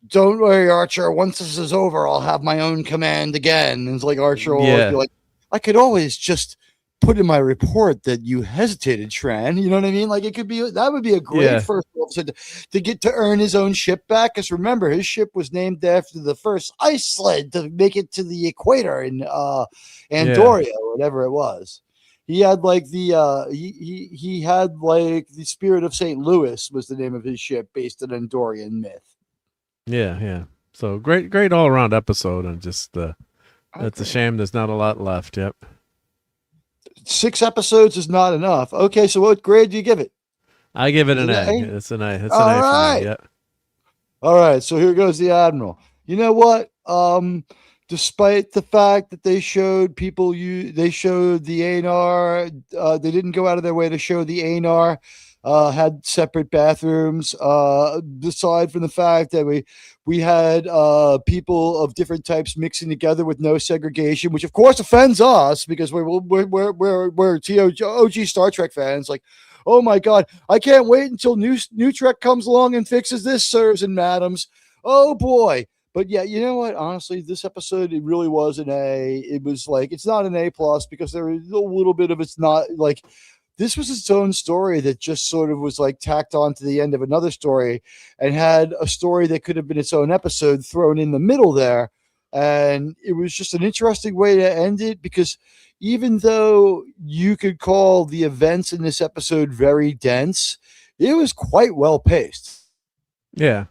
don't worry, Archer. Once this is over, I'll have my own command again. And it's like Archer will be like, I could always just put in my report that you hesitated, Shran. You know what I mean? Like that would be a great first officer to get to earn his own ship back. Because remember, his ship was named after the first ice sled to make it to the equator in Andoria, or whatever it was. He had like he had like the Spirit of St. Louis was the name of his ship, based on Andorian myth. Yeah. So great all around episode, and just it's a shame there's not a lot left. Yep. 6 episodes is not enough. Okay, so what grade do you give it? I give it an A. It's an A. It's an A for me. Yep. All right, so here goes the Admiral. You know what? Despite the fact that they showed the Aenar, they didn't go out of their way to show the Aenar had separate bathrooms. Aside from the fact that we had people of different types mixing together with no segregation, which of course offends us, because we're OG Star Trek fans. Like, oh my God, I can't wait until new Trek comes along and fixes this, sirs and madams. Oh boy. But yeah, you know what? Honestly, this episode, it really was an A. It was like, it's not an A plus because there is a little bit of, it's not like, this was its own story that just sort of was like tacked on to the end of another story and had a story that could have been its own episode thrown in the middle there. And it was just an interesting way to end it because even though you could call the events in this episode very dense, it was quite well paced. Yeah.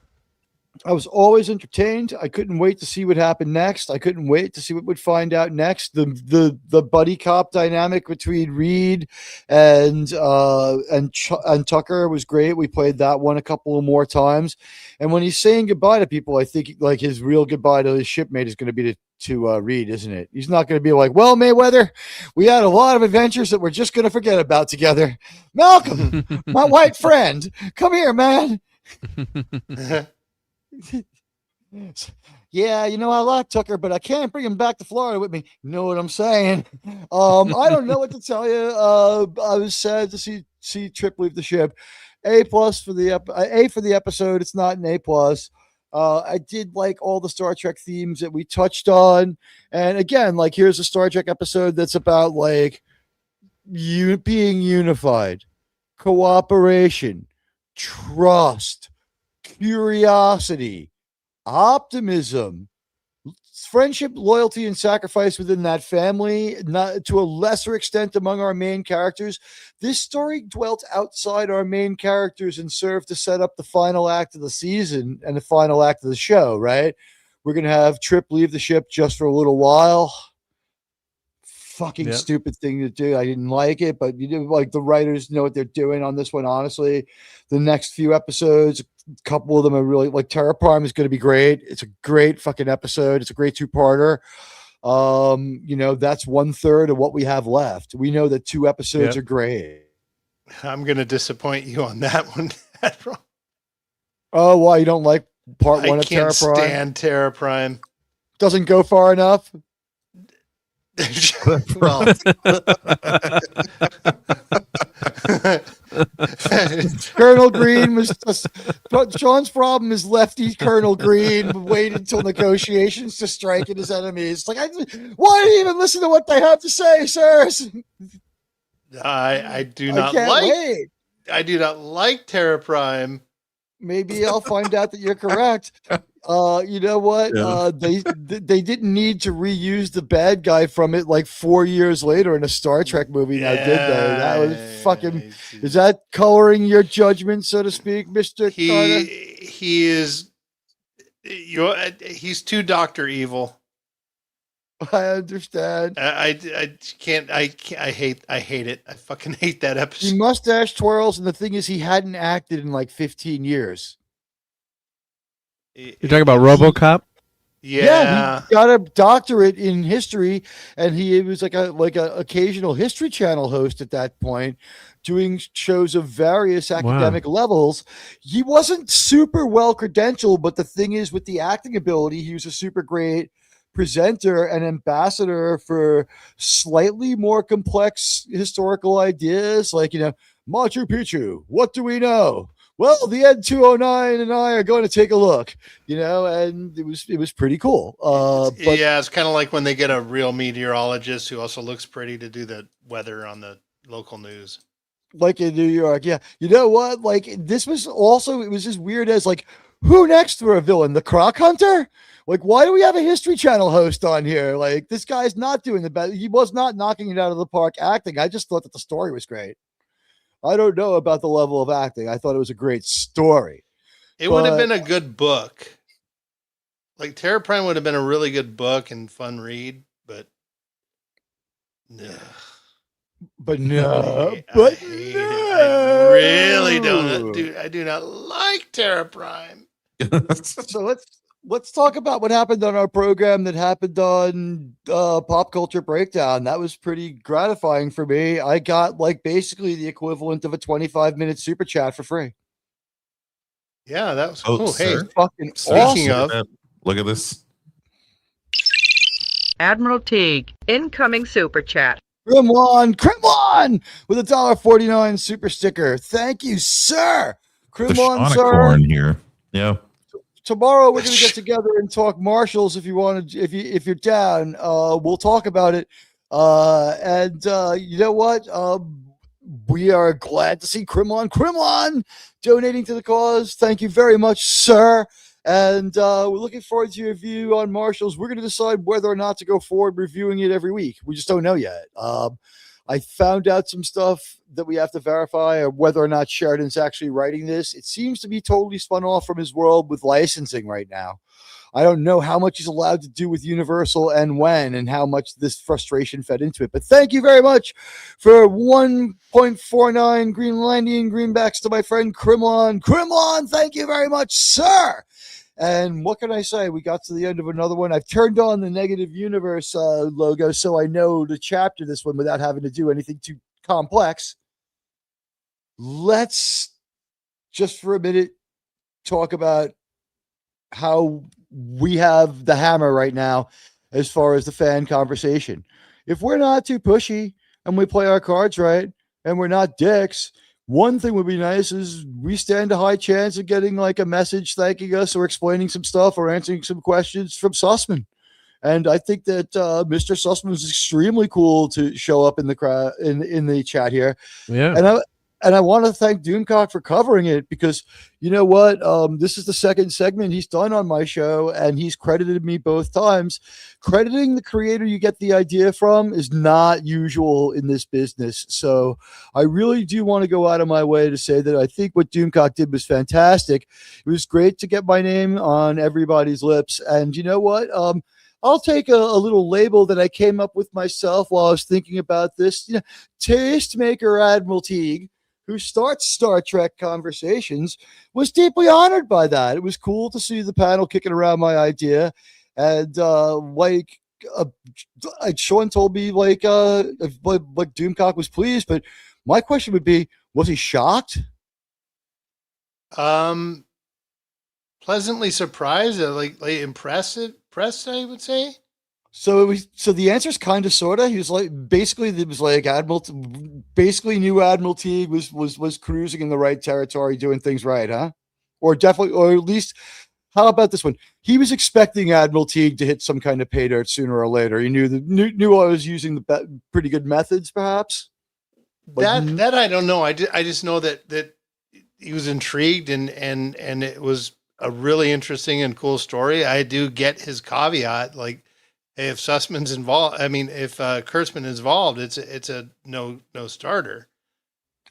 I was always entertained. I couldn't wait to see what happened next. I couldn't wait to see what would find out next. The buddy cop dynamic between Reed and Tucker was great. We played that one a couple of more times. And when he's saying goodbye to people, I think like his real goodbye to his shipmate is going to be to Reed, isn't it? He's not going to be like, well, Mayweather, we had a lot of adventures that we're just going to forget about together. Malcolm, my white friend, come here, man. Yeah, you know, I like Tucker, but I can't bring him back to Florida with me. You know what I'm saying? I don't know what to tell you. I was sad to see Trip leave the ship. A+ for the A for the episode. It's not an A+. I did like all the Star Trek themes that we touched on, and again, like here's a Star Trek episode that's about like you being unified, cooperation, trust, curiosity, optimism, friendship, loyalty, and sacrifice within that family, not to a lesser extent among our main characters. This story dwelt outside our main characters and served to set up the final act of the season and the final act of the show, right? We're going to have Trip leave the ship just for a little while. Fucking stupid thing to do. I didn't like it, but you know, like the writers know what they're doing on this one. Honestly, the next few episodes, a couple of them are really like Terra Prime is going to be great. It's a great fucking episode. It's a great two-parter. You know, that's 1/3 of what we have left. We know that 2 episodes are great. I'm going to disappoint you on that one. Oh, why you don't like part 1 of Terra Prime? I can't stand Terra Prime. Doesn't go far enough. Well, Colonel Green was just, Sean's problem is lefty Colonel Green waited until negotiations to strike at his enemies. Like, why do you even listen to what they have to say, sirs? I do not like. I do not like Terra Prime. Maybe I'll find out that you're correct. You know what? Yeah. They didn't need to reuse the bad guy from it like 4 years later in a Star Trek movie. Now, did they? That was fucking. Is that coloring your judgment, so to speak, Mr. Carter? He is. He's too Dr. Evil. I understand. I can't. I hate it. I fucking hate that episode. He mustache twirls, and the thing is, he hadn't acted in like 15 years. You're talking about RoboCop? Yeah, he got a doctorate in history, and he was like a occasional History Channel host at that point, doing shows of various academic levels. He wasn't super well credentialed, but the thing is, with the acting ability, he was a super great presenter and ambassador for slightly more complex historical ideas, like, you know, Machu Picchu. What do we know? Well, the N209 and I are going to take a look, you know, and it was pretty cool. But yeah, it's kind of like when they get a real meteorologist who also looks pretty to do the weather on the local news. Like in New York, yeah. You know what? Like, this was also, it was as weird as, like, who next for a villain? The Croc Hunter? Like, why do we have a History Channel host on here? Like, this guy's not doing the best. He was not knocking it out of the park acting. I just thought that the story was great. I don't know about the level of acting. I thought it was a great story. It would have been a good book. Like, Terra Prime would have been a really good book and fun read, but no. But no. I hate it. I really don't. Dude, I do not like Terra Prime. So let's talk about what happened on our program that happened on Pop Culture Breakdown. That was pretty gratifying for me. I got like basically the equivalent of a 25-minute super chat for free. Yeah, that was cool. Hey, fucking speaking awesome. of, look at this. Admiral Teague, incoming super chat. Kremlon with a $1.49 super sticker. Thank you, sir. Kremlon, the sir. Corn here. Yeah. tomorrow we're going to get together and talk Marshalls. If you want to, if you're down, we'll talk about it. And you know what? We are glad to see Krimlon donating to the cause. Thank you very much, sir. And we're looking forward to your view on Marshalls. We're going to decide whether or not to go forward reviewing it every week. We just don't know yet. I found out some stuff that we have to verify of whether or not Sheridan's actually writing this. It seems to be totally spun off from his world with licensing right now. I don't know how much he's allowed to do with Universal and when, and how much this frustration fed into it. But thank you very much for 1.49 Greenlandian greenbacks to my friend Krimlon. Krimlon, thank you very much, sir. And what can I say? We got to the end of another one. I've turned on the Negative Universe logo so I know to chapter this one without having to do anything too complex. Let's just for a minute talk about how we have the hammer right now as far as the fan conversation. If we're not too pushy and we play our cards right and we're not dicks, one thing would be nice is we stand a high chance of getting like a message thanking us or explaining some stuff or answering some questions from Sussman. And I think that Mr. Sussman is extremely cool to show up in the crowd in the chat here. Yeah. And I want to thank Doomcock for covering it because you know what? This is the second segment he's done on my show, and he's credited me both times. Crediting the creator you get the idea from is not usual in this business. So I really do want to go out of my way to say that I think what Doomcock did was fantastic. It was great to get my name on everybody's lips. And you know what? I'll take a little label that I came up with myself while I was thinking about this. You know, Tastemaker Admiral Teague, who starts Star Trek conversations, was deeply honored by that. It was cool to see the panel kicking around my idea. And Sean told me like Doomcock was pleased, but my question would be, was he shocked? Pleasantly surprised, like impressed, I would say. So the answer is kind of sort of. He was like basically it was like basically knew Admiral Teague was cruising in the right territory, doing things right, huh? Or definitely, or at least, how about this one? He was expecting Admiral Teague to hit some kind of pay dirt sooner or later. He knew I was using the pretty good methods, perhaps. That I don't know. I just know that he was intrigued and it was a really interesting and cool story. I do get his caveat, like, if Sussman's involved, I mean, if Kurtzman is involved, it's a no starter.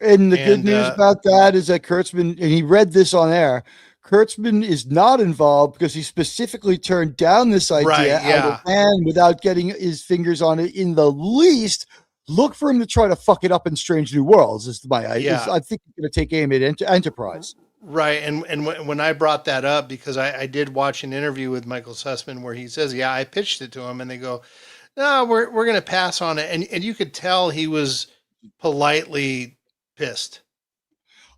And the good news about that is that Kurtzman, and he read this on air, Kurtzman is not involved because he specifically turned down this idea out of hand without getting his fingers on it in the least. Look for him to try to fuck it up in Strange New Worlds. I think he's going to take aim at Enterprise. Right, and when I brought that up, because I did watch an interview with Michael Sussman where he says, yeah, I pitched it to him, and they go, no, we're going to pass on it, and you could tell he was politely pissed.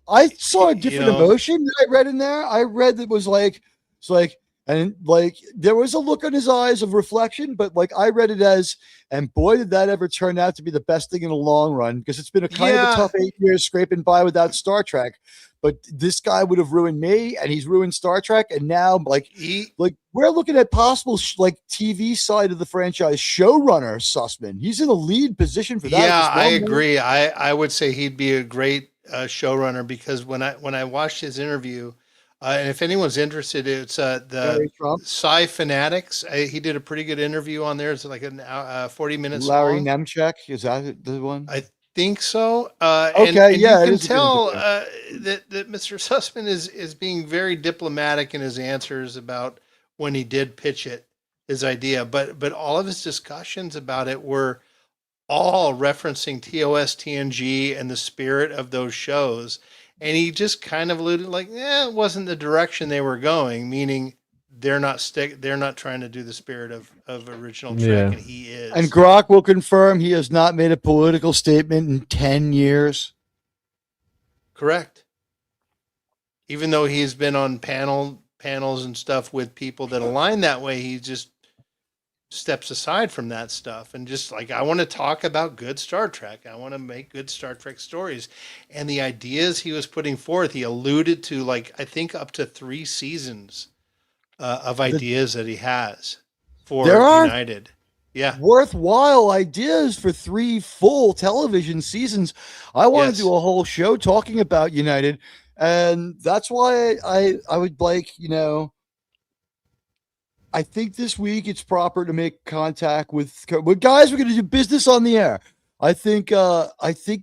I saw a different emotion that I read in there. I read that was like, it's like, and like there was a look on his eyes of reflection, but like I read it as, and boy, did that ever turn out to be the best thing in the long run, because it's been a kind of a tough 8 years scraping by without Star Trek. But this guy would have ruined me, and he's ruined Star Trek. And now, we're looking at possible TV side of the franchise showrunner Sussman. He's in a lead position for that. Yeah, I agree. I would say he'd be a great showrunner, because when I watched his interview, and if anyone's interested, it's the Sci Fanatics. He did a pretty good interview on there. It's like 40 minutes. Larry long. Nemchek, is that the one? I think so. Okay, and yeah, you can tell that Mr. Sussman is being very diplomatic in his answers about when he did pitch his idea, but all of his discussions about it were all referencing TOS, TNG, and the spirit of those shows, and he just kind of alluded like, it wasn't the direction they were going, meaning they're not trying to do the spirit of original Trek, and he is. And Grok will confirm he has not made a political statement in 10 years. Correct. Even though he's been on panels and stuff with people that align that way, he just steps aside from that stuff and just like, I want to talk about good Star Trek. I want to make good Star Trek stories. And the ideas he was putting forth, he alluded to, like, I think up to 3 seasons of ideas that he has for there are United. Yeah, worthwhile ideas for 3 full television seasons. I want to do a whole show talking about United, and that's why I would like, I think this week it's proper to make contact with guys. We're going to do business on the air. I think that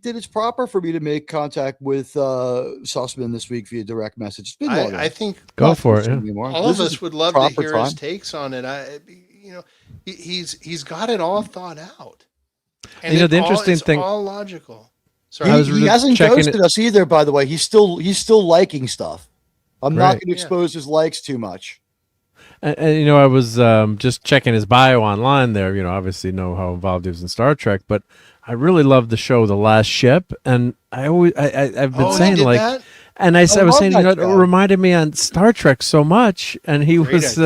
it's proper for me to make contact with Sussman this week via direct message. It's been long I think go for it. All of us would love to hear his takes on it. He's got it all thought out, and the interesting thing, all logical. Sorry, he hasn't ghosted us either. By the way, he's still liking stuff. I'm not going to expose his likes too much. And I was just checking his bio online there. Obviously know how involved he was in Star Trek, but I really love the show The Last Ship, and I've been saying like, that? and I was saying it reminded me on Star Trek so much, and he was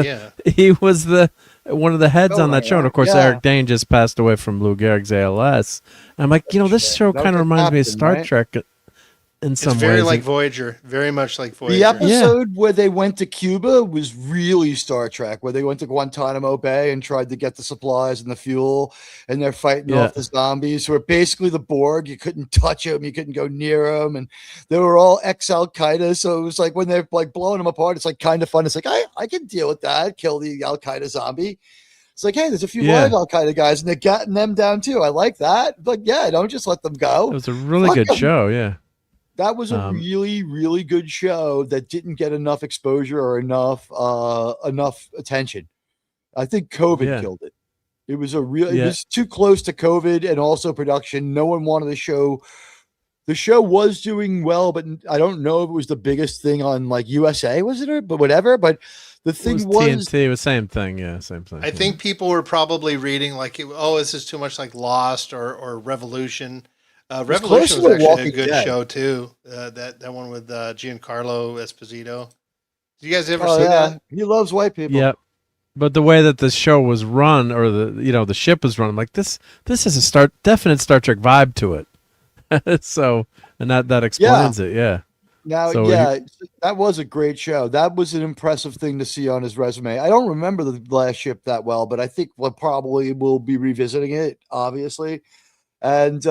one of the heads on that show, and of course Eric Dane just passed away from Lou Gehrig's ALS. And I'm like, this show kind of reminds me of Star Trek. It's very like Voyager, very much like Voyager. The episode where they went to Cuba was really Star Trek, where they went to Guantanamo Bay and tried to get the supplies and the fuel, and they're fighting off the zombies who are basically the Borg. You couldn't touch them, you couldn't go near them, and they were all ex-Al Qaeda. So it was like when they're like blowing them apart, it's like kind of fun. It's like I can deal with that, kill the Al Qaeda zombie. It's like, hey, there's a few live Al Qaeda guys, and they're getting them down too. I like that. But don't just let them go. It was a really good show. Yeah. That was a really, really good show that didn't get enough exposure or enough attention. I think COVID killed it. It was it was too close to COVID and also production. No one wanted the show. The show was doing well, but I don't know if it was the biggest thing on like USA, was it? But whatever. But the thing was TNT. It was same thing. Yeah, same thing. I think people were probably reading like, this is too much like Lost or Revolution. Revolution was actually a good show too. That one with Giancarlo Esposito. Did you guys ever see that? He loves white people. Yep. But the way that the show was run, or the ship was run, I'm like, this is a definite Star Trek vibe to it. So, and that explains it. Yeah. Now, that was a great show. That was an impressive thing to see on his resume. I don't remember The Last Ship that well, but I think we'll probably will be revisiting it, obviously. And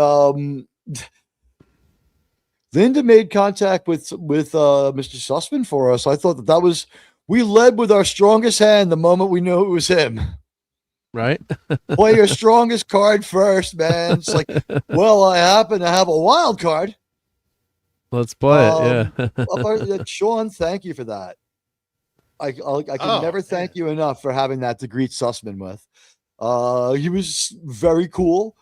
Linda made contact with Mr. Sussman for us. I thought that was, we led with our strongest hand the moment we knew it was him. Right? Play your strongest card first, man. It's like, well, I happen to have a wild card. Let's play it. Yeah. Sean, thank you for that. I can never thank you enough for having that to greet Sussman with. He was very cool.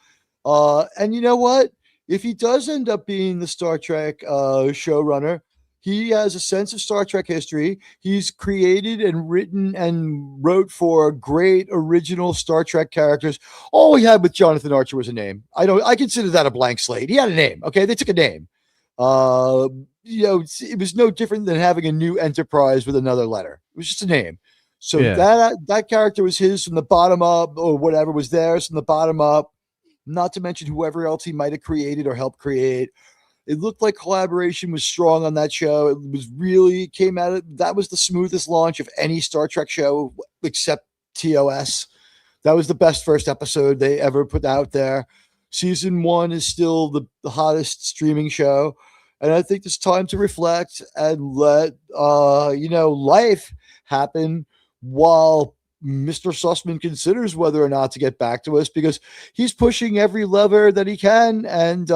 And you know what? If he does end up being the Star Trek showrunner, he has a sense of Star Trek history. He's created and written and wrote for great original Star Trek characters. All he had with Jonathan Archer was a name. I consider that a blank slate. He had a name. Okay, they took a name. It was no different than having a new Enterprise with another letter. It was just a name. So that character was his from the bottom up, or whatever was theirs from the bottom up. Not to mention whoever else he might have created or helped create. It looked like collaboration was strong on that show. It was really came out of that was the smoothest launch of any Star Trek show except TOS. That was the best first episode they ever put out there. Season 1 is still the hottest streaming show. And I think it's time to reflect and let life happen while Mr. Sussman considers whether or not to get back to us, because he's pushing every lever that he can. And,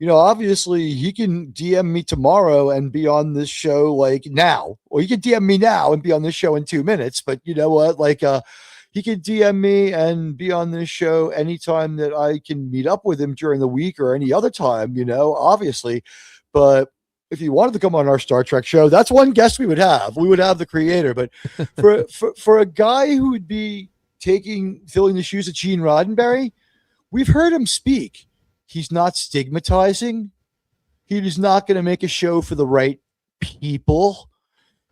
obviously he can DM me tomorrow and be on this show like now, or he can DM me now and be on this show in 2 minutes. But you know what? He can DM me and be on this show anytime that I can meet up with him during the week or any other time, obviously. But if he wanted to come on our Star Trek show, that's one guest we would have. We would have the creator. But for a guy who would be filling the shoes of Gene Roddenberry, we've heard him speak. He's not stigmatizing. He is not going to make a show for the right people.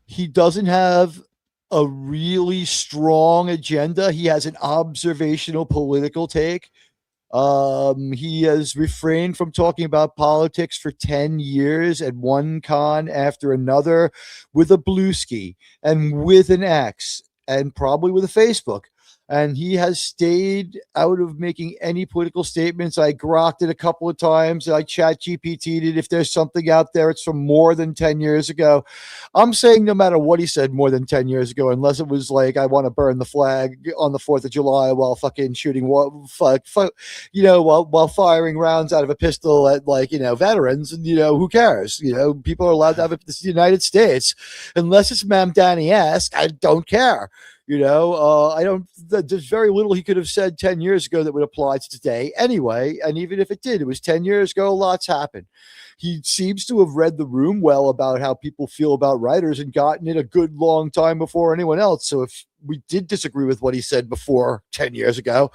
He doesn't have a really strong agenda. He has an observational political take. He has refrained from talking about politics for 10 years at one con after another with a blueski and with an X and probably with a Facebook. And he has stayed out of making any political statements. I grokked it a couple of times. I chat GPT'd it. If there's something out there, it's from more than 10 years ago. I'm saying no matter what he said more than 10 years ago, unless it was like, I want to burn the flag on the 4th of July while fucking shooting, while firing rounds out of a pistol at veterans, and, who cares? People are allowed to have it. This is the United States. Unless it's Mam Danny-esque, I don't care. I don't, there's very little he could have said 10 years ago that would apply to today anyway. And even if it did, it was 10 years ago, lots happened. He seems to have read the room well about how people feel about writers and gotten it a good long time before anyone else. So if we did disagree with what he said before 10 years ago,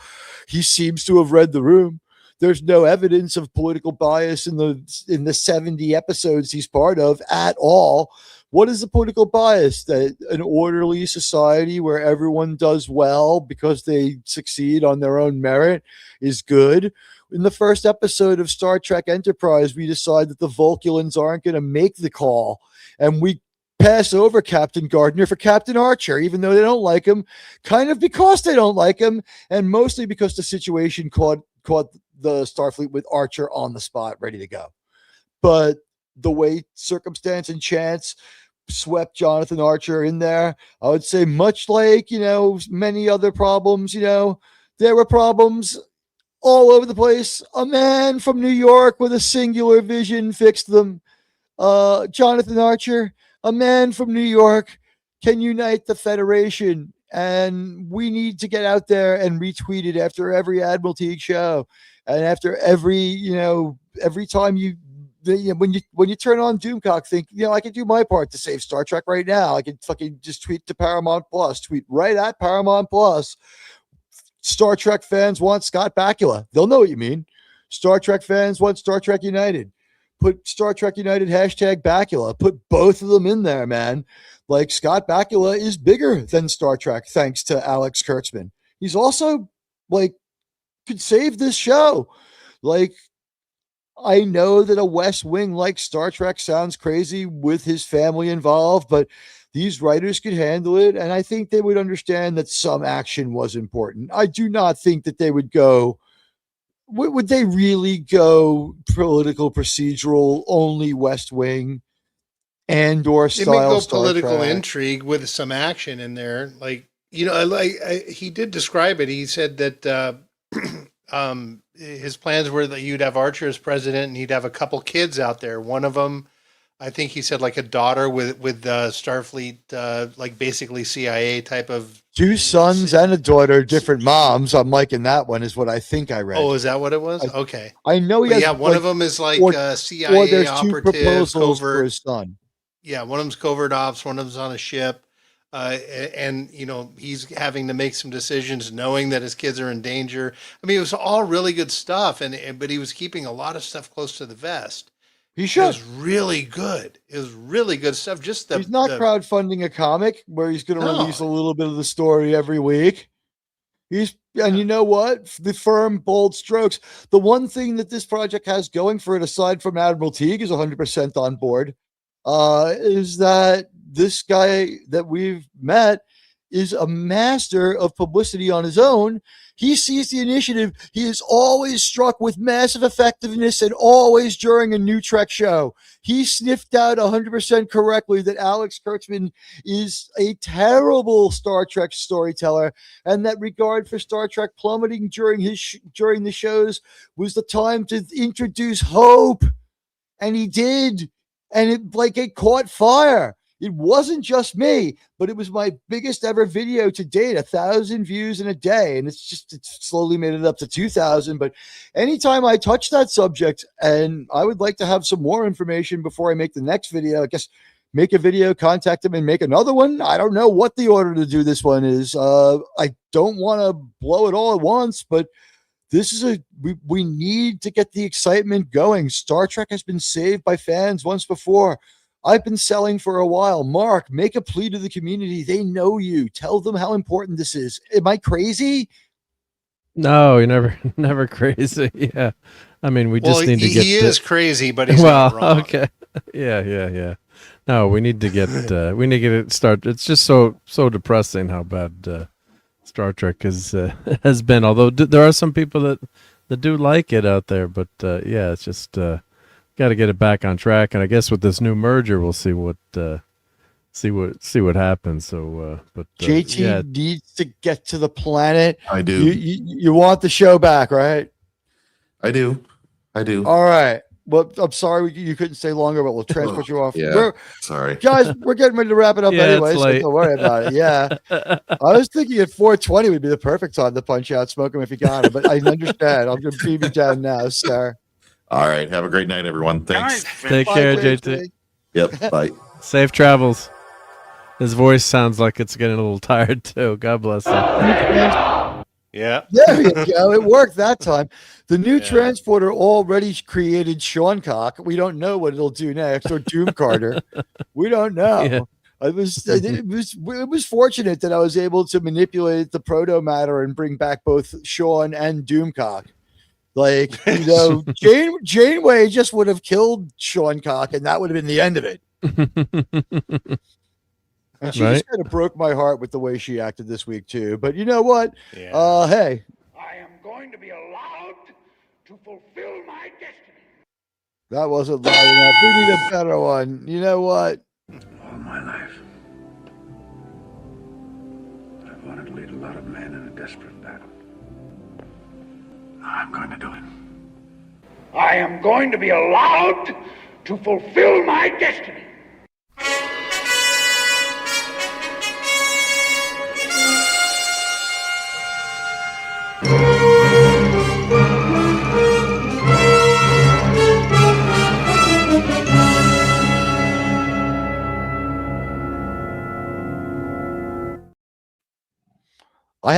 he seems to have read the room. There's no evidence of political bias in the 70 episodes he's part of at all. What is the political bias? That an orderly society where everyone does well because they succeed on their own merit is good. In the first episode of Star Trek Enterprise, we decide that the Vulculans aren't going to make the call, and we pass over Captain Gardner for Captain Archer, even though they don't like him, kind of because they don't like him, and mostly because the situation caught the Starfleet with Archer on the spot, ready to go. But the way circumstance and chance swept Jonathan Archer in there, I would say much like, many other problems, there were problems all over the place. A man from New York with a singular vision fixed them. Jonathan Archer, a man from New York, can unite the Federation. And we need to get out there and retweet it after every Admiral Teague show. And after every time when you turn on Doomcock, think, I can do my part to save Star Trek right now. I can fucking just tweet to Paramount Plus, tweet right at Paramount Plus. Star Trek fans want Scott Bakula. They'll know what you mean. Star Trek fans want Star Trek United. Put Star Trek United hashtag Bakula. Put both of them in there, man. Like, Scott Bakula is bigger than Star Trek, thanks to Alex Kurtzman. He's also could save this show. I know that a West Wing like Star Trek sounds crazy with his family involved, but these writers could handle it, and I think they would understand that some action was important. I do not think that they would go. Would they really go political procedural only West Wing and or style? They may go Star political Trek? Intrigue with some action in there, he did describe it. He said that his plans were that you'd have Archer as president, and he'd have a couple kids out there. One of them, I think he said, a daughter with Starfleet, basically CIA type of. 2 sons and a daughter, different moms. I'm liking that one, is what I think I read. Oh, is that what it was? Okay. I know he has. Yeah, one of them is CIA or there's 2 operative, proposals covert. for his son. Yeah, one of them's covert ops, one of them's on a ship. And he's having to make some decisions knowing that his kids are in danger. I mean, it was all really good stuff, but he was keeping a lot of stuff close to the vest. He should. It was really good. It was really good stuff. He's not crowdfunding a comic where he's going to release a little bit of the story every week. And you know what? The firm, bold strokes. The one thing that this project has going for it, aside from Admiral Teague, is 100% on board, is that this guy that we've met is a master of publicity on his own. He sees the initiative. He is always struck with massive effectiveness, and always during a new Trek show. He sniffed out 100% correctly that Alex Kurtzman is a terrible Star Trek storyteller, and that regard for Star Trek plummeting during the shows was the time to introduce hope. And he did. And it caught fire. It wasn't just me, but it was my biggest ever video to date, 1,000 views in a day. And it's slowly made it up to 2,000. But anytime I touch that subject, and I would like to have some more information before I make the next video, I guess make a video, contact him, and make another one. I don't know what the order to do this one is. I don't want to blow it all at once, but this is we need to get the excitement going. Star Trek has been saved by fans once before. I've been selling for a while. Mark, make a plea to the community. They know you. Tell them how important this is. Am I crazy? No, you're never crazy. Yeah. I mean, we just need to get. He is crazy, but he's not wrong. Okay. Yeah. No, we need to get. We need to get it started. It's just so depressing how bad Star Trek has been. Although there are some people that do like it out there, but yeah, it's just got to get it back on track. And I guess with this new merger, we'll see what happens. So, but JT needs to get to the planet. I do. You want the show back, right? I do. All right. Well, I'm sorry you couldn't stay longer, but we'll transport you off. Yeah. Sorry, guys. We're getting ready to wrap it up anyway, it's so late. don't worry about it. Yeah, I was thinking at 4:20 would be the perfect time to punch out, smoke him if you got him. But I understand. I'm going to beam you down now, sir. All right. Have a great night, everyone. Thanks. Take care, JT. Yep. Bye. Safe travels. His voice sounds like it's getting a little tired too. God bless him. Yeah. There you go. It worked that time. The new transporter already created Sean Cock. We don't know what it'll do next, or Doom Carter. We don't know. Yeah. It was fortunate that I was able to manipulate the proto matter and bring back both Sean and Doomcock. Like, Janeway just would have killed Sean Cock, and that would have been the end of it. And she just kind of broke my heart with the way she acted this week too. But you know what? Yeah. Hey, I am going to be allowed to fulfill my destiny. that wasn't loud enough. We need a better one. You know what? All my life, I've wanted to lead a lot of men in a desperate battle. I'm going to do it. I am going to be allowed to fulfill my destiny.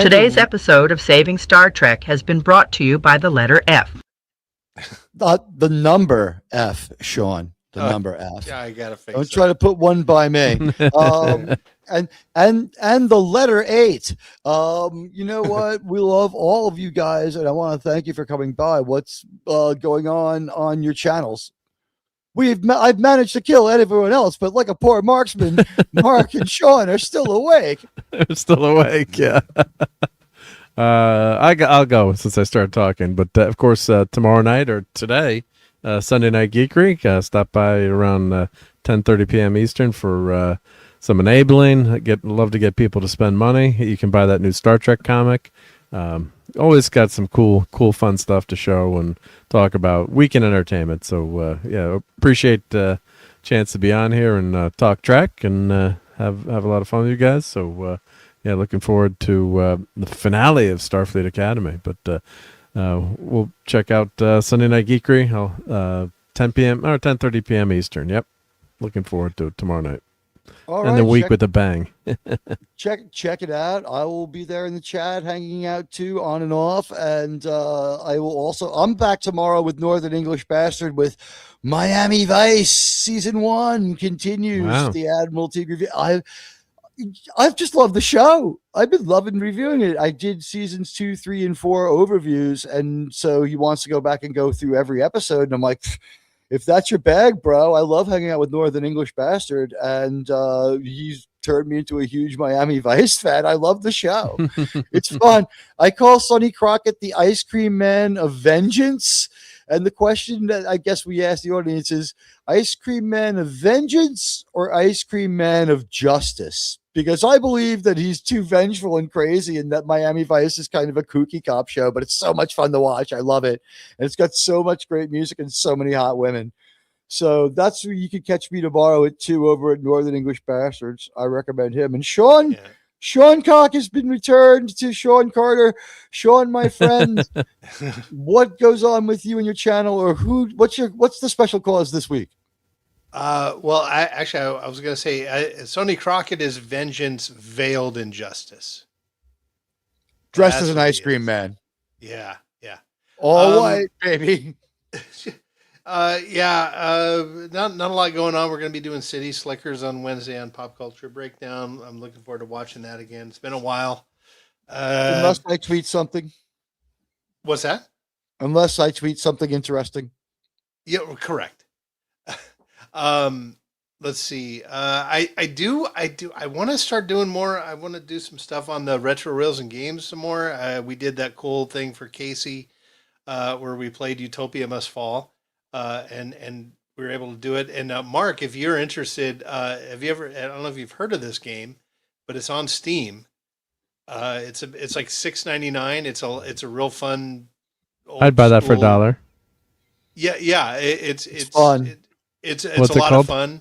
Today's episode of Saving Star Trek has been brought to you by the letter F. The number F, Sean. The number F. Yeah, I gotta fix. Don't try to put one by me. And the letter 8. You know what? We love all of you guys, and I want to thank you for coming by. What's going on your channels? I've managed to kill everyone else, but like a poor marksman, Mark and Sean are still awake. They're still awake, yeah. I'll go since I started talking. But of course, tomorrow night or today, Sunday Night Geekery. Stop by around 10:30 p.m. Eastern for some enabling. Love to get people to spend money. You can buy that new Star Trek comic. Always got some cool, fun stuff to show and talk about. Weekend entertainment. So yeah, appreciate the chance to be on here and talk Trek and have a lot of fun with you guys. So yeah, looking forward to the finale of Starfleet Academy. But we'll check out Sunday Night Geekery, 10 p.m. or 10:30 p.m. Eastern. Yep, looking forward to it tomorrow night. All and right, the week with a bang. check it out. I will be there in the chat, hanging out too, on and off. And I will also. I'm back tomorrow with Northern English Bastard with Miami Vice season 1 continues. Wow. The Admiralty review. I've just loved the show. I've been loving reviewing it. I did seasons 2, 3, and 4 overviews, and so he wants to go back and go through every episode. And I'm like, if that's your bag, bro, I love hanging out with Northern English Bastard, and he's turned me into a huge Miami Vice fan. I love the show. It's fun. I call Sonny Crockett the Ice Cream Man of Vengeance. And the question that I guess we ask the audience is, Ice Cream Man of Vengeance or Ice Cream Man of Justice? Because I believe that he's too vengeful and crazy, and that Miami Vice is kind of a kooky cop show, but it's so much fun to watch. I love it. And it's got so much great music and so many hot women. So that's where you can catch me tomorrow at 2 over at Northern English Bastards. I recommend him. And Sean, Sean Cock has been returned to Sean Carter. Sean, my friend, what goes on with you and your channel, or what's the special cause this week? Well, I was going to say Sonny Crockett is vengeance veiled in justice. Dressed as an ice cream man. Yeah. All white, baby. Not a lot going on. We're going to be doing City Slickers on Wednesday on Pop Culture Breakdown. I'm looking forward to watching that again. It's been a while. Unless I tweet something. What's that? Unless I tweet something interesting. Yeah, correct. Let's see. I want to start doing more. I want to do some stuff on the retro reels and games some more. We did that cool thing for Casey, where we played Utopia Must Fall, and we were able to do it. And Mark, if you're interested, have you ever? I don't know if you've heard of this game, but it's on Steam. It's like $6.99. It's a real fun. I'd buy that for $1. Yeah. It's fun. It's What's a lot called? of fun.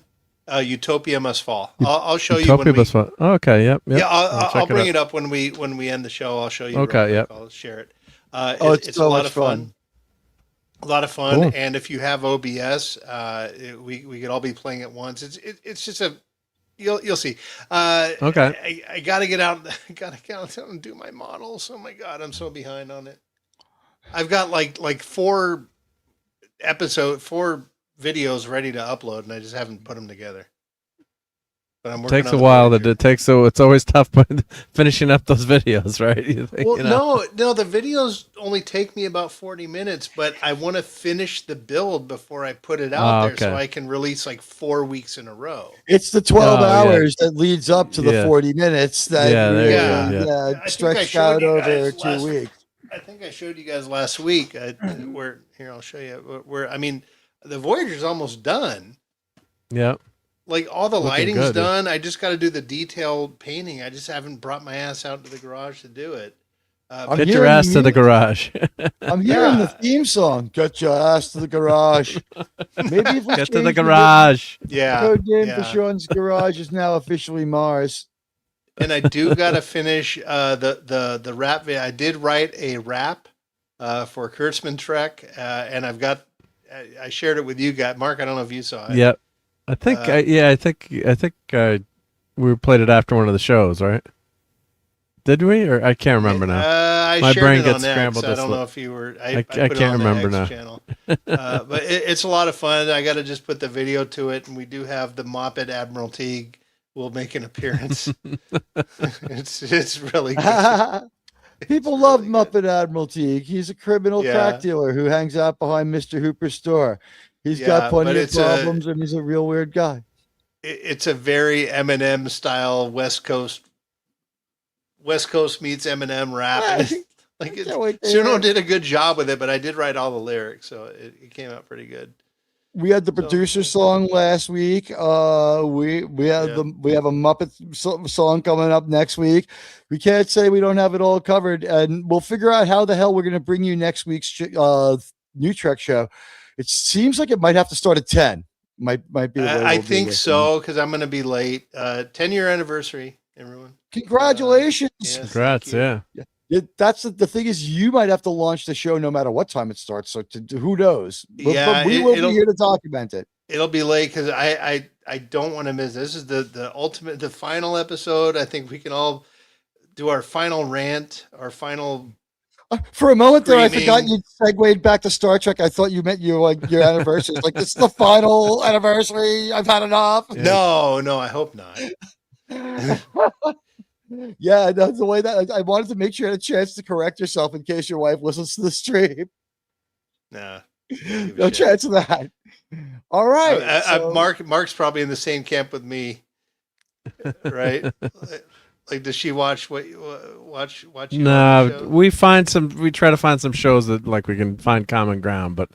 Utopia Must Fall. I'll show Utopia you when Must Fall. Oh, okay, yep. Yeah, I'll check bring it up when we end the show. I'll show you. Okay, yep. I'll share it. It's so a lot much of fun. A lot of fun, Cool. and if you have OBS, we could all be playing at once. It's just a you'll see. Okay. I gotta get out. I gotta get out and do my models. Oh my god, I'm so behind on it. I've got like 4 videos ready to upload, and I just haven't put them together. But I'm working. Takes a while. It's always tough finishing up those videos, right? No, the videos only take me about 40 minutes, but I want to finish the build before I put it out there, so I can release like 4 weeks in a row. It's the 12 hours that leads up to the 40 minutes that stretched out over 2 weeks. I think I showed you guys last week. Where here, I'll show you. I mean, the Voyager's almost done. Yeah. Like all the lighting's done. I just got to do the detailed painting. I just haven't brought my ass out to the garage to do it. Get your ass to the garage. I'm hearing the theme song. Get your ass to the garage. Maybe if we get to the garage. Yeah. Code name for Sean's garage is now officially Mars. And I do got to finish the rap video. I did write a rap for Kurtzman Trek, and I shared it with you guys. Mark, I don't know if you saw it. Yep. I think we played it after one of the shows, right? Did we? Or I can't remember now. My brain gets scrambled. I don't know if you were. I can't remember now. Channel. But it's a lot of fun. I got to just put the video to it, and we do have the Moppet Admiral Teague will make an appearance. it's really good. People love Muppet Admiral Teague. He's a criminal crack dealer who hangs out behind Mr. Hooper's store. He's got plenty of problems, and he's a real weird guy. It's a very Eminem style West Coast meets Eminem rap. Suno did a good job with it, but I did write all the lyrics, so it came out pretty good. We had the producer song last week. We have a Muppet song coming up next week. We can't say we don't have it all covered, and we'll figure out how the hell we're going to bring you next week's New Trek show. It seems like it might have to start at 10. Might be. I think so, because I'm going to be late. 10-year anniversary, everyone. Congratulations! Congrats! Yeah. That's the thing is you might have to launch the show no matter what time it starts. So who knows? But we will be here to document it. It'll be late because I don't want to miss. This is the ultimate, the final episode. I think we can all do our final rant, our final. For a moment there, I forgot you segued back to Star Trek. I thought you meant your anniversary. It's like, this is the final anniversary. I've had enough. No, I hope not. Yeah, that's the way that I wanted to make sure you had a chance to correct yourself in case your wife listens to the stream. Nah, no chance of that. All right. Mark's probably in the same camp with me, right? Like, does she watch watch? No, we try to find some shows that like we can find common ground, but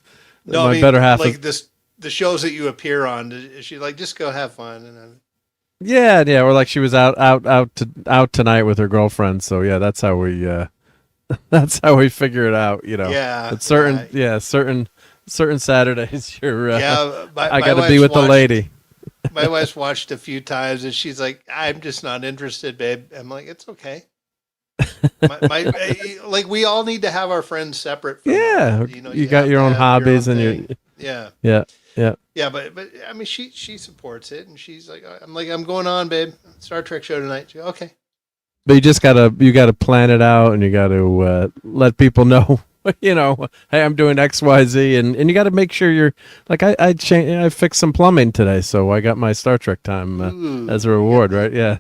no, my better half like the shows that you appear on. Is she like, just go have fun and then. Yeah, or like she was out tonight with her girlfriend. So yeah, that's how we figure it out. Yeah. But certain Saturdays, I got to be with the lady. My wife's watched a few times, and she's like, "I'm just not interested, babe." I'm like, "It's okay." Like we all need to have our friends separate. From you got your own hobbies and Yeah, but I mean, she supports it, and she's like, I'm going on, babe. Star Trek show tonight. She goes, okay. But you just gotta plan it out, and you gotta let people know, hey, I'm doing X, Y, Z, and you gotta make sure you're like, I fixed some plumbing today, so I got my Star Trek time as a reward, right? Yeah,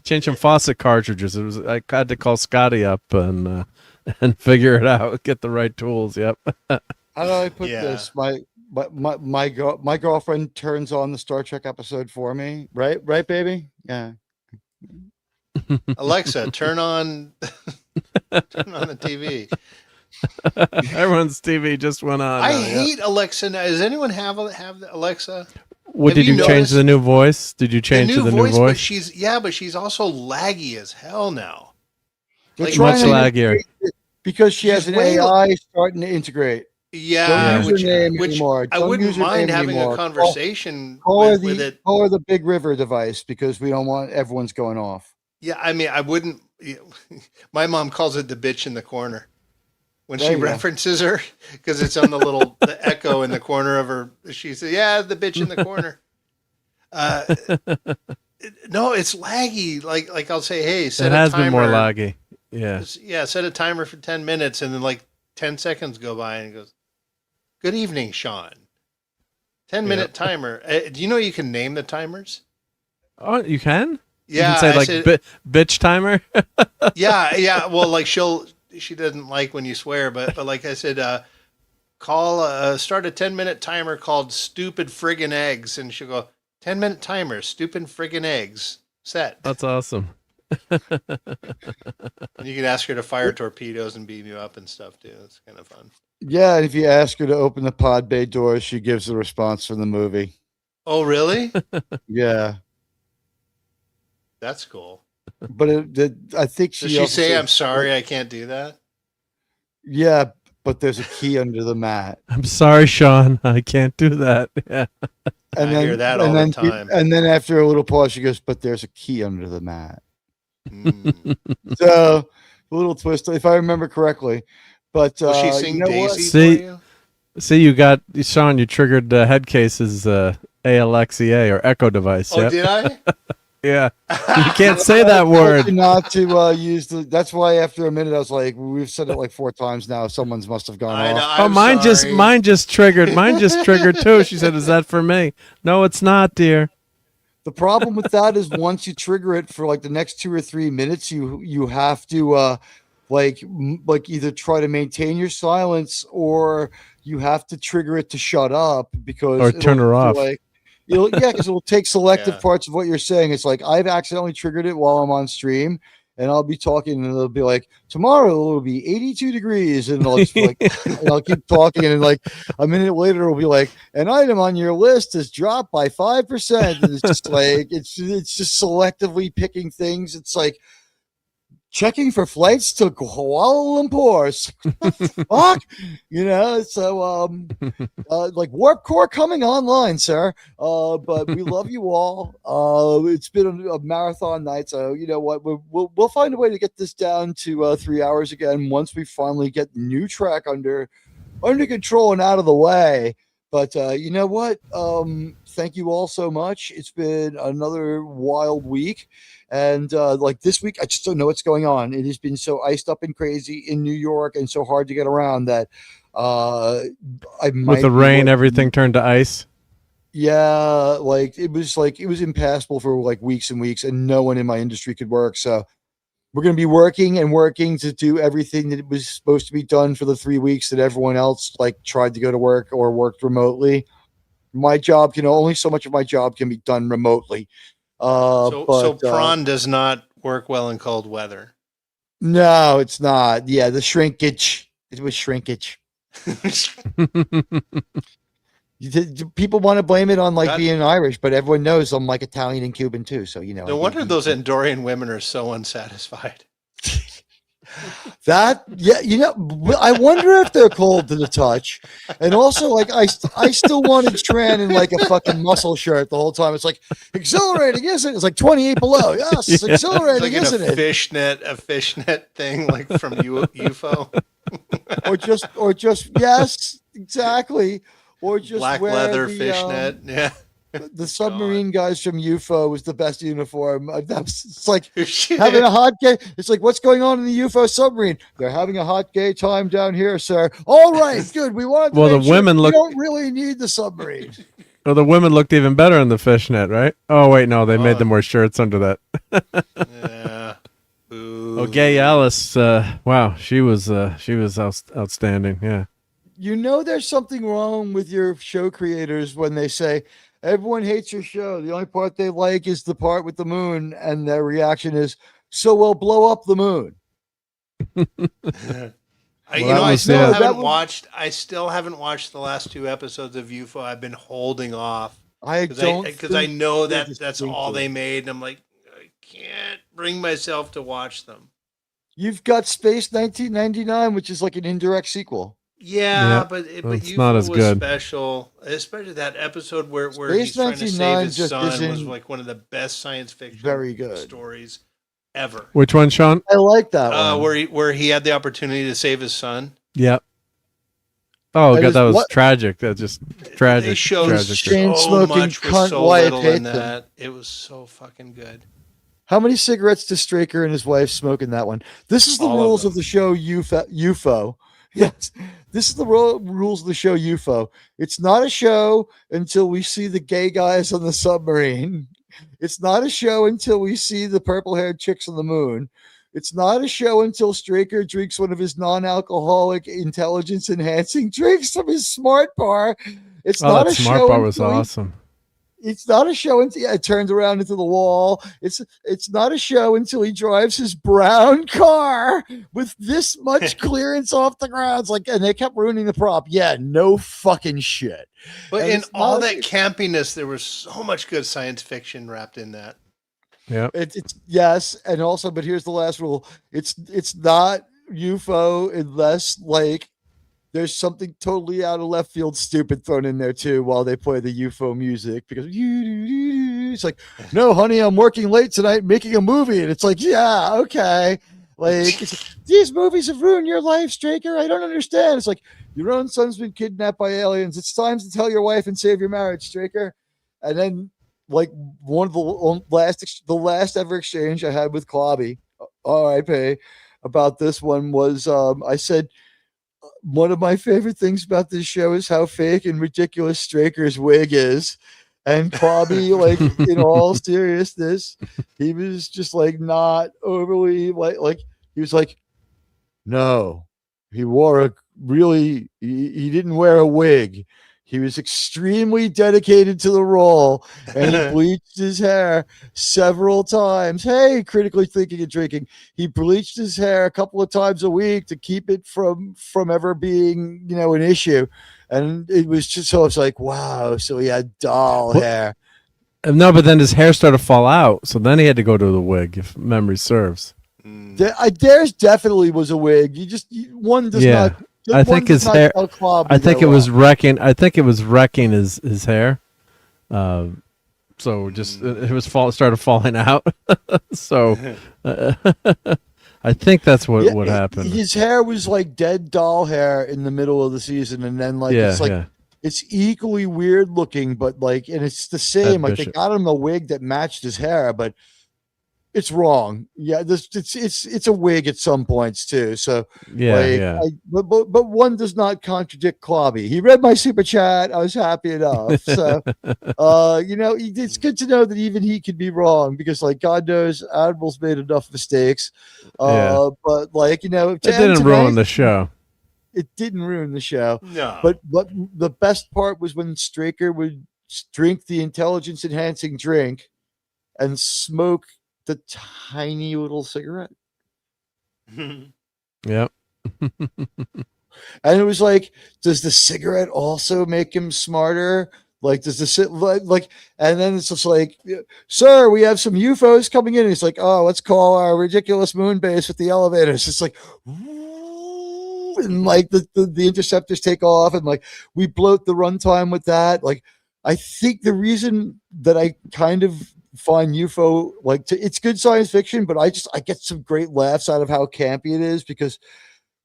changed some faucet cartridges. I had to call Scotty up and and figure it out. Get the right tools. Yep. How do I put this? My girlfriend turns on the Star Trek episode for me. Right, baby. Yeah. Alexa, turn on the TV. Everyone's TV just went on. I hate Alexa now. Does anyone have Alexa? What did you change the new voice? Did you change to the new voice? But she's also laggy as hell now. Like much laggier because she has an AI starting to integrate. Yeah, don't use her name anymore. I wouldn't mind having a conversation with it. Call her the Big River device because we don't want everyone's going off. Yeah, I mean, I wouldn't. My mom calls it the bitch in the corner when she references her because it's on the echo in the corner of her. She says, "Yeah, the bitch in the corner." No, it's laggy. Like I'll say, "Hey, set a timer." It has been more laggy. Yeah. Yeah, set a timer for 10 minutes, and then like 10 seconds go by, and it goes, "Good evening, Sean." 10-minute timer. Do you know you can name the timers? Oh, you can. Yeah, you can say bitch timer. yeah. Well, like she doesn't like when you swear, but like I said, start a 10-minute timer called "Stupid Friggin' Eggs," and she'll go 10-minute timer, "Stupid Friggin' Eggs," set. That's awesome. And you can ask her to fire torpedoes and beam you up and stuff too. It's kind of fun. Yeah, and if you ask her to open the pod bay doors, she gives the response from the movie. Oh, really? Yeah. That's cool. But I think Does she say, "I'm sorry, I can't do that"? Yeah, but there's a key under the mat. I'm sorry, Sean, I can't do that. Yeah. I hear that all the time. And then after a little pause, she goes, "But there's a key under the mat." So a little twist, if I remember correctly. But will she sing Daisy for you? See, you got Sean. You triggered head cases Alexia or Echo device. Oh, did I? Yeah, you can't say that word. Not to use the. That's why after a minute I was like, we've said it like 4 times now. Someone's must have gone off. Oh, mine just triggered. Mine just triggered too. She said, "Is that for me?" No, it's not, dear. The problem with that is once you trigger it for like the next 2 or 3 minutes, you have to like either try to maintain your silence or you have to trigger it to shut up because turn her off. Because it will take selective parts of what you're saying. It's like I've accidentally triggered it while I'm on stream, and I'll be talking, and it'll be like, "Tomorrow it'll be 82 degrees," and I'll just and I'll keep talking, and like a minute later it'll be like, "An item on your list has dropped by 5%," and it's just like it's just selectively picking things. It's like checking for flights to Kuala Lumpur. Fuck, so like Warp Core coming online, sir. But we love you all. It's been a marathon night, so you know what? We'll find a way to get this down to 3 hours again once we finally get the new track under control and out of the way. But you know what? Thank you all so much. It's been another wild week. And like this week, I just don't know what's going on. It has been so iced up and crazy in New York and so hard to get around that with the rain, everything turned to ice. Yeah, it was impassable for like weeks and weeks, and no one in my industry could work. So we're going to be working to do everything that was supposed to be done for the 3 weeks that everyone else like tried to go to work or worked remotely. My job only so much of my job can be done remotely. So prawn does not work well in cold weather. No, it's not. Yeah, the shrinkage. It was shrinkage. People want to blame it on being Irish, but everyone knows I'm like Italian and Cuban too. So No wonder those Andorian women are so unsatisfied. That I wonder if they're cold to the touch, and also I still wanted Tran in like a fucking muscle shirt the whole time. It's like exhilarating, isn't it? It's like 28 below. Yes, it's exhilarating, it's like isn't it? A fishnet thing like from UFO, or just yes, exactly, or just black leather fishnet. Yeah. The submarine guys from UFO was the best uniform. It's like having a hot gay. It's like, what's going on in the UFO submarine? They're having a hot gay time down here, sir. All right, good. We want. Well, the women look. We don't really need the submarine. Well, the women looked even better in the fishnet, right? Oh wait, no, they made them wear shirts under that. Yeah. Ooh. Oh, Gay Alice. Wow, she was outstanding. Yeah. You know, there's something wrong with your show creators when they say everyone hates your show. The only part they like is the part with the moon, and their reaction is, "So we'll blow up the moon." I still haven't watched the last 2 episodes of UFO. I've been holding off because I know that's all they made, and I'm like, I can't bring myself to watch them. You've got Space 1999, which is like an indirect sequel. Yeah, but UFO not as was good. Special, especially that episode where he's trying to save his son was like one of the best science fiction stories ever. Which one, Sean? I like that one. Where he had the opportunity to save his son. Yep. Oh god, that was tragic. That just tragic. They showed tragic. so much with so little in that. It was so fucking good. How many cigarettes does Straker and his wife smoke in that one? This is the rules of the show UFO. Yes, this is the rules of the show UFO. It's not a show until we see the gay guys on the submarine. It's not a show until we see the purple-haired chicks on the moon. It's not a show until Straker drinks one of his non-alcoholic intelligence-enhancing drinks from his smart bar. It's not a smart show bar was awesome. It's not a show until it turns around into the wall. It's not a show until he drives his brown car with this much clearance off the ground. It's like, and they kept ruining the prop. Yeah, no fucking shit. But in all that campiness, there was so much good science fiction wrapped in that. Yeah, it's yes, and also, but here's the last rule: it's not UFO unless like there's something totally out of left field stupid thrown in there too while they play the UFO music, because it's like, no, honey, I'm working late tonight making a movie. And it's like, yeah, okay. Like, these movies have ruined your life, Straker. I don't understand. It's like, your own son's been kidnapped by aliens. It's time to tell your wife and save your marriage, Straker. And then like one of the last ever exchange I had with Clobby, RIP, about this one was I said, one of my favorite things about this show is how fake and ridiculous Straker's wig is. And Clobby, like, in all seriousness, he was just like not overly like he was like, no, he wore he didn't wear a wig. He was extremely dedicated to the role, and he bleached his hair several times. Hey, critically thinking and drinking. He bleached his hair a couple of times a week to keep it from ever being, an issue. And it was just, so it's like, wow. So he had doll hair. No, but then his hair started to fall out. So then he had to go to the wig, if memory serves. There's definitely was a wig. One does not. I think his hair. I think it was wrecking. I think it was wrecking his hair. So just it started falling out. So I think that's what happened. His hair was like dead doll hair in the middle of the season, and then it's equally weird looking, but like, and it's the same. Like they got him a wig that matched his hair, but it's wrong. Yeah, it's a wig at some points too. So but one does not contradict Clobby. He read my super chat. I was happy enough. So it's good to know that even he could be wrong, because like God knows Admiral's made enough mistakes. But like it didn't ruin the show. It didn't ruin the show. No. But the best part was when Straker would drink the intelligence enhancing drink and smoke the tiny little cigarette. Yep. And it was like, does the cigarette also make him smarter? Like, does the like, and then it's just like, sir, we have some UFOs coming in. And it's like, oh, let's call our ridiculous moon base with the elevators. It's like, and like the interceptors take off, and like we bloat the runtime with that. Like, I think the reason that I kind of find UFO it's good science fiction, but I get some great laughs out of how campy it is, because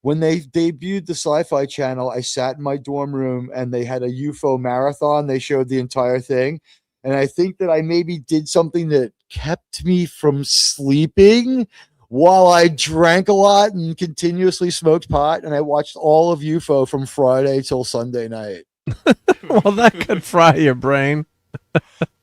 when they debuted the Sci-Fi Channel, I sat in my dorm room and they had a UFO marathon. They showed the entire thing, and I think that I maybe did something that kept me from sleeping while I drank a lot and continuously smoked pot, and I watched all of UFO from Friday till Sunday night. Well, that could fry your brain.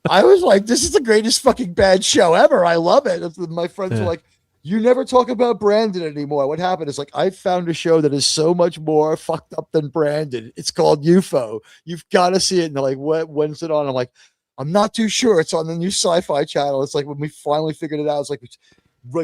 I was like, this is the greatest fucking bad show ever. I love it. My friends were like, You never talk about Brandon anymore. What happened is like I found a show that is so much more fucked up than Brandon. It's called UFO. You've got to see it. And they're like, when's it on? I'm like, I'm not too sure. It's on the new Sci-Fi channel. It's like when we finally figured it out, it's like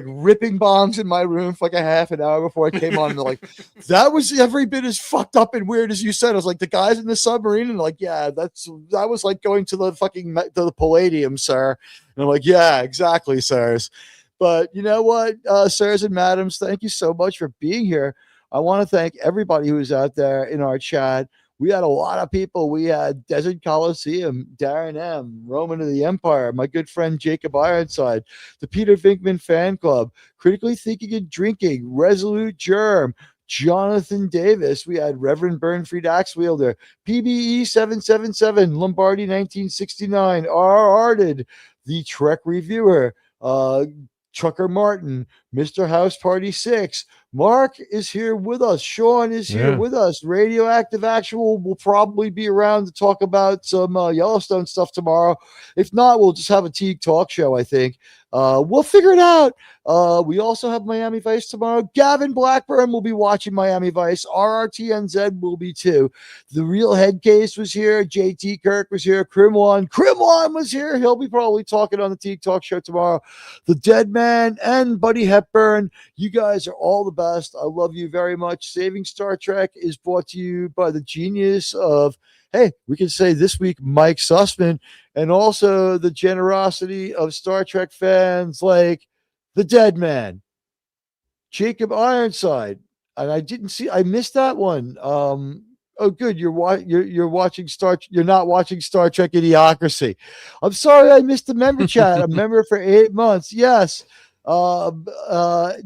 ripping bombs in my room for like a half an hour before it came on. And they're like, that was every bit as fucked up and weird as you said. I was like, the guys in the submarine, and like, yeah, that was like going to the fucking to the Palladium, sir. And I'm like, yeah, exactly, sirs. But you know what, sirs and madams, thank you so much for being here. I want to thank everybody who's out there in our chat. We had a lot of people. We had Desert Coliseum, Darren M., Roman of the Empire, my good friend Jacob Ironside, the Peter Vinkman Fan Club, Critically Thinking and Drinking, Resolute Germ, Jonathan Davis. We had Reverend Burnfried Axwielder, PBE 777, Lombardi 1969, R. Arded, the Trek Reviewer, Trucker Martin, Mr. House Party 6. Mark is here with us. Sean is here with us. Radioactive Actual will probably be around to talk about some Yellowstone stuff tomorrow. If not, we'll just have a Teague talk show, I think. We'll figure it out. We also have Miami Vice tomorrow. Gavin Blackburn will be watching Miami Vice. RRTNZ will be too. The Real Head Case was here. JT Kirk was here. Crimwan was here. He'll be probably talking on the Teague Talk Show tomorrow. The Dead Man and Buddy Hepburn. You guys are all the best. I love you very much. Saving Star Trek is brought to you by the genius of, hey, we can say this week, Mike Sussman, and also the generosity of Star Trek fans like the Dead Man, Jacob Ironside, and I missed that one. Oh, good. You're watching You're not watching Star Trek Idiocracy. I'm sorry I missed the member chat. A member for 8 months. Yes. RRTNZ,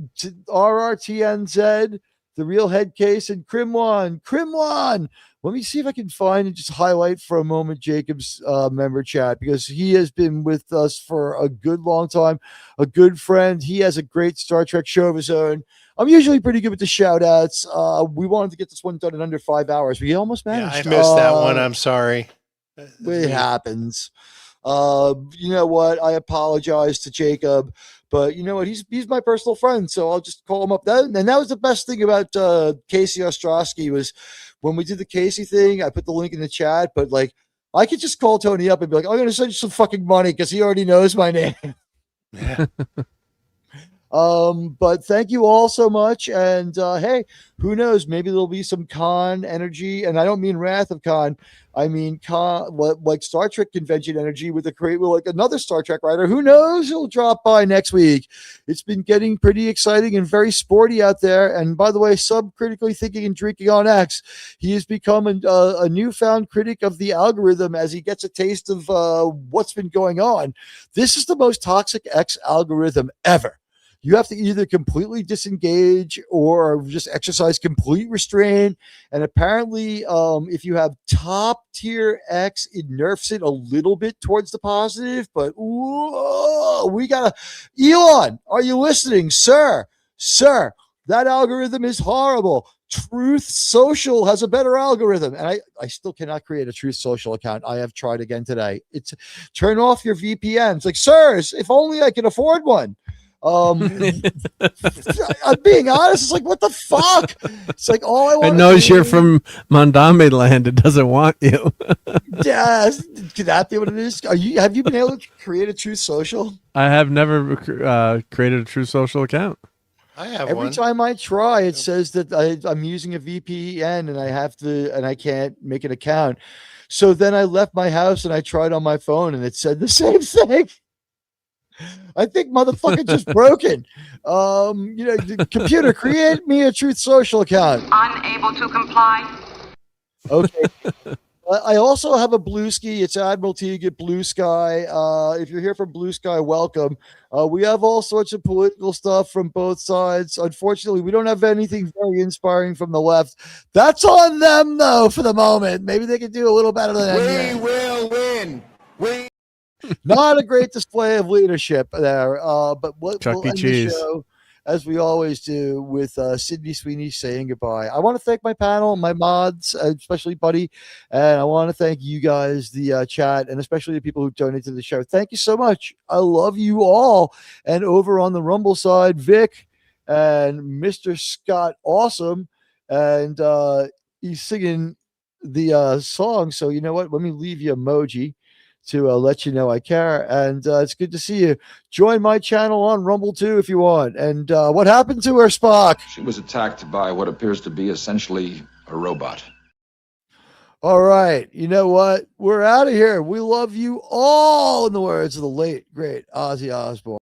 The Real Head Case, and Crimwan. Let me see if I can find and just highlight for a moment Jacob's member chat, because he has been with us for a good long time, a good friend. He has a great Star Trek show of his own. I'm usually pretty good with the shout outs. We wanted to get this one done in under 5 hours. We almost managed. Yeah, I missed that one. I'm sorry. It happens. You know what? I apologize to Jacob, but you know what? He's my personal friend, so I'll just call him up. And that was the best thing about Casey Ostrowski, was when we did the Casey thing, I put the link in the chat, but like I could just call Tony up and be like, I'm going to send you some fucking money because he already knows my name. Yeah. But thank you all so much. And hey, who knows? Maybe there'll be some con energy, and I don't mean Wrath of Khan. I mean con, like Star Trek convention energy with like another Star Trek writer. Who knows? He'll drop by next week. It's been getting pretty exciting and very sporty out there. And by the way, Critically Thinking and Drinking on X, he has become a newfound critic of the algorithm as he gets a taste of what's been going on. This is the most toxic X algorithm ever. You have to either completely disengage or just exercise complete restraint. And apparently, if you have top tier X, it nerfs it a little bit towards the positive. But we got to, Elon, are you listening, sir? Sir, that algorithm is horrible. Truth Social has a better algorithm. And I still cannot create a Truth Social account. I have tried again today. It's turn off your VPNs. Like, sirs, if only I could afford one. I'm being honest. It's like, what the fuck? It's like all I want. It knows you're from Mondami land. It doesn't want you. Yeah, could that be what it is? Have you been able to create a Truth Social? I have never created a Truth Social account. I have Every time I try, it says that I'm using a VPN and I can't make an account. So then I left my house and I tried on my phone and it said the same thing. I think motherfucker just broken. The computer, create me a Truth Social account. Unable to comply. Okay. I also have a Blue Ski. It's Admiral Teague at Blue Sky. If you're here from Blue Sky, welcome. We have all sorts of political stuff from both sides. Unfortunately, we don't have anything very inspiring from the left. That's on them, though, for the moment. Maybe they can do a little better than that. We will win. Not a great display of leadership there. But we'll end the show. as we always do, with Sydney Sweeney saying goodbye. I want to thank my panel, my mods, especially Buddy, and I want to thank you guys, the chat, and especially the people who donated to the show. Thank you so much. I love you all. And over on the Rumble side, Vic and Mr. Scott Awesome, and he's singing the song. So you know what? Let me leave you emoji to let you know I care. And it's good to see you. Join my channel on Rumble too if you want. And what happened to her, Spock? She was attacked by what appears to be essentially a robot. All right. You know what? We're out of here. We love you all, in the words of the late, great Ozzy Osbourne.